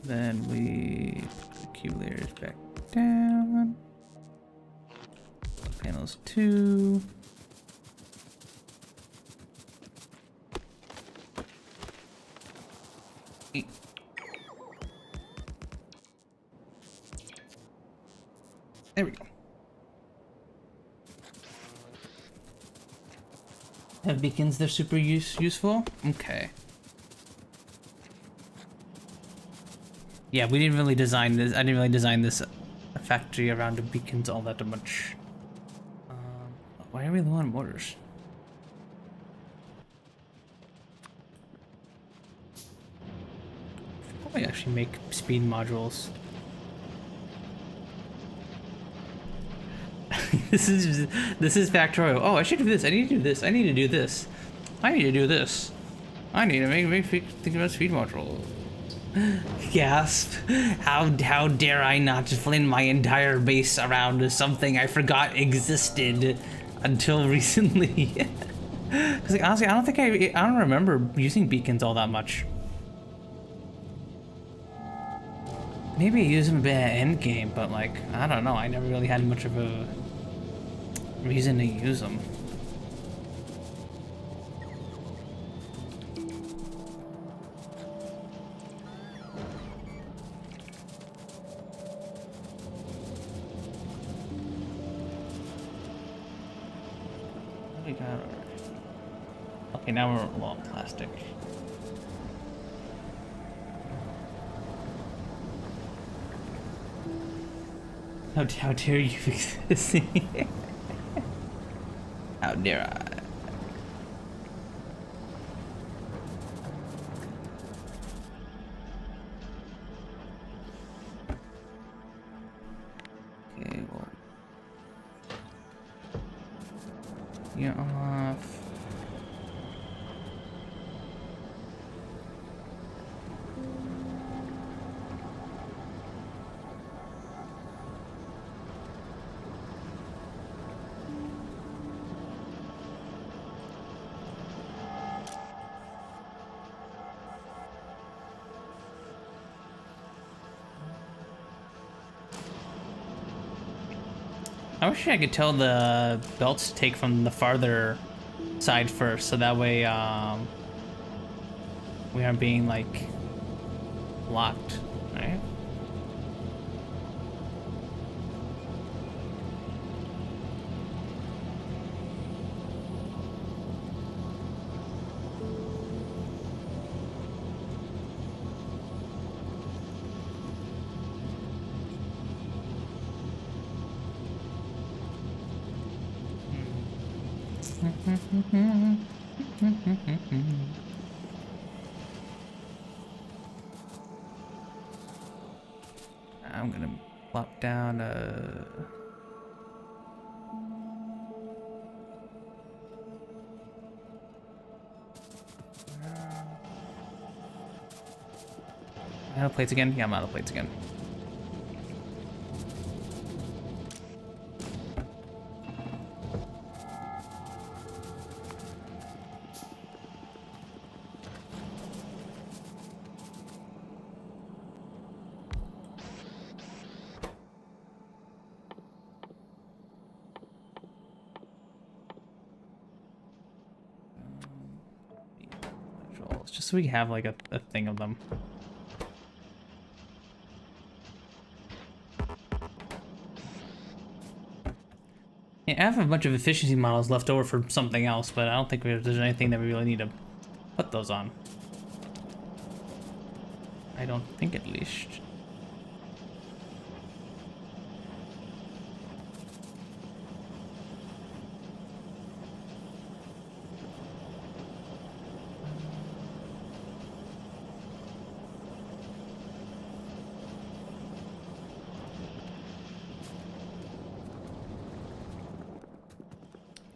Then we put the cube layers back down. Panels 2. There we go. Have beacons, they're super useful? Okay. Yeah, we didn't really design this. I didn't really design this factory around the beacons all that much. Why are we low on mortars? Probably actually make speed modules. This is Factorio. Oh, I should do this. I need to do this. I need to do this. I need to do this. I need to make think about speed module. Gasp! How dare I not fling my entire base around something I forgot existed until recently? Because like, honestly, I don't remember using beacons all that much. Maybe I use them a bit at endgame, but like I don't know. I never really had much of a reason to use them. What do we got already? Okay, now we're low on plastic. How dare you exist? How dare I? Okay, well, you're off. I wish I could tell the belts to take from the farther side first, so that way we aren't being like blocked, right? I'm gonna plop down out of plates again? Yeah, I'm out of plates again. Just so we have like a thing of them. Yeah, I have a bunch of efficiency models left over for something else, but I don't think there's anything that we really need to put those on. I don't think, at least.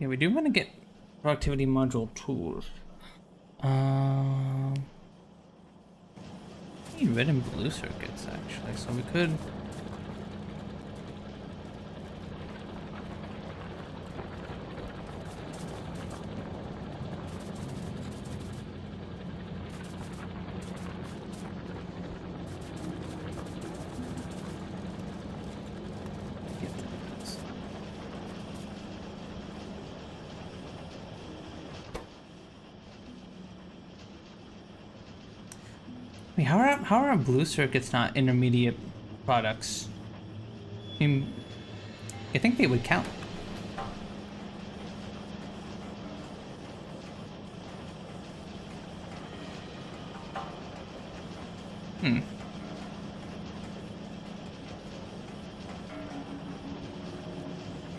Yeah, we do want to get productivity module tools. Need red and blue circuits actually, so we could. Wait, how are our blue circuits not intermediate products? I mean, I think they would count. Hmm.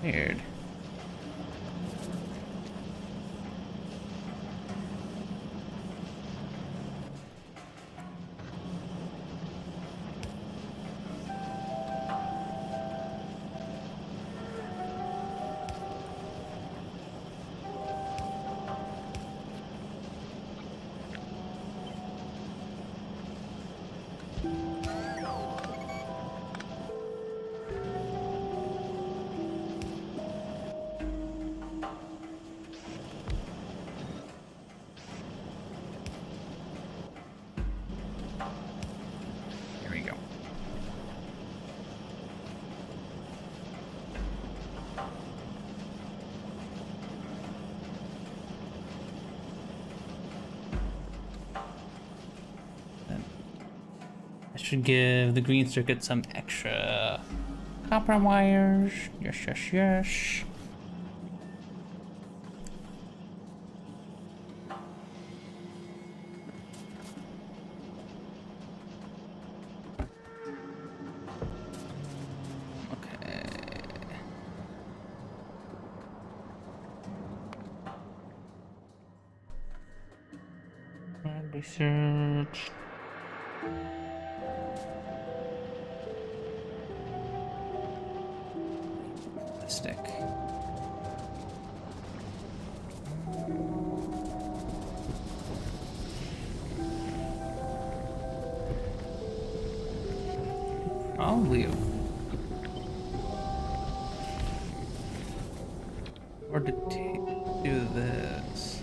Weird. Should give the green circuit some extra copper wires. Yes, yes, yes. Okay. Research. Stick. Probably or to do this.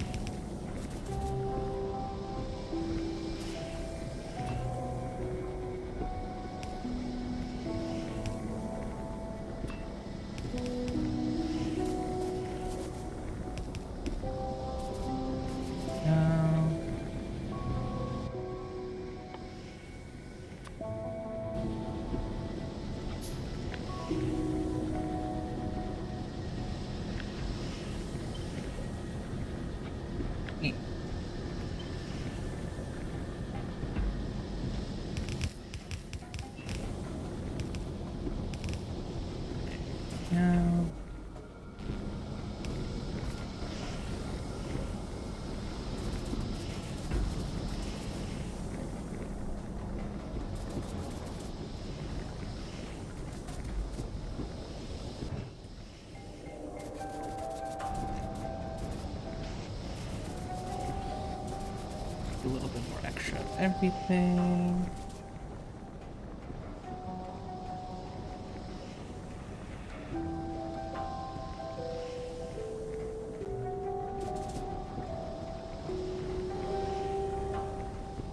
little bit more extra of everything.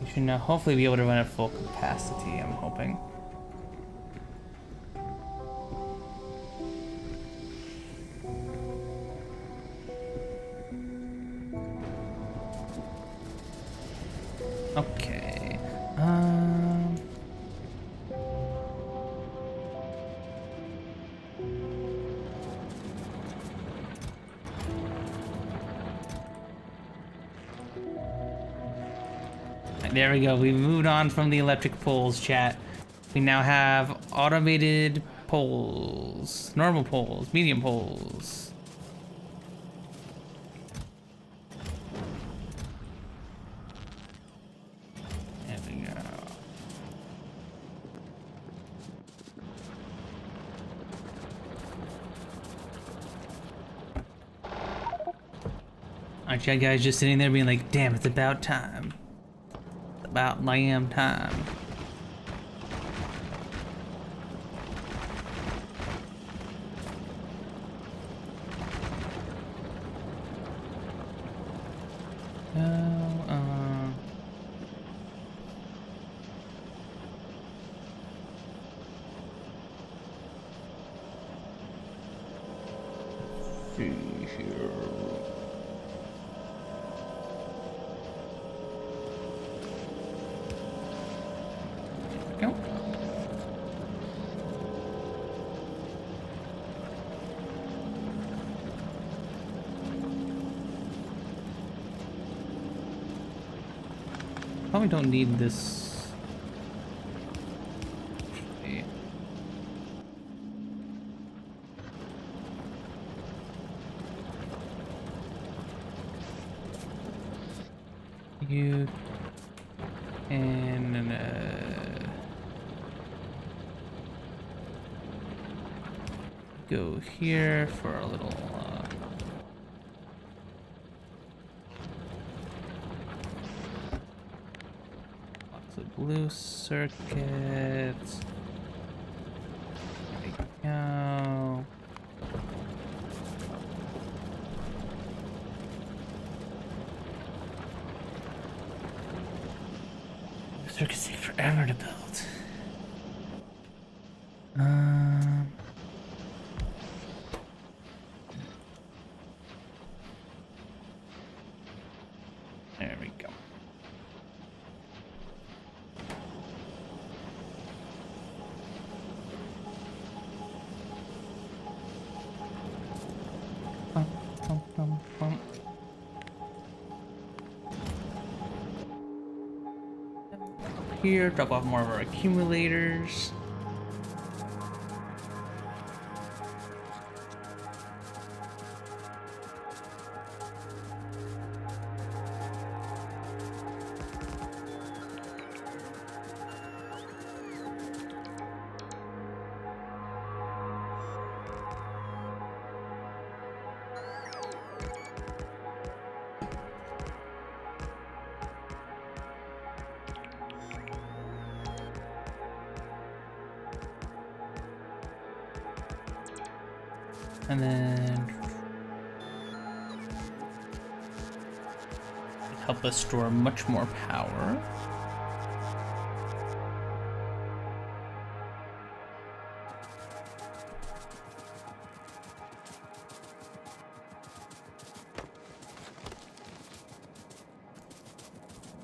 We should now hopefully be able to run at full capacity, I'm hoping. Okay. There we go. We moved on from the electric poles, chat. We now have automated poles, normal poles, medium poles. There we go. Aren't you guys just sitting there being like, damn, it's about time. About damn time. See here. Go. Probably don't need this. Okay. You and go here for a little lots of blue circuits. There we go. Circuits take forever to build. There we go. Bum, bum, bum, bum. Here, drop off more of our accumulators. And then help us store much more power.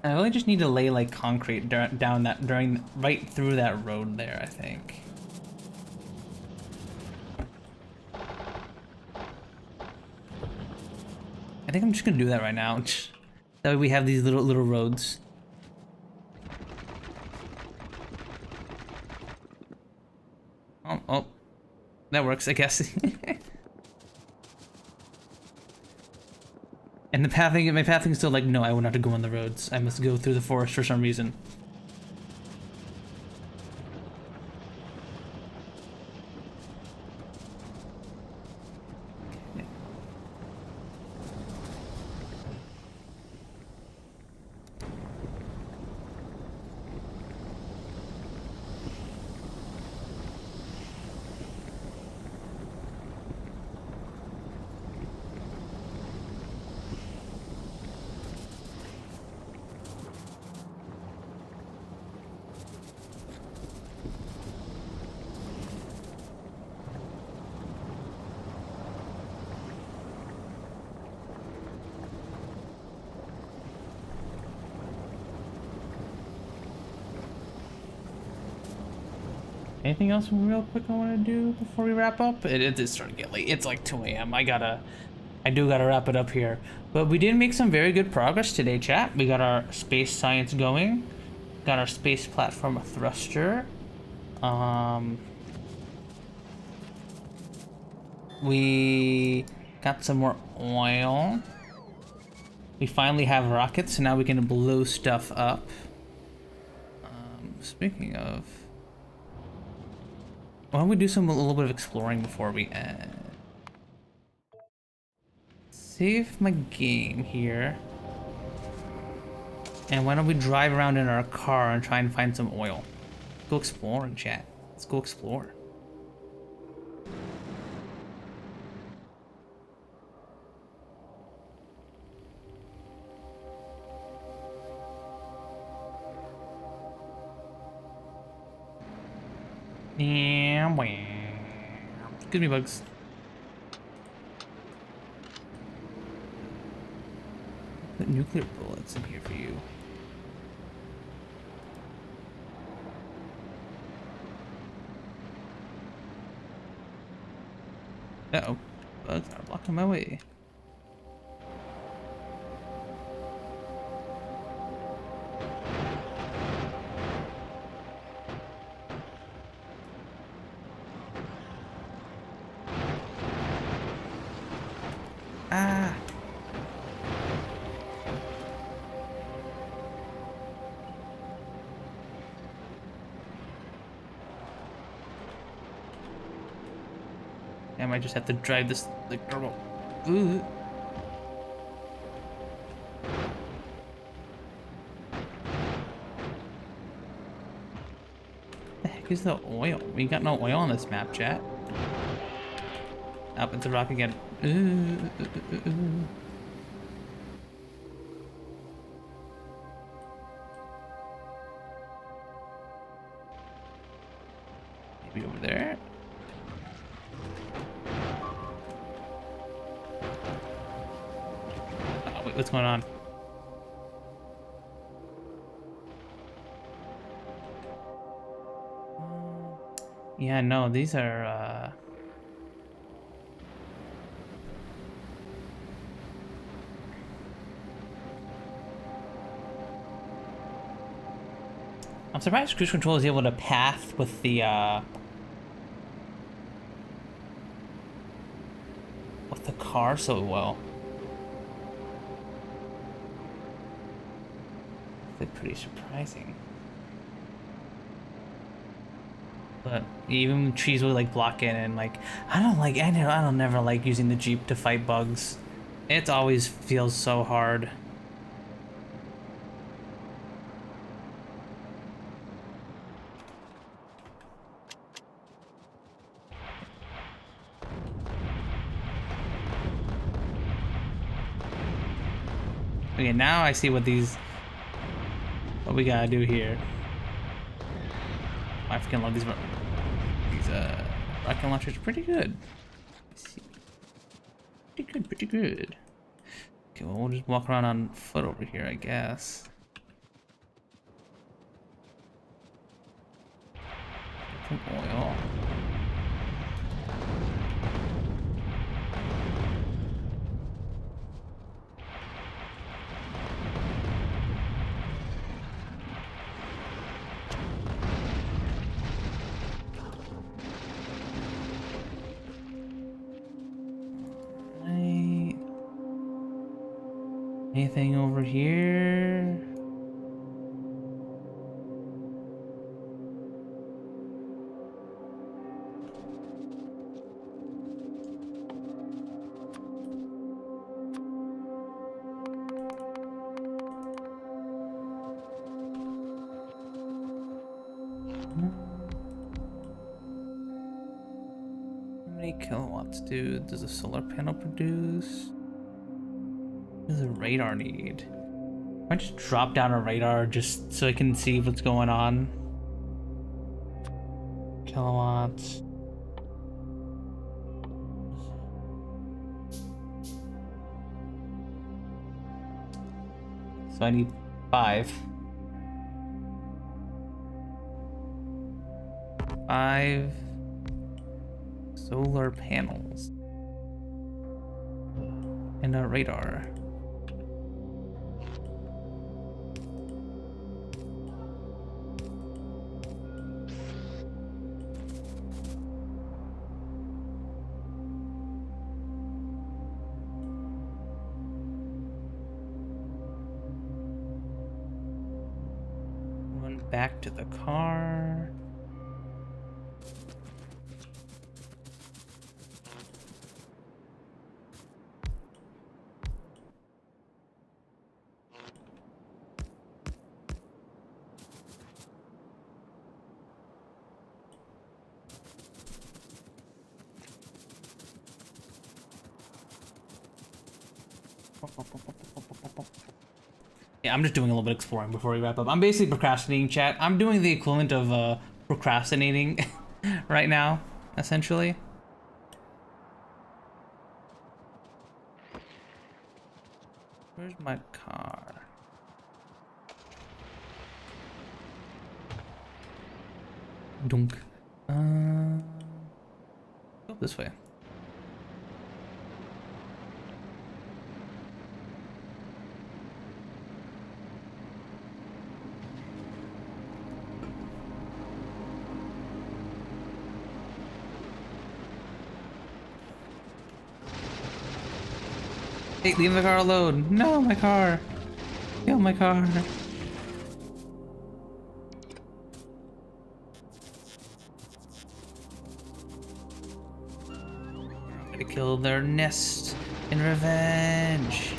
I really just need to lay like concrete down that right through that road there, I think. I think I'm just gonna do that right now. That way we have these little roads. Oh, that works, I guess. And my pathing is still like, no, I will not go on the roads. I must go through the forest for some reason. Anything else real quick I want to do before we wrap up? It is starting to get late. It's like 2 a.m. I do gotta wrap it up here. But we did make some very good progress today, chat. We got our space science going. Got our space platform thruster. We got some more oil. We finally have rockets, so now we can blow stuff up. Speaking of, why don't we do a little bit of exploring before we end? Save my game here. And why don't we drive around in our car and try and find some oil? Go exploring, chat. Let's go explore. Yeah, excuse me, bugs. Put nuclear bullets in here for you. Uh-oh. Bugs are blocking my way. Ah. I might just have to drive this like normal. Ooh. The heck is the oil? We got no oil on this map, chat. Up into rock again. Maybe over there. Oh, wait, what's going on? Yeah, no, these are I'm surprised Kruse Kontrol is able to path with the car so well. It's pretty surprising. But even trees will like block in, and like I don't never like using the Jeep to fight bugs. It always feels so hard. Okay, now I see what we gotta do here. I freaking love these rocket launchers. Pretty good. Pretty good. Okay, well, we'll just walk around on foot over here, I guess. Get some oil. Anything over here? How many kilowatts does a solar panel produce? What does a radar need? I might just drop down a radar just so I can see what's going on. Kilowatts. So I need 5. 5 solar panels and a radar. Run back to the car. Yeah, I'm just doing a little bit of exploring before we wrap up. I'm basically procrastinating, chat. I'm doing the equivalent of procrastinating right now, essentially. Where's my car? Dunk. Go this way. Hey, leave the car alone. No, my car. Kill my car. I'm gonna kill their nest in revenge.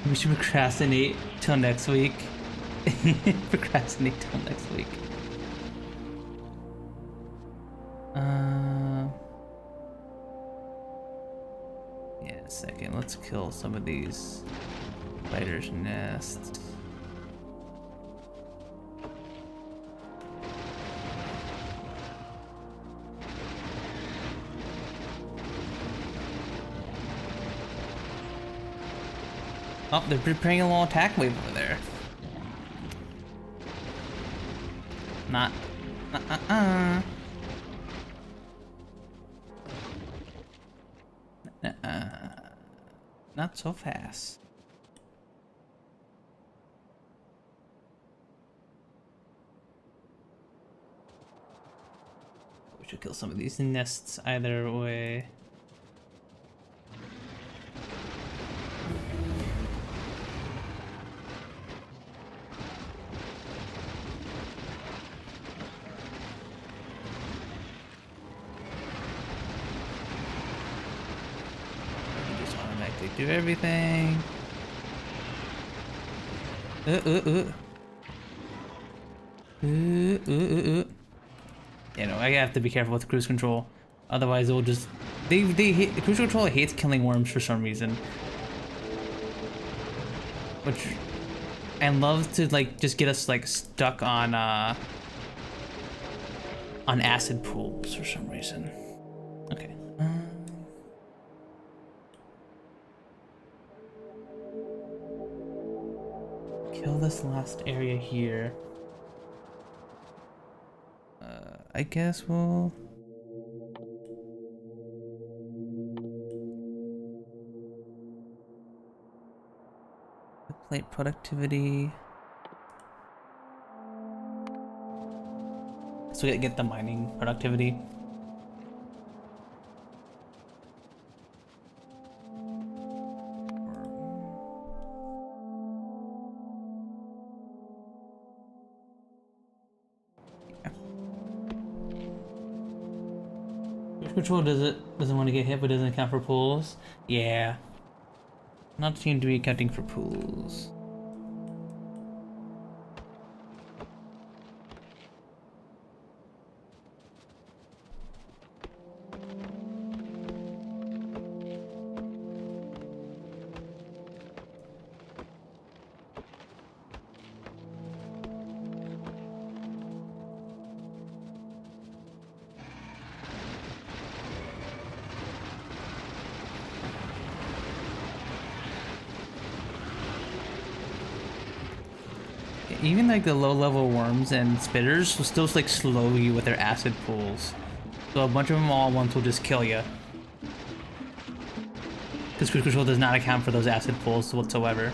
We should procrastinate till next week. Procrastinate till next week. Yeah, a second. Let's kill some of these spiders' nests. Oh, they're preparing a little attack wave over there. Not. Not so fast. We should kill some of these nests either way. Do everything. You know, I have to be careful with Kruse Kontrol. Otherwise, it'll just Kruse Kontrol hates killing worms for some reason, which and loves to like just get us like stuck on acid pools for some reason. Okay. Kill this last area here. I guess we'll... Plate productivity. So we get the mining productivity. Control doesn't want to get hit, but doesn't account for pools. Yeah, not seem to be accounting for pools. even like the low-level worms and spitters will still like slow you with their acid pools. So a bunch of them all at once will just kill you. Because Kruse Kontrol does not account for those acid pools whatsoever.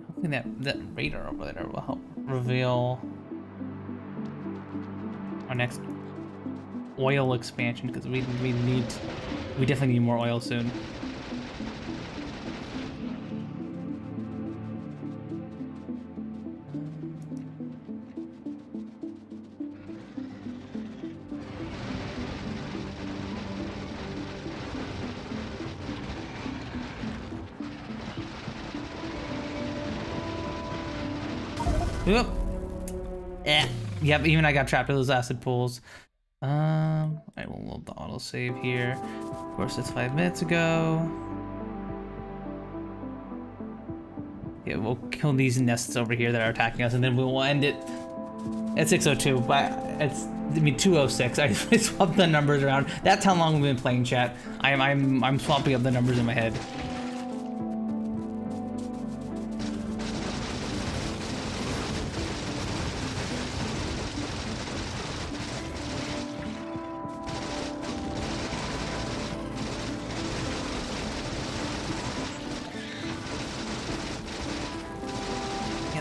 Hopefully that radar over there will help reveal our next oil expansion, because we definitely need more oil soon. Oop. Yep, even I got trapped in those acid pools. I will load the autosave here. Of course, it's 5 minutes ago. Yeah, we'll kill these nests over here that are attacking us, and then we will end it at 6:02. But it's 2:06. I swapped the numbers around. That's how long we've been playing, chat. I'm swapping up the numbers in my head.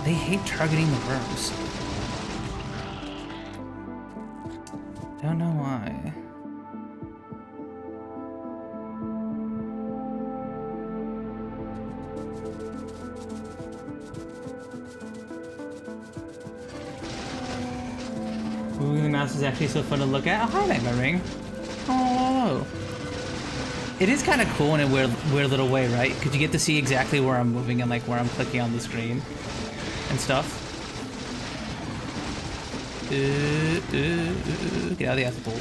They hate targeting the worms. Don't know why. Moving the mouse is actually so fun to look at. Oh, hi, Nightmare Ring. Oh, it is kind of cool in a weird little way, right? Because you get to see exactly where I'm moving and like where I'm clicking on the screen and stuff. Get out of the acid pools.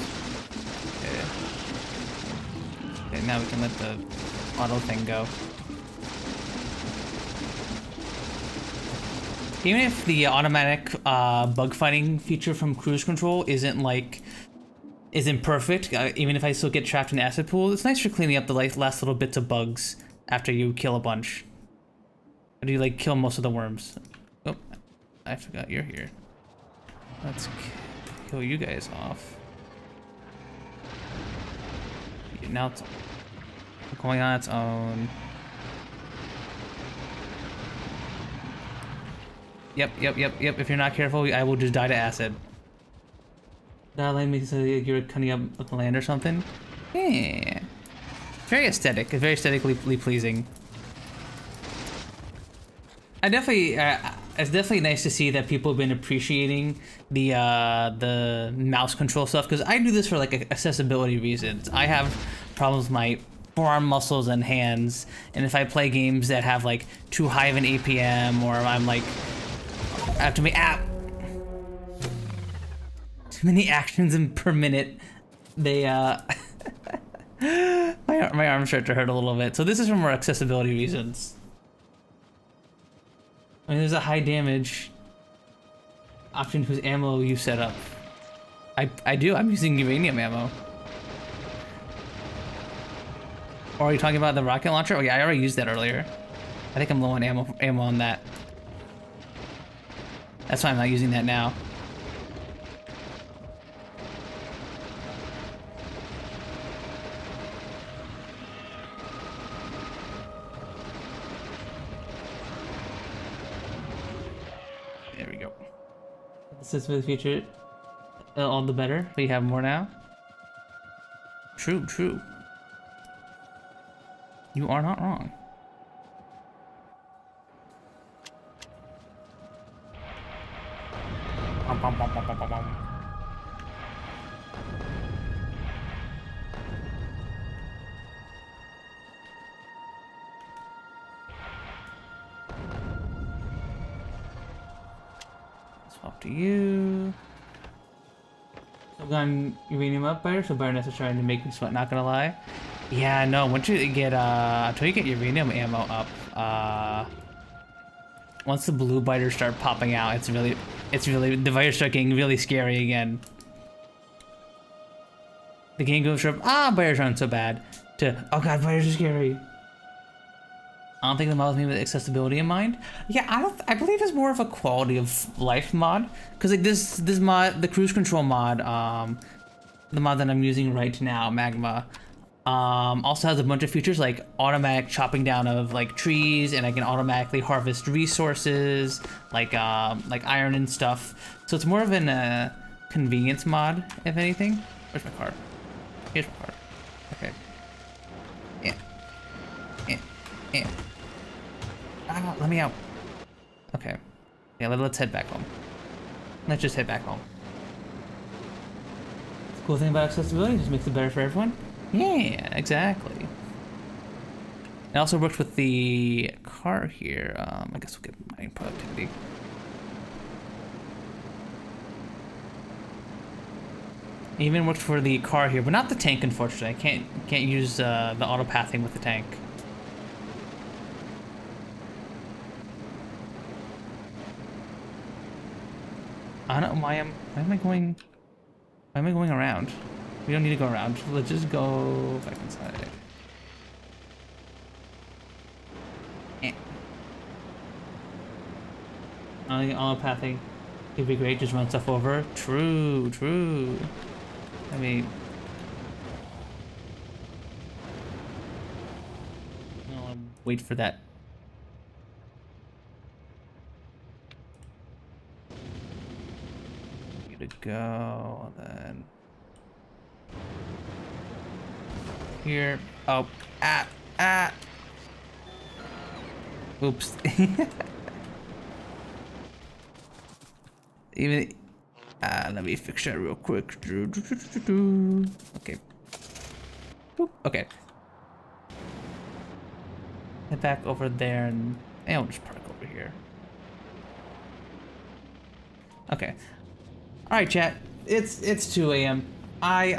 Okay, now we can let the auto thing go. Even if the automatic bug fighting feature from Kruse Kontrol isn't perfect, even if I still get trapped in the acid pool, it's nice for cleaning up the last little bits of bugs after you kill a bunch. Or do you like kill most of the worms? Oh, I forgot you're here. Let's kill you guys off. Now it's going on its own. Yep. If you're not careful, I will just die to acid. That line makes it like you're cutting up with the land or something. Yeah. Very aesthetic. Very aesthetically pleasing. It's definitely nice to see that people have been appreciating the mouse control stuff, because I do this for like accessibility reasons. I have problems with my forearm muscles and hands, and if I play games that have like too high of an APM, or I'm like too many actions per minute, they my arms start to hurt a little bit. So this is for more accessibility reasons. I mean, there's a high damage option whose ammo you set up. I do. I'm using uranium ammo. Or are you talking about the rocket launcher? Oh yeah, I already used that earlier. I think I'm low on ammo on that. That's why I'm not using that now. There we go. This is for the future. All the better. We have more now. True. You are not wrong. Swap to you. I've gotten uranium up better, so Baroness is trying to make me sweat, not gonna lie. Yeah, no, once you get until you get uranium ammo up, once the blue biters start popping out, it's really the biters start getting really scary again. The game goes from, bears aren't so bad, to, oh god, bears are scary. I don't think the mod was made with accessibility in mind. Yeah, I believe it's more of a quality of life mod. Cause like this mod, the Kruse Kontrol mod, the mod that I'm using right now, Magma, also has a bunch of features like automatic chopping down of like trees, and I can automatically harvest resources like iron and stuff. So it's more of an convenience mod, if anything. Where's my car? Here's my car. Okay. Yeah. Let me out. Okay. Yeah, let's head back home. Let's just head back home. The cool thing about accessibility just makes it better for everyone. Yeah, exactly. It also works with the car here. I guess we'll get mining productivity. It even works for the car here, but not the tank, unfortunately. I can't use the auto pathing with the tank. I don't know why am I going around? We don't need to go around. Let's just go back inside. Auto pathing would be great, just run stuff over. True. I mean, I'll wait for that. To go, then here. Oh, oops. Even let me fix that real quick. Okay. Boop. Okay. Head back over there, and I'll just park over here. Okay. All right, chat. It's 2 a.m. I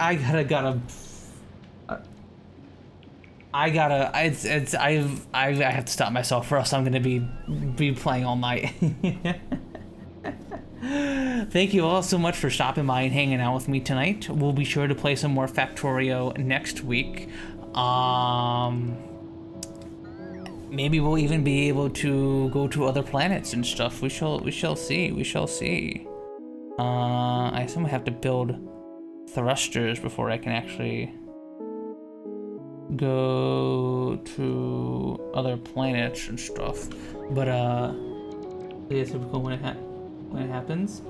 have to stop myself, or else I'm gonna be playing all night. Thank you all so much for stopping by and hanging out with me tonight. We'll be sure to play some more Factorio next week. Maybe we'll even be able to go to other planets and stuff. We shall see. I assume I have to build thrusters before I can actually go to other planets and stuff. But yeah, it's super cool when it happens.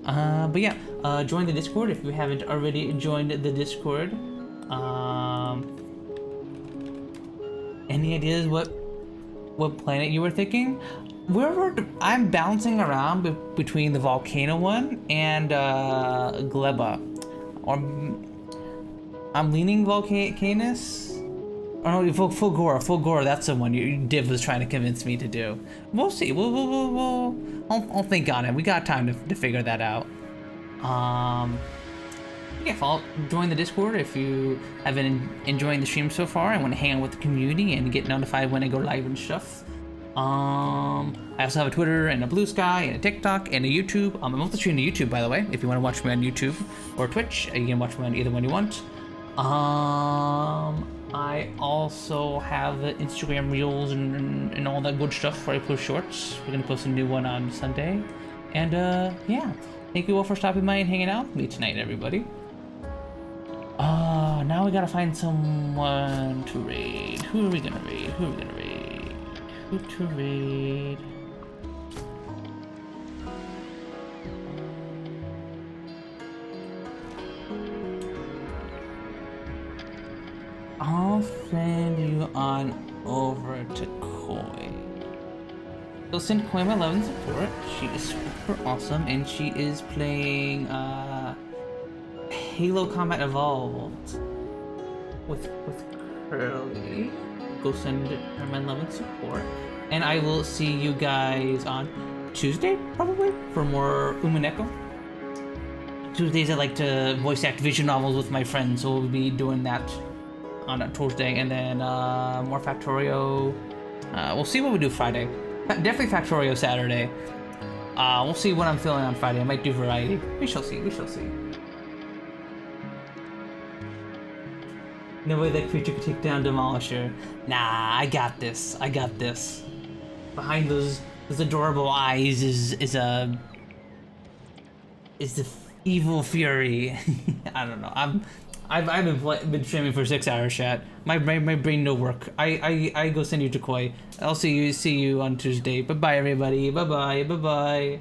But yeah, join the Discord if you haven't already joined the Discord. Any ideas what planet you were thinking? I'm bouncing around between the volcano one and Gleba, or I'm leaning Volcanus. Oh no, Fulgora. That's the one Div was trying to convince me to do. We'll see. I'll think on it. We got time to figure that out. Yeah, join the Discord if you have been enjoying the stream so far and want to hang out with the community and get notified when I go live and stuff. I also have a Twitter and a Blue Sky and a TikTok and a YouTube. I'm also streaming to YouTube, by the way. If you want to watch me on YouTube or Twitch, you can watch me on either one you want. I also have the Instagram Reels and all that good stuff where I post shorts. We're gonna post a new one on Sunday. And yeah, thank you all for stopping by and hanging out with me tonight, everybody. Now we gotta find someone to raid. Who are we gonna raid? Who to raid? I'll send you on over to Koi. So send Koi my love and support. She is super awesome, and she is playing Halo Combat Evolved with Curly. Go send her my love and support. And I will see you guys on Tuesday, probably, for more Umineko. Tuesdays I like to voice act visual novels with my friends, so we'll be doing that on a Tuesday. And then more Factorio. We'll see what we do Friday. Definitely Factorio Saturday. We'll see what I'm feeling on Friday. I might do variety. We shall see. No way that creature could take down Demolisher. Nah, I got this. I got this. Behind those adorable eyes is the evil fury. I don't know. I've been streaming for 6 hours, chat. My brain no work. I go send you to Koi. I'll see you on Tuesday. Bye bye everybody. Bye bye. Bye bye.